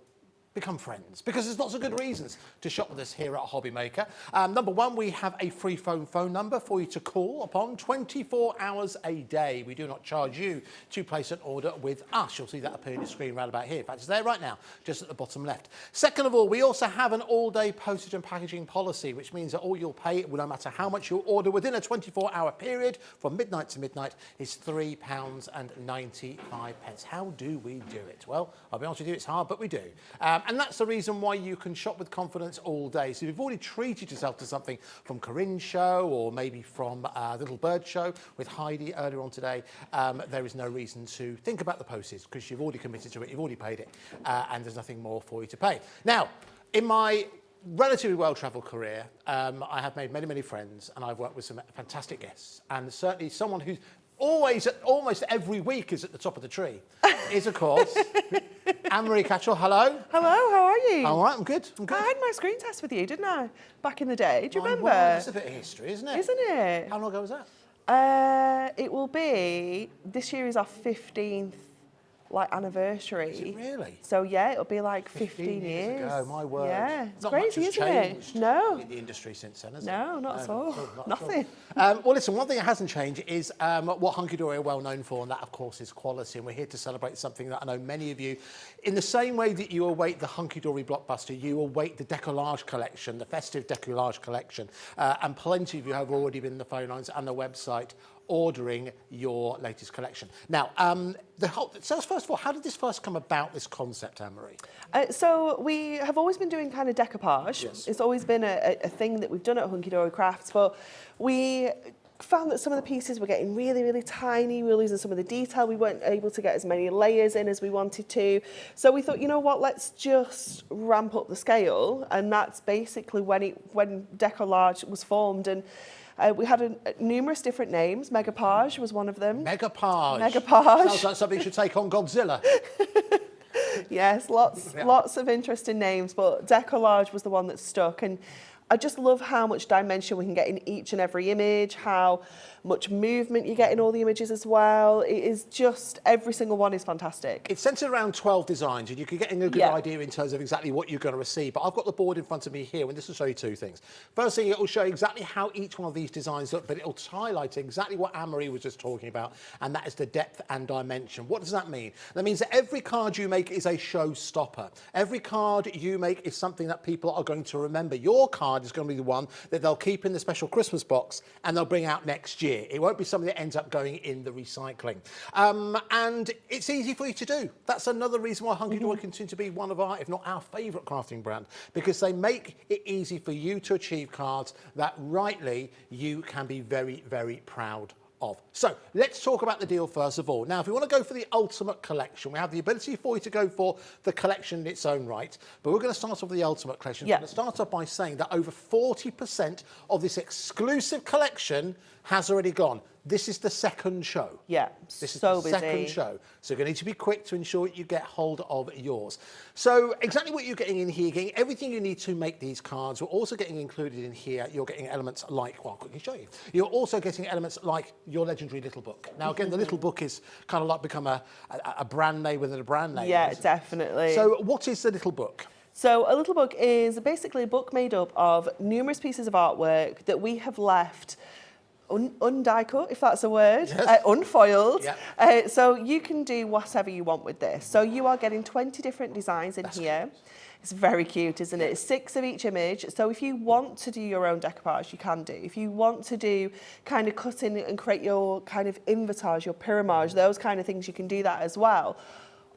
become friends, because there's lots of good reasons to shop with us here at Hobbymaker. Number one, we have a free phone number for you to call upon 24 hours a day. We do not charge you to place an order with us. You'll see that appear on your screen right about here. In fact, it's there right now, just at the bottom left. Second of all, we also have an all-day postage and packaging policy, which means that all you'll pay, no matter how much you order within a 24-hour period, from midnight to midnight, is £3.95. How do we do it? Well, I'll be honest with you, it's hard, but we do. And that's the reason why you can shop with confidence all day. So if you've already treated yourself to something from Corinne's show or maybe from Little Bird show with Heidi earlier on today, there is no reason to think about the postage, because you've already committed to it, you've already paid it, and there's nothing more for you to pay. Now, in my relatively well-travelled career, I have made many, many friends, and I've worked with some fantastic guests, and certainly someone who's always, almost every week, is at the top of the tree, is, of course, Anne-Marie Catchell. Hello. Hello, how are you? All right, I'm good. I had my screen test with you, didn't I? Back in the day. Do you remember? Well, that's a bit of history, isn't it? Isn't it? How long ago was that? It will be, this year is our 15th anniversary. Is it really? So yeah, it'll be like 15 years ago, my word. Yeah, it's Not crazy, much has isn't changed it? No. in the industry since then, has it? No, not at all. Nothing. Well, listen, one thing that hasn't changed is what Hunkydory are well known for, and that, of course, is quality. And we're here to celebrate something that I know many of you, in the same way that you await the Hunkydory blockbuster, you await the Deco-Large collection, the festive Deco-Large collection. And plenty of you have already been in the phone lines and the website ordering your latest collection. Now, so first of all, how did this first come about, this concept, Anne-Marie? So we have always been doing kind of decoupage. Yes. It's always been a thing that we've done at Hunkydory Crafts, but we found that some of the pieces were getting really, really tiny. We were losing some of the detail. We weren't able to get as many layers in as we wanted to. So we thought, you know what, let's just ramp up the scale. And that's basically when Deco-Large was formed. And we had numerous different names. Megapage was one of them. Megapage. Megapage. Sounds like something you should take on Godzilla. Yes, lots of interesting names, but Deco-Large was the one that stuck. And I just love how much dimension we can get in each and every image, how much movement you get in all the images as well. It is just, every single one is fantastic. It's centred around 12 designs, and you can get a good idea in terms of exactly what you're going to receive. But I've got the board in front of me here, and this will show you two things. First thing, it will show you exactly how each one of these designs look, but it will highlight exactly what Anne-Marie was just talking about, and that is the depth and dimension. What does that mean? That means that every card you make is a showstopper. Every card you make is something that people are going to remember. Your card is going to be the one that they'll keep in the special Christmas box and they'll bring out next year. It won't be something that ends up going in the recycling. And it's easy for you to do. That's another reason why Hunkydory continue to be one of our, if not our favourite crafting brand, because they make it easy for you to achieve cards that rightly you can be very, very proud of. So let's talk about the deal first of all. Now, if you want to go for the ultimate collection, we have the ability for you to go for the collection in its own right, but we're going to start off with the ultimate collection. Yeah. We're going to start off by saying that over 40% of this exclusive collection has already gone. This is the second show. Yeah, This is so the second busy. show. So you're going to need to be quick to ensure you get hold of yours. So exactly what you're getting in here, you're getting everything you need to make these cards. We're also getting included in here, you're getting elements like, well, I'll quickly show you. You're also getting elements like your legendary little book. Now, again, the little book is kind of like become a brand name within a brand name. Yeah, isn't it? definitely. So what is the little book? So a little book is basically a book made up of numerous pieces of artwork that we have left undie-cut, if that's a word, Yes. unfoiled. Yep. So you can do whatever you want with this. So you are getting 20 different designs in here. It's very cute, isn't it? 6 of each image. So if you want to do your own decoupage, you can do. If you want to do kind of cut in and create your kind of invitage, your pyramage, those kind of things, you can do that as well.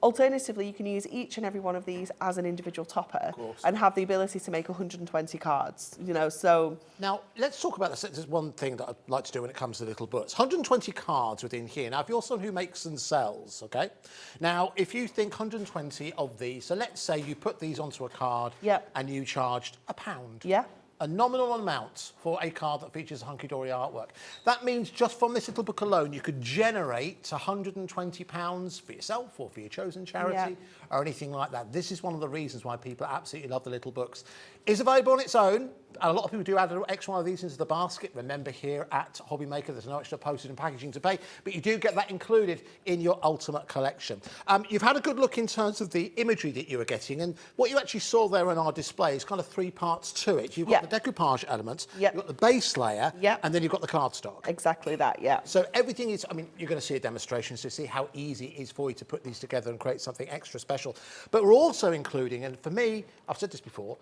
Alternatively, you can use each and every one of these as an individual topper and have the ability to make 120 cards, you know, so... Now, let's talk about this. There's one thing that I'd like to do when it comes to little books. 120 cards within here. Now, if you're someone who makes and sells, okay? Now, if you think 120 of these, so let's say you put these onto a card and you charged £1. Yeah. A nominal amount for a card that features Hunkydory artwork. That means just from this little book alone, you could generate £120 for yourself or for your chosen charity or anything like that. This is one of the reasons why people absolutely love the little books. It's available on its own. And a lot of people do add an extra one of these into the basket. Remember, here at Hobby Maker, there's no extra postage and packaging to pay, but you do get that included in your ultimate collection. You've had a good look in terms of the imagery that you were getting, and what you actually saw there on our display is kind of 3 parts to it. You've got the decoupage elements, you've got the base layer, and then you've got the cardstock. Exactly that, yeah. So everything is, I mean, you're going to see a demonstration to see how easy it is for you to put these together and create something extra special. But we're also including, and for me, I've said this before,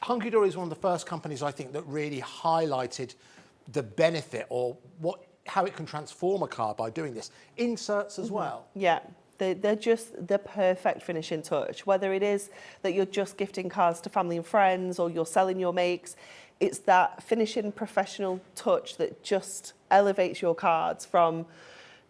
Hunkydory is one of the first companies, I think, that really highlighted the benefit or how it can transform a card by doing this. Inserts as well. Yeah. They're just the perfect finishing touch. Whether it is that you're just gifting cards to family and friends or you're selling your makes, it's that finishing professional touch that just elevates your cards from,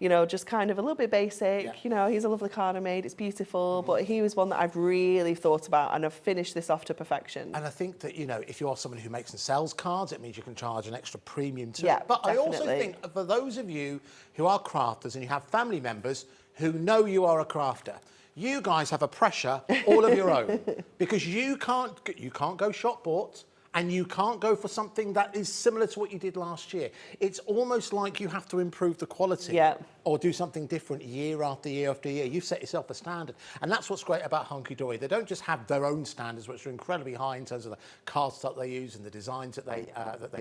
you know, just kind of a little bit basic. You know, here's a lovely card I made, it's beautiful, but he was one that I've really thought about and I've finished this off to perfection. And I think that, you know, if you are someone who makes and sells cards, it means you can charge an extra premium to Yeah, it. But definitely. I also think for those of you who are crafters and you have family members who know you are a crafter, you guys have a pressure all of your own because you can't go shop bought. And you can't go for something that is similar to what you did last year. It's almost like you have to improve the quality or do something different year after year after year. You've set yourself a standard. And that's what's great about Hunkydory. They don't just have their own standards, which are incredibly high in terms of the cardstock they use and the designs that they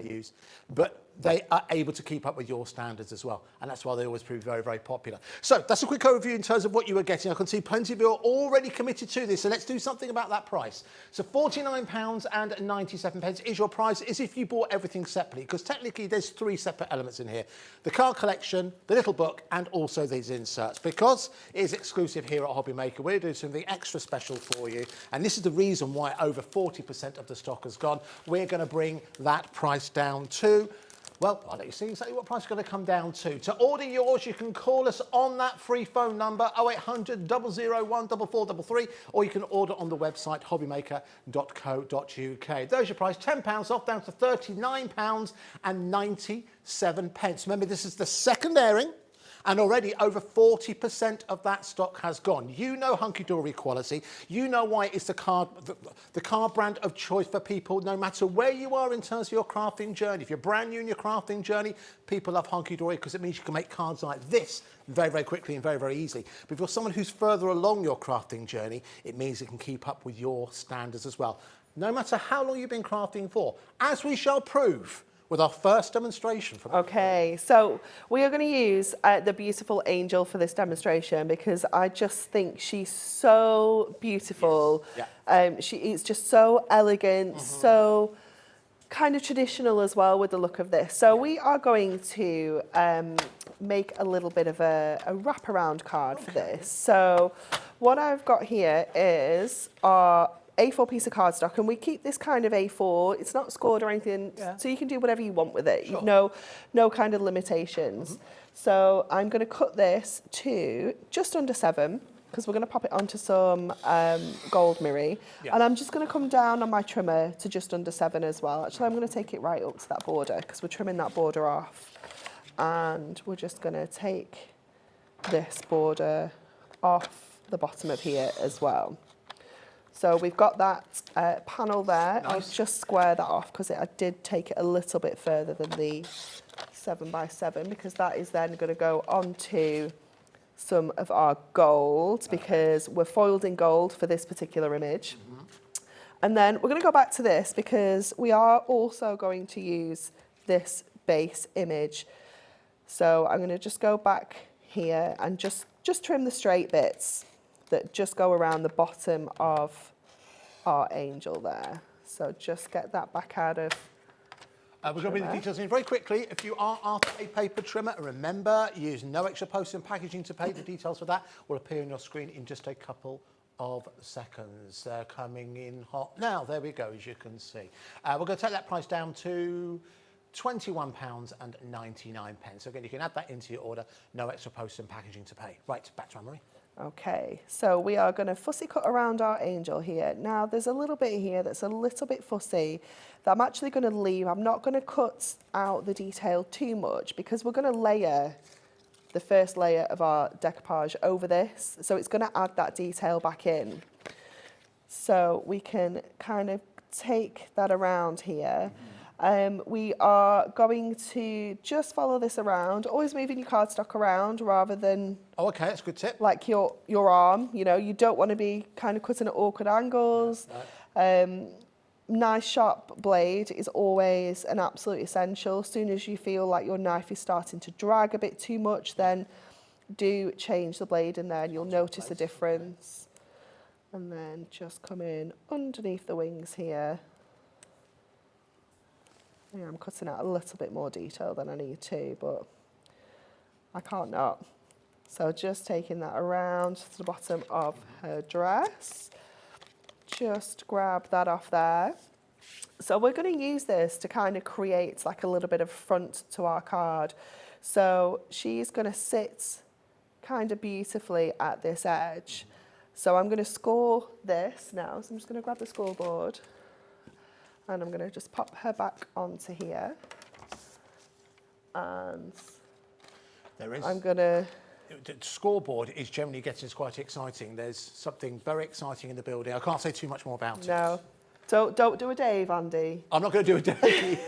use, but they are able to keep up with your standards as well. And that's why they always prove very, very popular. So that's a quick overview in terms of what you were getting. I can see plenty of you are already committed to this. So let's do something about that price. So £49.97 is your price, as if you bought everything separately, because technically there's 3 separate elements in here. The card collection, the little book, and also these inserts. Because it is exclusive here at Hobby Maker, we're doing something extra special for you. And this is the reason why over 40% of the stock has gone. We're going to bring that price down to, well, I'll let you see exactly what price it's going to come down to. To order yours, you can call us on that free phone number, 0800 001 4433, or you can order on the website hobbymaker.co.uk. There's your price, £10 off, down to £39.97. Remember, this is the second airing, And already over 40% of that stock has gone. You know Hunkydory quality. You know why it's the card brand of choice for people, no matter where you are in terms of your crafting journey. If you're brand new in your crafting journey, people love Hunkydory because it means you can make cards like this very, very quickly and very, very easily. But if you're someone who's further along your crafting journey, it means it can keep up with your standards as well. No matter how long you've been crafting for, as we shall prove with our first demonstration. Okay, so we are going to use the beautiful angel for this demonstration because I just think she's so beautiful. Yes. Yeah. She is just so elegant, so kind of traditional as well with the look of this. So we are going to make a little bit of a wraparound card for this. So what I've got here is our A4 piece of cardstock, and we keep this kind of A4. It's not scored or anything, so you can do whatever you want with it. Sure. No kind of limitations. So I'm going to cut this to just under 7 because we're going to pop it onto some gold mirror. Yeah. And I'm just going to come down on my trimmer to just under 7 as well. Actually, I'm going to take it right up to that border because we're trimming that border off. And we're just going to take this border off the bottom of here as well. So we've got that panel there. Nice. I'll just square that off because I did take it a little bit further than the 7 by 7 because that is then going to go onto some of our gold because we're foiled in gold for this particular image. And then we're going to go back to this because we are also going to use this base image. So I'm going to just go back here and just trim the straight bits that just go around the bottom of our angel there. So just get that back out of We're going to bring the details in very quickly. If you are after a paper trimmer, remember, use no extra post and packaging to pay. The details for that will appear on your screen in just a couple of seconds. They're coming in hot now. There we go, as you can see. We're going to take that price down to £21.99. So again, you can add that into your order. No extra post and packaging to pay. Right, back to Anne-Marie. Okay, so we are going to fussy cut around our angel here. Now, there's a little bit here that's a little bit fussy that I'm actually going to leave. I'm not going to cut out the detail too much because we're going to layer the first layer of our decoupage over this. So it's going to add that detail back in. So we can kind of take that around here. We are going to just follow this around, always moving your cardstock around rather than... Oh, okay, that's a good tip. Like your arm, you know, you don't want to be kind of cutting at awkward angles. Nice sharp blade is always an absolute essential. As soon as you feel like your knife is starting to drag a bit too much, then do change the blade in there and you'll notice a difference. And then just come in underneath the wings here. Yeah, I'm cutting out a little bit more detail than I need to, but I can't not. So just taking that around to the bottom of her dress. Just grab that off there. So we're going to use this to kind of create like a little bit of front to our card. So she's going to sit kind of beautifully at this edge. So I'm going to score this now. So I'm just going to grab the scoreboard. And I'm going to just pop her back onto here. And I'm going to... The scoreboard is generally getting quite exciting. There's something very exciting in the building. I can't say too much more about it. No. Don't do a Dave, Andy. I'm not going to do a Dave.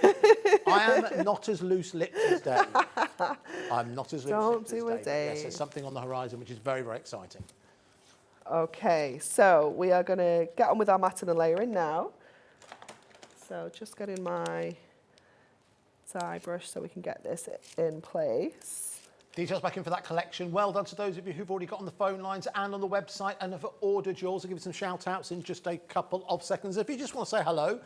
I am not as loose-lipped as Dave. I'm not as loose-lipped as Dave. Don't do a Dave. Yes, there's something on the horizon which is very, very exciting. Okay, so we are going to get on with our matting and layering now. So just getting my dye brush so we can get this in place. Details back in for that collection. Well done to those of you who've already got on the phone lines and on the website and have ordered yours. I'll give you some shout outs in just a couple of seconds. If you just want to say hello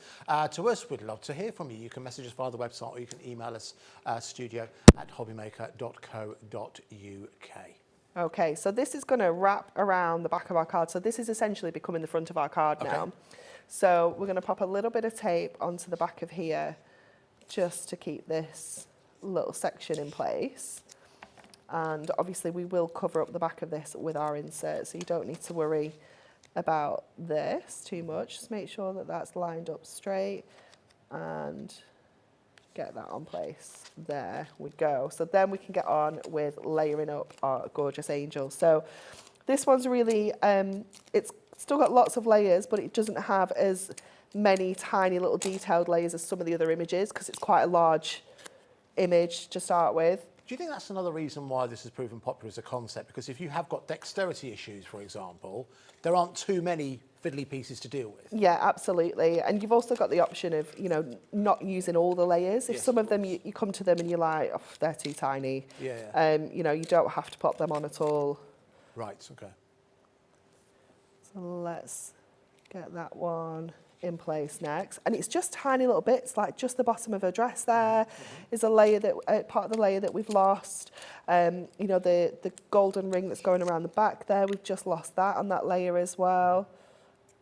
to us, we'd love to hear from you. You can message us via the website or you can email us studio@hobbymaker.co.uk. Okay, so this is going to wrap around the back of our card. So this is essentially becoming the front of our card now. So we're going to pop a little bit of tape onto the back of here just to keep this little section in place. And obviously we will cover up the back of this with our insert, so you don't need to worry about this too much. Just make sure that that's lined up straight and get that on place. There we go. So then we can get on with layering up our gorgeous angel. So this one's really, it's still got lots of layers, but it doesn't have as many tiny little detailed layers as some of the other images because it's quite a large image to start with. Do you think that's another reason why this has proven popular as a concept? Because if you have got dexterity issues, for example, there aren't too many fiddly pieces to deal with. Yeah, absolutely. And you've also got the option of, you know, not using all the layers. If Yes, some of them, you come to them and you're like, oh, they're too tiny. Yeah. You know, you don't have to pop them on at all. Right, okay. So let's get that one in place next. And it's just tiny little bits, like just the bottom of her dress there is a layer that, part of the layer that we've lost. You know, the golden ring that's going around the back there, we've just lost that on that layer as well.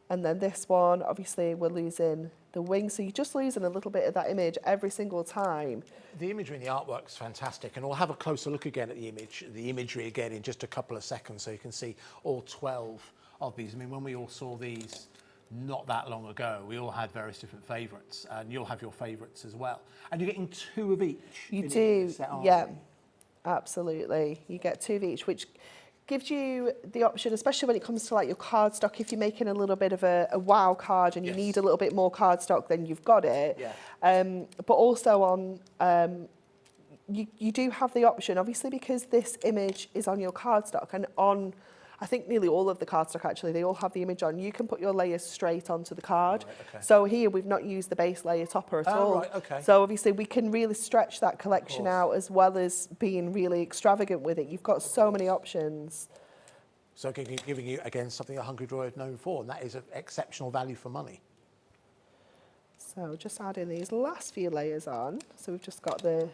And then this one, obviously we're losing the wing, so you're just losing a little bit of that image every single time. The imagery in the artwork's fantastic, and we'll have a closer look again at the imagery again in just a couple of seconds, so you can see all 12 of these. I mean, when we all saw these not that long ago, we all had various different favourites, and you'll have your favourites as well. And you're getting 2 of each. You do, yeah, absolutely. You get 2 of each, which gives you the option, especially when it comes to like your cardstock, if you're making a little bit of a wow card and you need a little bit more cardstock, then you've got it. Yeah. But also on, you do have the option, obviously, because this image is on your cardstock and on, I think nearly all of the cardstock actually, they all have the image on. You can put your layers straight onto the card. Right, okay. So here we've not used the base layer topper at all. Right, okay. So obviously we can really stretch that collection out as well as being really extravagant with it. You've got so many options. So giving you, again, something that Hunkydory is known for, and that is an exceptional value for money. So just adding these last few layers on. So we've just got the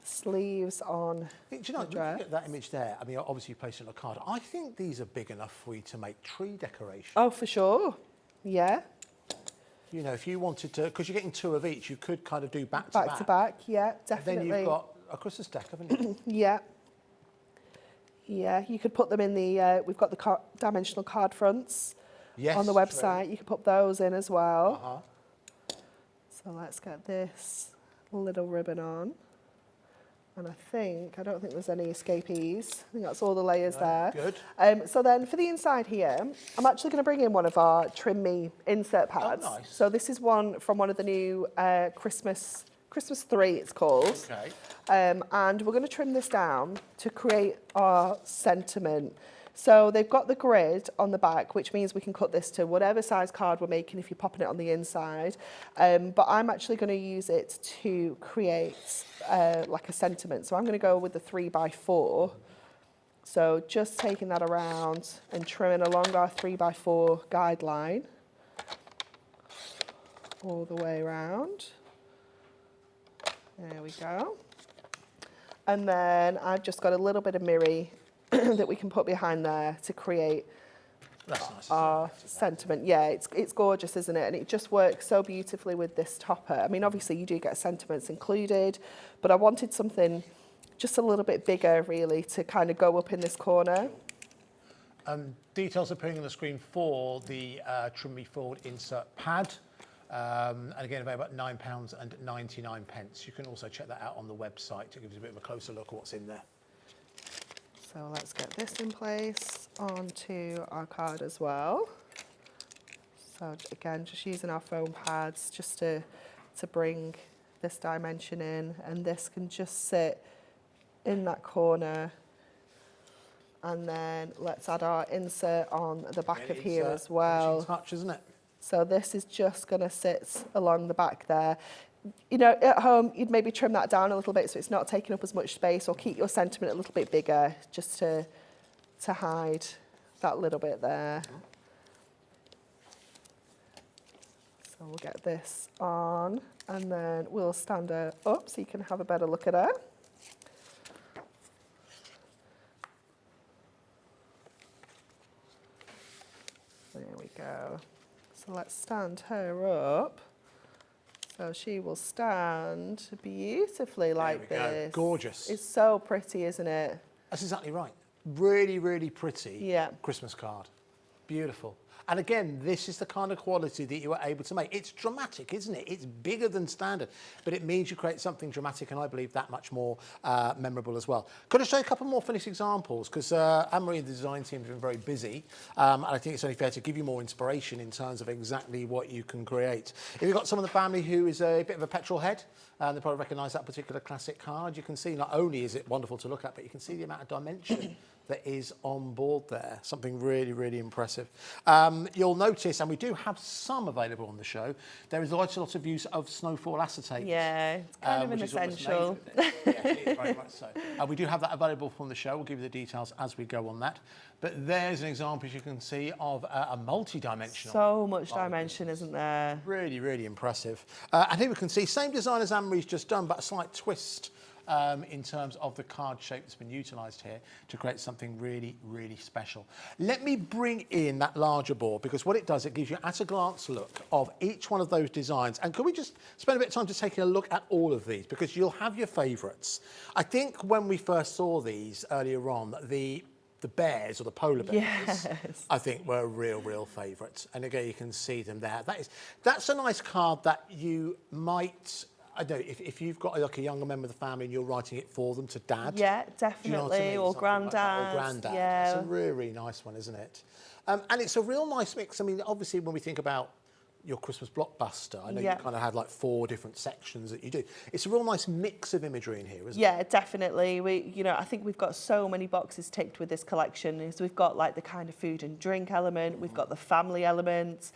sleeves on. Do you know, looking at that image there, I mean, obviously you placed it on a card. I think these are big enough for you to make tree decoration. Oh, for sure. Yeah. You know, if you wanted to, because you're getting 2 of each, you could kind of do back to back. Back to back, yeah, definitely. Then you've got a Christmas deck, haven't you? Yeah. Yeah, you could put them in the, we've got the dimensional card fronts on the website. True. You could put those in as well. So let's get this little ribbon on. And I don't think there's any escapees. I think that's all the layers there. Good. So then for the inside here, I'm actually going to bring in one of our Trim Me insert pads. Oh, nice. So this is one from one of the new Christmas 3 it's called. Okay. And we're going to trim this down to create our sentiment. So they've got the grid on the back, which means we can cut this to whatever size card we're making if you're popping it on the inside. But I'm actually going to use it to create like a sentiment. So I'm going to go with the 3x4. So just taking that around and trimming along our 3x4 guideline all the way around. There we go. And then I've just got a little bit of mirror that we can put behind there to create our sentiment. Yeah, it's gorgeous, isn't it? And it just works so beautifully with this topper. I mean, obviously you do get sentiments included, but I wanted something just a little bit bigger, really, to kind of go up in this corner. Details appearing on the screen for the Trim Me Forward insert pad. And again, about £9.99. You can also check that out on the website to give us a bit of a closer look at what's in there. So let's get this in place onto our card as well. So again, just using our foam pads just to bring this dimension in, and this can just sit in that corner. And then let's add our insert on the back of here as well. Touch, isn't it? So this is just going to sit along the back there. You know, at home, you'd maybe trim that down a little bit so it's not taking up as much space, or keep your sentiment a little bit bigger just to hide that little bit there. So we'll get this on, and then we'll stand her up so you can have a better look at her. There we go. So let's stand her up. So she will stand beautifully like this. Gorgeous. It's so pretty, isn't it? That's exactly right. Really, really pretty Yeah. Christmas card. Beautiful. And again, this is the kind of quality that you are able to make. It's dramatic, isn't it? It's bigger than standard, but it means you create something dramatic, and I believe that much more memorable as well. Could I show you a couple more finished examples? Because Anne-Marie and the design team have been very busy, and I think it's only fair to give you more inspiration in terms of exactly what you can create. If you've got someone in the family who is a bit of a petrol head, they probably recognise that particular classic card. You can see not only is it wonderful to look at, but you can see the amount of dimension that is on board there. Something really, really impressive. You'll notice, and we do have some available on the show, there is lots of use of snowfall acetate. Yeah, it's kind of an which is almost essential. made with it. Yeah, it is, very much so. We do have that available from the show. We'll give you the details as we go on that. But there's an example, as you can see, of a multi-dimensional. So much dimension, isn't there? Really, really impressive. And here we can see, same design as Anne-Marie's just done, but a slight twist in terms of the card shape that's been utilised here to create something really, really special. Let me bring in that larger board, because what it does, it gives you at a glance look of each one of those designs. And can we just spend a bit of time just taking a look at all of these, because you'll have your favourites. I think when we first saw these earlier on, the bears, or the polar bears, Yes. I think were real favourites. And again, you can see them there. That's a nice card that you might, I don't know, if you've got like a younger member of the family and you're writing it for them to dad. Yeah, Do you know what I definitely. mean? Or Something like that, granddad. or granddad. Yeah. It's a really, really nice one, isn't it? And it's a real nice mix. I mean, obviously, when we think about your Christmas blockbuster, I know Yeah. you kind of had like 4 different sections that you do. It's a real nice mix of imagery in here, isn't it? Yeah, definitely. I think we've got so many boxes ticked with this collection. So we've got like the kind of food and drink element, we've got the family element,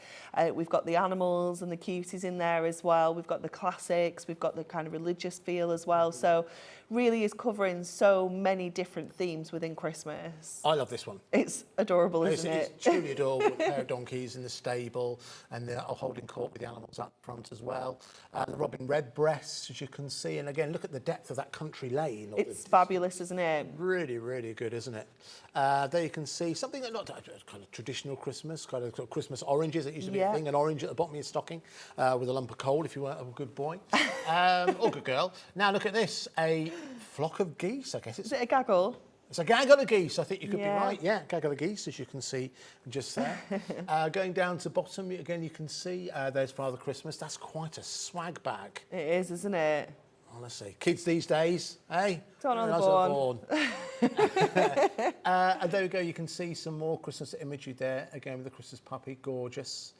we've got the animals and the cuties in there as well. We've got the classics, we've got the kind of religious feel as well. So really is covering so many different themes within Christmas. I love this one. It's adorable, isn't It's it? truly adorable, with a pair of donkeys in the stable, and they're holding court with the animals up front as well. The robin redbreasts, as you can see, and again, look at the depth of that country lane. It's fabulous, isn't it? Really, really good, isn't it? There you can see something that not kind of traditional Christmas, kind of Christmas oranges. It used to be a thing, an orange at the bottom of your stocking with a lump of coal if you weren't a good boy or good girl. Now look at this, a flock of geese, I guess. Is it a gaggle? It's a gaggle of geese, I think you could be Yeah. right. Yeah, gaggle of geese, as you can see just there. Going down to bottom, again, you can see there's Father Christmas. That's quite a swag bag. It is, isn't it? Honestly, kids these days, hey? Don't When know I the was born. And there we go, you can see some more Christmas imagery there, again with the Christmas puppy, gorgeous.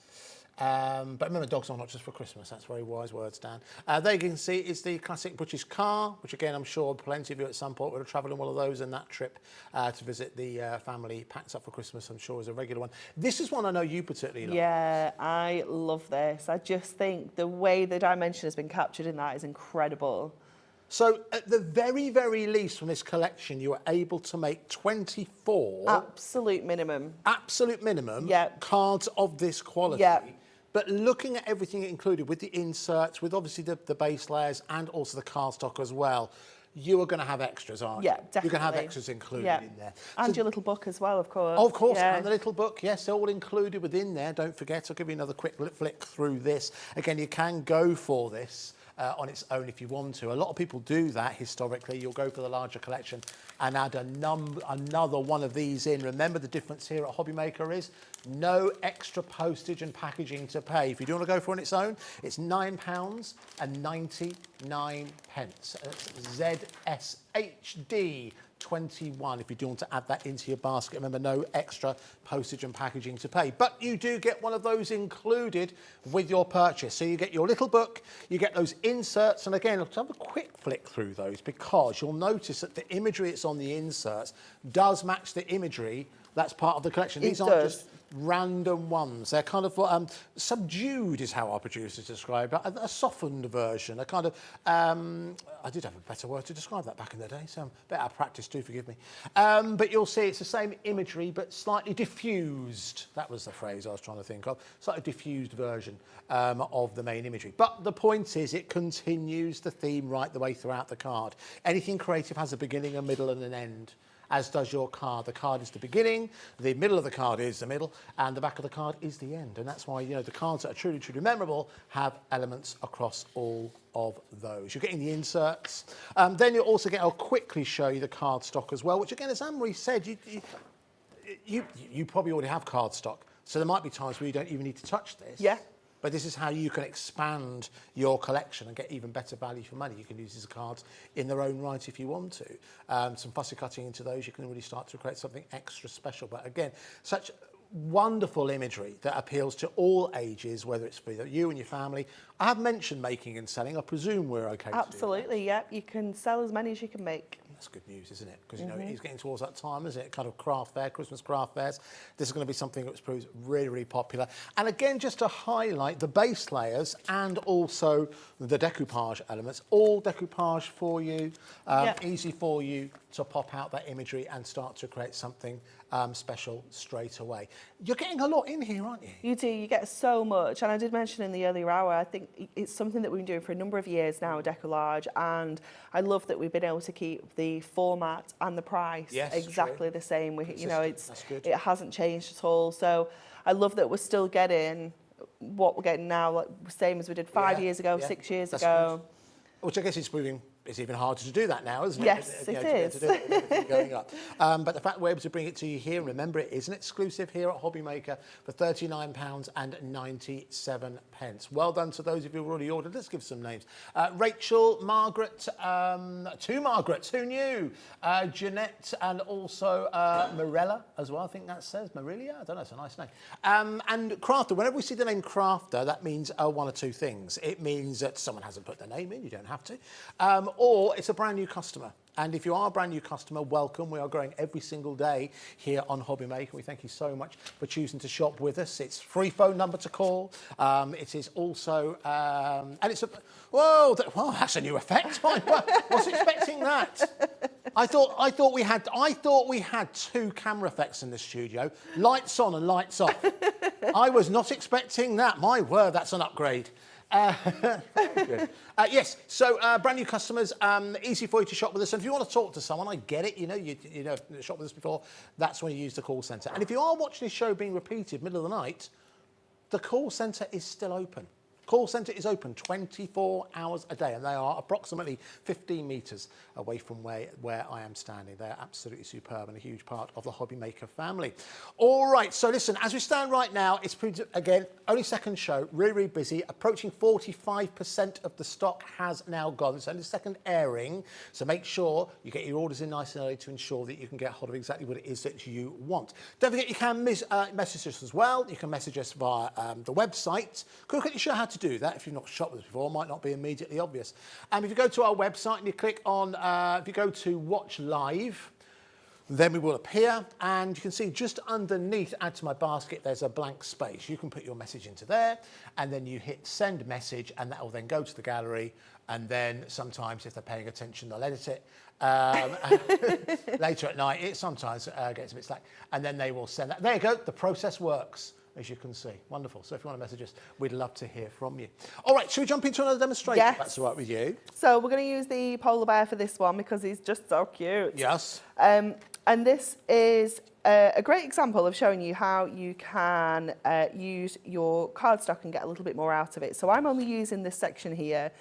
But remember, dogs are not just for Christmas. That's very wise words, Dan. There you can see is the classic British car, which again, I'm sure plenty of you at some point would have travelled in one of those in that trip to visit the family packed up for Christmas, I'm sure is a regular one. This is one I know you particularly love. Yeah, I love this. I just think the way the dimension has been captured in that is incredible. So at the very, very least from this collection, you were able to make 24 Absolute minimum. absolute minimum Yep. cards of this quality. Yep. But looking at everything included with the inserts, with obviously the base layers and also the cardstock as well, you are going to have extras, aren't you? Yeah, definitely. You're going to have extras included Yeah. in there. And So- your little book as well, of course. Oh, of course, Yeah. and the little book, yes, they're all included within there. Don't forget, I'll give you another quick flick through this. Again, you can go for this on its own if you want to. A lot of people do that historically. You'll go for the larger collection and add another one of these in. Remember, the difference here at Hobbymaker is no extra postage and packaging to pay. If you do want to go for it on its own, it's £9.99. It's ZSHD 21 if you do want to add that into your basket. Remember, no extra postage and packaging to pay. But you do get one of those included with your purchase. So you get your little book, you get those inserts, and again, let's have a quick flick through those because you'll notice that the imagery that's on the inserts does match the imagery that's part of the collection. These aren't does. just random ones. They're kind of subdued is how our producers describe it, a softened version, a kind of, I did have a better word to describe that back in the day, so I'm a bit out of practice, do forgive me. But you'll see it's the same imagery, but slightly diffused. That was the phrase I was trying to think of. Slightly diffused version of the main imagery. But the point is it continues the theme right the way throughout the card. Anything creative has a beginning, a middle and an end, as does your card. The card is the beginning, the middle of the card is the middle, and the back of the card is the end. And that's why, the cards that are truly, truly memorable have elements across all of those. You're getting the inserts. Then you'll also I'll quickly show you the card stock as well, which again, as Anne-Marie said, you probably already have card stock. So there might be times where you don't even need to touch this. Yeah. But this is how you can expand your collection and get even better value for money. You can use these cards in their own right if you want to. Some fussy cutting into those, you can really start to create something extra special. But again, such wonderful imagery that appeals to all ages, whether it's for you and your family. I have mentioned making and selling. I presume we're okay to do that. Absolutely, yeah. You can sell as many as you can make. That's good news, isn't it? Because, you know, it's getting towards that time, isn't it? Kind of craft fair, Christmas craft fairs. This is going to be something that's proved really, really popular. And again, just to highlight the base layers and also the decoupage elements, all decoupage for you, easy for you to pop out that imagery and start to create something special straight away. You're getting a lot in here, aren't you? You do, you get so much. And I did mention in the earlier hour, I think it's something that we've been doing for a number of years now, Deco-Large, and I love that we've been able to keep the format and the price exactly the same. You know, it hasn't changed at all. So I love that we're still getting what we're getting now, like same as we did 5 years ago, 6 years ago. Good. Which I guess is proving it's even harder to do that now, isn't it? Yes, it is. To do it with everything going up. But the fact we're able to bring it to you here, remember it is an exclusive here at Hobby Maker for £39.97. Well done to those of you who've already ordered. Let's give some names. Rachel, Margaret, two Margarets, who knew? Jeanette and also Morella as well, I think that says. Marilia? I don't know, it's a nice name. And Crafter, whenever we see the name Crafter, that means one or two things. It means that someone hasn't put their name in, you don't have to. Or it's a brand new customer. And if you are a brand new customer, welcome. We are growing every single day here on Hobby Maker. We thank you so much for choosing to shop with us. It's free phone number to call. It is also, and it's a, whoa, that's a new effect. I wasn't expecting that. I thought we had two camera effects in the studio, lights on and lights off. I was not expecting that. My word, that's an upgrade. Good. Yes, so brand new customers, easy for you to shop with us. And if you want to talk to someone, I get it, you know, shop with us before, that's when you use the call centre. And if you are watching this show being repeated middle of the night, the call centre is still open. Call centre is open 24 hours a day, and they are approximately 15 metres away from where I am standing. They're absolutely superb and a huge part of the Hobby Maker family. All right, so listen, as we stand right now, it's, again, only second show, really, really busy. Approaching 45% of the stock has now gone. It's only the second airing, so make sure you get your orders in nice and early to ensure that you can get hold of exactly what it is that you want. Don't forget you can message us as well. You can message us via the website. Quickly show how to do that if you've not shopped with us before. It might not be immediately obvious. If you go to our website and you click on, if you go to watch live, then we will appear, and you can see just underneath add to my basket there's a blank space. You can put your message into there, and then you hit send message, and that will then go to the gallery, and then sometimes if they're paying attention they'll edit it. Later at night it sometimes gets a bit slack, and then they will send that. There you go, the process works, as you can see. Wonderful. So if you want to message us, we'd love to hear from you. All right, should we jump into another demonstration? Yes. If that's all right with you. So we're going to use the polar bear for this one because he's just so cute. Yes. And this is a great example of showing you how you can use your cardstock and get a little bit more out of it. So I'm only using this section here,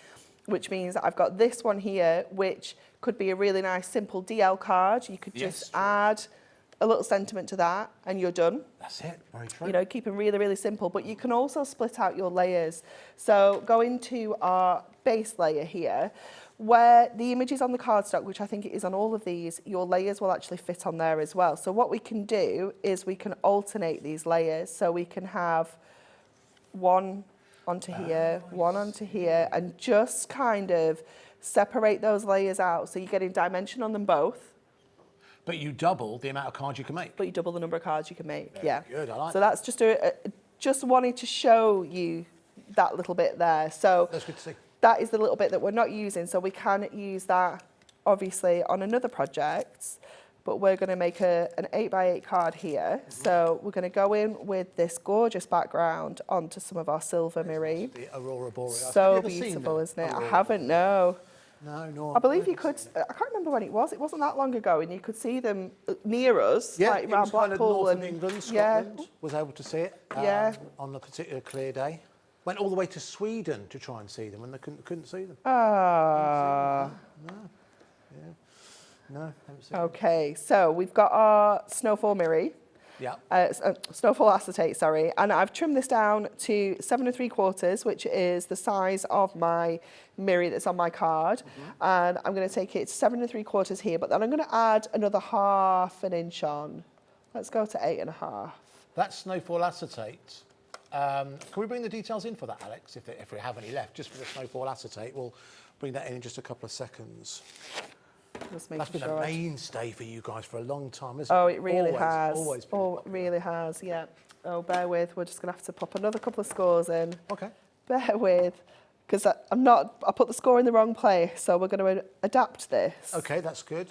which means that I've got this one here, which could be a really nice simple DL card. You could just add a little sentiment to that and you're done. That's it, very true. You know, keeping really, really simple, but you can also split out your layers. So go into our base layer here, where the image is on the cardstock, which I think it is on all of these, your layers will actually fit on there as well. So what we can do is we can alternate these layers. So we can have one onto here, one onto here, and just kind of separate those layers out. So you're getting dimension on them both. But you double the amount of cards you can make. But you double the number of cards you can make. Very good, I like so that's just just wanted to show you that little bit there. So that's good to see. That is the little bit that we're not using. So we can use that obviously on another project, but we're going to make an 8x8 card here. So we're going to go in with this gorgeous background onto some of our silver mirror. The Aurora Borealis. So beautiful, isn't it? I haven't, no. No, no. I believe you could, I can't remember when it was. It wasn't that long ago, and you could see them near us, Yeah, like it around was kind of Blackpool. north And of England, Scotland, was able to see it on a particular clear day. Went all the way to Sweden to try and see them, and they couldn't see them. Ah. No, haven't seen them. Okay, so we've got our snowfall mirror. Yeah. Snowfall acetate, sorry. And I've trimmed this down to 7 3/4, which is the size of my mirror that's on my card. And I'm going to take it 7 3/4 here, but then I'm going to add another 1/2 inch on. Let's go to 8 1/2. That's snowfall acetate. Can we bring the details in for that, Alex, if we have any left, just for the snowfall acetate? We'll bring that in just a couple of seconds. Just That's making been sure. a mainstay for you guys for a long time, isn't it? Oh, it really has. Always been Oh, it popular. really has, yeah. Oh, bear with. We're just going to have to pop another couple of scores in. Okay. Bear with. Because I put the score in the wrong place, so we're going to adapt this. Okay, that's good.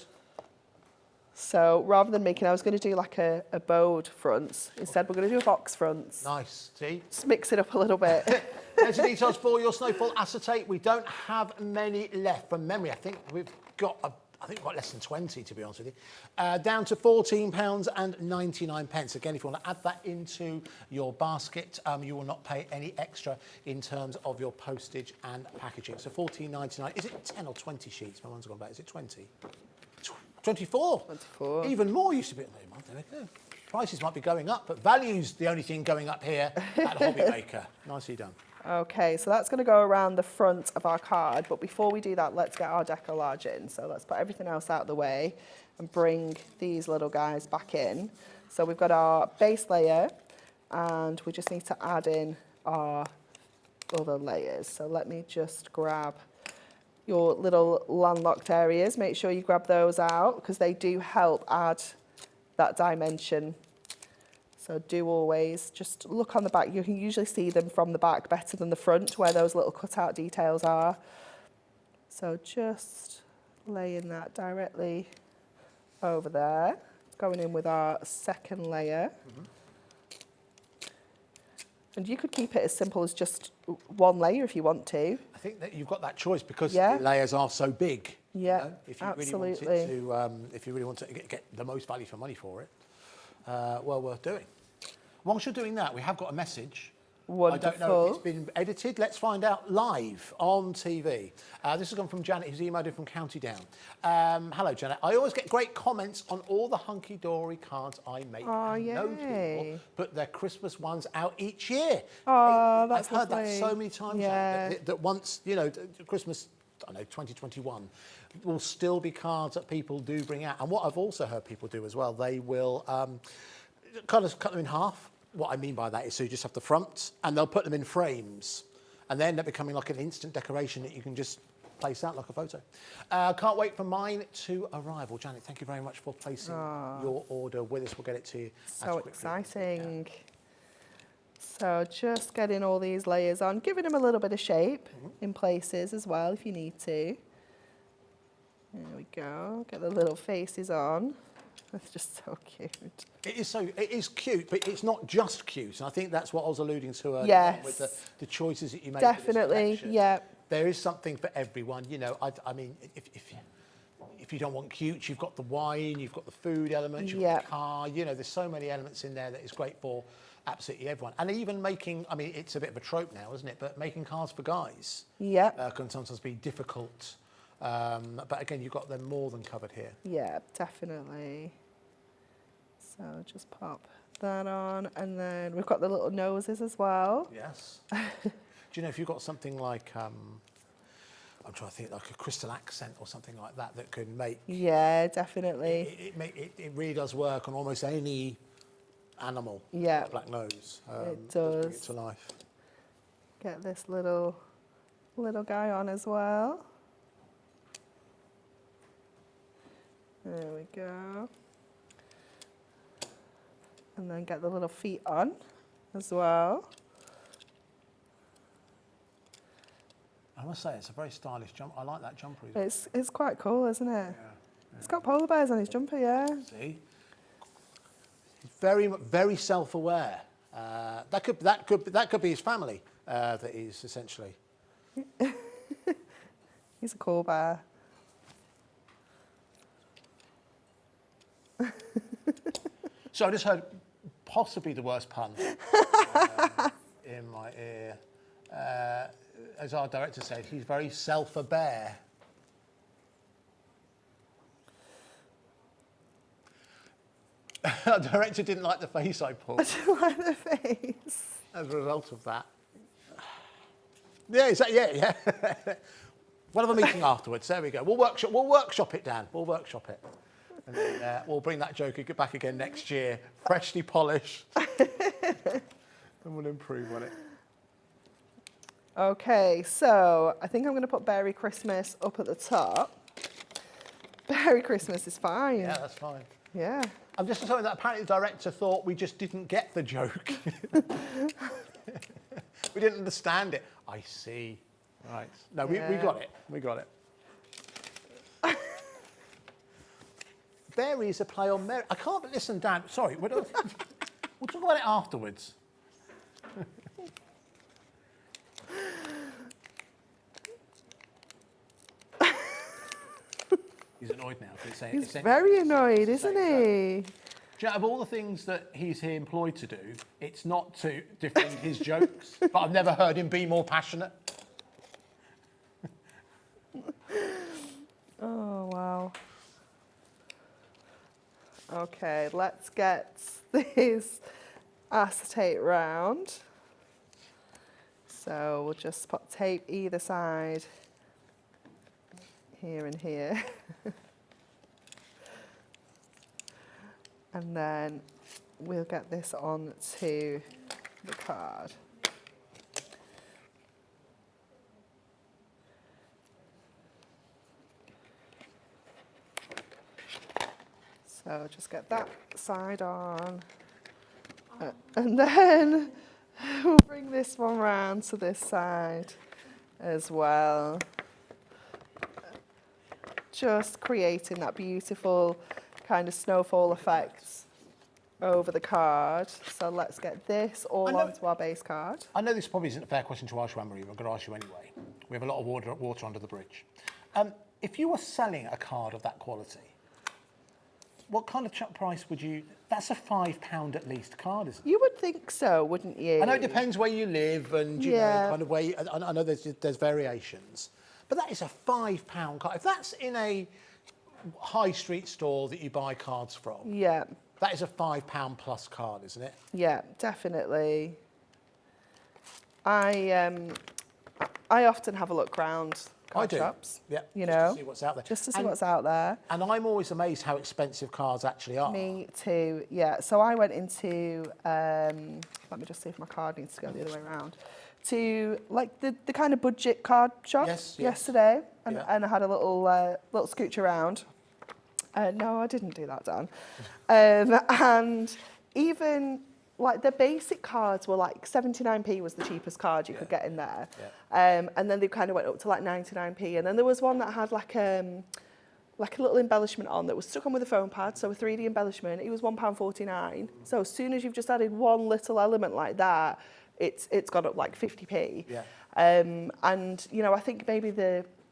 So rather than making, I was going to do like a bowed front. Instead, we're going to do a box front. Nice. See? Just mix it up a little bit. There's the details for your snowfall acetate. We don't have many left from memory. I think we've got less than 20, to be honest with you. Down to £14.99. Again, if you want to add that into your basket, you will not pay any extra in terms of your postage and packaging. So £14.99. Is it 10 or 20 sheets? My mind's gone back. Is it 20? 24. 24. Even more used to be. There we go. Prices might be going up, but value's the only thing going up here at Hobby Maker. Nicely done. Okay, so that's going to go around the front of our card. But before we do that, let's get our Deco-Large in. So let's put everything else out of the way and bring these little guys back in. So we've got our base layer, and we just need to add in our other layers. So let me just grab your little landlocked areas. Make sure you grab those out because they do help add that dimension. So do always just look on the back. You can usually see them from the back better than the front where those little cutout details are. So just laying that directly over there. Going in with our second layer. And you could keep it as simple as just one layer if you want to. I think that you've got that choice because Yeah. the layers are so big. Yeah, If you absolutely. really want to get the most value for money for it, well worth doing. Whilst you're doing that, we have got a message. Wonderful. I don't know if it's been edited. Let's find out live on TV. This has come from Janet, who's emailed in from County Down. Hello, Janet. I always get great comments on all the Hunkydory cards I make. Oh, And no yay. people put their Christmas ones out each year. Oh, that's I've heard that lovely. so many times. Yeah. Janet, that once, Christmas, I don't know, 2021, will still be cards that people do bring out. And what I've also heard people do as well, they will kind of cut them in half. What I mean by that is so you just have the front and they'll put them in frames and they end up becoming like an instant decoration that you can just place out like a photo. Can't wait for mine to arrive. Well, Janet, thank you very much for placing your order with us. We'll get it to you. So as quickly. exciting. So just getting all these layers on, giving them a little bit of shape in places as well if you need to. There we go. Get the little faces on. That's just so cute. It is cute, but it's not just cute. And I think that's what I was alluding to earlier Yes. with the choices that you make. Definitely, For this yeah. There is something for everyone. I mean, if you don't want cute, you've got the wine, you've got the food element, you've got the car. There's so many elements in there that is great for absolutely everyone. And even making, I mean, it's a bit of a trope now, isn't it? But making cards for guys can sometimes be difficult. But again, you've got them more than covered here. Yeah, definitely. So just pop that on, and then we've got the little noses as well. Yes. Do you know if you've got something like, I'm trying to think, like a crystal accent or something like that that can make... Yeah, definitely. It really does work on almost any animal. Yeah. Black nose. It Bring it does. to life. Get this little guy on as well. There we go. And then get the little feet on as well. I must say, it's a very stylish jump. I like that jumper. It's quite cool, isn't it? Yeah. It's got polar bears on his jumper, yeah. See? He's very, very self-aware. That could be his family. That is essentially. He's a cool bear. So I just heard possibly the worst pun in my ear. As our director said, he's very self-aware. Our director didn't like the face I pulled. I don't like the face. As a result of that. Yeah, yeah. We'll have a meeting afterwards. There we go. We'll workshop it, Dan. We'll workshop it. And then we'll bring that joke back again next year, freshly polished. And we'll improve on it. Okay, so I think I'm going to put Merry Christmas up at the top. Merry Christmas is fine. Yeah, that's fine. Yeah. I'm just saying that apparently the director thought we just didn't get the joke. We didn't understand it. I see. Right. No, we got it. We got it. Berry is a play on Mary. I can't listen, Dan. Sorry. We'll talk about it afterwards. He's annoyed now. He's very annoyed, isn't he? Do you know, of all the things that he's here employed to do, it's not to defend his jokes, but I've never heard him be more passionate. Oh, wow. Okay, let's get this acetate round. So we'll just put tape either side, here and here. And then we'll get this on to the card. So just get that side on. And then we'll bring this one round to this side as well. Just creating that beautiful kind of snowfall effect over the card. So let's get this all onto our base card. I know this probably isn't a fair question to ask you, Anne-Marie, but I'm going to ask you anyway. We have a lot of water under the bridge. If you were selling a card of that quality, what kind of price would you... That's a £5 at least card, isn't it? You would think so, wouldn't you? I know it depends where you live and, you know, kind of where... I know there's variations. But that is a £5 card. If that's in a high street store that you buy cards from, yeah, that is a £5 plus card, isn't it? Yeah, definitely. I often have a look round card shops. Yeah, you just know, to see what's out there. Just to see what's out there. And I'm always amazed how expensive cards actually are. Me too. Yeah. So I went into let me just see if my card needs to go the other way around. To like the kind of budget card shop yesterday, and I had a little scooch around. No, I didn't do that, Dan. And even like the basic cards were like 79p was the cheapest card you could get in there. Yeah. And then they kind of went up to like 99p. And then there was one that had like a little embellishment on that was stuck on with a foam pad, so a 3D embellishment. It was £1.49. So as soon as you've just added one little element like that, it's gone up like 50p. Yeah. And you know, I think maybe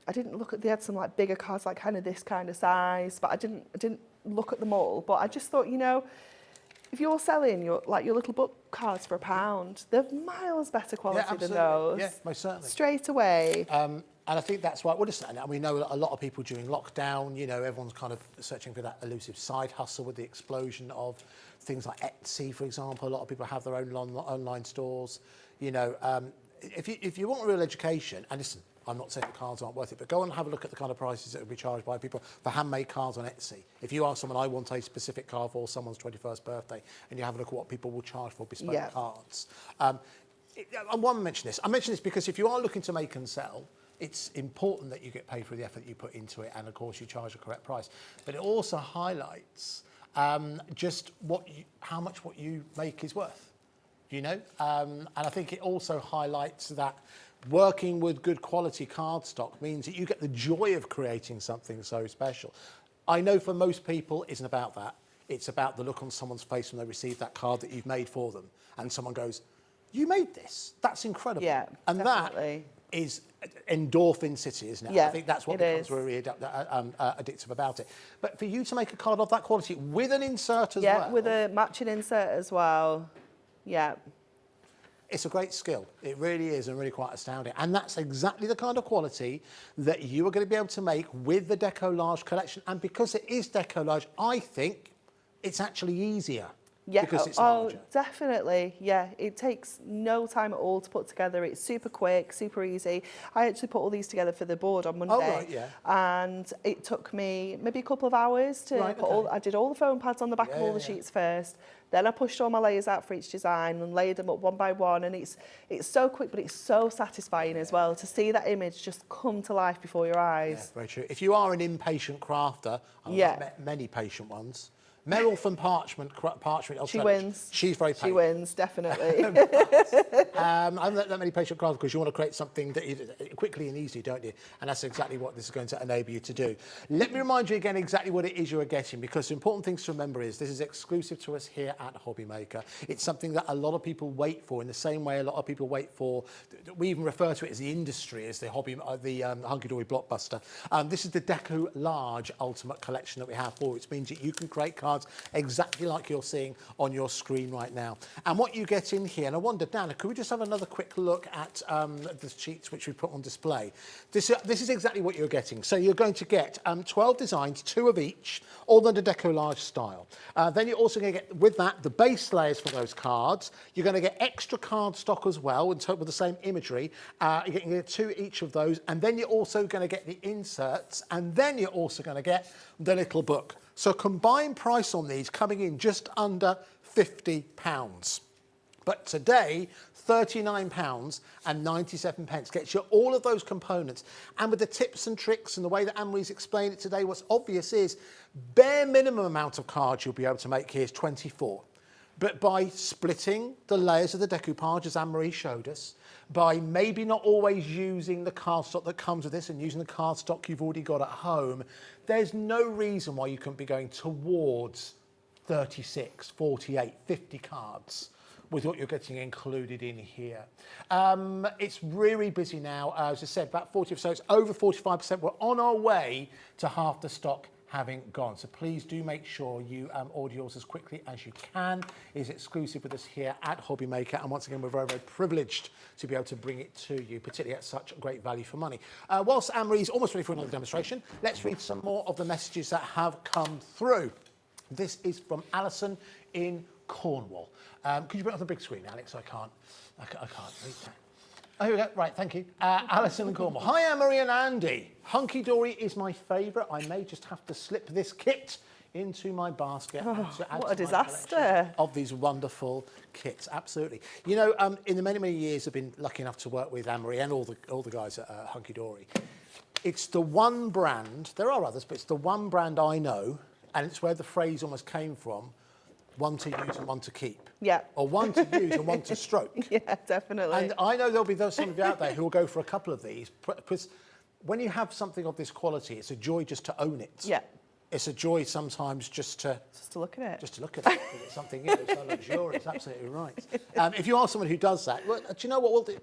I didn't look at, they had some like bigger cards, like kind of this kind of size, but I didn't look at them all. But I just thought, you know, if you're selling your little book cards for £1, they're miles better quality than those. Yeah, most certainly. Straight away. And I think that's why, well, listen, we know a lot of people during lockdown, you know, everyone's kind of searching for that elusive side hustle with the explosion of things like Etsy, for example. A lot of people have their own online stores. You know, if you want real education, and listen, I'm not saying the cards aren't worth it, but go and have a look at the kind of prices that would be charged by people for handmade cards on Etsy. If you ask someone, I want a specific card for someone's 21st birthday, and you have a look at what people will charge for bespoke cards. I want to mention this. I mention this because if you are looking to make and sell, it's important that you get paid for the effort you put into it, and of course you charge a correct price. But it also highlights just how much what you make is worth, you know? And I think it also highlights that working with good quality cardstock means that you get the joy of creating something so special. I know for most people it isn't about that. It's about the look on someone's face when they receive that card that you've made for them, and someone goes, "You made this? That's incredible." Yeah, and definitely. That is endorphin city, isn't it? Yeah, I think that's what becomes really addictive about it. But for you to make a card of that quality with an insert as well. Yeah, with a matching insert as well. Yeah. It's a great skill. It really is, and really quite astounding. And that's exactly the kind of quality that you are going to be able to make with the Deco-Large collection. And because it is Deco-Large, I think it's actually easier. Yeah, Because it's larger. Definitely. Yeah, it takes no time at all to put together. It's super quick, super easy. I actually put all these together for the board on Monday. Oh, right, yeah. And it took me maybe a couple of hours to put all. I did all the foam pads on the back of all the sheets first. Then I pushed all my layers out for each design and layered them up one by one. And it's so quick, but it's so satisfying as well to see that image just come to life before your eyes. Yeah, very true. If you are an impatient crafter, I've met many patient ones. Meryl from Parchment. She wins. She's very patient. She wins, definitely. I haven't met that many patient crafters because you want to create something that you quickly and easily, don't you? And that's exactly what this is going to enable you to do. Let me remind you again exactly what it is you are getting, because the important things to remember is this is exclusive to us here at Hobby Maker. It's something that a lot of people wait for, in the same way a lot of people wait for. We even refer to it as the industry, as the Hunkydory blockbuster. This is the Deco-Large Ultimate Collection that we have for, which means that you can create cards exactly like you're seeing on your screen right now. And what you get in here, and I wondered, Dana, could we just have another quick look at the sheets which we put on display? This is exactly what you're getting. So you're going to get 12 designs, 2 of each, all in the Deco-Large style. Then you're also going to get, with that, the base layers for those cards. You're going to get extra card stock as well, with the same imagery. You're getting 2 each of those, and then you're also going to get the inserts, and then you're also going to get the little book. So combined price on these coming in just under £50. But today, £39.97 gets you all of those components. And with the tips and tricks and the way that Anne-Marie's explained it today, what's obvious is bare minimum amount of cards you'll be able to make here is 24. But by splitting the layers of the decoupage, as Anne-Marie showed us, by maybe not always using the cardstock that comes with this and using the cardstock you've already got at home, there's no reason why you couldn't be going towards 36, 48, 50 cards with what you're getting included in here. It's really busy now. As I said, about 40 or so, it's over 45%. We're on our way to half the stock having gone. So please do make sure you order yours as quickly as you can. It is exclusive with us here at Hobby Maker, and once again we're very, very privileged to be able to bring it to you, particularly at such great value for money. Whilst Anne-Marie's almost ready for another demonstration, let's read some more of the messages that have come through. This is from Alison in Cornwall. Could you bring it on the big screen, Alex? I can't read that. Oh, here we go. Right, thank you. Alison in Cornwall. Hi, Anne-Marie and Andy. Hunkydory is my favourite. I may just have to slip this kit into my basket. What a disaster. Of these wonderful kits, absolutely. You know, in the many, many years I've been lucky enough to work with Anne-Marie and all the guys at Hunkydory. It's the one brand, there are others, but it's the one brand I know, and it's where the phrase almost came from, one to use and one to keep. Yeah. Or one to use and one to stroke. Yeah, definitely. And I know there'll be some of you out there who will go for a couple of these, because when you have something of this quality, it's a joy just to own it. Yeah. It's a joy sometimes just to look at it. Just to look at it. It's something, it's so luxurious, absolutely right. If you are someone who does that, well, do you know what we'll do?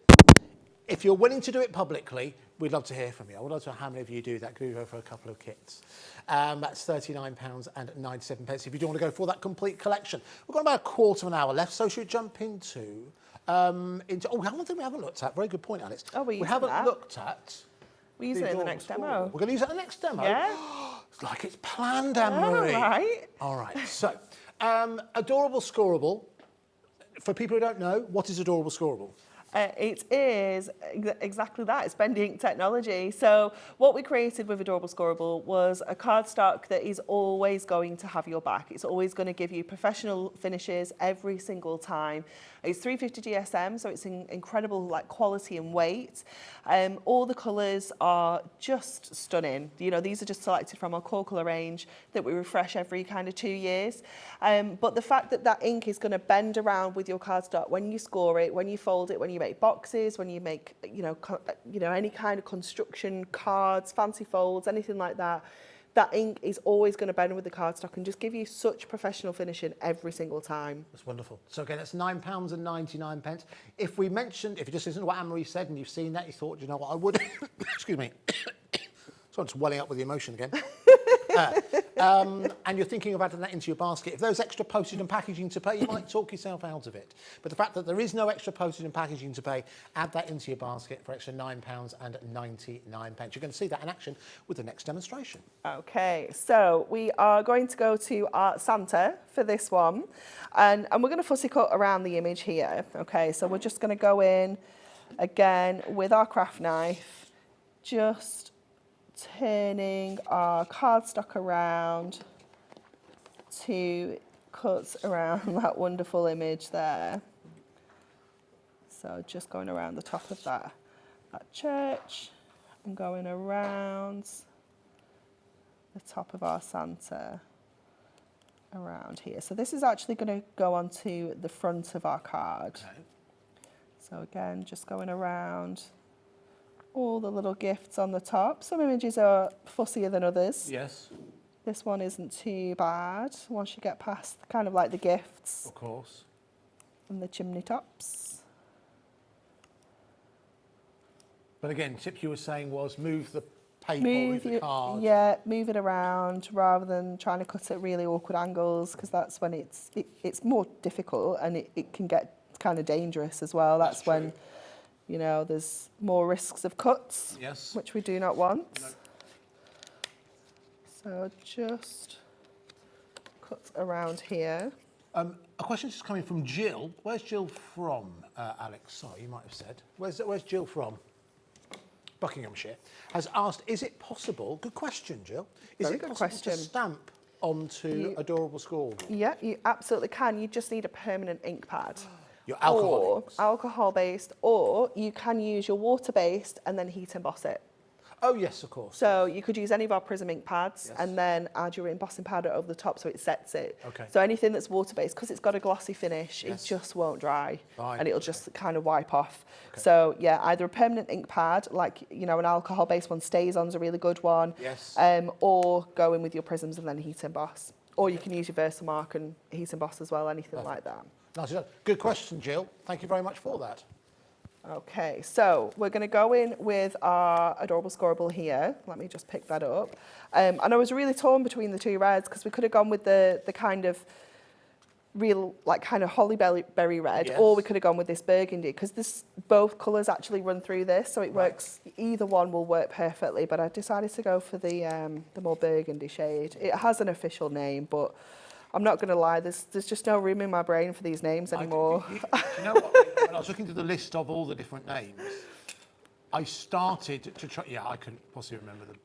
If you're willing to do it publicly, we'd love to hear from you. I would love to know how many of you do that. Could you go for a couple of kits? That's £39.97 if you do want to go for that complete collection. We've got about a quarter of an hour left, so should we jump into one thing we haven't looked at. Very good point, Alex. Oh, we haven't looked at. We use it in the next demo. We're going to use it in the next demo? Yeah. It's like it's planned, Anne-Marie. All right. All right. So, Adorable Scoreable. For people who don't know, what is Adorable Scoreable? It is exactly that. It's bending technology. So what we created with Adorable Scoreable was a cardstock that is always going to have your back. It's always going to give you professional finishes every single time. It's 350 GSM, so it's incredible quality and weight. All the colours are just stunning. You know, these are just selected from our core colour range that we refresh every kind of 2 years. But the fact that that ink is going to bend around with your cardstock when you score it, when you fold it, when you make boxes, when you make, any kind of construction, cards, fancy folds, anything like that, that ink is always going to bend with the cardstock and just give you such professional finishing every single time. That's wonderful. So again, that's £9.99. If you just listened to what Anne-Marie said and you've seen that, you thought, you know what, I would, excuse me, so I'm just welling up with the emotion again. and you're thinking of adding that into your basket, if there's extra postage and packaging to pay, you might talk yourself out of it. But the fact that there is no extra postage and packaging to pay, add that into your basket for extra £9.99. You're going to see that in action with the next demonstration. Okay, so we are going to go to our Santa for this one, and we're going to fussy cut around the image here. Okay, so we're just going to go in again with our craft knife, just turning our cardstock around to cut around that wonderful image there. So just going around the top of that church and going around the top of our Santa around here. So this is actually going to go onto the front of our card. Okay. So again, just going around all the little gifts on the top. Some images are fussier than others. Yes, This one isn't too bad once you get past kind of like the gifts of course. and the chimney tops. But again, tip you were saying was move the paper with the card. Yeah, move it around rather than trying to cut at really awkward angles, because that's when it's more difficult, and it can get kind of dangerous as well. That's when, you know, there's more risks of cuts, Yes. which we do not want. No. So just cut around here. A question just coming from Jill. Where's Jill from, Alex? Sorry, you might have said. Where's Jill from? Buckinghamshire. Has asked, is it possible, good question, Jill, is Very it good possible question. to stamp onto Adorable Scoreboard? Yeah, you absolutely can. You just need a permanent ink pad. Your alcohol Or inks. alcohol-based, or you can use your water-based and then heat emboss it. Oh, yes, of course. So you could use any of our prism ink pads Yes. and then add your embossing powder over the top so it sets it. Okay. So anything that's water-based, because it's got a glossy finish, Yes. it just won't dry. Fine. And it'll just kind of wipe off. So yeah, either a permanent ink pad, like, you know, an alcohol-based one, Stays-On's a really good one. Yes. Or go in with your prisms and then heat emboss. Or you can use your Versamark and heat emboss as well, anything like that. Nice. Good question, Jill. Thank you very much for that. Okay, so we're going to go in with our Adorable Scorable here. Let me just pick that up. And I was really torn between the two reds, because we could have gone with the kind of real, like, kind of holly berry red, Yes. or we could have gone with this burgundy, because this both colours actually run through this, so it works. Either one will work perfectly, but I decided to go for the more burgundy shade. It has an official name, but I'm not going to lie, there's just no room in my brain for these names anymore. You know what? When I was looking through the list of all the different names, I started to try. Yeah, I couldn't possibly remember them.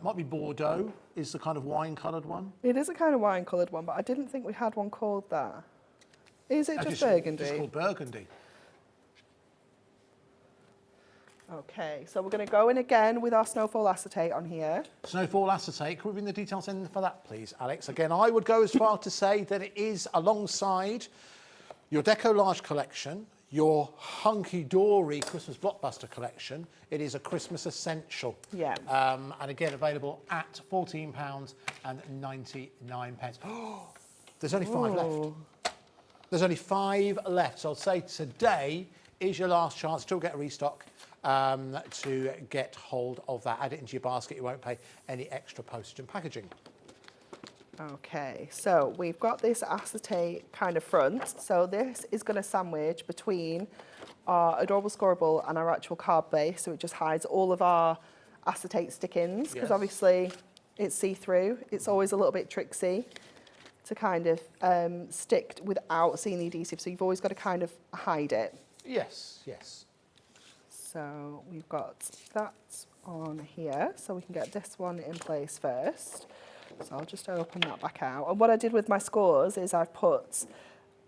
Might be Bordeaux is the kind of wine-coloured one. It is a kind of wine-coloured one, but I didn't think we had one called that. Is it just burgundy? It's called burgundy. Okay, so we're going to go in again with our snowfall acetate on here. Snowfall acetate. Could we bring the details in for that, please, Alex? Again, I would go as far to say that it is alongside your Deco-Large collection, your Hunkydory Christmas Blockbuster collection. It is a Christmas essential. Yeah. And again, available at £14.99. There's only 5 left. There's only 5 left. So I'll say today is your last chance to get a restock. To get hold of that. Add it into your basket. You won't pay any extra postage and packaging. Okay, so we've got this acetate kind of front. So this is going to sandwich between our Adorable Scorable and our actual card base. So it just hides all of our acetate stick-ins, because Yes. obviously it's see-through. It's always a little bit tricksy to kind of stick without seeing the adhesive. So you've always got to kind of hide it. Yes, yes. So we've got that on here, so we can get this one in place first. So I'll just open that back out. And what I did with my scores is I've put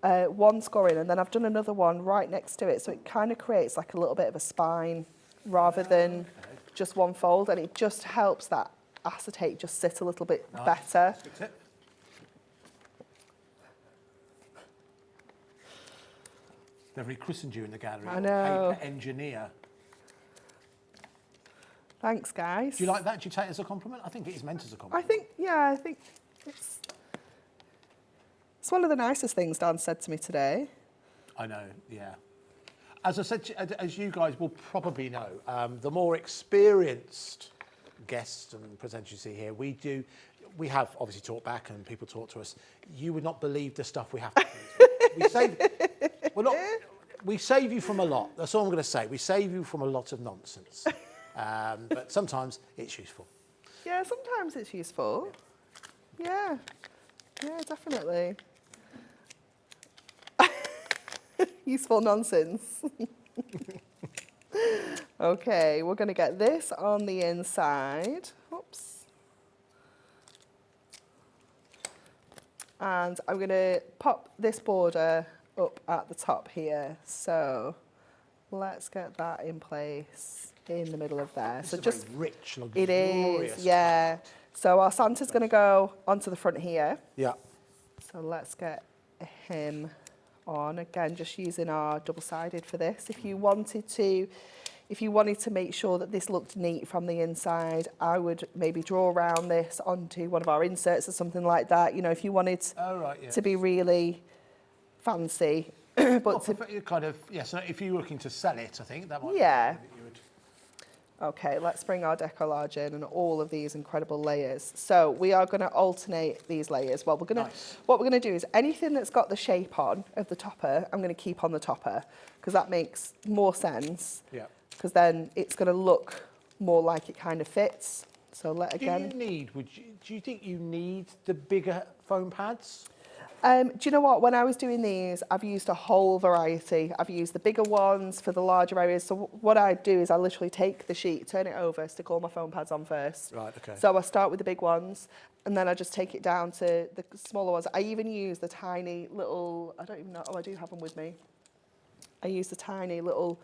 one score in, and then I've done another one right next to it, so it kind of creates like a little bit of a spine rather than just one fold, and it just helps that acetate just sit a little bit better. Good tip. They've rechristened you in the gallery. I know. Paper engineer. Thanks, guys. Do you like that? Do you take it as a compliment? I think it is meant as a compliment. I think it's one of the nicest things Dan said to me today. I know, yeah. As I said, as you guys will probably know, the more experienced guests and presenters you see here, we do we have obviously talked back and people talk to us. You would not believe the stuff we have to do. We save you from a lot. That's all I'm going to say. We save you from a lot of nonsense. But sometimes it's useful. Yeah, sometimes it's useful. Yeah, definitely. Useful nonsense. Okay, we're going to get this on the inside. Oops. And I'm going to pop this border up at the top here. So let's get that in place in the middle of there. This so is just very rich, it luxurious. is, yeah. So our Santa's going to go onto the front here. Yeah. So let's get him on. Again, just using our double-sided for this. If you wanted to make sure that this looked neat from the inside, I would maybe draw around this onto one of our inserts or something like that. You know, if you wanted to be really fancy. But you kind of, so if you were looking to sell it, I think that might be yeah. something that you would. Okay, let's bring our Deco-Large in and all of these incredible layers. So we are going to alternate these layers. Well, what we're going to do is anything that's got the shape on of the topper, I'm going to keep on the topper because that makes more sense. Yeah. Because then it's going to look more like it kind of fits. So Do you think you need the bigger foam pads? Do you know what? When I was doing these, I've used a whole variety. I've used the bigger ones for the larger areas. So what I do is I literally take the sheet, turn it over, stick all my foam pads on first. Right, okay. So I start with the big ones, and then I just take it down to the smaller ones. I even use the tiny little, I don't even know, I do have them with me. I use the tiny little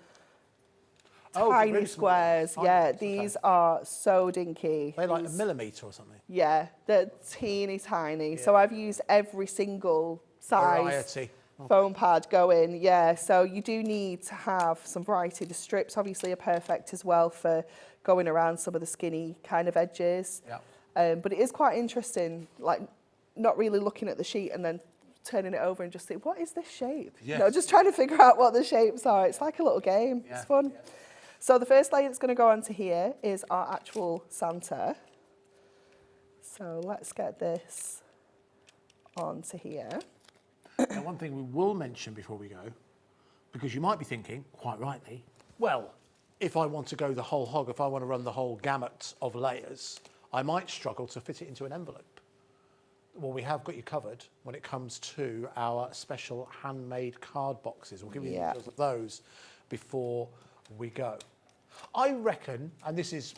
tiny really squares. small. Yeah, Tiny, these okay. are so dinky. They're like a millimetre or something. Yeah, they're teeny tiny. So I've used every single size Variety. foam pad going. Yeah, so you do need to have some variety. The strips obviously are perfect as well for going around some of the skinny kind of edges. Yeah. But it is quite interesting, like not really looking at the sheet and then turning it over and just think, what is this shape? Yes. No, just trying to figure out what the shapes are. It's like a little game. Yeah. It's fun. Yeah. So the first layer that's going to go onto here is our actual Santa. So let's get this onto here. Now, one thing we will mention before we go, because you might be thinking, quite rightly, well, if I want to go the whole hog, if I want to run the whole gamut of layers, I might struggle to fit it into an envelope. Well, we have got you covered when it comes to our special handmade card boxes. We'll give you the details of those before we go. I reckon, and this is,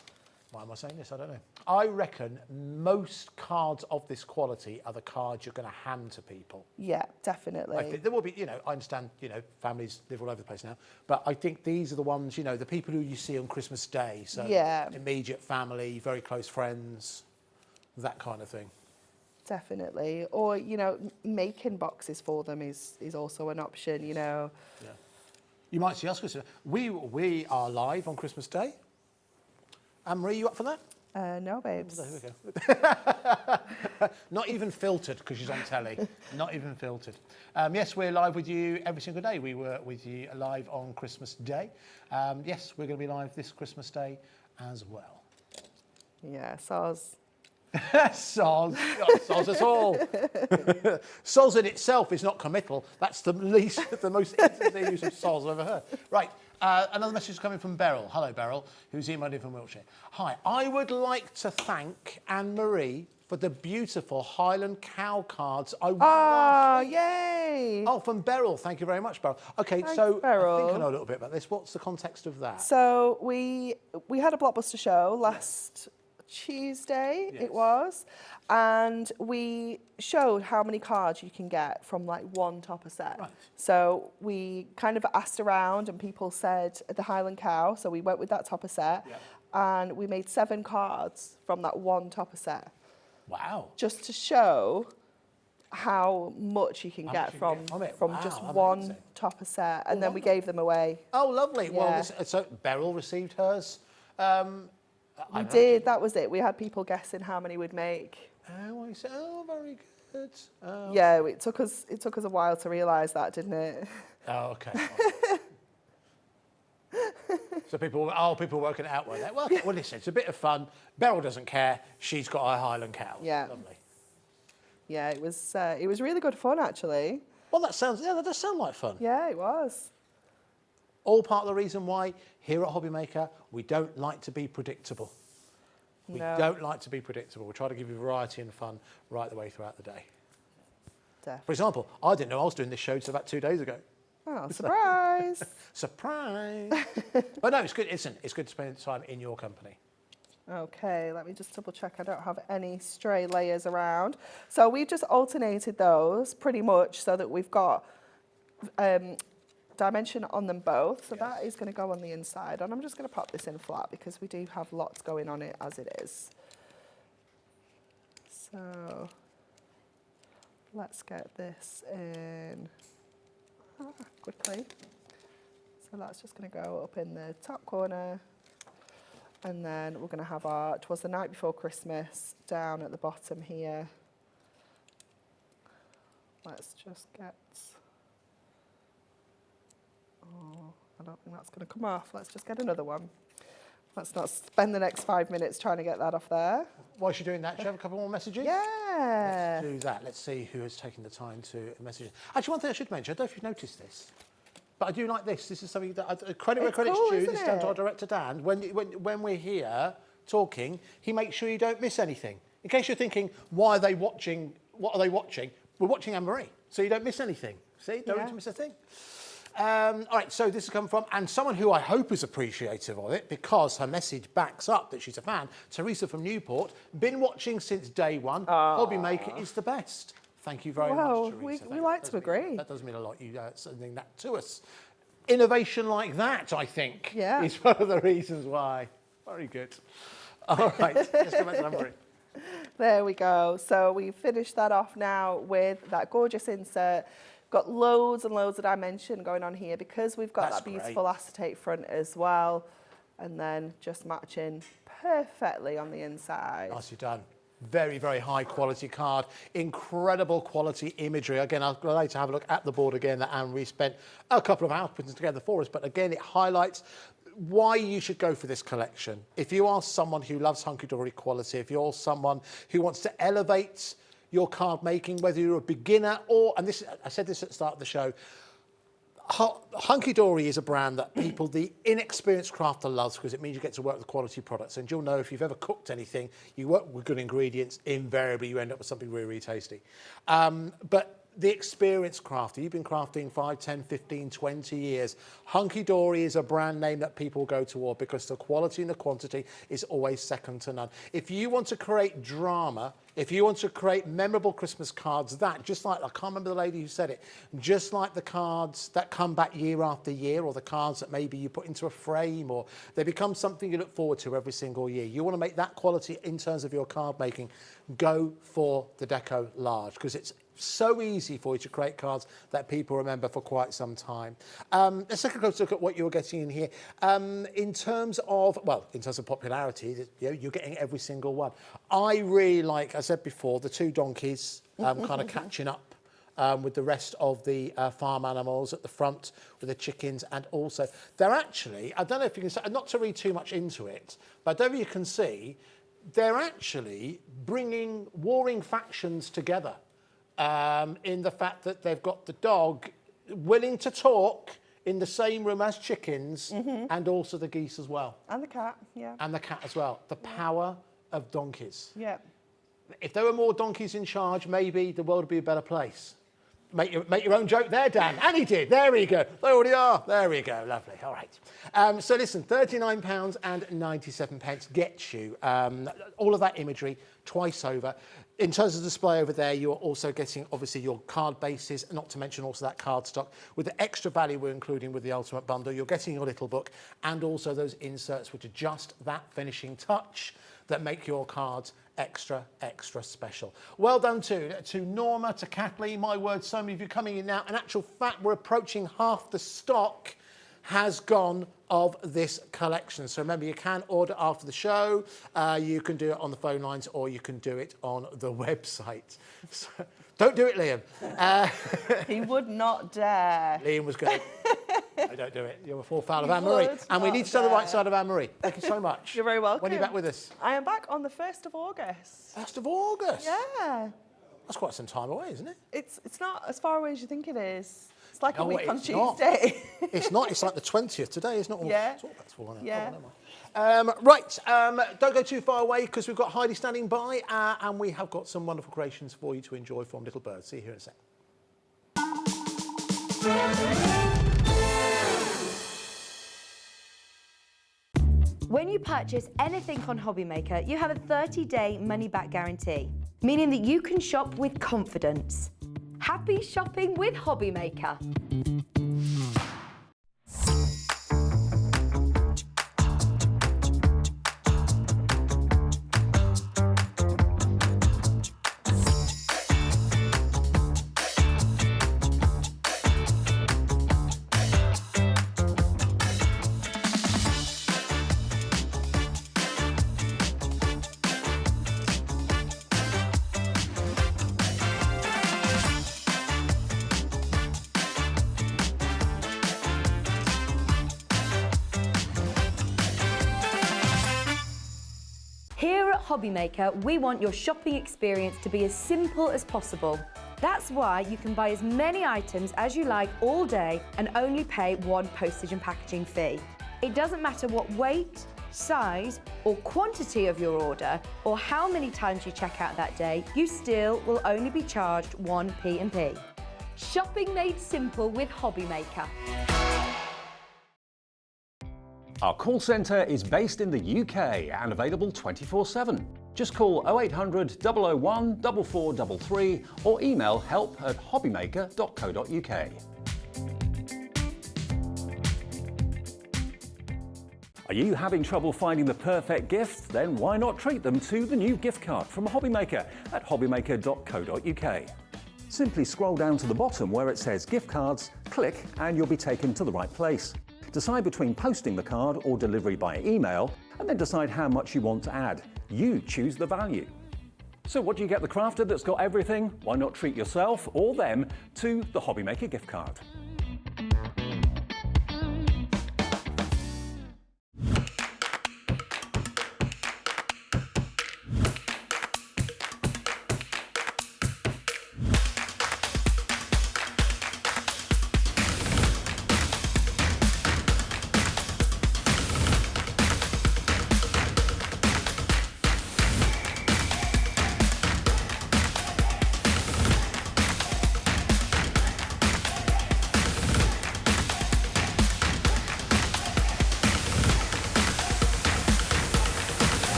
why am I saying this? I don't know. I reckon most cards of this quality are the cards you're going to hand to people. Yeah, definitely. I think there will be, I understand, families live all over the place now, but I think these are the ones, the people who you see on Christmas Day. So immediate family, very close friends, that kind of thing. Definitely. Or, making boxes for them is also an option, Yeah. You might see us, Christmas. We are live on Christmas Day. Anne-Marie, you up for that? No, babes. There we go. Not even filtered, because she's on telly. Not even filtered. Yes, we're live with you every single day. We were with you live on Christmas Day. Yes, we're going to be live this Christmas Day as well. Yeah, soz. Soz. Not soz at all. Soz in itself is not committal. That's the most intimate use of soz I've ever heard. Right. Another message coming from Beryl. Hello, Beryl, who's emailed in from Wiltshire. Hi, I would like to thank Anne-Marie for the beautiful Highland cow cards. Yay! Oh, from Beryl. Thank you very much, Beryl. Okay, Thanks, so Beryl. I think I know a little bit about this. What's the context of that? So we had a Blockbuster show last Tuesday, it was, and we showed how many cards you can get from like one topper set. Right. So we kind of asked around and people said the Highland Cow, so we went with that topper set, and we made 7 cards from that one topper set. Wow. Just to show how much you can get from just one amazing. topper set, and then we gave them away. Oh, lovely. Yeah. Well, so Beryl received hers. We did, that was it. We had people guessing how many we'd make. Oh, I said, oh, very good. Oh. Yeah, it took us a while to realise that, didn't it? Oh, okay. So people are working it out. Well, okay, well, listen, it's a bit of fun. Beryl doesn't care. She's got her Highland cow. Yeah. Lovely. Yeah, it was really good fun, actually. Well, that does sound like fun. Yeah, it was. All part of the reason why here at Hobby Maker, we don't like to be predictable. We don't like to be predictable. We try to give you variety and fun right the way throughout the day. Definitely. For example, I didn't know I was doing this show until about 2 days ago. Oh, surprise. Surprise. But no, it's good. It's good to spend time in your company. Okay, let me just double check. I don't have any stray layers around. So we've just alternated those pretty much so that we've got dimension on them both. So that is going to go on the inside. And I'm just going to pop this in flat because we do have lots going on it as it is. So let's get this in quickly. So that's just going to go up in the top corner. And then we're going to have our "'Twas the Night Before Christmas" down at the bottom here. Let's just get... Oh, I don't think that's going to come off. Let's just get another one. Let's not spend the next 5 minutes trying to get that off there. Whilst you're doing that, do you have a couple more messages? Yeah. Let's do that. Let's see who has taken the time to message. Actually, one thing I should mention, I don't know if you've noticed this, but I do like this. This is something that credit where credit's cool, due. isn't This is down to it? our director Dan. When we're here talking, he makes sure you don't miss anything. In case you're thinking, why are they watching? What are they watching? We're watching Anne-Marie, so you don't miss anything. See, don't need to miss a thing. All right, so this has come from, and someone who I hope is appreciative of it because her message backs up that she's a fan, Teresa from Newport, been watching since day one. Hobby Maker is the best. Thank you very much, Teresa. we like to agree. That does mean a lot, you sending that to us. Innovation like that, I think, is one of the reasons why. Very good. All right, let's go back to Anne-Marie. There we go. So we finished that off now with that gorgeous insert. Got loads and loads of dimension going on here because we've got That's that beautiful acetate front as well. And then just matching perfectly on the inside. Nicely done. Very, very high quality card. Incredible quality imagery. Again, I'd like to have a look at the board again that Anne-Marie spent a couple of hours putting together for us. But again, it highlights why you should go for this collection. If you are someone who loves hunky-dory quality, if you're someone who wants to elevate your card making, whether you're a beginner or, and this, I said this at the start of the show, Hunkydory is a brand that people, the inexperienced crafter loves because it means you get to work with quality products. And you'll know if you've ever cooked anything, you work with good ingredients, invariably you end up with something really, really tasty. But the experienced crafter, you've been crafting 5, 10, 15, 20 years. Hunkydory is a brand name that people go toward because the quality and the quantity is always second to none. If you want to create drama, if you want to create memorable Christmas cards, that, just like, I can't remember the lady who said it, just like the cards that come back year after year, or the cards that maybe you put into a frame, or they become something you look forward to every single year. You want to make that quality in terms of your card making, go for the Deco-Large, because it's so easy for you to create cards that people remember for quite some time. Let's take a close look at what you're getting in here. In terms of popularity, you're getting every single one. I really like, I said before, the two donkeys kind of catching up with the rest of the farm animals at the front with the chickens, and also they're actually, I don't know if you can say, not to read too much into it, but I don't know if you can see, they're actually bringing warring factions together. In the fact that they've got the dog willing to talk in the same room as chickens, and also the geese as well. And the cat, yeah. And the cat as well. The power of donkeys. Yeah. If there were more donkeys in charge, maybe the world would be a better place. Make your own joke there, Dan. And he did. There we go. They already are. There we go. Lovely. All right. So listen, £39.97 gets you all of that imagery twice over. In terms of display over there, you're also getting, obviously, your card bases, not to mention also that card stock. With the extra value we're including with the Ultimate Bundle, you're getting your little book and also those inserts, which are just that finishing touch that make your cards extra, extra special. Well done to Norma, to Kathleen, my word, so many of you coming in now. In actual fact, we're approaching half the stock has gone of this collection. So remember, you can order after the show, you can do it on the phone lines, or you can do it on the website. So, don't do it, Liam. He would not dare. Liam was going, I don't do it. You're a full foul of Anne-Marie. And we need to stay on the right side of Anne-Marie. Thank you so much. You're very welcome. When are you back with us? I am back on the 1st of August. 1st of August? Yeah. That's quite some time away, isn't it? It's not as far away as you think it is. It's like a No, week on it's not. Tuesday. It's not. It's like the 20th today, isn't it? Yeah. It's all that's for, isn't it? Yeah. Oh, never mind. Don't go too far away because we've got Heidi standing by and we have got some wonderful creations for you to enjoy from Little Bird. See you here in a sec. When you purchase anything on Hobbymaker, you have a 30-day money-back guarantee, meaning that you can shop with confidence. Happy shopping with Hobbymaker. Here at Hobbymaker, we want your shopping experience to be as simple as possible. That's why you can buy as many items as you like all day and only pay one postage and packaging fee. It doesn't matter what weight, size or quantity of your order or how many times you check out that day, you still will only be charged one P&P. Shopping made simple with Hobbymaker. Our call centre is based in the UK and available 24/7. Just call 0800 001 4433 or email help@hobbymaker.co.uk. Are you having trouble finding the perfect gift? Then why not treat them to the new gift card from Hobbymaker at hobbymaker.co.uk. Simply scroll down to the bottom where it says gift cards, click and you'll be taken to the right place. Decide between posting the card or delivery by email, and then decide how much you want to add. You choose the value. So what do you get the crafter that's got everything? Why not treat yourself or them to the Hobbymaker gift card?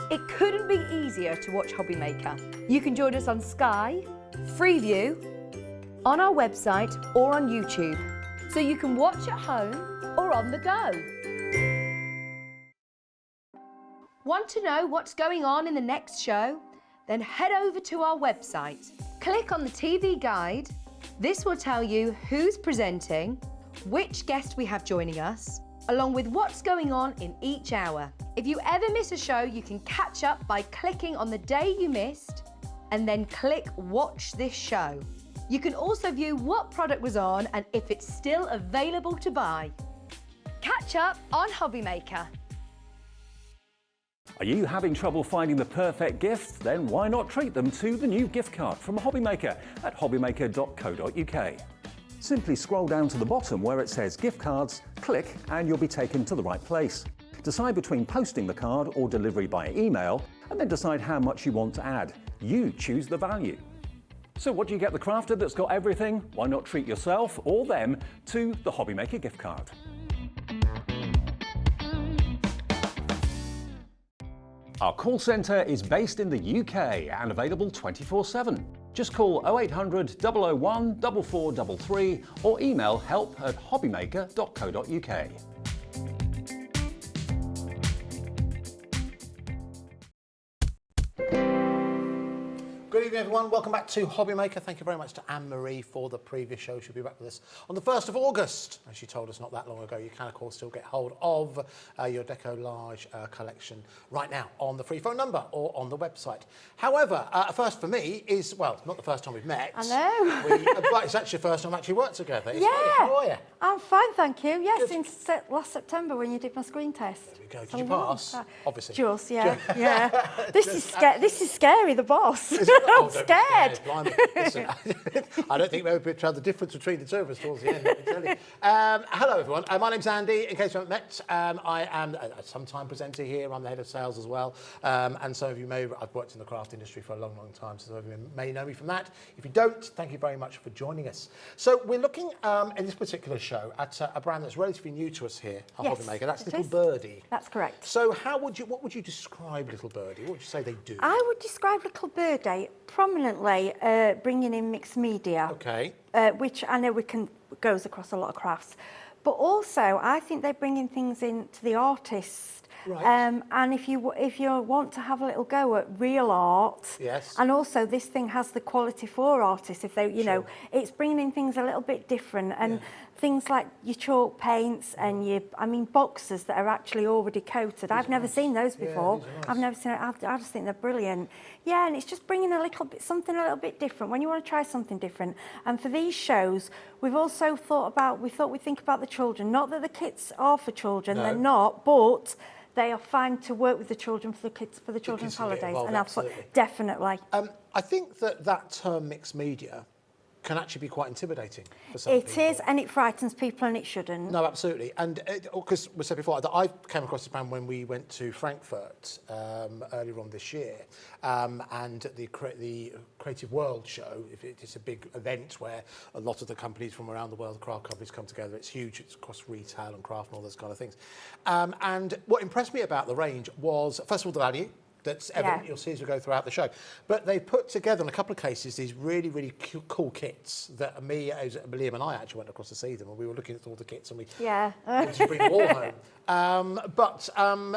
It couldn't be easier to watch Hobbymaker. You can join us on Sky, Freeview, on our website or on YouTube, so you can watch at home or on the go. Want to know what's going on in the next show? Then head over to our website. Click on the TV guide. This will tell you who's presenting, which guest we have joining us, along with what's going on in each hour. If you ever miss a show, you can catch up by clicking on the day you missed and then click Watch This Show. You can also view what product was on and if it's still available to buy. Catch up on Hobbymaker. Are you having trouble finding the perfect gift? Then why not treat them to the new gift card from Hobbymaker at hobbymaker.co.uk. Simply scroll down to the bottom where it says gift cards, click and you'll be taken to the right place. Decide between posting the card or delivery by email and then decide how much you want to add. You choose the value. So what do you get the crafter that's got everything? Why not treat yourself or them to the Hobbymaker gift card? Our call centre is based in the UK and available 24/7. Just call 0800 001 4433 or email help@hobbymaker.co.uk. Good evening, everyone. Welcome back to Hobby Maker. Thank you very much to Anne-Marie for the previous show. She'll be back with us on the 1st of August. As she told us not that long ago, you can, of course, still get hold of your Deco-Large collection right now on the free phone number or on the website. However, a first for me is, well, not the first time we've met. I know. But it's actually the first time we actually worked together. Yeah. How are you? I'm fine, thank you. Yes, Good. since last September when you did my screen test. There we go. Did you pass? Obviously. Just, yeah, yeah. This is scary, the boss. Is it? Oh, I'm don't be scared. Blimey. Listen, I don't think we ever tell the difference between the two of us towards the end, let me tell you. Hello, everyone. My name's Andy. In case you haven't met, I am a sometime presenter here. I'm the head of sales as well. And some of you I've worked in the craft industry for a long, long time, so some of you may know me from that. If you don't, thank you very much for joining us. So we're looking in this particular show at a brand that's relatively new to us here at Yes, Hobby Maker. That's it Little is. Birdie. That's correct. So what would you describe Little Birdie? What would you say they do? I would describe Little Birdie prominently bringing in mixed media, Okay. which I know goes across a lot of crafts, but also I think they're bringing things in to the artists. Right. And if you want to have a little go at real art, Yes. and also this thing has the quality for artists. If they, know, it's bringing in things a little bit different, and things like your chalk paints and boxes that are actually already coated. I've never seen those before. these are nice. I've never seen it. I just think they're brilliant. Yeah, and it's just bringing something a little bit different when you want to try something different. And for these shows, we've also we'd think about the children. Not that the kits are for children, No. they're not, but they are fine to work with the children for the children's kids can get holidays. involved, And absolutely. definitely. I think that term mixed media can actually be quite intimidating for some people. It is, and it frightens people, and it shouldn't. No, absolutely. And because we said before, that I came across this brand when we went to Frankfurt earlier on this year, and the Creative World show. It's a big event where a lot of the companies from around the world, the craft companies, come together. It's huge. It's across retail and craft and all those kind of things. And what impressed me about the range was, first of all, the value. That's evident, you'll see as we go throughout the show. But they put together, in a couple of cases, these really, really cool kits that Liam and I actually went across to see them, and we were looking at all the kits, and we wanted to bring them all home. But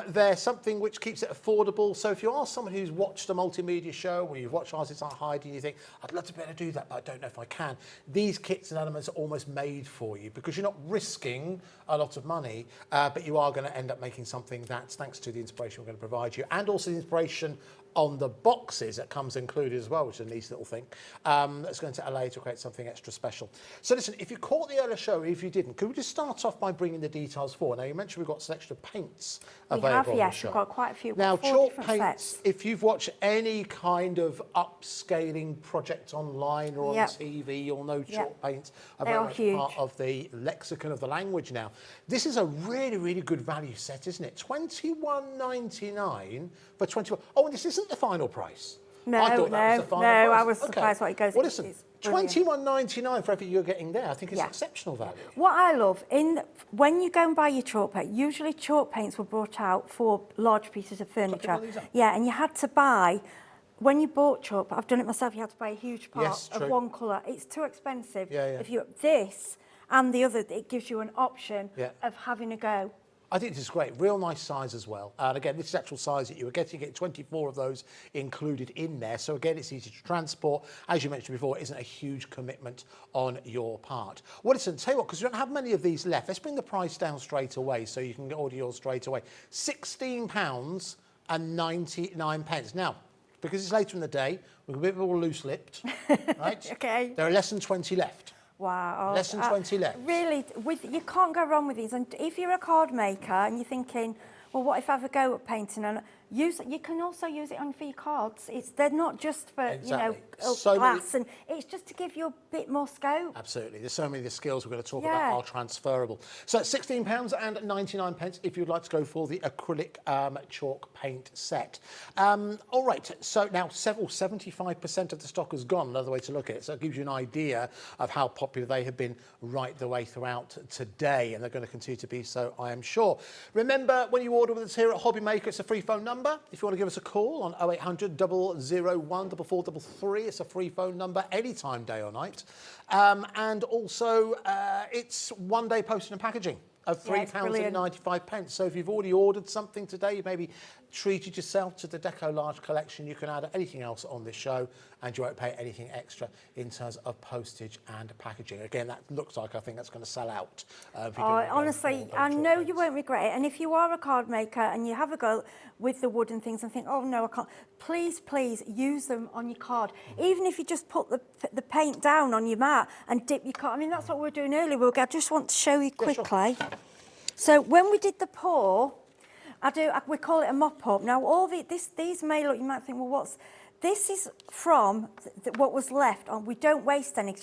they're something which keeps it affordable. So if you are someone who's watched a multimedia show, or you've watched Artists Like Heidi, and you think, I'd love to be able to do that, but I don't know if I can, these kits and elements are almost made for you, because you're not risking a lot of money, but you are going to end up making something that's, thanks to the inspiration we're going to provide you, and also the inspiration on the boxes that comes included as well, which is a nice little thing, that's going to allow you to create something extra special. So listen, if you caught the earlier show, if you didn't, could we just start off by bringing the details forward? Now, you mentioned we've got a selection of paints available on the show. We've got quite a few. Now, 4 chalk different paints, sets. if you've watched any kind of upscaling project online or on TV, you'll know chalk paints are very much part of the lexicon of the language now. This is a really, really good value set, isn't it? $21.99 for 21. Oh, and this isn't the final price. No, I thought that was the final price. I was surprised what it goes. Well, listen, it's brilliant. $21.99 for everything you're getting there. I think it's exceptional value. What I love, when you go and buy your chalk paint, usually chalk paints were brought out for large pieces of furniture. Yeah, and you had to buy, when you bought chalk, I've done it myself, you had to buy a huge part of one colour. It's too expensive. If you this and the other, it gives you an option of having a go. I think this is great. Real nice size as well. And again, this is actual size that you were getting. You get 24 of those included in there. So again, it's easy to transport. As you mentioned before, it isn't a huge commitment on your part. Well, listen, tell you what, because we don't have many of these left, let's bring the price down straight away so you can order yours straight away. £16.99. Now, because it's later in the day, we're a bit more loose-lipped, right? Okay. There are less than 20 left. Wow. Less than 20 left. Really, you can't go wrong with these. And if you're a card maker and you're thinking, well, what if I have a go at painting? And you can also use it for your cards. They're not just for, glass. And it's just to give you a bit more scope. Absolutely. There's so many of the skills we're going to talk about are transferable. So £16.99 if you'd like to go for the acrylic chalk paint set. All right. So now 75% of the stock has gone, another way to look at it. So it gives you an idea of how popular they have been right the way throughout today. And they're going to continue to be so, I am sure. Remember, when you order with us here at Hobby Maker, it's a free phone number. If you want to give us a call on 0800 001 4433, it's a free phone number anytime, day or night. And also, it's one-day posting and packaging of £3.95. So if you've already ordered something today, you maybe treated yourself to the Deco-Large collection. You can add anything else on this show and you won't pay anything extra in terms of postage and packaging. Again, that looks like I think that's going to sell out. If you do want to go Honestly, for I know paints. you won't regret it. And if you are a card maker and you have a go with the wood and things and think, oh no, I can't, please use them on your card. Even if you just put the paint down on your mat and dip your card. I mean, that's what we were doing earlier. I just want to show you quickly. So when we did the pour, we call it a mop-up. Now, these may look, you might think, well, this is from what was left on. We don't waste any.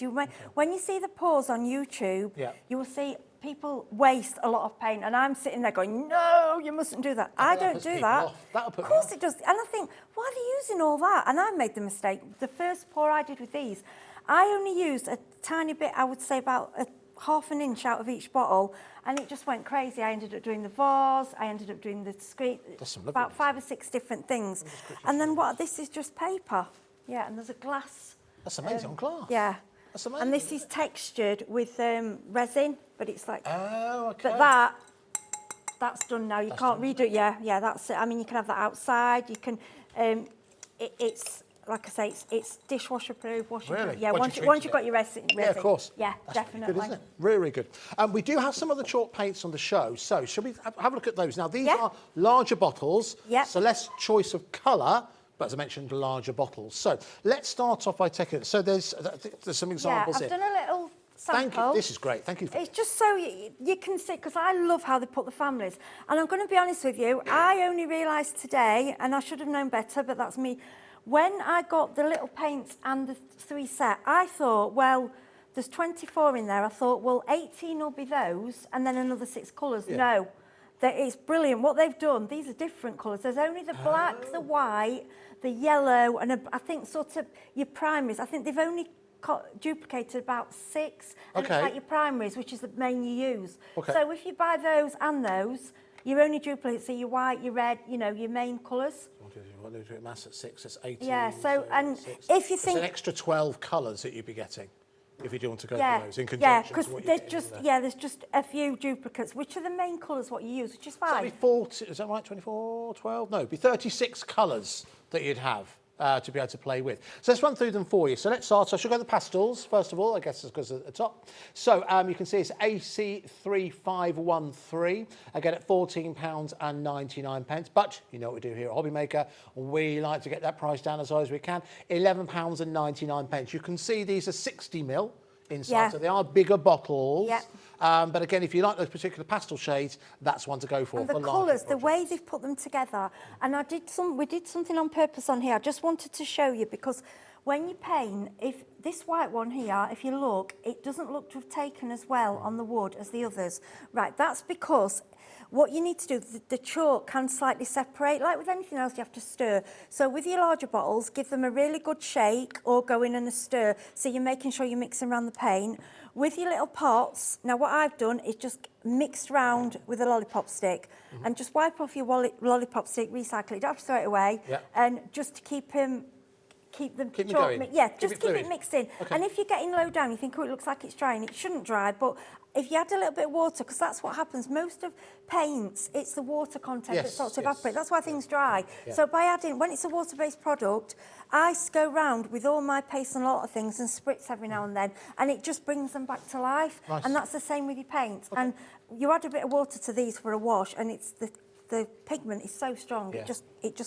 When you see the pours on YouTube, you will see people waste a lot of paint. And I'm sitting there going, no, you mustn't do that. I don't do that. Of course it does. And I think, why are they using all that? And I made the mistake. The first pour I did with these, I only used a tiny bit, I would say about half an inch out of each bottle, and it just went crazy. I ended up doing the vase, I ended up doing the screen, about 5 or 6 different things. And then this is just paper. Yeah, and there's a glass. That's amazing, on glass. Yeah. That's amazing. And this is textured with resin, but it's like... Oh, okay. But that's done now. You can't redo it. Yeah, that's it. I mean, you can have that outside. You can... it's... Like I say, it's dishwasher proof, Really? Yeah, once you've got your resin. Yeah, of course. Yeah, That's definitely. Really good, isn't it? Really, really good. We do have some of the chalk paints on the show, so shall we have a look at those? Now, these are larger bottles, so less choice of colour, but as I mentioned, larger bottles. So let's start off by taking it. So there's some examples here. I've done a little sample. Thank you. This is great. Thank you. It's just so you can see, because I love how they put the families. And I'm going to be honest with you, I only realised today, and I should have known better, but that's me. When I got the little paints and the 3 set, I thought, well, there's 24 in there. I thought, well, 18 will be those, and then another 6 colours. Yeah. No, it's brilliant. What they've done, these are different colours. There's only the black, the white, the yellow, and I think sort of your primaries. I think they've only duplicated about 6, and it's like your primaries, which is the main you use. Okay. So if you buy those and those, you only duplicate, so your white, your red, you know, your main colours. What do you do? Mass at 6, that's 18. Yeah, so, and if you think... It's an extra 12 colours that you'd be getting if you do want to go for those in conjunction. Yeah, because there's just a few duplicates, which are the main colours what you use, which is fine. So it'd be 40, is that right, 24, 12? No, it'd be 36 colours that you'd have to be able to play with. So let's run through them for you. So let's start. So I should go to the pastels, first of all, I guess because at the top. So you can see it's AC3513, again at £14.99. But you know what we do here at Hobby Maker, we like to get that price down as high as we can, £11.99. You can see these are 60ml inside, so they are bigger bottles. Yeah. But again, if you like those particular pastel shades, that's one to go for. And the colours, the way they've put them together, and we did something on purpose on here. I just wanted to show you, because when you paint, if this white one here, if you look, it doesn't look to have taken as well on the wood as the others. Right, that's because what you need to do, the chalk can slightly separate. Like with anything else, you have to stir. So with your larger bottles, give them a really good shake or go in and a stir. So you're making sure you're mixing around the paint. With your little pots, now what I've done is just mixed round with a lollipop stick and just wipe off your lollipop stick, recycle it, don't have to throw it away, and just to keep them keep them going. Just keep it mixed in. Okay. And if you're getting low down, you think, oh, it looks like it's drying. It shouldn't dry, but if you add a little bit of water, because that's what happens. Most of paints, it's the water content that starts to evaporate. That's why things dry. Yeah. So by adding, when it's a water-based product, I go round with all my paste and a lot of things and spritz every now and then, and it just brings them back to life. Nice. And that's the same with your paints. Okay. And you add a bit of water to these for a wash, and it's the pigment is so strong, it just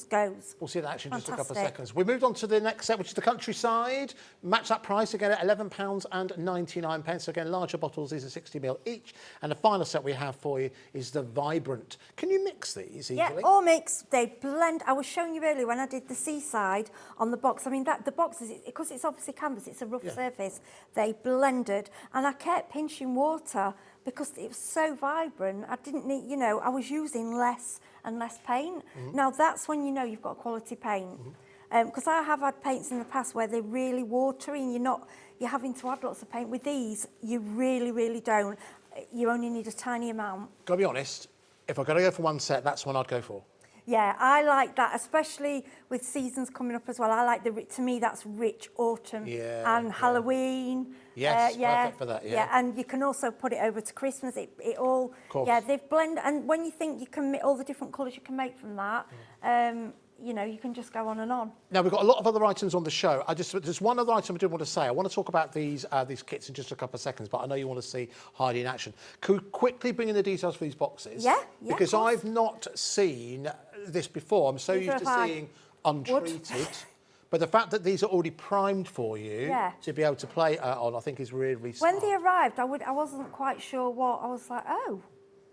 goes. We'll see that action in just a couple of seconds. We moved on to the next set, which is the Countryside. Match that price again at £11.99. So again, larger bottles, these are 60ml each. And the final set we have for you is the Vibrant. Can you mix these easily? Yeah, all mix. They blend. I was showing you earlier when I did the Seaside on the box. I mean, the box is, because it's obviously canvas, it's a rough surface. They blended, and I kept pinching water because it was so vibrant. I didn't need, I was using less and less paint. Now that's when you know you've got quality paint. Because I have had paints in the past where they're really watery and you're having to add lots of paint. With these, you really, really don't. You only need a tiny amount. Gotta be honest, if I've got to go for one set, that's one I'd go for. Yeah, I like that, especially with seasons coming up as well. I like to me, that's rich autumn and Halloween. Yes, perfect for that, yeah. And you can also put it over to Christmas. It all, they've blended. And when you think you can make all the different colours you can make from that, you know, you can just go on and on. Now, we've got a lot of other items on the show. There's one other item I did want to say. I want to talk about these kits in just a couple of seconds, but I know you want to see Heidi in action. Could we quickly bring in the details for these boxes? Yeah, because I've not seen this before. I'm so used to seeing untreated. But the fact that these are already primed for you to be able to play on, I think is really smart. When they arrived, I wasn't quite sure what. I was like, oh,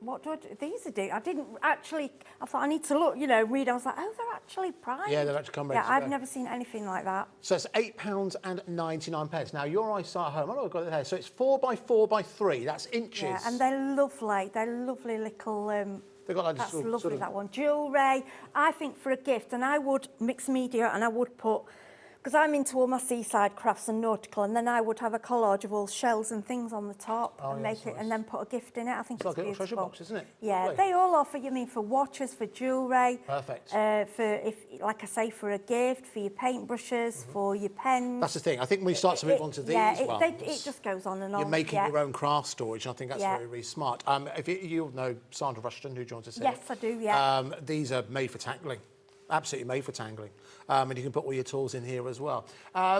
what do I do? These are do. I didn't actually. I thought I need to look, you know, read. I was like, oh, they're actually primed. Yeah, they're actually come ready. Yeah, I've never seen anything like that. So it's £8.99. Now your eyesight at home. I know I've got it there. So it's 4 by 4 by 3. That's inches. Yeah, and they're lovely. They're lovely little. They've got like that's this lovely. That one, jewellery. I think for a gift, and I would mix media, and I would put. Because I'm into all my seaside crafts and nautical, and then I would have a collage of all shells and things on the top and make it, and then put a gift in it. I think it's like a little beautiful. treasure box, isn't it? Yeah, Lovely. they all offer. You mean for watches, for jewellery, perfect. For like I say, for a gift, for your paintbrushes, for your pens. That's the thing. I think when we start to move on to these ones, it just goes on and on. You're making your own craft storage, and I think that's really smart. If you know Sandra Rushton, who joins us here. Yes, I do. Yeah. These are made for tangling. Absolutely made for tangling. And you can put all your tools in here as well.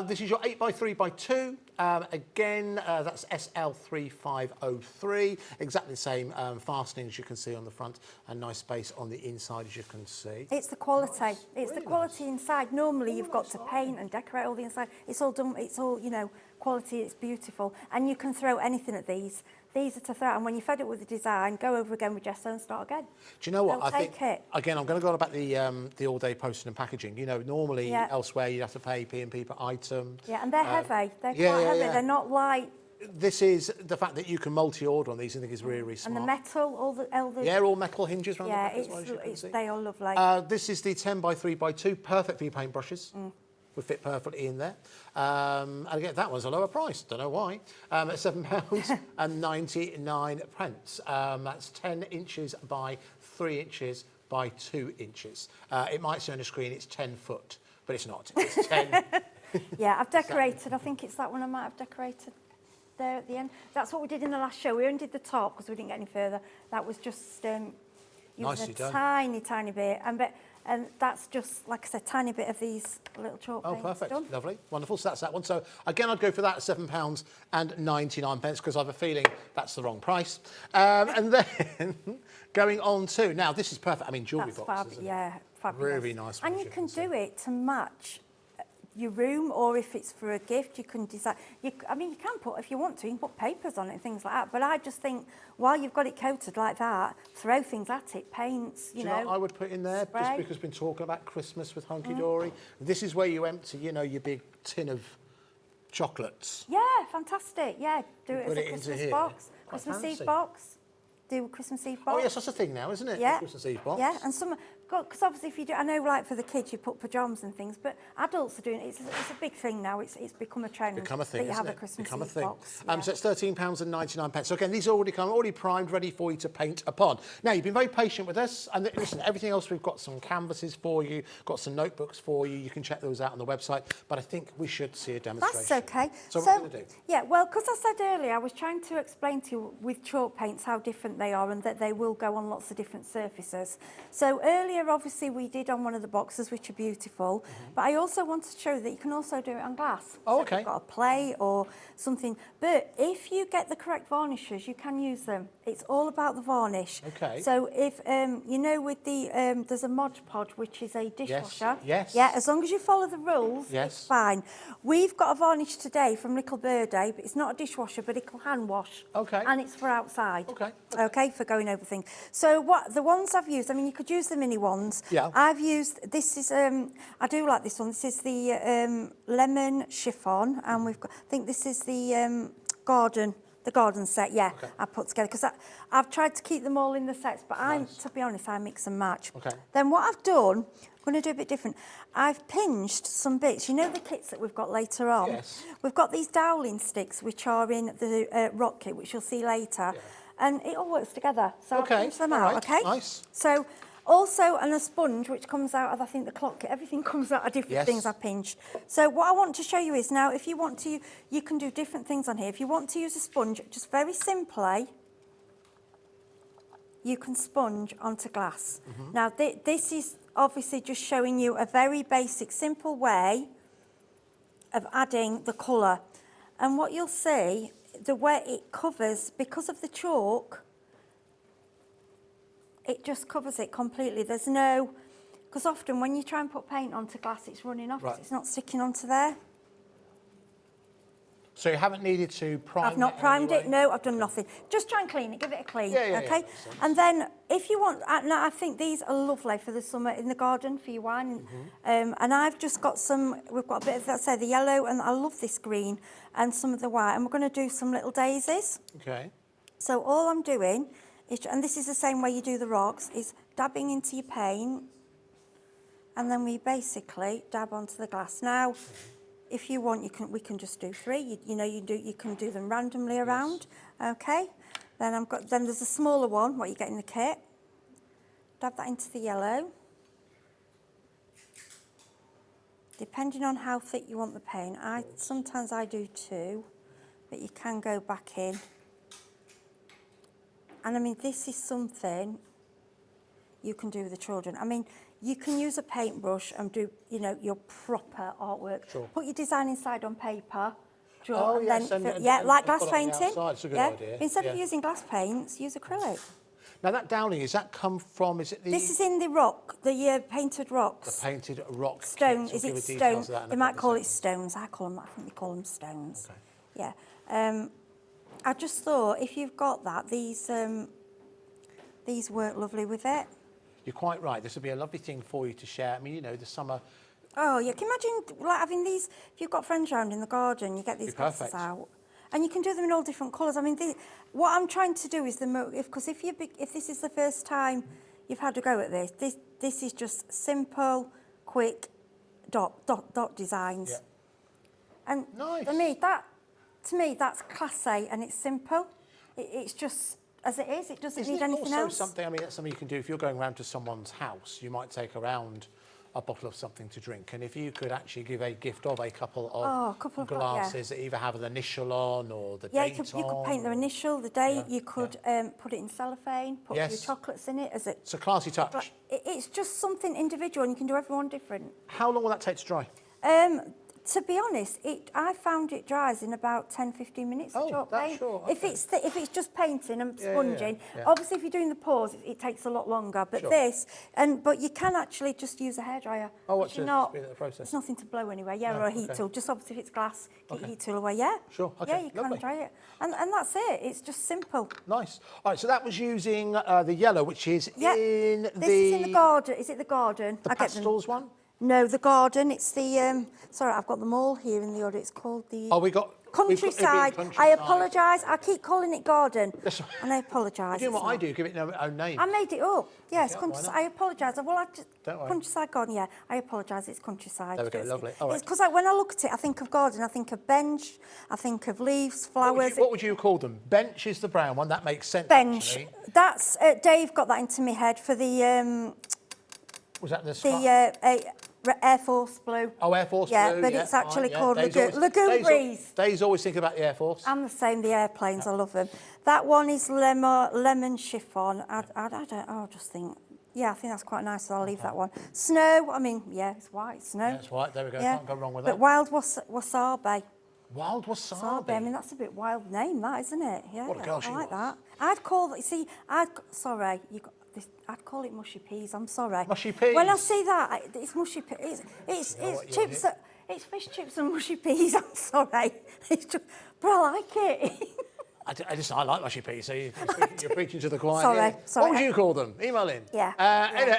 This is your 8 by 3 by 2. Again, that's SL3503. Exactly the same fastenings you can see on the front, and nice space on the inside, as you can see. It's the quality. It's the quality inside. Normally, you've got to paint and decorate all the inside. It's all done. It's all, you know, quality. It's beautiful, and you can throw anything at these. These are to throw, and when you're fed up with the design, go over again with gesso and start again. Do you know what? They'll I think, it. again, I'm going to go on about the all-day posting and packaging. You know, normally elsewhere you'd have to pay P&P per item. Yeah, and they're heavy. They're quite heavy. They're not light. This is the fact that you can multi-order on these. I think is really smart. And the metal, all the all metal hinges around the back as well, as you can see. They are lovely. This is the 10 by 3 by 2, perfect for your paintbrushes. Would fit perfectly in there. And again, that one's a lower price. Don't know why. At £7.99. That's 10 inches by 3 inches by 2 inches. It might say on the screen it's 10 foot, but it's not. It's 10. Yeah, I've decorated. I think it's that one I might have decorated there at the end. That's what we did in the last show. We only did the top because we didn't get any further. That was just using a tiny bit. And that's just, like I said, tiny bit of these little chalk paints. Oh, perfect. Done. Lovely. Wonderful. So that's that one. So, again, I'd go for that at £7.99 because I have a feeling that's the wrong price. And then going on to, now, this is perfect. I mean, jewellery boxes. Fabulous. Really nice. And you can do it to match your room, or if it's for a gift, you can design. I mean, you can put, if you want to, you can put papers on it and things like that. But I just think, while you've got it coated like that, throw things at it, paints, you know. What I would put in there, spray. just because we've been talking about Christmas with Hunkydory. This is where you empty, you know, your big tin of chocolates. Yeah, fantastic. Yeah, do it as a Christmas box, Christmas Eve box. Do a Christmas Eve box. Oh yes, that's a thing now, isn't it? Yeah. Christmas Eve box. Yeah, and because obviously if you do, I know like for the kids you put pyjamas and things, but adults are doing it. It's a big thing now. It's become a trend. Become a thing, that you have isn't a Christmas Become a Eve thing. box. Yeah. So it's £13.99. So again, these are already primed, ready for you to paint upon. Now you've been very patient with us, and listen, everything else we've got some canvases for you, got some notebooks for you. You can check those out on the website. But I think we should see a demonstration. That's okay. So what are we going to do? Yeah, well, because I said earlier, I was trying to explain to you with chalk paints how different they are and that they will go on lots of different surfaces. So earlier, obviously, we did on one of the boxes, which are beautiful, but I also wanted to show you that you can also do it on glass. Oh, so okay. If you've got a plate or something. But if you get the correct varnishes, you can use them. It's all about the varnish. Okay. So if, you know, with the, there's a Mod Podge, which is a dishwasher. Yes. Yeah, as long as you follow the rules, it's fine. We've got a varnish today from Little Birdie, but it's not a dishwasher, but it'll hand wash. Okay. And it's for outside. Okay. Okay, for going over things. So what the ones I've used, I mean, you could use the mini ones. Yeah. I've used, this is, I do like this one. This is the lemon chiffon, and we've got, I think this is the garden set, yeah, okay. I put together, because I've tried to keep them all in the sets, but to be honest, I mix and match. Okay. Then what I've done, I'm going to do a bit different. I've pinged some bits. You know the kits that we've got later on? Yes. We've got these dowling sticks, which are in the rock kit, which you'll see later. Yeah. And it all works together. So I'll pinch them out, okay? Nice. So Also, and a sponge, which comes out of, I think, the clock. Everything comes out of different things I pinched. So what I want to show you is now, if you want to, you can do different things on here. If you want to use a sponge, just very simply, you can sponge onto glass. Now, this is obviously just showing you a very basic, simple way of adding the colour. And what you'll see, the way it covers, because of the chalk, it just covers it completely. There's no, because often when you try and put paint onto glass, it's running off, 'cause it's not sticking onto there. So you haven't needed to prime it? I've not primed it, no, I've done nothing. Just try and clean it, give it a clean, okay? And then if you want, now I think these are lovely for the summer in the garden for your wine. And I've just got some, we've got a bit of, let's say, the yellow, and I love this green, and some of the white, and we're going to do some little daisies. Okay. So all I'm doing is, and this is the same way you do the rocks, is dabbing into your paint, and then we basically dab onto the glass. Now, if you want, we can just do 3. You can do them randomly around. Okay. Then there's a smaller one. What you get in the kit. Dab that into the yellow. Depending on how thick you want the paint, sometimes I do 2, but you can go back in. And I mean, this is something you can do with the children. I mean, you can use a paintbrush and do, your proper artwork. Sure. Put your design inside on paper. Draw, Oh, and yes, then, and like put glass it on the painting. outside. It's a good idea. Instead of using glass paints, use acrylic. Now that downing, is that come from, is it the... This is in the rock, the painted rocks. The painted rock Stone, kit. is We'll it give the stone? details of that in They a might couple call of it seconds. stones. I think they call them stones. Okay. Yeah. I just thought if you've got that, these work lovely with it. You're quite right. This would be a lovely thing for you to share. I mean, the summer... Oh, yeah. Can you imagine like having these, if you've got friends around in the garden, you get these glasses out. And you can do them in all different colours. I mean, what I'm trying to do is because if this is the first time you've had to go at this is just simple, quick dot designs. Yeah. And nice. to me, that's classy and it's simple. It's just as it is. It doesn't need anything else. Something, I mean, that's something you can do if you're going around to someone's house. You might take around a bottle of something to drink, and if you could actually give a gift of a couple of glasses that either have an initial on or the date you could paint their initial, the date. You could put it in cellophane, put your Yes. chocolates in it. It's a classy touch. It's just something individual, and you can do everyone different. How long will that take to dry? To be honest, I found it dries in about 10-15 minutes. Oh, chalk that's paint. sure, If it's just painting and sponging, yeah. obviously if you're doing the pours, it takes a lot longer. But but you can actually just use a hairdryer. Oh, what's the process? It's nothing to blow anyway. Yeah, No, or a heat tool. Just obviously if it's glass, get your heat tool away. Yeah. Sure. Okay. Yeah, you Lovely. can dry it, and that's it. It's just simple. Nice. All right. So that was using the yellow, which is in the. This is in the garden. Is it the garden? The pastels one? No, the garden. It's the sorry, I've got them all here in the order. It's called the Oh, we got Countryside. I apologise. I keep calling it garden, and I apologise. You're doing what I do, give it its own name. I made it up. Yes, Yeah, countryside. I apologise. Well, Don't worry. Countryside garden. Yeah, I apologise. It's countryside. There we go, lovely. All right. It's because when I look at it, I think of garden. I think of bench. I think of leaves, flowers. What would you call them? Bench is the brown one. That makes sense. Bench. Actually. That's Dave got that into my head for the Was that the Air Force blue. Oh, Air Force yeah, blue. But it's actually called Dave's Lagoon Breeze. Dave's always thinking about the Air Force. I'm the same, the airplanes, I love them. That one is lemon chiffon. I just think, I think that's quite nice, so I'll leave that one. Snow, I mean, it's white, snow. Yeah, it's white, there we go, Yeah. can't go wrong with But that. wild wasabi. Wild wasabi. I mean, that's a bit wild name, that, isn't it? Yeah, What a girl I she like was. that. I'd call it mushy peas, I'm sorry. Mushy peas? When I see that, it's mushy peas. It's chips, it's fish chips and mushy peas, I'm sorry. But I like it. I like mushy peas, so you're preaching to the choir. Sorry. What would you call them? Email in. Yeah.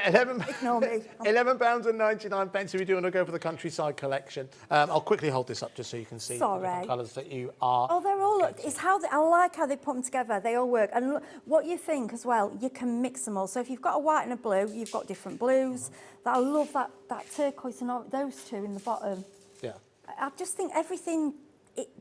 11 Ignore me. £11.99 if you do want to go for the Countryside collection. I'll quickly hold this up just so you can see the different colours that you are. Oh, they're all. It's I like how they put them together. They all work. And look, what you think as well, you can mix them all. So if you've got a white and a blue, you've got different blues. I love that turquoise and those two in the bottom. Yeah. I just think everything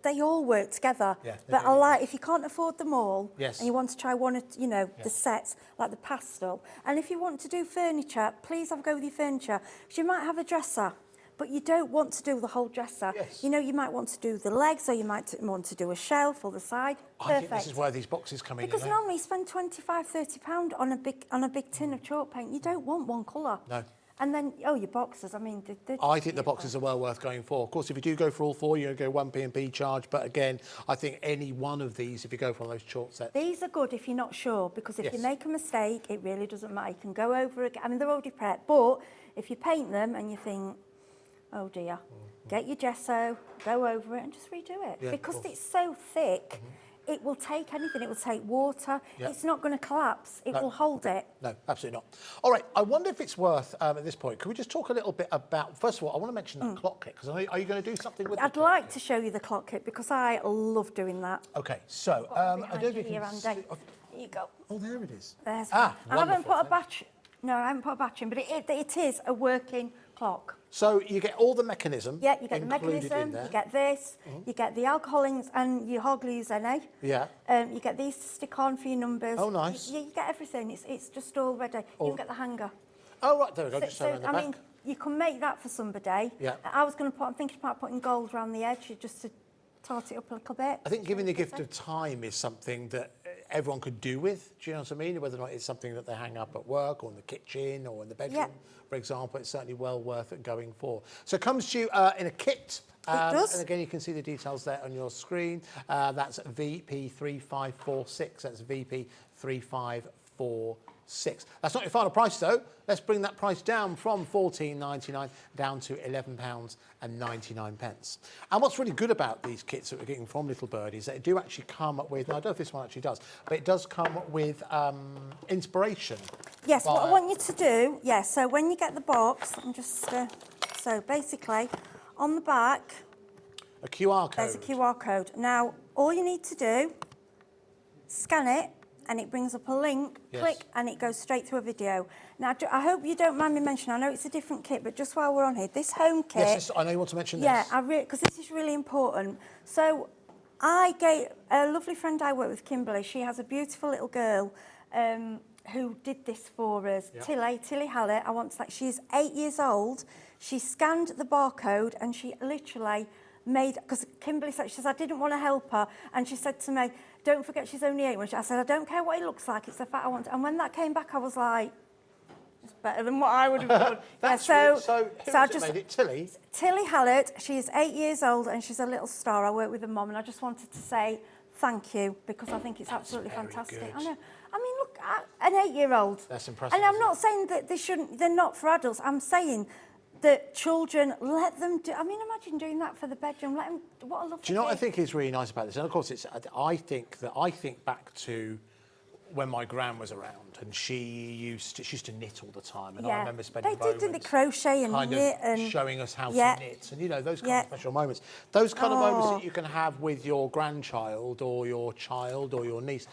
they all work together. Yeah, they but do. I like, if you can't afford them all, Yes. and you want to try one of, the sets, like the pastel, and if you want to do furniture, please have a go with your furniture. So you might have a dresser, but you don't want to do the whole dresser. Yes. You might want to do the legs, or you might want to do a shelf or the side. I think this is where these boxes come in. Because normally you spend £25–30 on a big tin of chalk paint. You don't want one colour. No. And then, your boxes, I mean... I think the boxes are well worth going for. Of course, if you do go for all four, you're going to go 1p&p charge. But again, I think any one of these, if you go for one of those chalk sets... These are good if you're not sure, because if you make a mistake, it really doesn't matter. You can go over again. I mean, they're already prepped. But if you paint them and you think, oh dear, get your gesso, go over it and just redo it. Yeah, because it's so thick, it will take anything. It will take water. Yeah. It's not going to collapse. It will hold it. No, absolutely not. All right, I wonder if it's worth, at this point, can we just talk a little bit about... First of all, I want to mention that clock kit, because are you going to do something with I'd like to show you the clock kit, because I love doing that. OK, so... I don't know if you can see... Here you go. Oh, there it is. There's Ah, one. I haven't wonderful, put a battery... No, I haven't put a battery in, but it is a working clock. So you get all the mechanism. Yeah, you get the included in mechanism, there. you get this, you get the alcohol inks, and your hog glues NA. Yeah. You get these to stick on for your numbers. Oh, nice. You get everything. It's just all ready. You can get the hanger. Oh, right, there we go. Just So, around the I back. mean, you can make that for somebody. Yeah. I'm thinking about putting gold around the edge just to tart it up a little bit. I think giving the gift of time is something that everyone could do with. Do you know what I mean? Whether or not it's something that they hang up at work or in the kitchen or in the bedroom, for example, it's certainly well worth it going for. So it comes to you in a kit. It does. And again, you can see the details there on your screen. That's VP3546. That's VP3546. That's not your final price, though. Let's bring that price down from £14.99 down to £11.99. And what's really good about these kits that we're getting from Little Birdie is that they do actually come with, now I don't know if this one actually does, but it does come with inspiration. Yes, what I want you to do, so when you get the box, I'm just, so basically, on the back, a QR code. there's a QR code. Now, all you need to do, scan it, and it brings up a link, click, and it goes straight to a video. Now, I hope you don't mind me mentioning, I know it's a different kit, but just while we're on here, this home kit... Yes, I know you want to mention this. Yeah, because this is really important. So, I gave a lovely friend I work with, Kimberly, she has a beautiful little girl who did this for us. Tilly Hallett, she's 8 years old. She scanned the barcode and she literally made, because Kimberly said, she says, I didn't want to help her. And she said to me, don't forget she's only 8. I said, I don't care what he looks like, it's the fact I want. And when that came back, I was like, it's better than what I would have done. So who I made it? Tilly? Tilly Hallett, she's 8 years old and she's a little star. I work with her mum and I just wanted to say thank you because I think it's absolutely fantastic. Good. I know. I mean, look, an 8-year-old. That's impressive. And I'm not saying that they're not for adults. I'm saying that children, let them do. I mean, imagine doing that for the bedroom. Let them. What a lovely. Do you know what I gift. think is really nice about this? And of course, I think back to when my gran was around, and she used to knit all the time, and I remember spending moments did the crochet and kind knit of and showing us how to knit, and those kind of special moments. Those kind of moments that you can have with your grandchild or your child or your niece,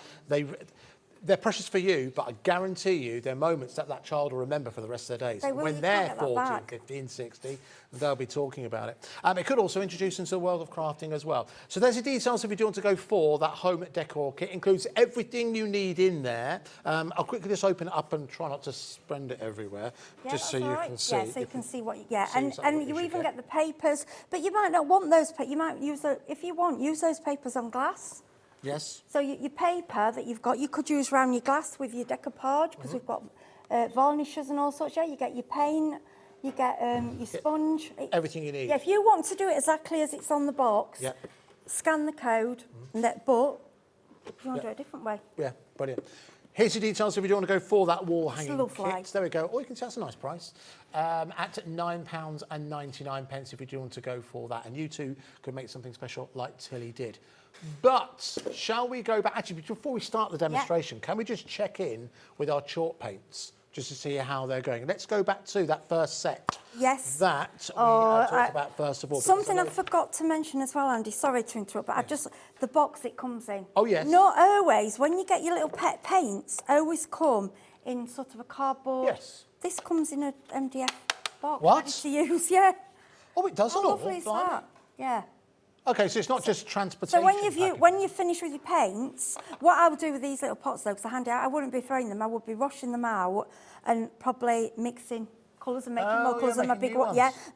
they're precious for you, but I guarantee you they're moments that child will remember for the rest of their days. When they're 14, 15, 16, they'll be talking about it. It could also introduce them to the world of crafting as well. So there's the details if you do want to go for that home decor kit. Includes everything you need in there. I'll quickly just open it up and try not to spread it everywhere, just so you can see. Yeah, so you can see what you get. And you even get the papers, but you might not want those papers. You might use if you want, use those papers on glass. Yes. So your paper that you've got, you could use around your glass with your Deco-Large because we've got varnishes and all sorts. Yeah, you get your paint, you get your sponge. Everything you need. Yeah, if you want to do it exactly as it's on the box, scan the code, but if you want to do it a different way. Yeah, brilliant. Here's the details if you do want to go for that wall hanging kit. There we go. Or you can see that's a nice price. At £9.99 if you do want to go for that. And you too could make something special like Tilly did. But shall we go back? Actually, before we start the demonstration, can we just check in with our chalk paints just to see how they're going? Let's go back to that first set. Yes. That we talked about first of all. Something I forgot to mention as well, Andy. Sorry to interrupt, but the box it comes in. Oh, yes. Not always. When you get your little pet paints, always come in sort of a cardboard. Yes. This comes in a MDF box. What? Ready to use, yeah. Oh, it does. How lovely is that? Yeah. Okay, so it's not just transportation. So when you finish with your paints, what I would do with these little pots though, because I hand it out, I wouldn't be throwing them. I would be washing them out and probably mixing colours and making more colours.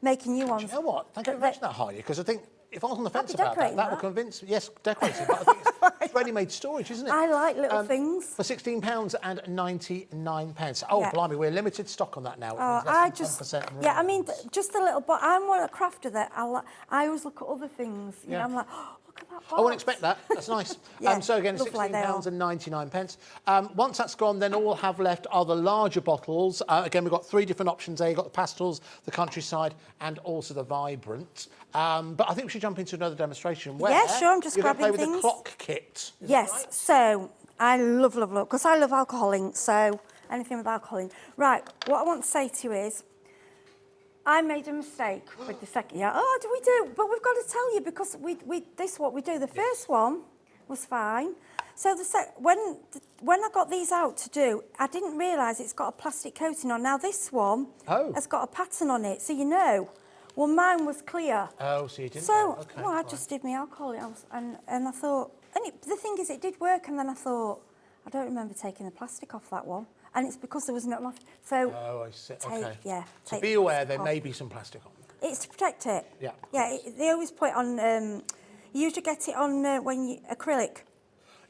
Making new ones. Do you know what? Thank you for mentioning that, Hardy, because I think if I was on the fence I'd be about that, decorating that would that. convince. Yes, decorating. But I think it's ready-made storage, isn't it? I like little things. For £16.99. Oh, Yeah. blimey, we're limited stock on that now. I mean, just a little. But I'm a crafter that I always look at other things. You know, I'm like, oh, look at that box. I wouldn't expect that. That's nice. Yeah, So again, look like they are. £16.99. Once that's gone, then all we'll have left are the larger bottles. Again, we've got 3 different options there. You've got the pastels, the countryside, and also the vibrant. But I think we should jump into another demonstration where Yeah, sure, I'm just you're going to play grabbing with the things. clock kit. Is Yes, that right? so I love, because I love alcohol ink, so anything with alcohol ink. Right, what I want to say to you is, I made a mistake with the second, oh, do we do? But we've got to tell you, because this is what we do. The first one was fine. So when I got these out to do, I didn't realise it's got a plastic coating on. Now this one has got a pattern on it, so you know. Well, mine was clear. Oh, so you didn't. So, Okay, I just did my alcohol, and I thought, the thing is, it did work, and then I thought, I don't remember taking the plastic off that one, and it's because there was no enough. So, Oh, I see. Okay. So take be the aware plastic there off. may be some plastic on there. It's to protect it. Yeah. Yeah, they always put it on. You usually get it on acrylic.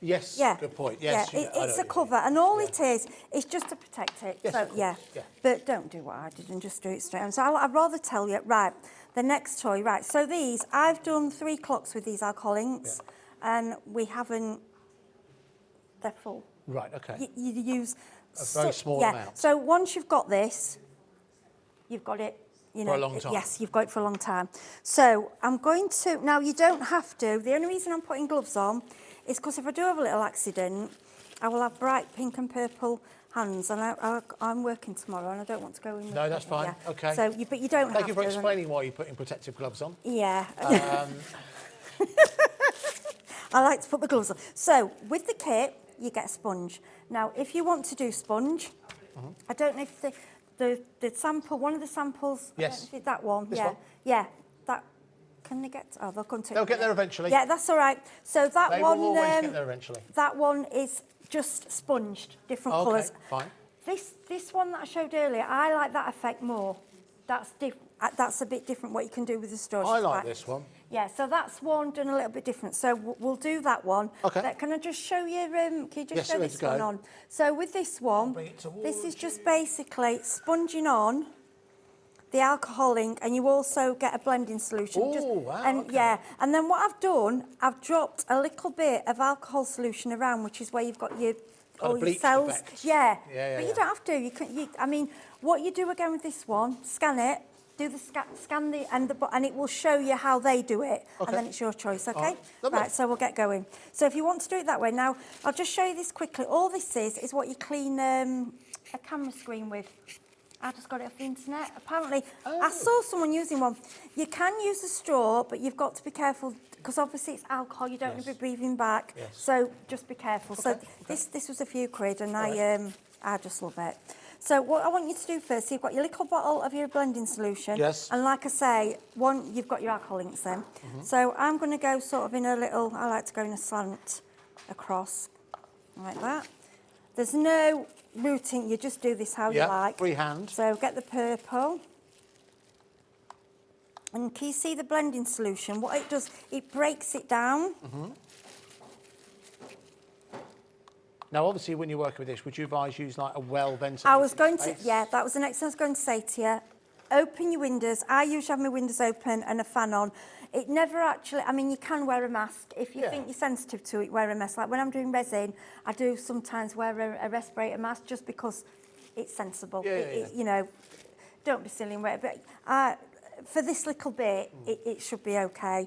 Yes, Yeah. good point. Yes, yeah, I know it's what a you cover, and all it is just to protect it. Yes, so of course, yeah. But don't do what I did and just do it straight on. So I'd rather tell you, right, the next toy, right. So these, I've done 3 clocks with these alcohol inks, and we haven't, they're full. Right, okay. You use A very small amount. So once you've got this, you've got it, you know. For a long time. Yes, you've got it for a long time. So I'm going to, now you don't have to, the only reason I'm putting gloves on is because if I do have a little accident, I will have bright pink and purple hands, and I'm working tomorrow, and I don't want to go in with No, that's fine. Yeah. Okay. So, but you don't have to. Thank you for explaining why you're putting protective gloves on. Yeah. I like to put the gloves on. So with the kit, you get a sponge. Now, if you want to do sponge, I don't know if the sample, one of the samples, Yes. I don't know if it's that one. This yeah. one? Yeah. That. Can they get? Oh, they'll come to it. They'll get there eventually. Yeah, that's all right. So that They one. will always get there eventually. That one is just sponged, different Okay, colours. fine. This one that I showed earlier, I like that effect more. That's a bit different what you can do with the storage. I like this one. Yeah, so that's one done a little bit different. So we'll do that one. Okay. Can I just show you? Can you just Yes, show let's this one go. on? So with this one, bring it towards this is just basically sponging on the alcohol ink, and you also get a blending solution. Oh, wow, And okay. yeah, and then what I've done, I've dropped a little bit of alcohol solution around, which is where you've got your all your bleached cells. effect. Yeah. Yeah, But yeah. you don't have to. I mean, what you do again with this one, scan it. Do the scan and it will show you how they do it, Okay. and then it's your choice. Okay. right, lovely. Right. So we'll get going. So if you want to do it that way, now I'll just show you this quickly. All this is what you clean a camera screen with. I just got it off the internet. Apparently, I saw someone using one. You can use a straw, but you've got to be careful because obviously it's alcohol. You don't want to be breathing back. Yes. So just be careful. So this was a few quid, and I just love it. So what I want you to do first, you've got your little bottle of your blending solution. Yes. And like I say, you've got your alcohol inks then. So I'm going to go sort of in a little, I like to go in a slant across, like that. There's no routing, you just do this how you like. Freehand. So get the purple. And can you see the blending solution? What it does, it breaks it down. Now, obviously, when you're working with this, would you advise use like a well-ventilated I was going to, space? yeah, that was the next thing I was going to say to you. Open your windows. I usually have my windows open and a fan on. It never actually, I mean, you can wear a mask. If you think you're sensitive to it, wear a mask. Like when I'm doing resin, I do sometimes wear a respirator mask just because it's sensible. You know, don't be silly and wear it. But for this little bit, it should be okay.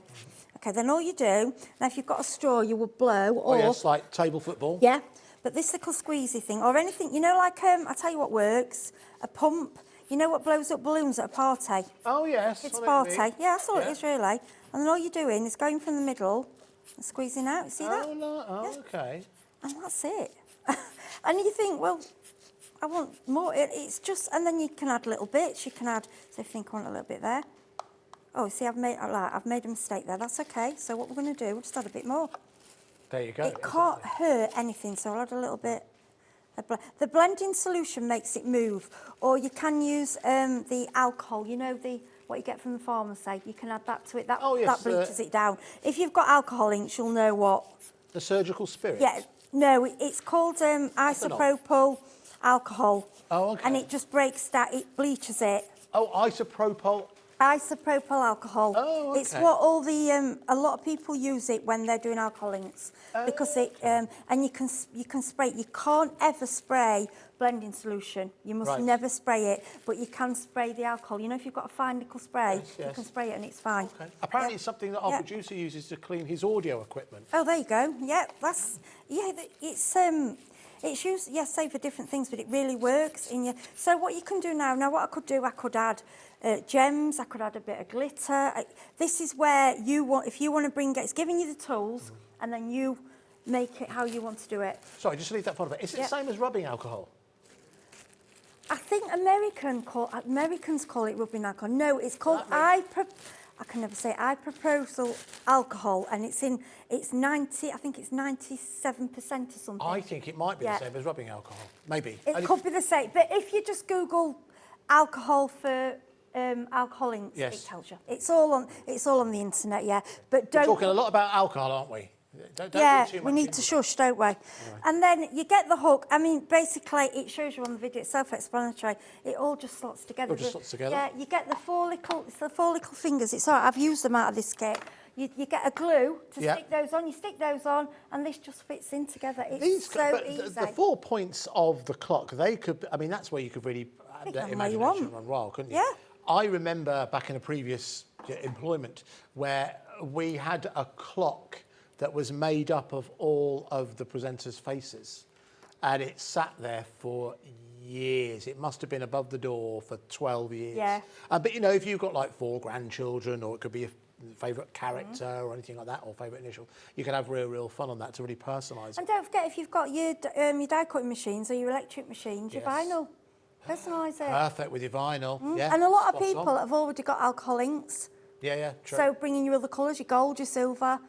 Okay, then all you do, now if you've got a straw, you will blow. Oh, yes, like table football. Yeah, but this little squeezy thing, or anything, you know, like, I'll tell you what works, a pump. You know what blows up balloons at a party? Oh, yes. It's I a know what you party. mean. Yeah, that's all it is, really. And then all you're doing is going from the middle and squeezing out. You see that? Okay. And that's it. And you think, well, I want more. It's just, and then you can add little bits. You can add, so if you think I want a little bit there. Oh, see, I've made a mistake there. That's okay. So what we're going to do, we'll just add a bit more. There you go. It can't hurt anything, so I'll add a little bit. The blending solution makes it move, or you can use the alcohol. You know what you get from the pharmacy. You can add that to it. That bleaches it down. If you've got alcohol inks, you'll know what. The surgical spirit. Yeah, no, it's called isopropyl alcohol. Oh, okay. And it just breaks that. It bleaches it. Oh, isopropyl. Isopropyl alcohol. Oh, okay. It's what all the a lot of people use it when they're doing alcohol inks because it and you can spray it. You can't ever spray blending solution. You must never spray it, but you can spray the alcohol. You know, if you've got a fine nickel spray, you can spray it and it's fine. Okay. Apparently, it's something that our producer uses to clean his audio equipment. Oh, there you go. Yeah, it's used, say for different things, but it really works in your. So what you can do now what I could do, I could add gems, I could add a bit of glitter. This is where you want, if you want to bring it, it's giving you the tools, and then you make it how you want to do it. Sorry, just leave that for a bit. Is it the same as rubbing alcohol? I think Americans call it rubbing alcohol. No, it's called I can never say isopropyl alcohol, and it's 90. I think it's 97% or something. I think it might be the same as rubbing alcohol. Maybe. It could be the same, but if you just Google alcohol for alcohol inks, it tells you. It's all on the internet, But don't. We're talking a lot about alcohol, aren't we? Don't do too much we need to shush, don't we? Right. And then you get the hook. I mean, basically, it shows you on the video. It's self-explanatory. It all just slots together. It just slots together? Yeah, you get the four little fingers. It's all right. I've used them out of this kit. You get a glue to stick those on. You stick those on, and this just fits in together. It's so easy. The 4 points of the clock, they could. I mean, that's where you could really let imagination run wild, couldn't you? Yeah. I remember back in a previous employment where we had a clock that was made up of all of the presenters' faces, and it sat there for years. It must have been above the door for 12 years. Yeah. But you know, if you've got like 4 grandchildren, or it could be a favourite character or anything like that, or favourite initial, you can have real fun on that to really personalise it. And don't forget, if you've got your die cutting machines or your electric machines, your vinyl, personalise it. Perfect with your vinyl. Yeah. And a lot of people have already got alcohol inks. Yeah, true. So bring in your other colours, your gold, your silver,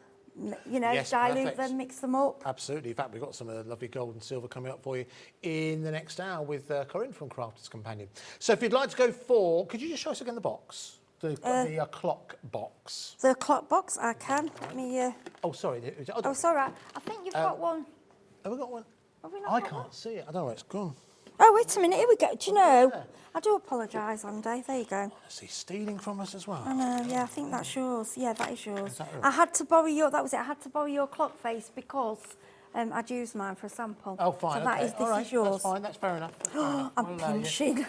you know, dilute them, mix them up. Absolutely. In fact, we've got some lovely gold and silver coming up for you in the next hour with Corinne from Crafters Companion. So if you'd like to go for, could you just show us again the box? The clock box. The clock box, I can. Let me... Oh, sorry. Oh, sorry. I think you've got one. Have we got one? Have we not I got can't one? see it. I don't know where it's gone. Oh, wait a minute. Here we go. Do you know? I do apologise, Andy. There you go. Is he stealing from us as well? I know. Yeah, I think that's yours. Yeah, that is yours. Is that right? I had to borrow your... That was it. I had to borrow your clock face because I'd used mine for a sample. Oh, fine. So that is, this is yours. That's fine. That's fair enough. That's fair enough. I'm pinching.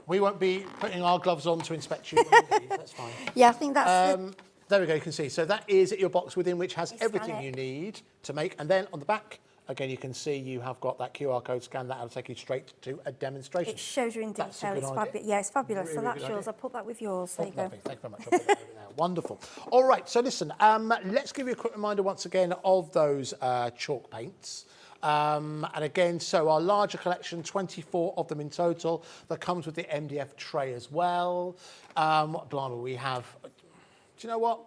We won't be putting our gloves on to inspect you. That's fine. Yeah, I think that's There we go. You can see. So that is your box within which has everything you need to make. And then on the back, again, you can see you have got that QR code scan. That'll take you straight to a demonstration. It shows you in detail. That's a good It's idea. fabulous. Yeah, it's fabulous. Really, So that's really good yours. idea. I'll put that with yours. There you go. Lovely. Thank you very much. I'll put that over now. Wonderful. All right. So listen, let's give you a quick reminder once again of those chalk paints. And again, so our larger collection, 24 of them in total, that comes with the MDF tray as well. Blimey, we have, do you know what?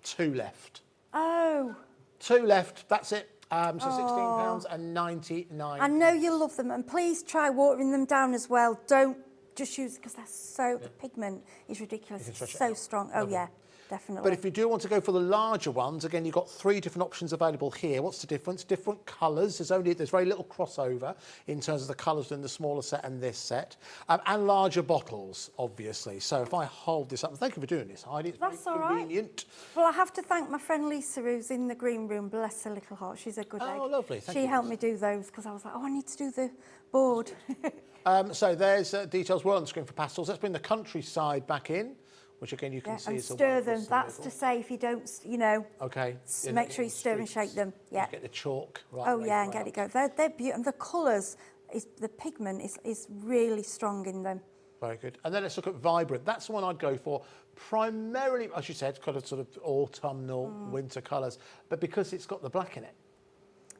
2 left. Oh. 2 left, that's it. So £16.99. I know you love them, and please try watering them down as well. Don't just use it because they're so, the pigment is ridiculous. It's so strong. Oh, yeah. Definitely. But if you do want to go for the larger ones, again, you've got 3 different options available here. What's the difference? Different colours. There's very little crossover in terms of the colours in the smaller set and this set. And larger bottles, obviously. So if I hold this up, and thank you for doing this, Heidi. It's That's very all right. convenient. Well, I have to thank my friend Lisa, who's in the green room. Bless her little heart. She's a good egg. Oh, lovely. Thank you. She helped me do those because I was like, oh, I need to do the board. So there's details well on the screen for pastels. Let's bring the countryside back in, which again you can see and is a stir wonderful them. That's symbol. to say if you don't, you know, Okay. make sure you stir and shake them. Yeah. Get the chalk right. Oh, yeah, and get it going. They're beautiful. And the colours, the pigment is really strong in them. Very good. And then let's look at Vibrant. That's the one I'd go for. Primarily, as you said, kind of sort of autumnal winter colours, but because it's got the black in it.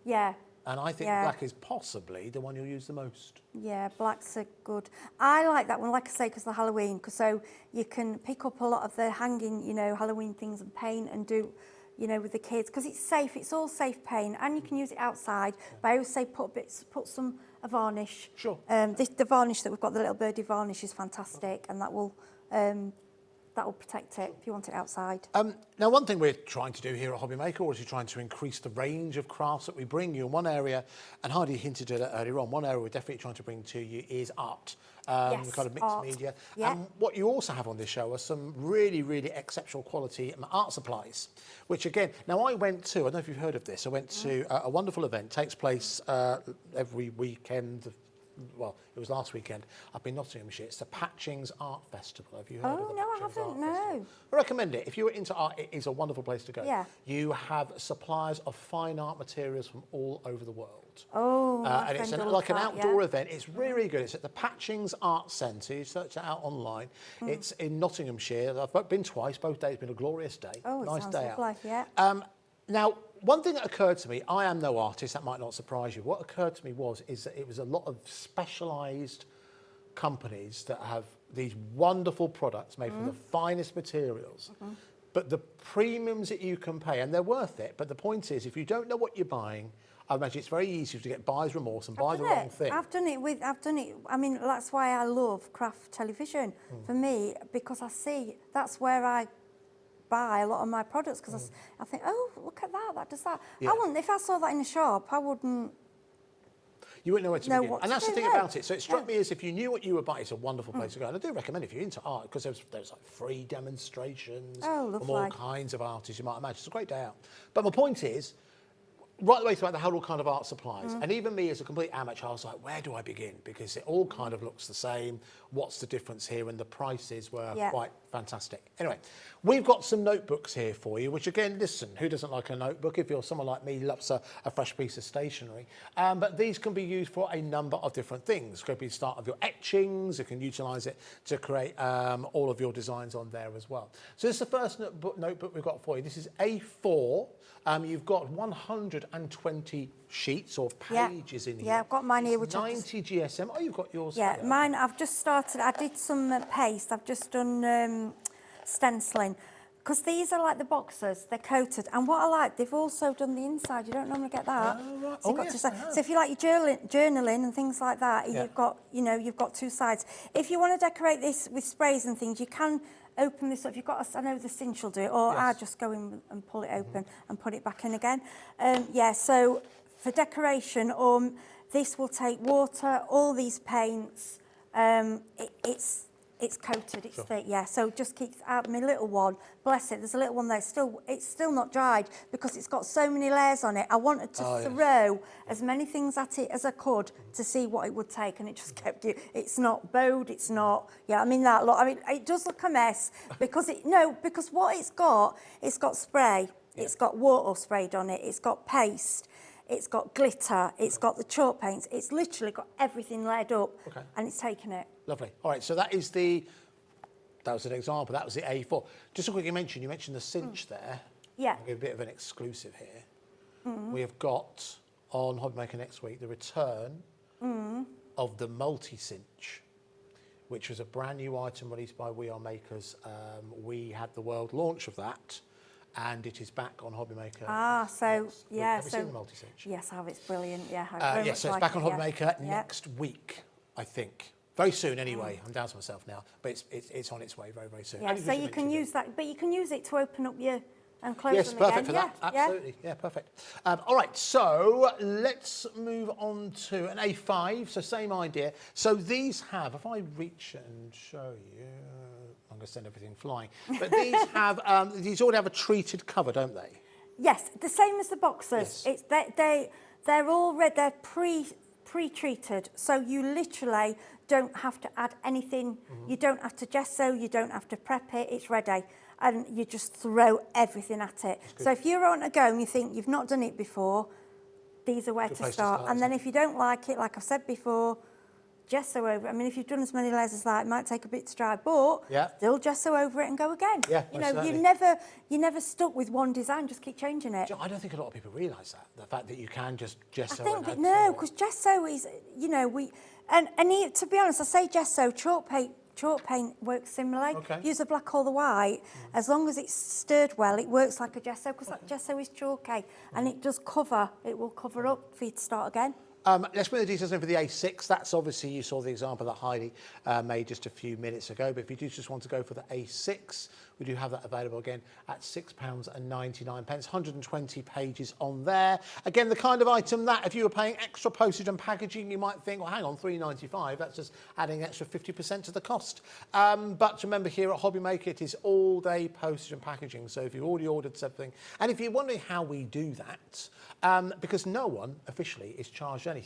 Yeah. And I think Yeah. black is possibly the one you'll use the most. Yeah, blacks are good. I like that one, like I say, because the Halloween, because so you can pick up a lot of the hanging, you know, Halloween things and paint and do, you know, with the kids, because it's safe. It's all safe paint, and you can use it outside. But I always say put some a varnish. Sure. The varnish that we've got, the little Birdie varnish, is fantastic, and that will protect it if you want it outside. Now, one thing we're trying to do here at Hobbymaker is we're trying to increase the range of crafts that we bring you. In one area, and Heidi hinted at it earlier on, one area we're definitely trying to bring to you is art. Yes, kind of mixed art. media. Yeah. And what you also have on this show are some really, really exceptional quality art supplies, which again, now I went to, I don't know if you've heard of this, I went to a wonderful event, takes place every weekend. Well, it was last weekend up in Nottinghamshire. It's the Patchings Art Festival. Have you heard of Oh the no, I Patchings Art haven't. Festival? No. I recommend it. If you're into art, it is a wonderful place to go. Yeah. You have suppliers of fine art materials from all over the world. Oh, my and it's friend will like an love that, outdoor yeah. event. It's really, really good. It's at the Patchings Art Centre. You search it out online. It's in Nottinghamshire. I've been twice. Both days been a glorious day. Oh, it nice sounds day out. lovely, yeah. Now, one thing that occurred to me, I am no artist, that might not surprise you. What occurred to me is that it was a lot of specialised companies that have these wonderful products made from the finest materials. But the premiums that you can pay, and they're worth it, but the point is, if you don't know what you're buying, I imagine it's very easy to get buyer's remorse and buy the wrong thing. I've done it. I mean, that's why I love craft television for me, because I see that's where I buy a lot of my products, because I think, oh, look at that, that does that. Yeah. I wouldn't, if I saw that in a shop, I wouldn't. You wouldn't know where to Know begin. what And to that's the do, thing no. about it. So it struck me as if you knew what you were buying, it's a wonderful place to go. And I do recommend if you're into art, because there's like free demonstrations Oh, from all lovely. kinds of artists you might imagine. It's a great day out. But my point is, right the way throughout the whole kind of art supplies, and even me as a complete amateur, I was like, where do I begin? Because it all kind of looks the same. What's the difference here? And the prices were quite fantastic. Anyway, we've got some notebooks here for you, which again, listen, who doesn't like a notebook? If you're someone like me who loves a fresh piece of stationery. But these can be used for a number of different things. It could be the start of your etchings. You can utilise it to create all of your designs on there as well. So this is the first notebook we've got for you. This is A4. You've got 120 sheets or pages in here. Yeah, I've got mine here, It's which I've just- 90 GSM. Oh, you've got yours. Yeah, here. mine, I've just started, I did some paste, I've just done stenciling, because these are like the boxes, they're coated, and what I like, they've also done the inside, you don't normally get that. Oh, right. So, you've Oh, got yes, two I have. so if you like your journaling and things like that, Yeah. you've got, you know, you've got two sides. If you want to decorate this with sprays and things, you can open this up. You've got, I know the cinch will do it, or I just go in and pull it open and put it back in again. Yeah, so for decoration, this will take water, all these paints, it's coated, it's thick, yeah. So just keep out my little one, bless it, there's a little one there, it's still not dried because it's got so many layers on it. I wanted to throw as many things at it as I could to see what it would take, and it just kept you, it's not bowed, it's not, yeah, I mean that lot, I mean, it does look a mess because because what it's got spray, it's got water sprayed on it, it's got paste, it's got glitter, it's got the chalk paints, it's literally got everything laid up, and it's taken it. Lovely. All right, so that was an example. That was the A4. Just a quick mention, you mentioned the cinch there. Yeah. I'll give a bit of an exclusive here. We have got on Hobbymaker next week the return of the multi-cinch, which was a brand new item released by We Are Makers. We had the world launch of that, and it is back on Hobbymaker. Ah, so, yeah. Have you seen the multi-cinch? Yes, I have, it's brilliant, yeah. I very Yes, much so it's like back on it, Hobbymaker yeah. next week, I think. Very soon anyway. I'm down to myself now, but it's on its way very, very soon. Yeah, And so you can use that, but you can use it to open up your and close Yes, them perfect again. for that. Absolutely. Yeah, perfect. All right, so let's move on to an A5. So same idea. So these have, if I reach and show you, I'm going to send everything flying. But these have, these already have a treated cover, don't they? Yes, the same as the boxes. Yes. They're already, they're pre-treated, so you literally don't have to add anything. You don't have to gesso, you don't have to prep it, it's ready. And you just throw everything at it. So if you're on a go and you think you've not done it before, these are where Good to place to start. start, And then isn't if you don't like it, like I've said before, gesso over it. I mean, if you've done as many layers as that, it might take a bit to dry, but still gesso over it and go again. Yeah, you most know, certainly. you're never stuck with one design, just keep changing it. I don't think a lot of people realise that, the fact that you can just gesso. I think, and but add no, to it. because gesso is, you know, to be honest, I say gesso, chalk paint works similarly. Okay. Use the black or the white, as long as it's stirred well, it works like a gesso, because that gesso is chalky, and it does cover, it will cover up for you to start again. Let's bring the details in for the A6. That's obviously, you saw the example that Heidi made just a few minutes ago. But if you do just want to go for the A6, we do have that available again at £6.99. 120 pages on there. Again, the kind of item that if you were paying extra postage and packaging, you might think, well, hang on, £3.95. That's just adding extra 50% to the cost. But remember, here at Hobby Maker, it is all day postage and packaging. So if you've already ordered something, and if you're wondering how we do that, because no one officially is charged anything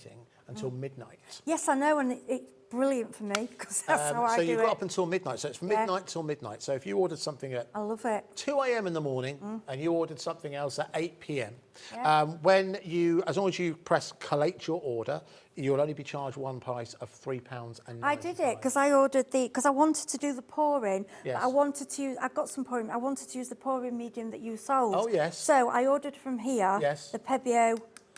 until midnight. Yes, I know, and it's brilliant for me, because that's how I do it. So you've got up until midnight. So it's from midnight till midnight. So if you ordered something at I love it. 2 a.m. in the morning and you ordered something else at 8 p.m, as long as you press collate your order, you'll only be charged one price of £3.95. I did it because I ordered because I wanted to do the pouring. Yes. But I got some pouring. I wanted to use the pouring medium that you sold. Oh, yes. So I ordered from here. Yes. The Pebeo.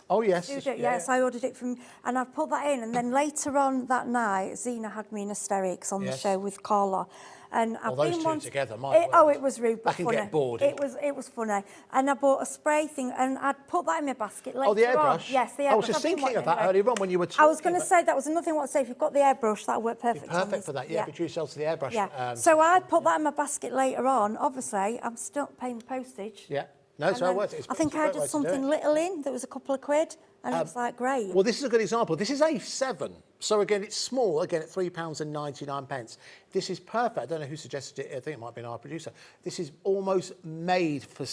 Oh, yes. Studio, yes, I ordered it from, and I put that in, and then later on that night, Zena had me in hysterics on the show with Carla. And I've those been two once, together, my word. oh, it was rude, but That can funny. get bored. It was funny. And I bought a spray thing, and I'd put that in my basket later Oh, the airbrush? on. Yes, the airbrush. I was just thinking of that earlier on when you were talking. I was going to say, that was another thing I want to say. If you've got the airbrush, that'll work perfect. Perfect for that, yeah, but yourself to the airbrush. Yeah. So I put that in my basket later on. Obviously, I'm still paying postage. Yeah. No, so it works. I think I did something little in, that was a couple of quid, and it was like, great. Well, this is a good example. This is A7. So again, it's small, again, at £3.99. This is perfect. I don't know who suggested it. I think it might have been our producer. This is almost made for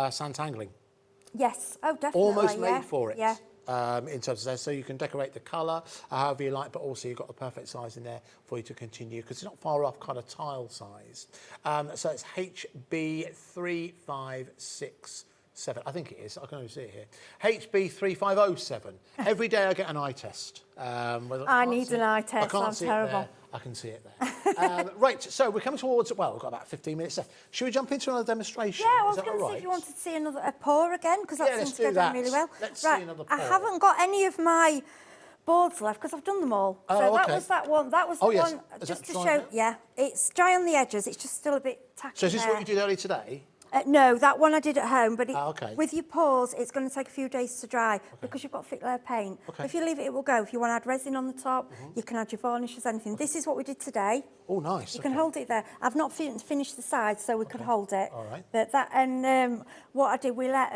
santangling. Yes, oh, definitely. Almost made for it. Yeah. In terms of that, so you can decorate the colour however you like, but also you've got the perfect size in there for you to continue, because it's not far off kind of tile size. So it's HB3567. I think it is. I can only see it here. HB3507. Every day I get an eye test. I need an eye test. I can't I'm see terrible. it there. I can see it there. Right, so we're coming towards, well, we've got about 15 minutes left. Should we jump into another demonstration? Yeah, I was Is that going to all see right? if you wanted to see a pour again, because that Yeah, let's seems to do go down that. really well. Let's right, see another I pour. haven't got any of my boards left, because I've done them all. Oh, so that okay. was that one. That was the yes. one, Is just that to dry show, now? yeah, it's dry on the edges. It's just still a bit tacky So is this there. what you did earlier today? No, that one I did at home, but okay. with your pours, it's going to take a few days to dry because you've got thick layer paint. Okay. If you leave it, it will go. If you want to add resin on the top, you can add your varnishes, anything. This is what we did today. Oh, nice. You can hold it there. I've not finished the sides, so we could hold it. All right. But that, and what I did, we let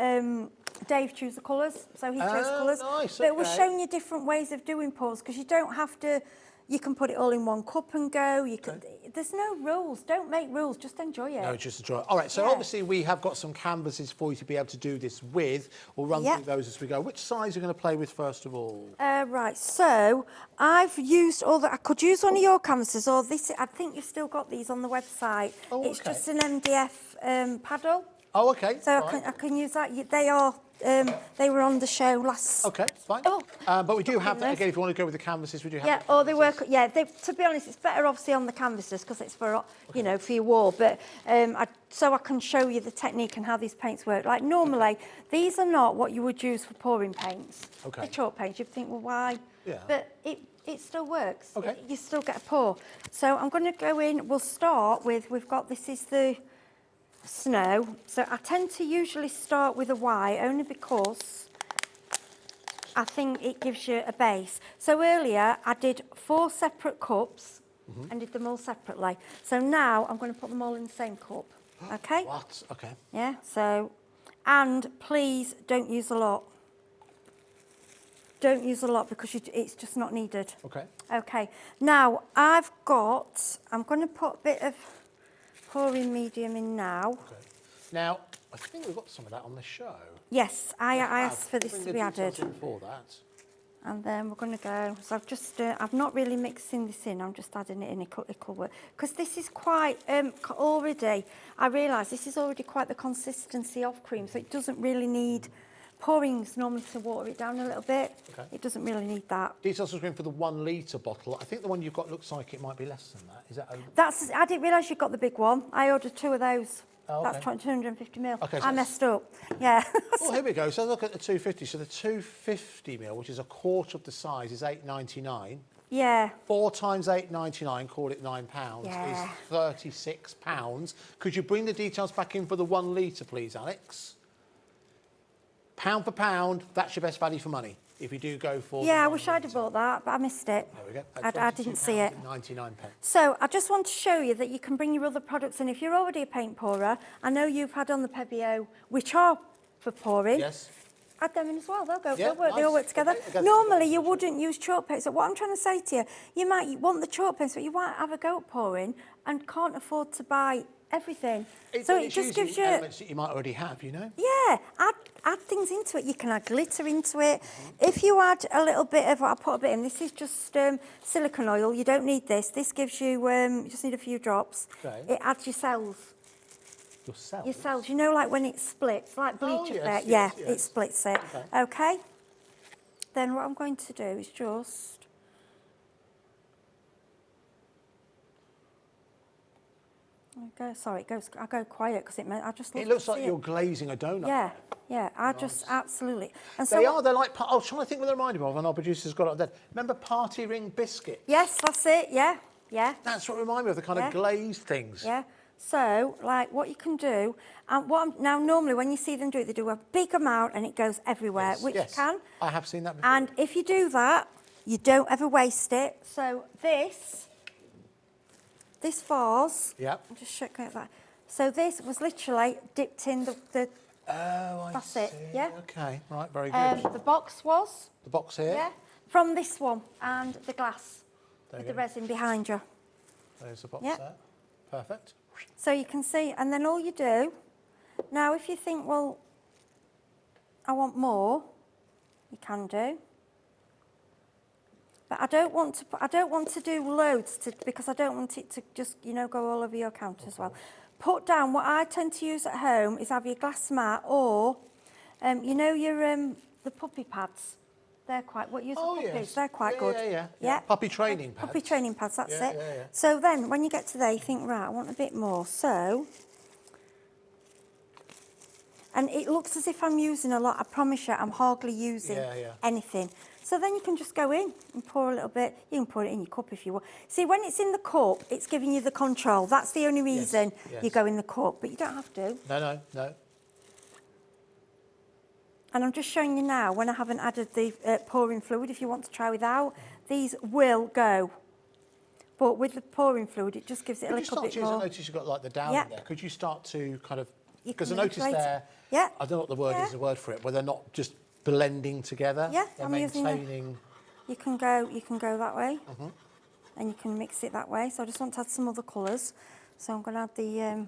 Dave choose the colours, so he chose colours. Nice, But we're okay. showing you different ways of doing pours, because you don't have to. You can put it all in one cup and go. You can. There's no rules. Don't make rules. Just enjoy it. No, just enjoy it. All right, so obviously we have got some canvases for you to be able to do this with. We'll run through those as we go. Which size are you going to play with first of all? Right, so I've used all that. I could use one of your canvases, or this. I think you've still got these on the website. Oh, It's okay. just an MDF paddle. Oh, okay. So fine. I can use that. They are. They were on the show last. Okay, fine. Oh. But we do have that Goodness. again. If you want to go with the canvases, we do have. Yeah, the or they work. canvases. Yeah, to be honest, it's better obviously on the canvases because it's for for your wall. But so I can show you the technique and how these paints work. Like normally, these are not what you would use for pouring paints. Okay. The chalk paints. You'd think, well, why? Yeah. But it still works. Okay. You still get a pour. So I'm going to go in. We'll start with. This is the snow. So I tend to usually start with a white only because I think it gives you a base. So earlier I did 4 separate cups and did them all separately. So now I'm going to put them all in the same cup. Okay? What? Okay. Yeah, so, and please don't use a lot. Don't use a lot because it's just not needed. Okay. Okay, now I'm going to put a bit of pouring medium in now. Okay. Now, I think we've got some of that on the show. Yes, I asked for this Bring to the be added. details in for that. And then we're going to go, so I've not really mixing this in, I'm just adding it in, it could work. Because this is quite, already, I realise this is already quite the consistency of cream, so it doesn't really need pouring's normally to water it down a little bit. Okay. It doesn't really need that. Details on screen for the 1 litre bottle. I think the one you've got looks like it might be less than that. Is that a... I didn't realise you got the big one. I ordered 2 of those. Oh, okay. That's 250ml. Okay, so I messed up. Yeah. Well, here we go. So look at the 250. So the 250ml, which is a quarter of the size, is £8.99. Yeah. 4 times £8.99, call it £9, Yeah. is £36. Could you bring the details back in for the 1 litre, please, Alex? Pound for pound, that's your best value for money. If you do go for... Yeah, I the wish 1 I'd have litre. bought that, but I missed it. There we go. I didn't see it. £22.99. So I just want to show you that you can bring your other products in. If you're already a paint pourer, I know you've had on the Pebeo, which are for pouring. Yes. Add them in as well. They'll go. Yeah, They all nice. work together. Okay, Normally, you wouldn't use chalk paints. So what I'm trying to say to you, you might want the chalk paints, but you might have a go at pouring and can't afford to buy everything. So it just gives you elements that you might already have, you know. yeah, add things into it. You can add glitter into it. If you add a little bit of, I'll put a bit in, this is just silicone oil. You don't need this. This gives you, you just need a few drops. Okay. It adds your cells. Yourself. Your cells, you know, like when it splits, like bleach Oh, yes, effect. yes, Yeah, yes. it splits it. Okay. Then what I'm going to do is just... Sorry, I go quiet because I just love It looks to like see you're glazing a donut. Yeah, yeah, I just absolutely. And so They're like, I was trying to think what they remind me of, and our producer's got it up there. Remember party ring biscuit? yes, that's it. Yeah, yeah, That's what remind me of, the kind Yeah. of glazed things. yeah. So, like, what you can do, and now normally when you see them do it, they do a big amount and it goes everywhere, Yes, which yes. you can. I have seen that before. And if you do that, you don't ever waste it. So this vase, Yep. I'm just checking that. So this was literally dipped in the Oh, I That's see. it, yeah. Okay, right, very good. the box was, The box here. yeah, from this one and the glass There with you the go. resin behind you. There's the box Yep. there. Perfect. So you can see, and then all you do, now if you think, well, I want more, you can do. But I don't want to do loads because I don't want it to just, you know, go all over your counter as well. Put down, what I tend to use at home is have your glass mat or, you know, your the puppy pads. They're quite, what you use for puppies, yes. they're quite Yeah, good. yeah. Puppy training pads. Puppy training pads, that's Yeah, it. yeah, yeah. So then, when you get to there, you think, right, I want a bit more. So, and it looks as if I'm using a lot. I promise you, I'm hardly using anything. So then you can just go in and pour a little bit. You can pour it in your cup if you want. See, when it's in the cup, it's giving you the control. That's the only reason yes. you go in the cup, but you don't have to. No. And I'm just showing you now, when I haven't added the pouring fluid, if you want to try without, these will go. But with the pouring fluid, it just gives it a little bit more. I notice you've got like the down Yeah. there. Could you start to kind of, You because I can noticed manipulate there, it. Yeah. I don't know what the word Yeah. is, the word for it, where they're not just blending together. Yeah, they're I'm using the- maintaining. You can go that way, and you can mix it that way. So I just want to add some other colours. So I'm going to add the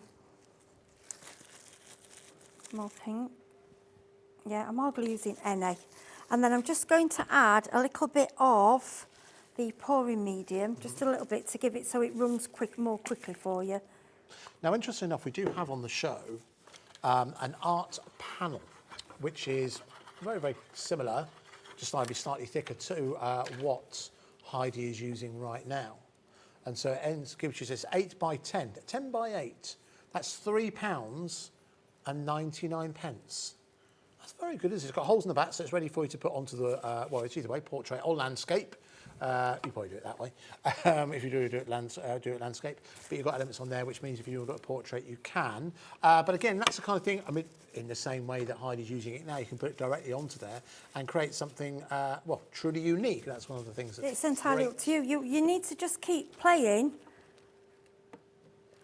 more pink. Yeah, I'm hardly using any. And then I'm just going to add a little bit of the pouring medium, just a little bit to give it so it runs more quickly for you. Now, interesting enough, we do have on the show an art panel, which is very, very similar, just maybe slightly thicker to what Heidi is using right now. And so it gives you this 8 by 10, 10 by 8. That's £3 and 99 pence. That's very good, isn't it? It's got holes in the back, so it's ready for you to put onto the, well, it's either way, portrait or landscape. You probably do it that way, if you do it landscape. But you've got elements on there, which means if you do a portrait, you can. But again, that's the kind of thing, I mean, in the same way that Heidi's using it now, you can put it directly onto there and create something, well, truly unique. That's one of the things that's It's entirely great. up to you. You need to just keep playing.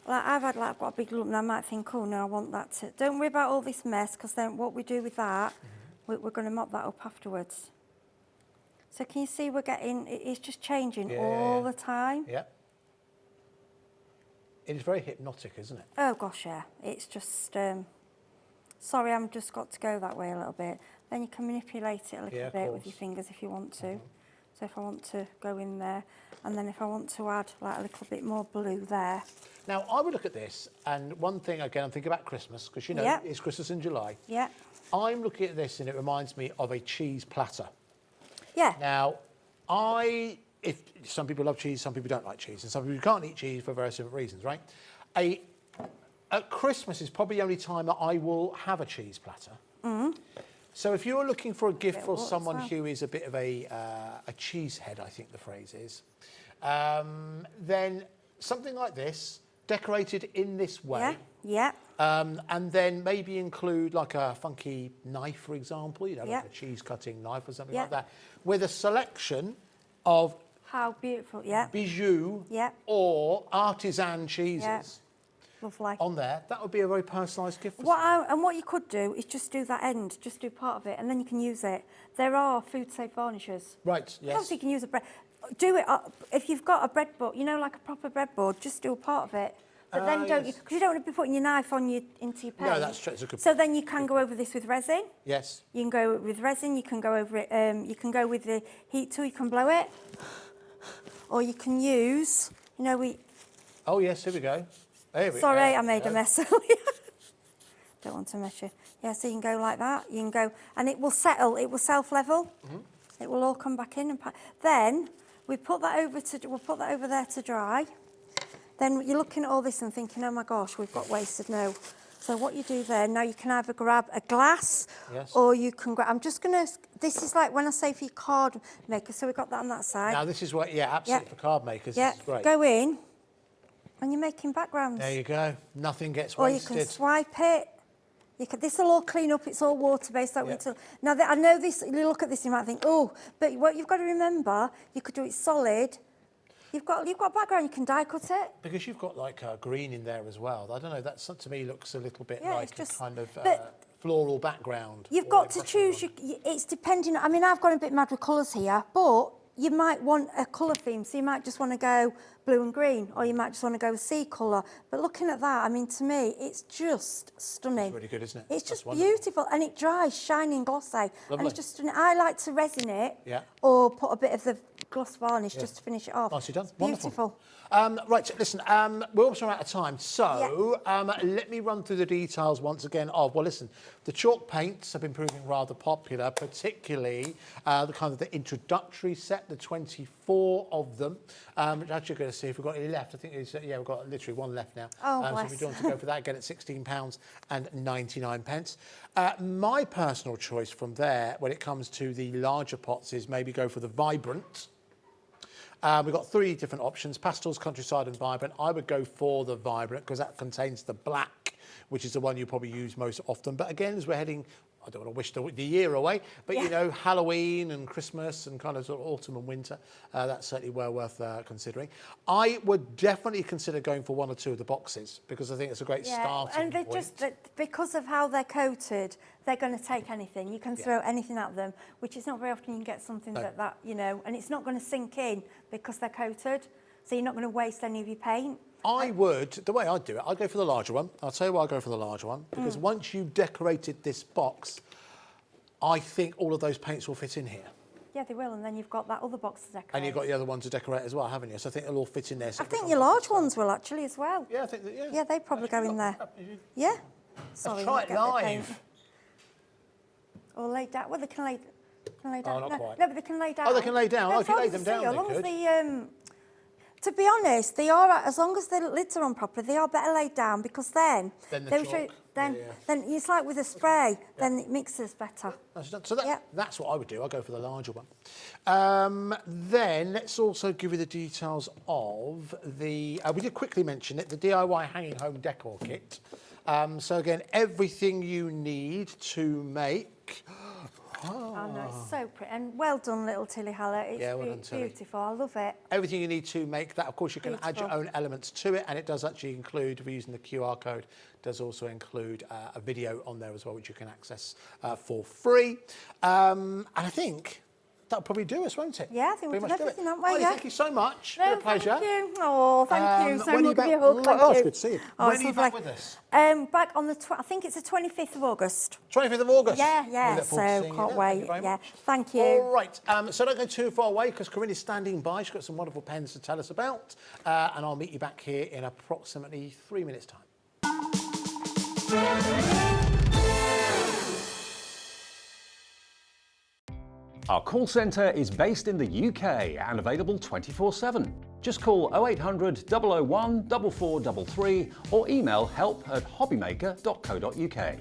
Like I've got a big lump and I might think, oh no, I want that to... Don't worry about all this mess, because then what we do with that, we're going to mop that up afterwards. So can you see we're getting... It's just changing all the time. Yeah. It is very hypnotic, isn't it? Oh gosh, yeah. It's just... sorry, I'm just got to go that way a little bit. Then you can manipulate it a little bit with your fingers if you want to. So if I want to go in there, and then if I want to add like a little bit more blue there. Now, I would look at this, and one thing, again, I'm thinking about Christmas, because, you know, it's Christmas in July. Yeah. I'm looking at this and it reminds me of a cheese platter. Yeah. Now, if some people love cheese, some people don't like cheese, and some people can't eat cheese for various different reasons, right? At Christmas is probably the only time that I will have a cheese platter. So if you're looking for a gift for someone who is a bit of a cheesehead, I think the phrase is, then something like this, decorated in this way. Yeah. And then maybe include like a funky knife, for example, you know, Yeah. like a cheese cutting knife or something Yeah. like that, with a selection of How beautiful. Yeah. bijou Yeah. or artisan cheeses Lovely. on there. That would be a very personalised gift for And what you could do is just do that end, just do part of it, and then you can use it. There are food-safe varnishes. Right, yes. Obviously, you can use a bread. Do it if you've got a breadboard, you know, like a proper breadboard. Just do a part of it. But then don't yes. because you don't want to be putting your knife into your paint. No, that's true. It's a good So then you can go over this with resin. Yes. You can go with resin. You can go over it. You can go with the heat tool. You can blow it, or you can use. You know, Oh, yes, here we go. There we Sorry, go. I made a mess. Don't want to mess you. Yeah, so you can go like that. You can go, and it will settle. It will self-level. It will all come back in. And then we'll put that over there to dry. Then you're looking at all this and thinking, oh my gosh, we've got wasted. No. So what you do there, now you can either grab a glass or you can grab, I'm just going to, this is like when I say for your card maker, so we've got that on that side. Now, this is what, absolutely, for card makers, Yeah, this is great. go in and you're making backgrounds. There you go. Nothing gets Or wasted. you can swipe it. This will all clean up. It's all water-based. Yeah. Now, I know this, you look at this, you might think, oh, but what you've got to remember, you could do it solid. You've got a background, you can die cut it. Because you've got like green in there as well. I don't know, that to me looks a little bit Yeah, like it's just- a kind of but floral background. You've or got to impressionable. choose, it's depending, I mean, I've gone a bit mad with colours here, but you might want a colour theme, so you might just want to go blue and green, or you might just want to go sea colour. But looking at that, I mean, to me, it's just stunning. It's really good, isn't it? It's That's just wonderful. beautiful, and it dries, shiny and glossy. And Lovely. it's just stunning. I like to resin it, Yeah. or put a bit of the gloss varnish just to finish it off. Nicely done. It's Wonderful. beautiful. Right, listen, we're also out of time. So let me run through the details once again of, well, listen, the chalk paints have been proving rather popular, particularly the kind of the introductory set, the 24 of them. Which actually going to see if we've got any left. I think it's, we've got literally one left now. Oh, So bless. if you want to go for that, get it £16.99. My personal choice from there, when it comes to the larger pots, is maybe go for the Vibrant. We've got 3 different options, pastels, countryside and vibrant. I would go for the vibrant because that contains the black, which is the one you probably use most often. But again, as we're heading, I don't want to wish the year away, but you know, Halloween and Christmas and kind of sort of autumn and winter, that's certainly well worth considering. I would definitely consider going for 1 or 2 of the boxes because I think it's a great starting and they're point. because of how they're coated, they're going to take anything. You can throw anything at them, which is not very often you can get something that, you know, and it's not going to sink in because they're coated, so you're not going to waste any of your paint. The way I'd do it, I'd go for the larger one. I'll tell you why I go for the larger one, because once you've decorated this box, I think all of those paints will fit in here. Yeah, they will, and then you've got that other box to decorate. And you've got the other one to decorate as well, haven't you? So I think they'll all fit in there. So I think your large ones will actually as well. Yeah, I think that, Yeah, they probably go in there. Yeah. Sorry, try I'll it get the paint. live. Or lay down. Well, they can lay down. not no, quite. no, but they can lay down. Oh, they can lay down. No, Oh, as if you long lay as them they- down, as they long as could. they, to be honest, they are, as long as the lids are on properly, they are better laid down because then Then the they will show, chalk. then Yeah. then it's like with a spray, then it mixes better. So that's what I would do. I'll go for the larger one. Then let's also give you the details of the, we did quickly mention it, the DIY Hanging Home Decor Kit. So again, everything you need to make. Oh no, it's so pretty and well done, little Tilly Haller. It's Yeah, well done, Tilly. beautiful. I love it. Everything you need to make that. Of course, you can add your Beautiful. own elements to it, and it does actually include, if you're using the QR code, does also include a video on there as well, which you can access for free. And I think that'll probably do us, won't it? Yeah, I think we've Pretty done much do it. everything, haven't we? Ollie, Yeah. thank you so much. No, Been a pleasure. Thank you. Oh, thank you. So when are you much. back? Give you a hug. Thank Oh, it's you. good to see you. Oh, When it's are you back lovely. with us? Back on the, I think it's the 25th of August. 25th of August. Yeah, We yeah. look So forward to seeing you can't then. Thank wait. you very Yeah, much. thank you. All right, so don't go too far away because Corinne is standing by. She's got some wonderful pens to tell us about, and I'll meet you back here in approximately 3 minutes' time. Our call centre is based in the UK and available 24/7. Just call 0800 001 4433 or email help@hobbymaker.co.uk.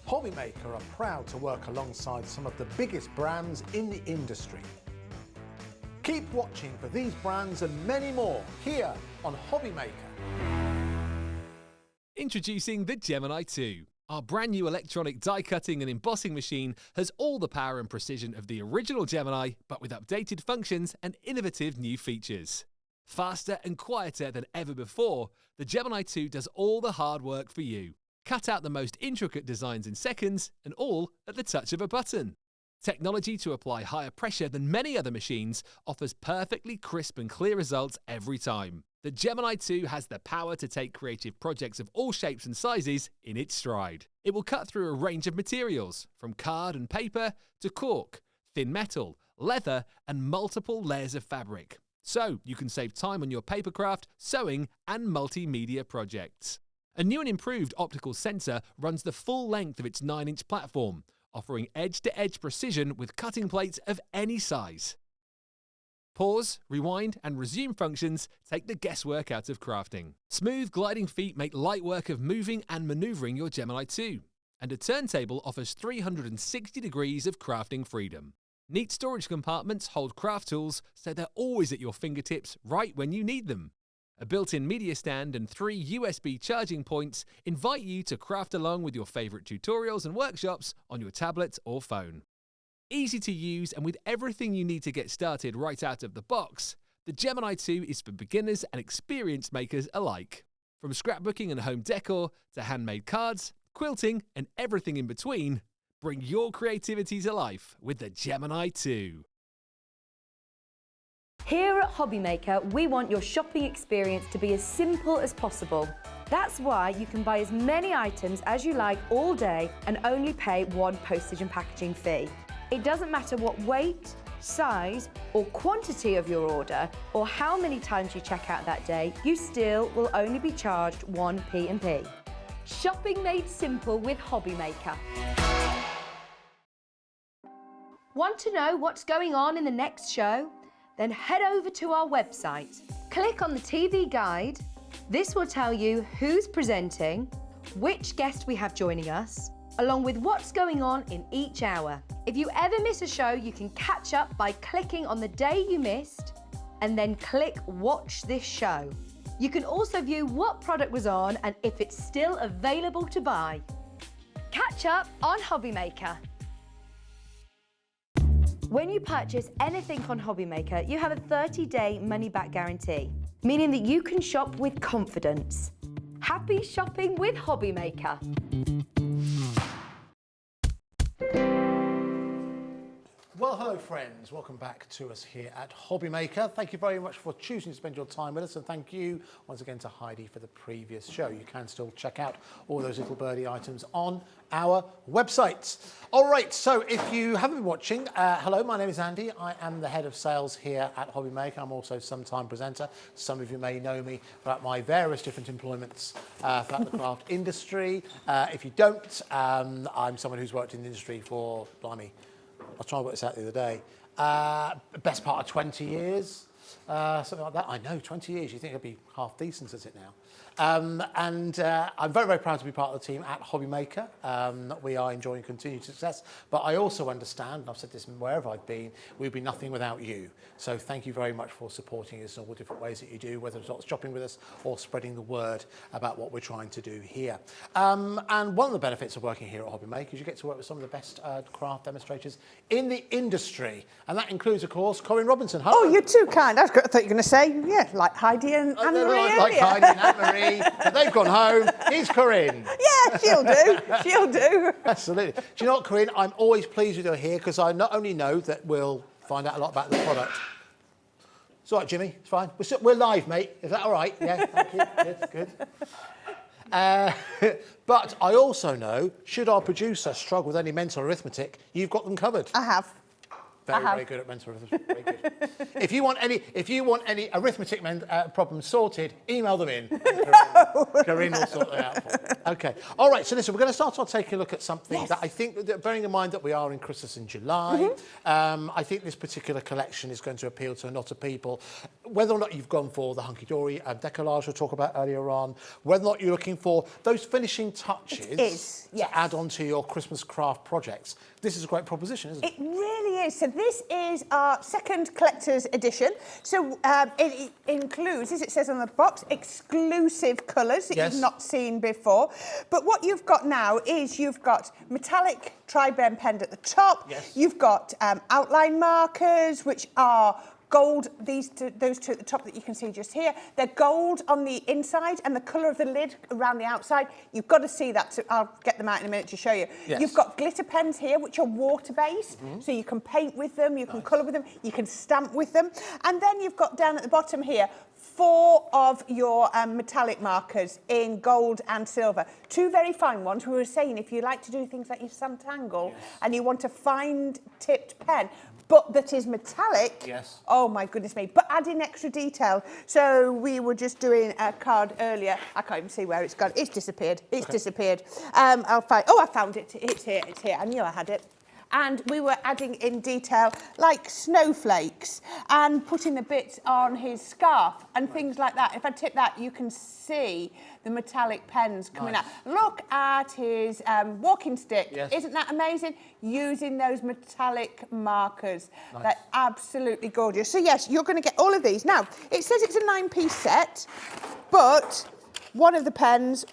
Hobbymaker are proud to work alongside some of the biggest brands in the industry. Keep watching for these brands and many more here on Hobbymaker. Introducing the Gemini 2. Our brand new electronic die cutting and embossing machine has all the power and precision of the original Gemini, but with updated functions and innovative new features. Faster and quieter than ever before, the Gemini 2 does all the hard work for you. Cut out the most intricate designs in seconds, and all at the touch of a button. Technology to apply higher pressure than many other machines offers perfectly crisp and clear results every time. The Gemini 2 has the power to take creative projects of all shapes and sizes in its stride. It will cut through a range of materials, from card and paper to cork, thin metal, leather, and multiple layers of fabric. So you can save time on your papercraft, sewing, and multimedia projects. A new and improved optical sensor runs the full length of its 9-inch platform, offering edge-to-edge precision with cutting plates of any size. Pause, rewind, and resume functions take the guesswork out of crafting. Smooth gliding feet make light work of moving and maneuvering your Gemini 2. And a turntable offers 360 degrees of crafting freedom. Neat storage compartments hold craft tools so they're always at your fingertips right when you need them. A built-in media stand and 3 USB charging points invite you to craft along with your favourite tutorials and workshops on your tablet or phone. Easy to use and with everything you need to get started right out of the box, the Gemini 2 is for beginners and experienced makers alike. From scrapbooking and home decor to handmade cards, quilting and everything in between, bring your creativity to life with the Gemini 2. Here at Hobbymaker, we want your shopping experience to be as simple as possible. That's why you can buy as many items as you like all day and only pay one postage and packaging fee. It doesn't matter what weight, size or quantity of your order or how many times you check out that day, you still will only be charged one P&P. Shopping made simple with Hobbymaker. Want to know what's going on in the next show? Then head over to our website. Click on the TV guide. This will tell you who's presenting, which guest we have joining us, along with what's going on in each hour. If you ever miss a show, you can catch up by clicking on the day you missed and then click Watch This Show. You can also view what product was on and if it's still available to buy. Catch up on Hobbymaker. When you purchase anything on Hobbymaker, you have a 30-day money-back guarantee, meaning that you can shop with confidence. Happy shopping with Hobbymaker. Well, hello friends, welcome back to us here at Hobbymaker. Thank you very much for choosing to spend your time with us, and thank you once again to Heidi for the previous show. You can still check out all those little birdie items on our website. All right, so if you haven't been watching, hello, my name is Andy. I am the head of sales here at Hobbymaker. I'm also a sometime presenter. Some of you may know me about my various different employments throughout the craft industry. If you don't, I'm someone who's worked in the industry for, blimey, I was trying to work this out the other day. Best part of 20 years, something like that. I know, 20 years. You think I'd be half decent at it now. I'm very, very proud to be part of the team at Hobbymaker. We are enjoying continued success, but I also understand, and I've said this wherever I've been, we'd be nothing without you. So thank you very much for supporting us in all different ways that you do, whether it's shopping with us or spreading the word about what we're trying to do here. And one of the benefits of working here at Hobbymaker is you get to work with some of the best craft demonstrators in the industry. And that includes, of course, Corinne Robinson. Hello. Oh, you're too kind. I thought you were going to say, yeah, like Heidi and Anne-Marie Like earlier. Heidi and Anne-Marie, but they've gone home. Here's Corinne. Yeah, she'll do. She'll do. Absolutely. Do you know what, Corinne? I'm always pleased with her here because I not only know that we'll find out a lot about the product. It's all right, Jimmy. It's fine. We're live, mate. Is that all right? Yeah, thank you. Good. But I also know, should our producer struggle with any mental arithmetic, you've got them covered. I have. Very good at mental arithmetic. Very good. If you want any arithmetic problems sorted, email them in. Corinne will sort them out for you. Okay. All right. So listen, we're going to start on taking a look at something that I think, that bearing in mind that we are in Christmas in July, I think this particular collection is going to appeal to a lot of people. Whether or not you've gone for the Hunkydory Deco-Large we'll talk about earlier on, whether or not you're looking for those finishing touches to add on to your Christmas craft projects, this is a great proposition, isn't it? It really is. So this is our second collector's edition. So it includes, as it says on the box, exclusive colours that you've not seen before. But what you've got now is you've got metallic tri-blend pen at the top. You've got outline markers, which are gold, those two at the top that you can see just here. They're gold on the inside and the colour of the lid around the outside. You've got to see that. So I'll get them out in a minute to show you. You've got glitter pens here, which are water-based. So you can paint with them, you can colour with them, you can stamp with them. And then you've got down at the bottom here 4 of your metallic markers in gold and silver. 2 very fine ones. We were saying if you like to do things like your Santangle and you want a fine-tipped pen, but that is metallic, oh my goodness me, but adding extra detail. So we were just doing a card earlier. I can't even see where it's gone. It's disappeared. It's disappeared. I found it. It's here. I knew I had it. And we were adding in detail like snowflakes and putting the bits on his scarf and things like that. If I tip that, you can see the metallic pens coming out. Look at his walking stick. Isn't that amazing? Using those metallic markers. They're absolutely gorgeous. So yes, you're going to get all of these. Now, it says it's a 9-piece set, but one of the pens,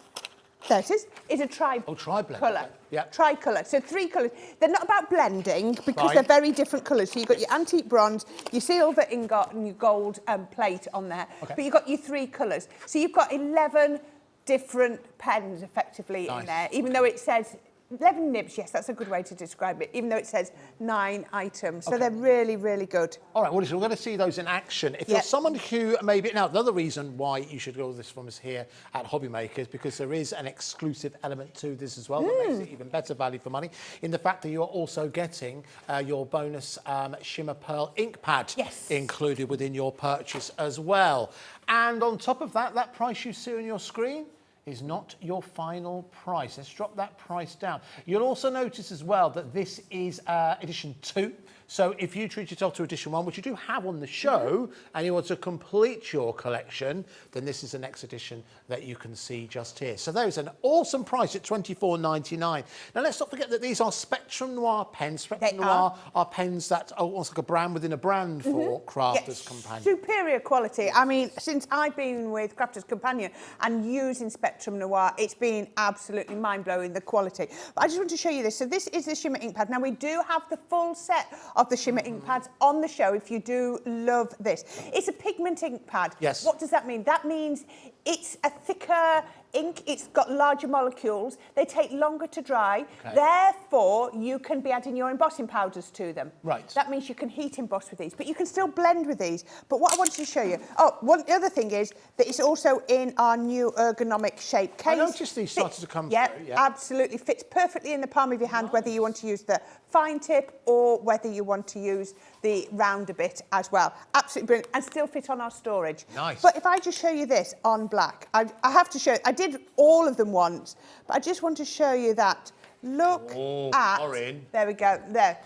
there it is a tri-blend colour. Tricolour. So 3 colours. They're not about blending because they're very different colours. So you've got your antique bronze, your silver ingot and your gold plate on there. But you've got your 3 colours. So you've got 11 different pens effectively in there, even though it says 11 nibs, yes, that's a good way to describe it, even though it says 9 items. So they're really, really good. All right, well, listen, we're going to see those in action. If you're someone who maybe... Now, another reason why you should go this from us here at Hobby Makers, because there is an exclusive element to this as well that makes it even better value for money, in the fact that you are also getting your bonus Shimmer Pearl ink pad included within your purchase as well. And on top of that, that price you see on your screen is not your final price. Let's drop that price down. You'll also notice as well that this is edition 2. So if you treat yourself to edition 1, which you do have on the show, and you want to complete your collection, then this is the next edition that you can see just here. So there's an awesome price at £24.99. Now let's not forget that these are Spectrum Noir pens. Spectrum Noir are pens that are almost like a brand within a brand for Crafters Companion. Superior quality. I mean, since I've been with Crafters Companion and using Spectrum Noir, it's been absolutely mind-blowing, the quality. But I just want to show you this. So this is the Shimmer ink pad. Now we do have the full set of the Shimmer ink pads on the show if you do love this. It's a pigment ink pad. Yes. What does that mean? That means it's a thicker ink, it's got larger molecules, they take longer to dry, therefore you can be adding your embossing powders to them. Right. That means you can heat emboss with these, but you can still blend with these. But what I wanted to show you, the other thing is that it's also in our new ergonomic shape case. I noticed these started to come through. Yeah, absolutely. Fits perfectly in the palm of your hand, whether you want to use the fine tip or whether you want to use the rounder bit as well. Absolutely brilliant, and still fit on our storage. Nice. But if I just show you this on black, I have to show, I did all of them once, but I just want to show you that. Look at, Corinne. There we go, there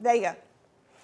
you go.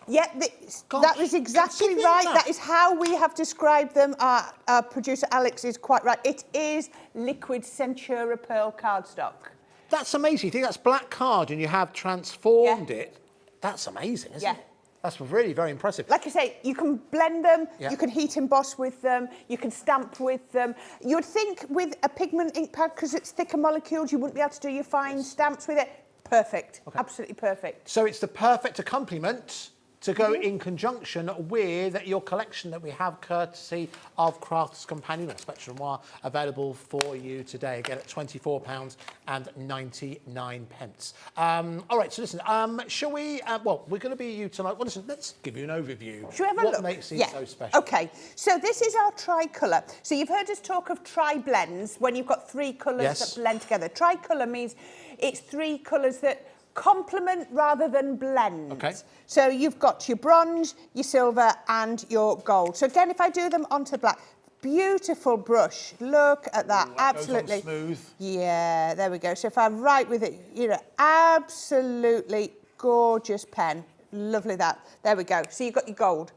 Yeah, that was exactly right. That is how we have described them. Our producer Alex is quite right. It is liquid Centura Pearl cardstock. That's amazing. You think that's black card and you have transformed it? That's amazing, isn't it? That's really very impressive. Like I say, you can blend them, you can heat emboss with them, you can stamp with them. You would think with a pigment ink pad, because it's thicker molecules, you wouldn't be able to do your fine stamps with it. Perfect, absolutely perfect. So it's the perfect accompaniment to go in conjunction with your collection that we have courtesy of Crafts Companion or Spectrum Noir available for you today, again at £24.99. All right, so listen, shall we, well, we're going to be utilising, well, listen, let's give you an overview. Should we have a look? What makes it so special? Okay, so this is our tricolour. So you've heard us talk of tri-blends when you've got 3 colours that blend together. Tricolour means it's 3 colours that complement rather than blend. Okay. So you've got your bronze, your silver and your gold. So again, if I do them onto black, beautiful brush. Look at that. Ooh, absolutely. Goes on smooth. Yeah, there we go. So if I write with it, you know, absolutely gorgeous pen. Lovely that. There we go. So you've got your gold.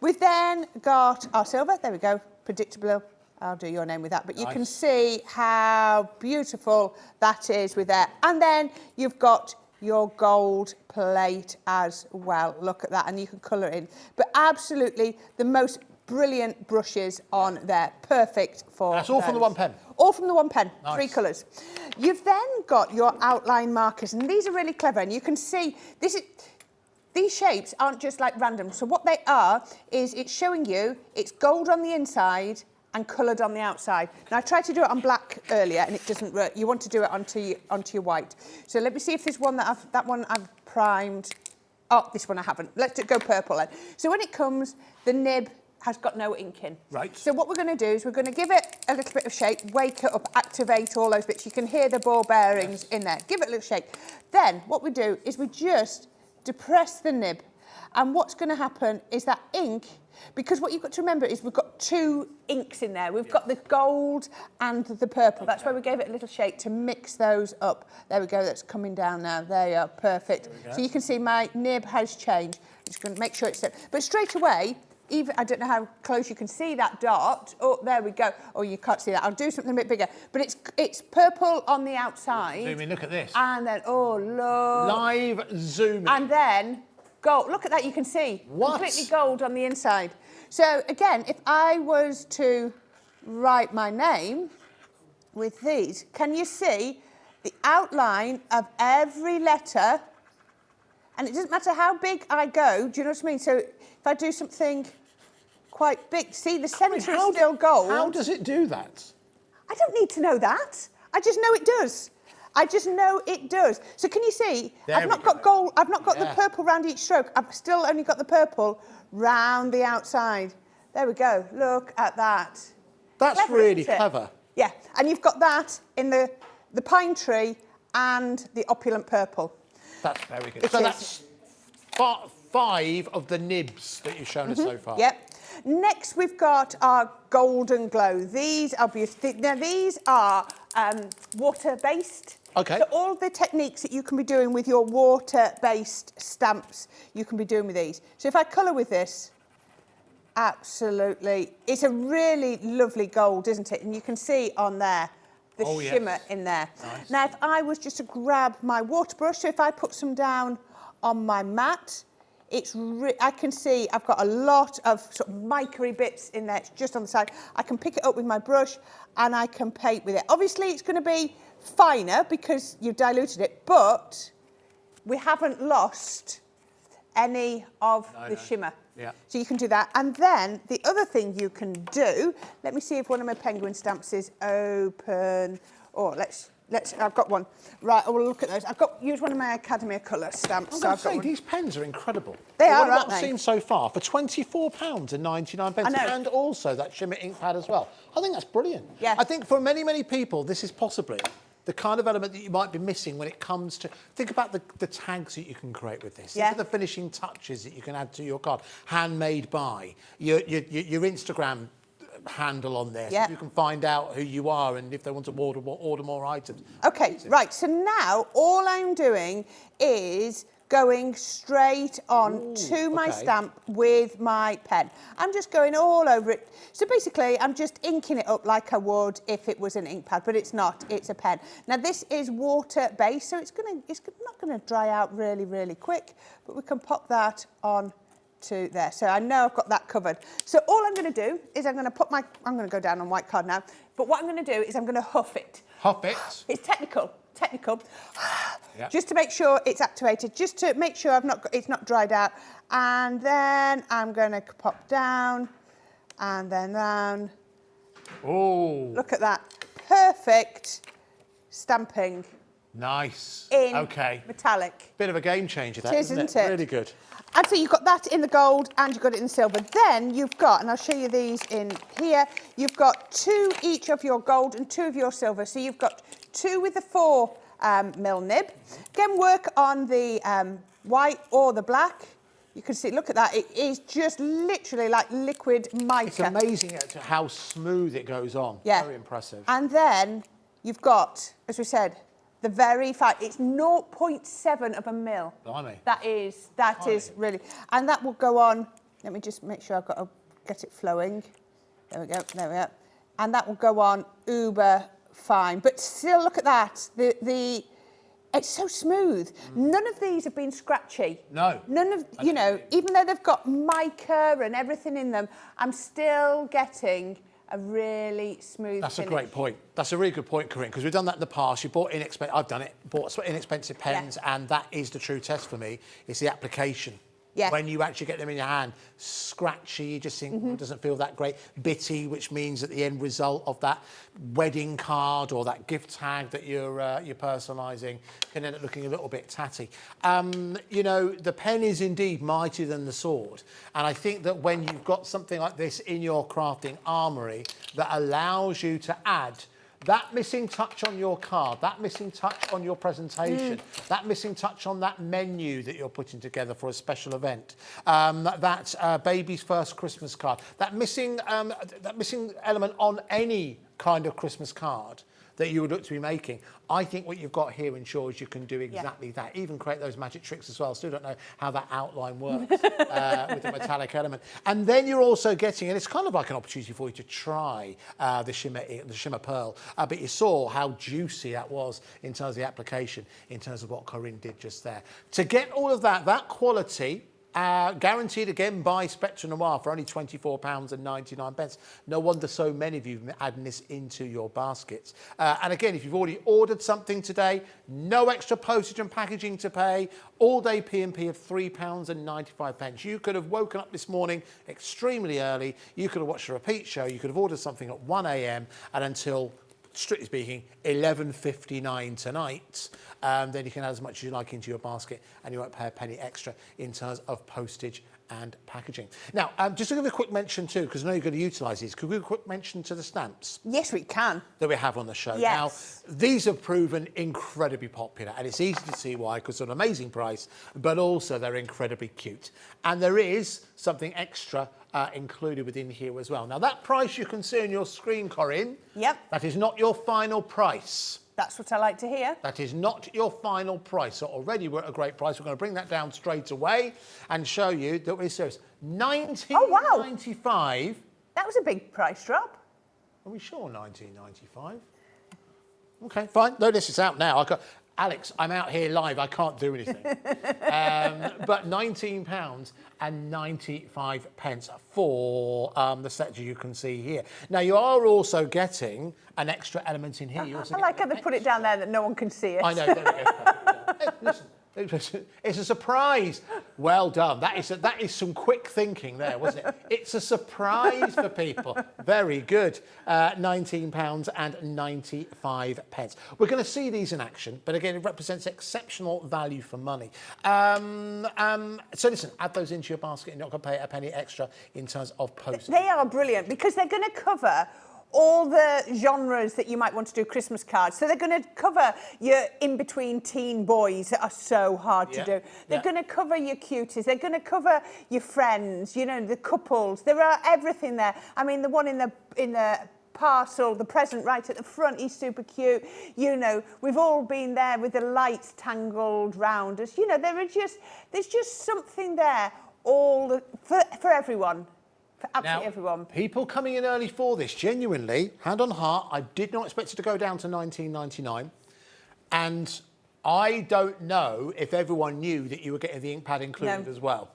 We've then got our silver. There we go. Predictable. I'll do your name with that. But you can see how beautiful that is with that. And then you've got your gold plate as well. Look at that. And you can colour it in. But absolutely the most brilliant brushes on there. Perfect for That's all those. from the one pen? All from the one pen. Nice. 3 colours. You've then got your outline markers. And these are really clever. And you can see these shapes aren't just like random. So what they are is it's showing you it's gold on the inside and coloured on the outside. Now, I tried to do it on black earlier and it doesn't work. You want to do it onto your white. So let me see if there's one that one I've primed. Oh, this one I haven't. Let's go purple then. So when it comes, the nib has got no ink in. Right. So what we're going to do is we're going to give it a little bit of shape, wake it up, activate all those bits. You can hear the ball bearings in there. Give it a little shake. Then what we do is we just depress the nib. And what's going to happen is that ink, because what you've got to remember is we've got 2 inks in there. We've got the gold and the purple. That's why we gave it a little shake to mix those up. There we go, that's coming down now. There you are, perfect. So you can see my nib has changed. I'm just going to make sure it's there. But straight away, even, I don't know how close you can see that dot. Oh, there we go. Oh, you can't see that. I'll do something a bit bigger. But it's purple on the outside. Zoom in, look at this. And then, oh, look. Live zooming. And then gold. Look at that, you can see. What? Completely gold on the inside. So again, if I was to write my name with these, can you see the outline of every letter? And it doesn't matter how big I go, do you know what I mean? So if I do something quite big, see the centre is still gold. How does it do that? I don't need to know that. I just know it does. I just know it does. So can you see, I've not got gold, I've not got the purple round each stroke. I've still only got the purple round the outside. There we go. Look at that. That's Clever, really isn't it? clever. Yeah, and you've got that in the pine tree and the opulent purple. That's very good. It So is. that's 5 of the nibs that you've shown us so far. Yep. Next, we've got our golden glow. These are beautiful. Now, these are water-based. Okay. So all the techniques that you can be doing with your water-based stamps, you can be doing with these. So if I colour with this, absolutely. It's a really lovely gold, isn't it? And you can see on there the shimmer in there. Nice. Now, if I was just to grab my water brush, so if I put some down on my mat, I can see I've got a lot of sort of micry bits in there. It's just on the side. I can pick it up with my brush and I can paint with it. Obviously, it's going to be finer because you've diluted it, but we haven't lost any of the shimmer. Yeah. So you can do that. And then the other thing you can do, let me see if one of my penguin stamps is open. Oh, let's I've got one. Right, oh, we'll look at those. Use one of my Academy of Colour stamps. I'm So going I've to got say, one. these pens are incredible. They are, what aren't I've they? seen so far for £24.99. I know. And also that shimmer ink pad as well. I think that's brilliant. Yeah. I think for many, many people, this is possibly the kind of element that you might be missing when it comes to... Think about the tags that you can create with this. Yeah. Think of the finishing touches that you can add to your card. Handmade by. Your Instagram handle on there, Yeah. so you can find out who you are and if they want to order more items. Okay, right. So now all I'm doing is going straight on to my stamp with my pen. I'm just going all over it. So basically, I'm just inking it up like I would if it was an ink pad, but it's not. It's a pen. Now this is water-based, so it's not going to dry out really, really quick, but we can pop that on to there. So I know I've got that covered. So all I'm going to do is I'm going to go down on white card now, but what I'm going to do is I'm going to huff it. Huff it. It's technical. just to make sure it's activated, just to make sure it's not dried out. And then I'm going to pop down and then down. Oh. Look at that. Perfect stamping. Nice. In okay. metallic. Bit of a game changer, that, It is, isn't it? Really good. And so you've got that in the gold and you've got it in silver. Then you've got, and I'll show you these in here, you've got 2 each of your gold and 2 of your silver. So you've got 2 with the 4 mil nib. Again, work on the white or the black. You can see, look at that. It is just literally like liquid mica. It's amazing how smooth it goes on. Yeah. Very impressive. And then you've got, as we said, the very fine, it's 0.7 of a mil. Blimey. That is really, and that will go on, let me just make sure I've got to get it flowing. There we go. And that will go on uber fine. But still, look at that. It's so smooth. None of these have been scratchy. No. None of, you know, even though they've got mica and everything in them, I'm still getting a really smooth That's finish. a great point. That's a really good point, Corinne, because we've done that in the past. You bought inexpensive, I've done it, bought inexpensive pens, and that is the true test for me. It's the application. Yeah. When you actually get them in your hand, scratchy, you just think, it doesn't feel that great. Bitty, which means that the end result of that wedding card or that gift tag that you're personalising can end up looking a little bit tatty. You know, the pen is indeed mightier than the sword. And I think that when you've got something like this in your crafting armoury that allows you to add that missing touch on your card, that missing touch on your presentation, that missing touch on that menu that you're putting together for a special event, that baby's first Christmas card, that missing element on any kind of Christmas card that you would look to be making. I think what you've got here ensures you can do exactly that. Even create those magic tricks as well. Still don't know how that outline works with the metallic element. And then you're also getting, and it's kind of like an opportunity for you to try the shimmer pearl. But you saw how juicy that was in terms of the application, in terms of what Corinne did just there. To get all of that quality, guaranteed again by Spectre Noir for only £24.99. No wonder so many of you have been adding this into your baskets. And again, if you've already ordered something today, no extra postage and packaging to pay, all-day P&P of £3.95. You could have woken up this morning extremely early, you could have watched a repeat show, you could have ordered something at 1 a.m. and until, strictly speaking, 11:59 tonight. Then you can add as much as you like into your basket and you won't pay a penny extra in terms of postage and packaging. Now, just to give a quick mention too, because I know you're going to utilise these, could we give a quick mention to the stamps? Yes, we can. That we have on the show. Yes. Now, these have proven incredibly popular, and it's easy to see why, because they're an amazing price, but also they're incredibly cute. And there is something extra included within here as well. Now, that price you can see on your screen, Corinne, Yep. that is not your final price. That's what I like to hear. That is not your final price. So already we're at a great price. We're going to bring that down straight away and show you that we're serious. $19.95. That was a big price drop. Are we sure $19.95? Okay, fine. No, this is out now. Alex, I'm out here live. I can't do anything. But £19.95 for the set you can see here. Now, you are also getting an extra element in here. You also I like how they put it down there that no one can see it. I know. There we go. Hey, listen. It's a surprise. Well done. That is some quick thinking there, wasn't it? It's a surprise for people. Very good. £19.95. We're going to see these in action, but again, it represents exceptional value for money. So listen, add those into your basket. You're not going to pay a penny extra in terms of postage. They are brilliant because they're going to cover all the genres that you might want to do Christmas cards. So they're going to cover your in-between teen boys that are so hard to do. They're going to cover your cuties. They're going to cover your friends, you know, the couples. There are everything there. I mean, the one in the parcel, the present right at the front, he's super cute. You know, we've all been there with the lights tangled round us. You know, there's just something there for everyone. Absolutely everyone. People coming in early for this, genuinely, hand on heart, I did not expect it to go down to $19.99. And I don't know if everyone knew that you were getting the ink pad included as well.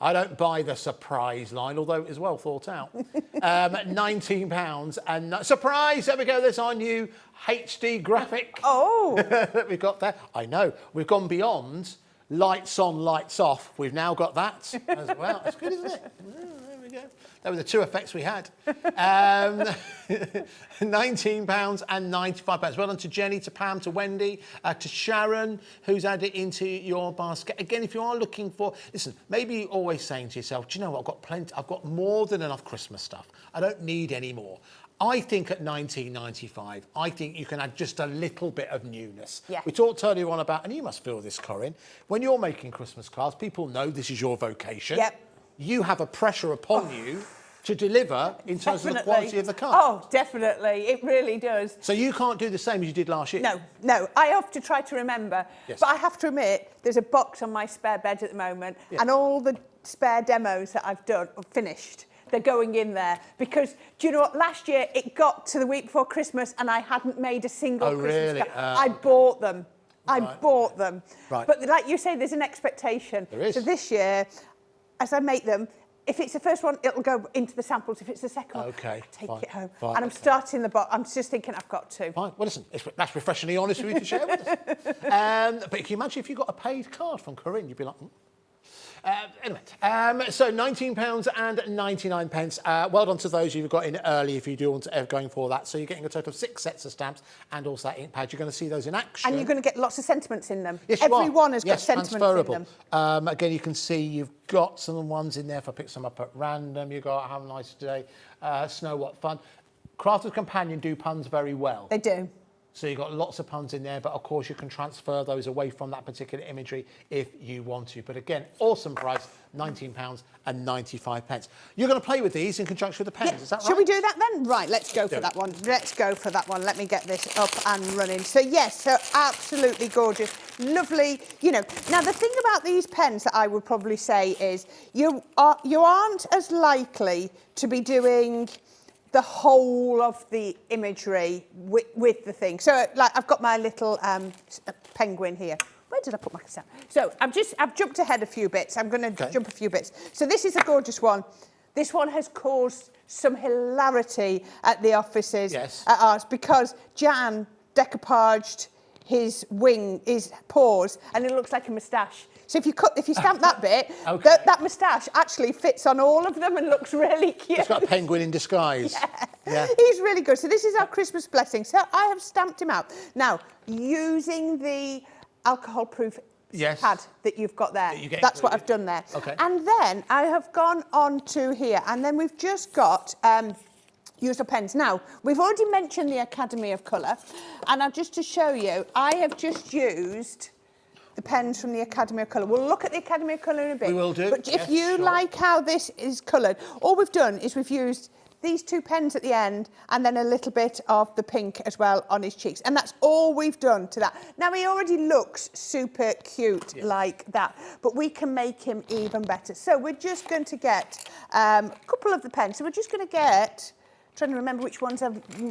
I don't buy the surprise line, although it is well thought out. £19 and surprise! There we go. There's our new HD graphic. Oh, That we've got there. I know we've gone beyond lights on, lights off. We've now got that as well. It's good, isn't it? There we go. That were the two effects we had. £19 and £95. Well done to Jenny, to Pam, to Wendy, to Sharon, who's added into your basket. Again, if you are looking for, listen, maybe you're always saying to yourself, do you know what? I've got plenty. I've got more than enough Christmas stuff. I don't need any more. I think at £19.95, I think you can add just a little bit of newness. Yeah. We talked earlier on about, and you must feel this, Corinne, when you're making Christmas cards, people know this is your vocation. Yep. You have a pressure upon you to deliver in terms of the quality of the card. Oh, definitely. It really does. So you can't do the same as you did last year? No. I have to try to remember. Yes. But I have to admit, there's a box on my spare bed at the moment, and all the spare demos that I've done are finished. They're going in there because, do you know what? Last year, it got to the week before Christmas and I hadn't made a single Christmas card. I bought them. I bought them. Right. But like you say, there's an expectation. There is. So this year, as I make them, if it's the first one, it'll go into the samples. If it's the second one, Okay, I take fine, it home. fine, And I'm okay. starting the box. I'm just thinking I've got to. Fine. Well, listen, that's refreshingly honest for you to share with us. But can you imagine if you got a paid card from Corinne, you'd be like, anyway, so £19 and 99 pence. Well done to those who've got in early if you do want to going for that. So you're getting a total of 6 sets of stamps and also that ink pad. You're going to see those in action. And you're going to get lots of sentiments in them. Yes, you are. Everyone has got Yes, sentiments transferable. in them. Again, you can see you've got some ones in there if I pick some up at random. You've got Have a Nice Day, Snow What Fun. Crafter's Companion do puns very well. They do. So you've got lots of puns in there, but of course you can transfer those away from that particular imagery if you want to. But again, awesome price, £19 and 95 pence. You're going to play with these in conjunction with the pens, is that right? Shall we do that then? Right, let's go for that one. Let's go for that one. Let me get this up and running. So yes, so absolutely gorgeous. Lovely, you know. Now the thing about these pens that I would probably say is you aren't as likely to be doing the whole of the imagery with the thing. So like I've got my little penguin here. Where did I put my stamp? So I've jumped ahead a few bits. I'm going to jump a few bits. So this is a gorgeous one. This one has caused some hilarity at the offices at ours because Jan decoupaged his paws, and it looks like a moustache. So if you stamp that bit, that moustache actually fits on all of them and looks really cute. It's got a penguin in disguise. Yeah. He's really good. So this is our Christmas blessing. So I have stamped him out. Now, using the alcohol-proof pad that you've got there, that's what I've done there. Okay. And then I have gone on to here, and then we've just got used up pens. Now, we've already mentioned the Academy of Colour, and I've just to show you, I have just used the pens from the Academy of Colour. We'll look at the Academy of Colour in a bit. We will do. But if you like how this is coloured, all we've done is we've used these two pens at the end and then a little bit of the pink as well on his cheeks. And that's all we've done to that. Now, he already looks super cute like that, but we can make him even better. So we're just going to get a couple of the pens. So we're just going to get... Trying to remember which ones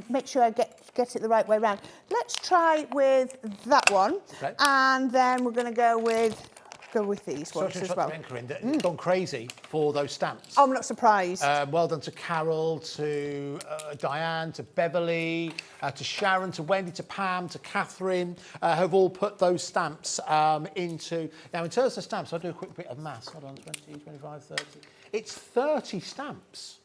make sure I get it the right way around. Let's try with that one, and then we're going to go with these ones as well. Corinne, gone crazy for those stamps. Oh, I'm not surprised. Well done to Carol, to Diane, to Beverly, to Sharon, to Wendy, to Pam, to Catherine, have all put those stamps into... Now, in terms of stamps, I'll do a quick bit of maths. Hold on, 20, 25, 30. It's 30 stamps.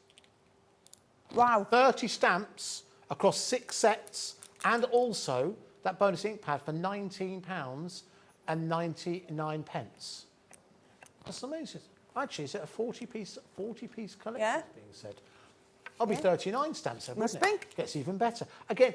Wow. 30 stamps across 6 sets, and also that bonus ink pad for £19 and 99 pence. That's amazing. Actually, is it a 40-piece collection being said? I'll be 39 stamps then, wouldn't it? Gets even better. Again,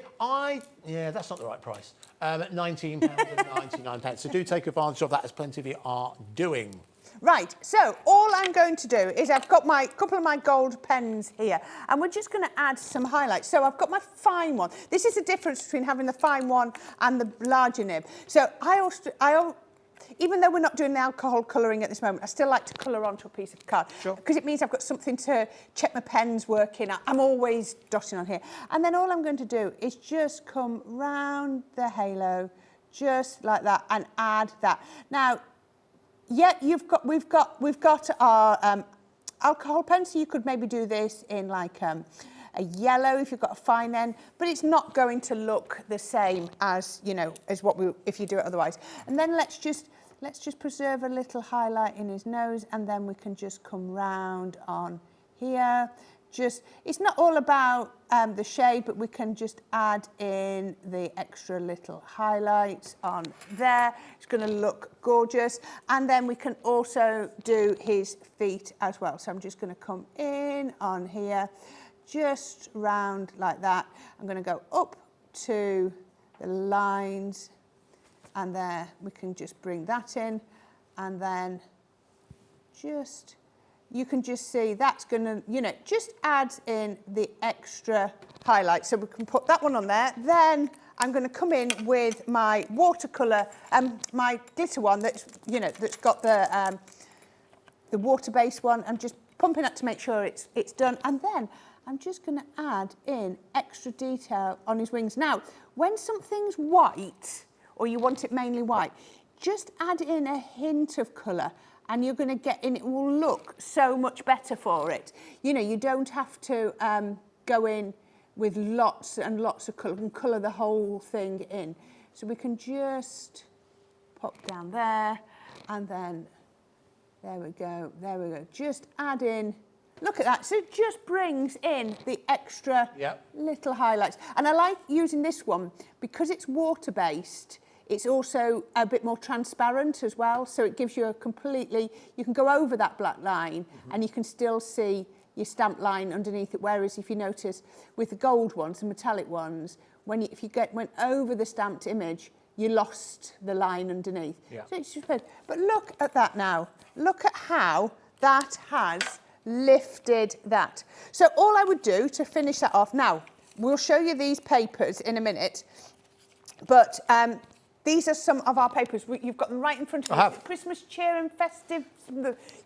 that's not the right price. At £19 and 99 pence. So do take advantage of that, as plenty of you are doing. Right, so all I'm going to do is I've got my couple of my gold pens here, and we're just going to add some highlights. So I've got my fine one. This is the difference between having the fine one and the larger nib. So even though we're not doing the alcohol colouring at this moment, I still like to colour onto a piece of card. Because it means I've got something to check my pens working. I'm always dotting on here. And then all I'm going to do is just come round the halo, just like that, and add that. Now, Yeah, we've got our alcohol pen, so you could maybe do this in like a yellow if you've got a fine end, but it's not going to look the same as, you know, as what if you do it otherwise. And then let's just preserve a little highlight in his nose, and then we can just come round on here. It's not all about the shade, but we can just add in the extra little highlights on there. It's going to look gorgeous. And then we can also do his feet as well. So I'm just going to come in on here, just round like that. I'm going to go up to the lines, and there we can just bring that in, and then you can just see that's going to, you know, just add in the extra highlight. So we can put that one on there. Then I'm going to come in with my watercolour, my glitter one that's, you know, that's got the water-based one. I'm just pumping that to make sure it's done. And then I'm just going to add in extra detail on his wings. Now, when something's white, or you want it mainly white, just add in a hint of colour, and you're going to get in, it will look so much better for it. You know, you don't have to go in with lots and lots of colour and colour the whole thing in. So we can just pop down there, and then there we go, Just add in, look at that. So it just brings in the extra little highlights. And I like using this one because it's water-based. It's also a bit more transparent as well, so it gives you you can go over that black line and you can still see your stamp line underneath it, whereas if you notice with the gold ones, the metallic ones, if you went over the stamped image, you lost the line underneath. Yeah. So it's just, but look at that now. Look at how that has lifted that. So all I would do to finish that off, now, we'll show you these papers in a minute, but these are some of our papers. You've got them right in front of you. I have. Christmas cheer and festive.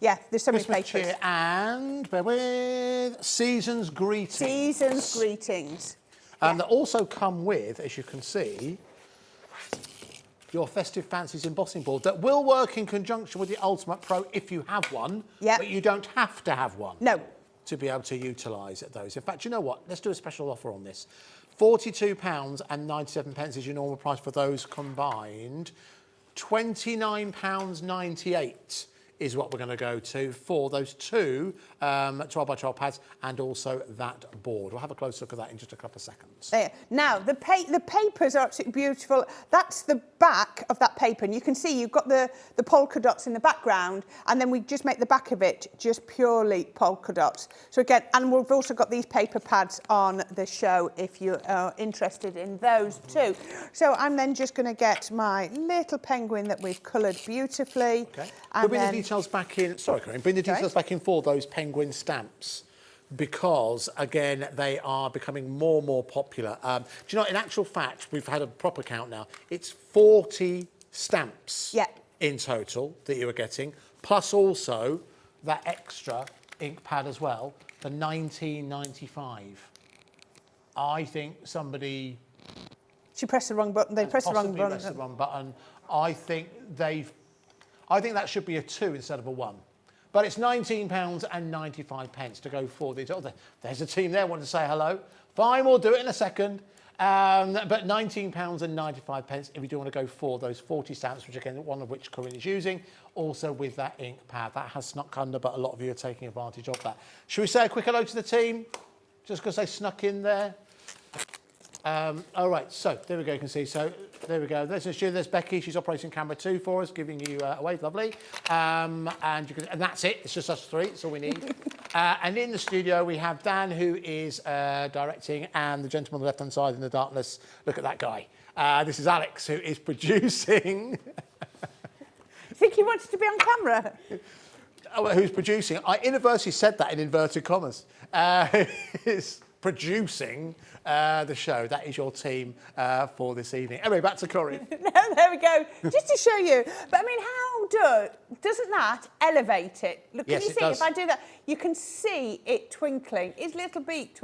Yeah, there's so many Christmas papers. cheer and, bear with, season's greetings. Season's greetings. And they also come with, as you can see, your Festive Fancies embossing board that will work in conjunction with the Ultimate Pro if you have one, but you don't have to have one. No. To be able to utilise those. In fact, you know what? Let's do a special offer on this. £42.97 is your normal price for those combined. £29.98 is what we're going to go to for those two 12x12 pads and also that board. We'll have a close look at that in just a couple of seconds. There. Now, the papers are absolutely beautiful. That's the back of that paper, and you can see you've got the polka dots in the background, and then we just make the back of it just purely polka dots. So again, and we've also got these paper pads on the show if you are interested in those too. So I'm then just going to get my little penguin that we've coloured beautifully. Okay. And bring the details back in. Sorry, Corinne. Bring the details back in for those penguin stamps, because again they are becoming more and more popular. Do you know? In actual fact, we've had a proper count now. It's 40 stamps in total that you are getting, plus also that extra ink pad as well for £19.95. I think somebody. She pressed the wrong button. They pressed the wrong button. Pressed the wrong button. I think that should be a 2 instead of a 1. But it's £19.95 to go for these. Oh, there's a team there wanting to say hello. Fine, we'll do it in a second. But £19.95 if you do want to go for those 40 stamps, which again, one of which Corinne is using, also with that ink pad. That has snuck under, but a lot of you are taking advantage of that. Should we say a quick hello to the team? Just because they snuck in there. All right, so there we go, you can see. So there we go. There's Becky. She's operating camera 2 for us, giving you a wave. Lovely. And that's it. It's just us 3. That's all we need. And in the studio, we have Dan, who is directing, and the gentleman on the left-hand side in the darkness. Look at that guy. This is Alex, who is producing. I think he wanted to be on camera. Who's producing? I inadvertently said that in inverted commas. Is producing the show. That is your team for this evening. Anyway, back to Corinne. No, there we go. Just to show you. But I mean, how doesn't that elevate it? Look, can Yes, you it see, does. if I do that, you can see it twinkling, his little beak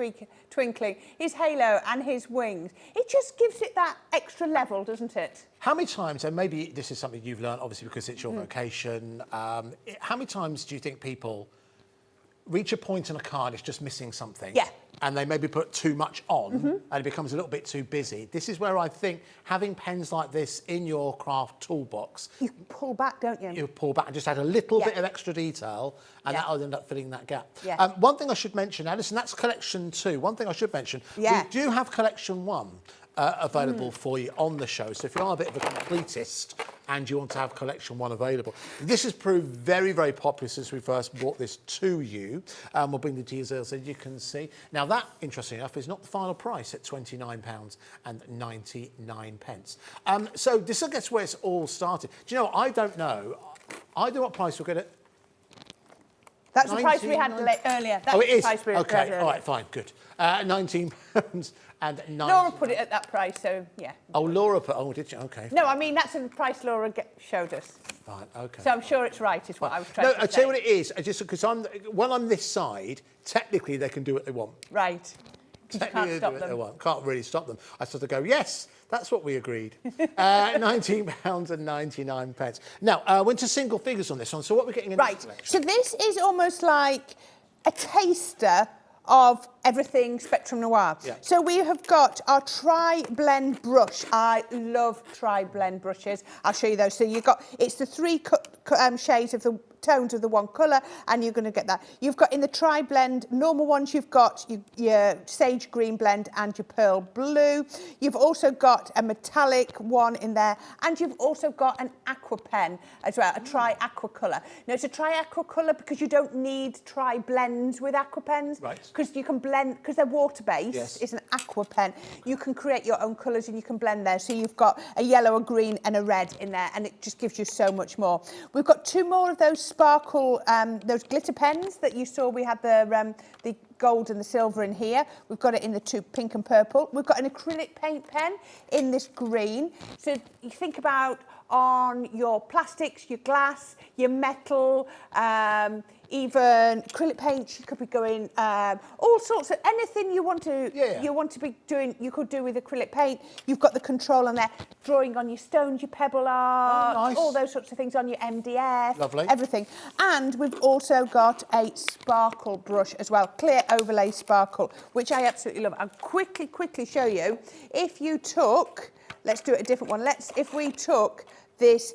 twinkling, his halo and his wings. It just gives it that extra level, doesn't it? How many times, and maybe this is something you've learned, obviously, because it's your vocation, how many times do you think people reach a point in a car and it's just missing something? Yeah. And they maybe put too much on and it becomes a little bit too busy. This is where I think having pens like this in your craft toolbox, You pull back, don't you? you pull back and just add a little Yeah. bit of extra detail and Yeah. that'll end up filling that gap. Yeah. One thing I should mention, Alison, that's collection 2. One thing I should mention, Yeah. we do have collection 1 available for you on the show. So if you are a bit of a completist and you want to have collection 1 available, this has proved very, very popular since we first brought this to you. We'll bring the details so you can see. Now that, interesting enough, is not the final price at £29.99. So this I guess where it's all started. Do you know, I don't know. I don't know what price we're going to... That's the price we had 19.99. earlier. That's Oh, it the is? price we had Okay, earlier. all right, fine, good. £19.99. Laura put it at that price, so yeah. Oh, Laura put... Oh, did you? Okay. No, I mean, that's the price Laura showed us. Fine, okay. So I'm sure it's right, is what I was trying No, to I say. tell you what it is. I just because when I'm this side, technically they can do what they want. Right. You Technically can't they stop do what they them. want. Can't really stop them. I sort of go, yes, that's what we agreed. £19.99. Now, went to single figures on this one. So what we're getting in Right. this collection? So this is almost like a taster of everything Spectrum Noir. Yeah. So we have got our tri-blend brush. I love tri-blend brushes. I'll show you those. So you've got, it's the 3 shades of the tones of the one colour, and you're going to get that. You've got in the tri-blend normal ones, you've got your sage green blend and your pearl blue. You've also got a metallic one in there, and you've also got an aqua pen as well, a tri-aqua colour. Now it's a tri-aqua colour because you don't need tri-blends with aqua pens. Right. Because you can blend, because they're water-based, Yes. it's an aqua pen. You can create your own colours and you can blend there. So you've got a yellow, a green and a red in there, and it just gives you so much more. We've got 2 more of those sparkle, those glitter pens that you saw. We had the gold and the silver in here. We've got it in the 2 pink and purple. We've got an acrylic paint pen in this green. So you think about on your plastics, your glass, your metal, even acrylic paints. You could be going all sorts of anything you want to. Yeah. You want to be doing. You could do with acrylic paint. You've got the control on there, drawing on your stones, your pebble art, nice. all those sorts of things on your MDF. Lovely. Everything. And we've also got a sparkle brush as well, clear overlay sparkle, which I absolutely love. I'll quickly show you. If you took, let's do it a different one. If we took this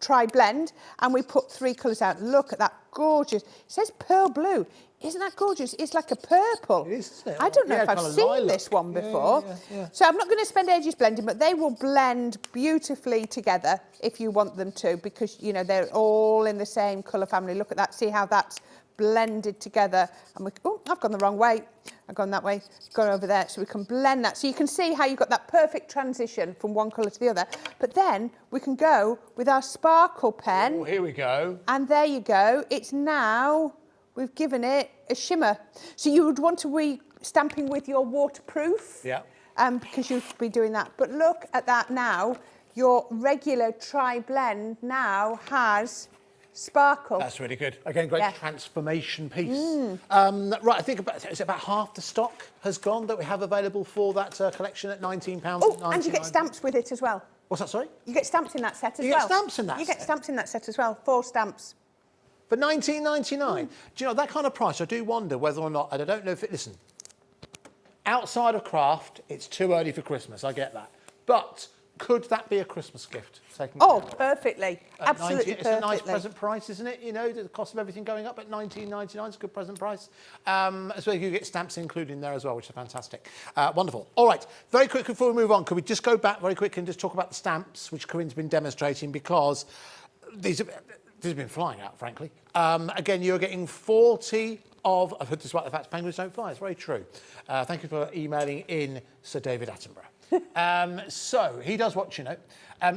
tri-blend and we put 3 colours out. Look at that, gorgeous. It says pearl blue. Isn't that gorgeous? It's like a purple. It is, isn't it? I don't know Yeah, if I've kind of seen lilac. this one before. Yeah. So I'm not going to spend ages blending, but they will blend beautifully together if you want them to, because, you know, they're all in the same colour family. Look at that. See how that's blended together. And oh, I've gone the wrong way. I've gone that way, gone over there. So we can blend that. So you can see how you've got that perfect transition from one colour to the other. But then we can go with our sparkle pen. Oh, here we go. And there you go. It's now, we've given it a shimmer. So you would want to be stamping with your waterproof. Yeah. Because you'd be doing that. But look at that now. Your regular tri-blend now has sparkle. That's really good. Again, great Yeah. transformation piece. Right, I think is it about half the stock has gone that we have available for that collection at £19.99. Oh, and you get stamps with it as well. What's that, sorry? You get stamps in that set as You well. get stamps in that You get set? stamps in that set as well. 4 stamps. For £19.99. Do you know, that kind of price, I do wonder whether or not, and I don't know if it, listen, outside of craft, it's too early for Christmas, I get that. But could that be a Christmas gift? Taken Oh, care of? perfectly. At Absolutely 90 perfectly. It's a nice present price, isn't it? You know, the cost of everything going up at £19.99 is a good present price. As well, you get stamps included in there as well, which are fantastic. Wonderful. All right, very quick before we move on, could we just go back very quick and just talk about the stamps, which Corinne's been demonstrating, because these have been flying out, frankly. Again, you're getting 40 of, despite the fact penguins don't fly, it's very true. Thank you for emailing in Sir David Attenborough. So he does watch, you know.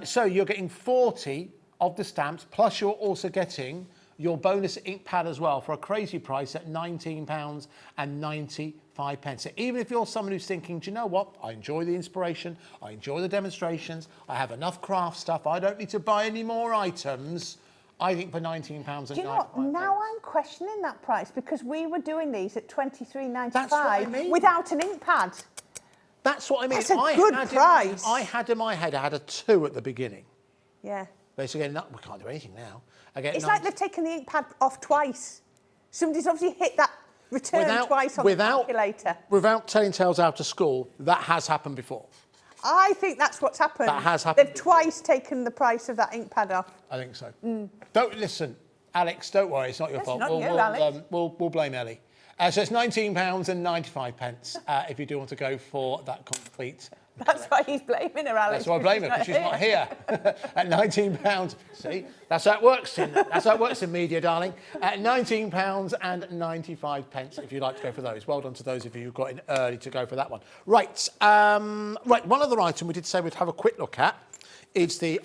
So you're getting 40 of the stamps, plus you're also getting your bonus ink pad as well for a crazy price at £19.95. So even if you're someone who's thinking, do you know what? I enjoy the inspiration, I enjoy the demonstrations, I have enough craft stuff, I don't need to buy any more items. I think for £19.95. Do you know what? Now I'm questioning that price because we were doing these at £23.95 That's what I mean. without an ink pad. That's what I mean. That's a good price. I had in my head, I had a 2 at the beginning. Yeah. Basically, we can't do anything now. It's like they've taken the ink pad off twice. Somebody's obviously hit that return twice on the calculator. Without telling tales out of school, that has happened before. I think that's what's happened. That has happened. They've twice taken the price of that ink pad off. I think so. Don't listen, Alex. Don't worry, it's not your fault. Not you, Alex. We'll blame Ellie. So it's £19.95 if you do want to go for that complete. That's why he's blaming her, Alex. That's why I blame her, because she's not here. At £19, see, that's how it works in media, darling. At £19.95 if you'd like to go for those. Well done to those of you who got in early to go for that one. Right, one other item we did say we'd have a quick look at is the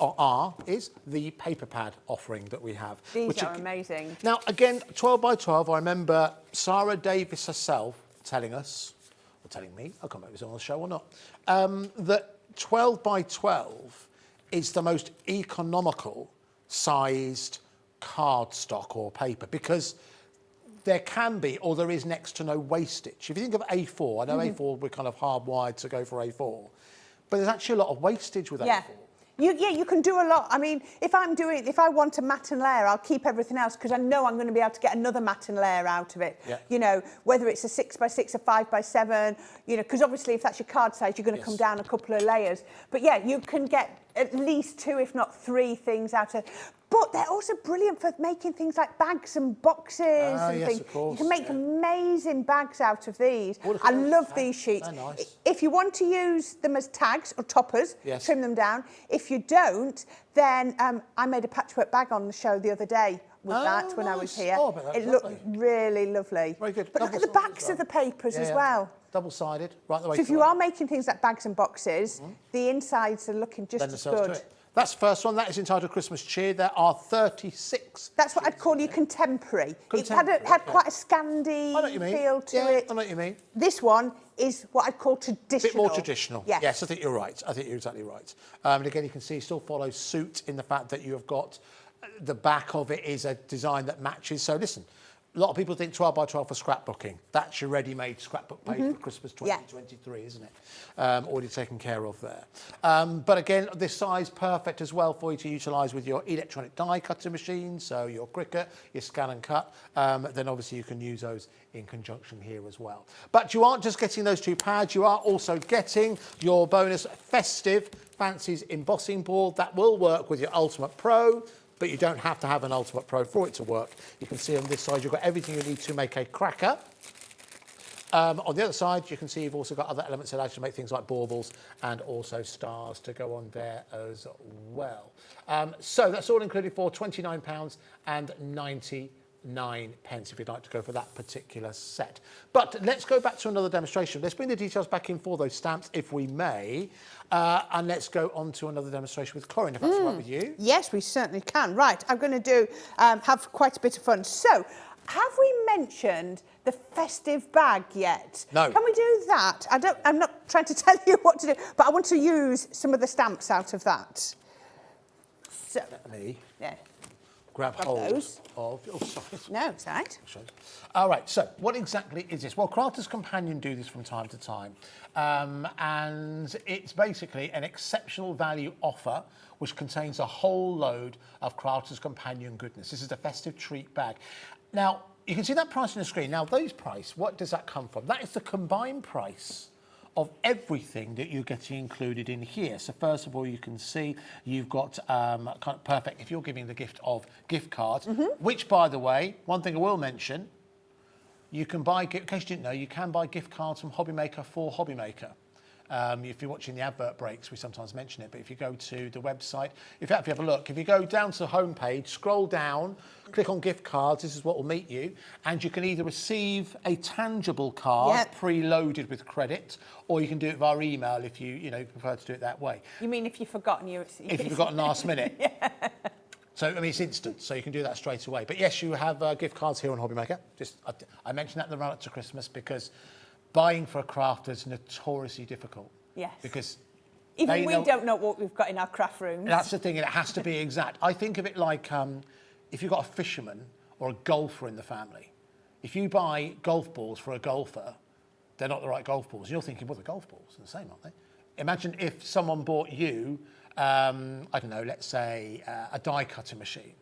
paper pad offering that we have. These are amazing. Now, again, 12 by 12, I remember Sarah Davis herself telling us, or telling me, I can't remember if it was on the show or not, that 12 by 12 is the most economical sized cardstock or paper because there can be, or there is next to no wastage. If you think of A4, I know A4, we're kind of hardwired to go for A4, but there's actually a lot of wastage with A4. You can do a lot. I mean, if I want a matte and layer, I'll keep everything else because I know I'm going to be able to get another matte and layer out of it. Yeah. You know, whether it's a 6 by 6, a 5 by 7, you know, because obviously if that's your card size, you're going to come down a couple of layers. But yeah, you can get at least 2, if not 3 things out of. But they're also brilliant for making things like bags and boxes and things. Of course. You can make amazing bags out of these. I love these sheets. Nice. If you want to use them as tags or toppers, trim them down. If you don't, then I made a patchwork bag on the show the other day with that when I was here. It looked really lovely. Very good. But look at the backs of the papers as well. Double-sided, right the way through. So if you are making things like bags and boxes, the insides are looking just as good. That's the first one. That is entitled Christmas Cheer. There are 36. That's what I'd call you contemporary. It had quite a Scandi feel to it. I know what you mean. This one is what I'd call traditional. A bit more traditional. Yes, I think you're right. I think you're exactly right. And again, you can see it still follows suit in the fact that you have got the back of it is a design that matches. So listen, a lot of people think 12 by 12 for scrapbooking. That's your ready-made scrapbook page for Christmas 2023, isn't it? Already taken care of there. But again, this size perfect as well for you to utilise with your electronic die cutting machine, so your Cricut, your scan and cut. Then obviously you can use those in conjunction here as well. But you aren't just getting those 2 pads, you are also getting your bonus festive Fancies embossing board. That will work with your Ultimate Pro, but you don't have to have an Ultimate Pro for it to work. You can see on this side, you've got everything you need to make a cracker. On the other side, you can see you've also got other elements that allow you to make things like baubles and also stars to go on there as well. So that's all included for £29.99 if you'd like to go for that particular set. But let's go back to another demonstration. Let's bring the details back in for those stamps, if we may. And let's go on to another demonstration with Corinne, if that's all right with you. Yes, we certainly can. Right, I'm going to have quite a bit of fun. So, have we mentioned the festive bag yet? No. Can we do that? I'm not trying to tell you what to do, but I want to use some of the stamps out of that. So, Let me grab hold those. of... Oh, sorry. No, it's all right. All right, so what exactly is this? Well, Crafter's Companion do this from time to time. And it's basically an exceptional value offer which contains a whole load of Crafter's Companion goodness. This is the festive treat bag. Now, you can see that price on the screen. Now, those price, what does that come from? That is the combined price of everything that you're getting included in here. So first of all, you can see you've got kind of perfect, if you're giving the gift of gift cards, which, by the way, one thing I will mention, you can buy, in case you didn't know, you can buy gift cards from Hobbymaker for Hobbymaker. If you're watching the advert breaks, we sometimes mention it, but if you go to the website, in fact, if you have a look, if you go down to the homepage, scroll down, click on gift cards, this is what will meet you, and you can either receive a tangible card preloaded with credit, or you can do it via email if you prefer to do it that way. You mean if you've forgotten if you've forgotten last minute. So, I mean, it's instant, so you can do that straight away. But yes, you have gift cards here on Hobby Maker. I mentioned that in the run-up to Christmas because buying for a crafter is notoriously difficult. Yes. Because even we don't know what we've got in our craft rooms. That's the thing, and it has to be exact. I think of it like if you've got a fisherman or a golfer in the family. If you buy golf balls for a golfer, they're not the right golf balls. You're thinking, well, the golf balls are the same, aren't they? Imagine if someone bought you, I don't know, let's say a die cutter machine,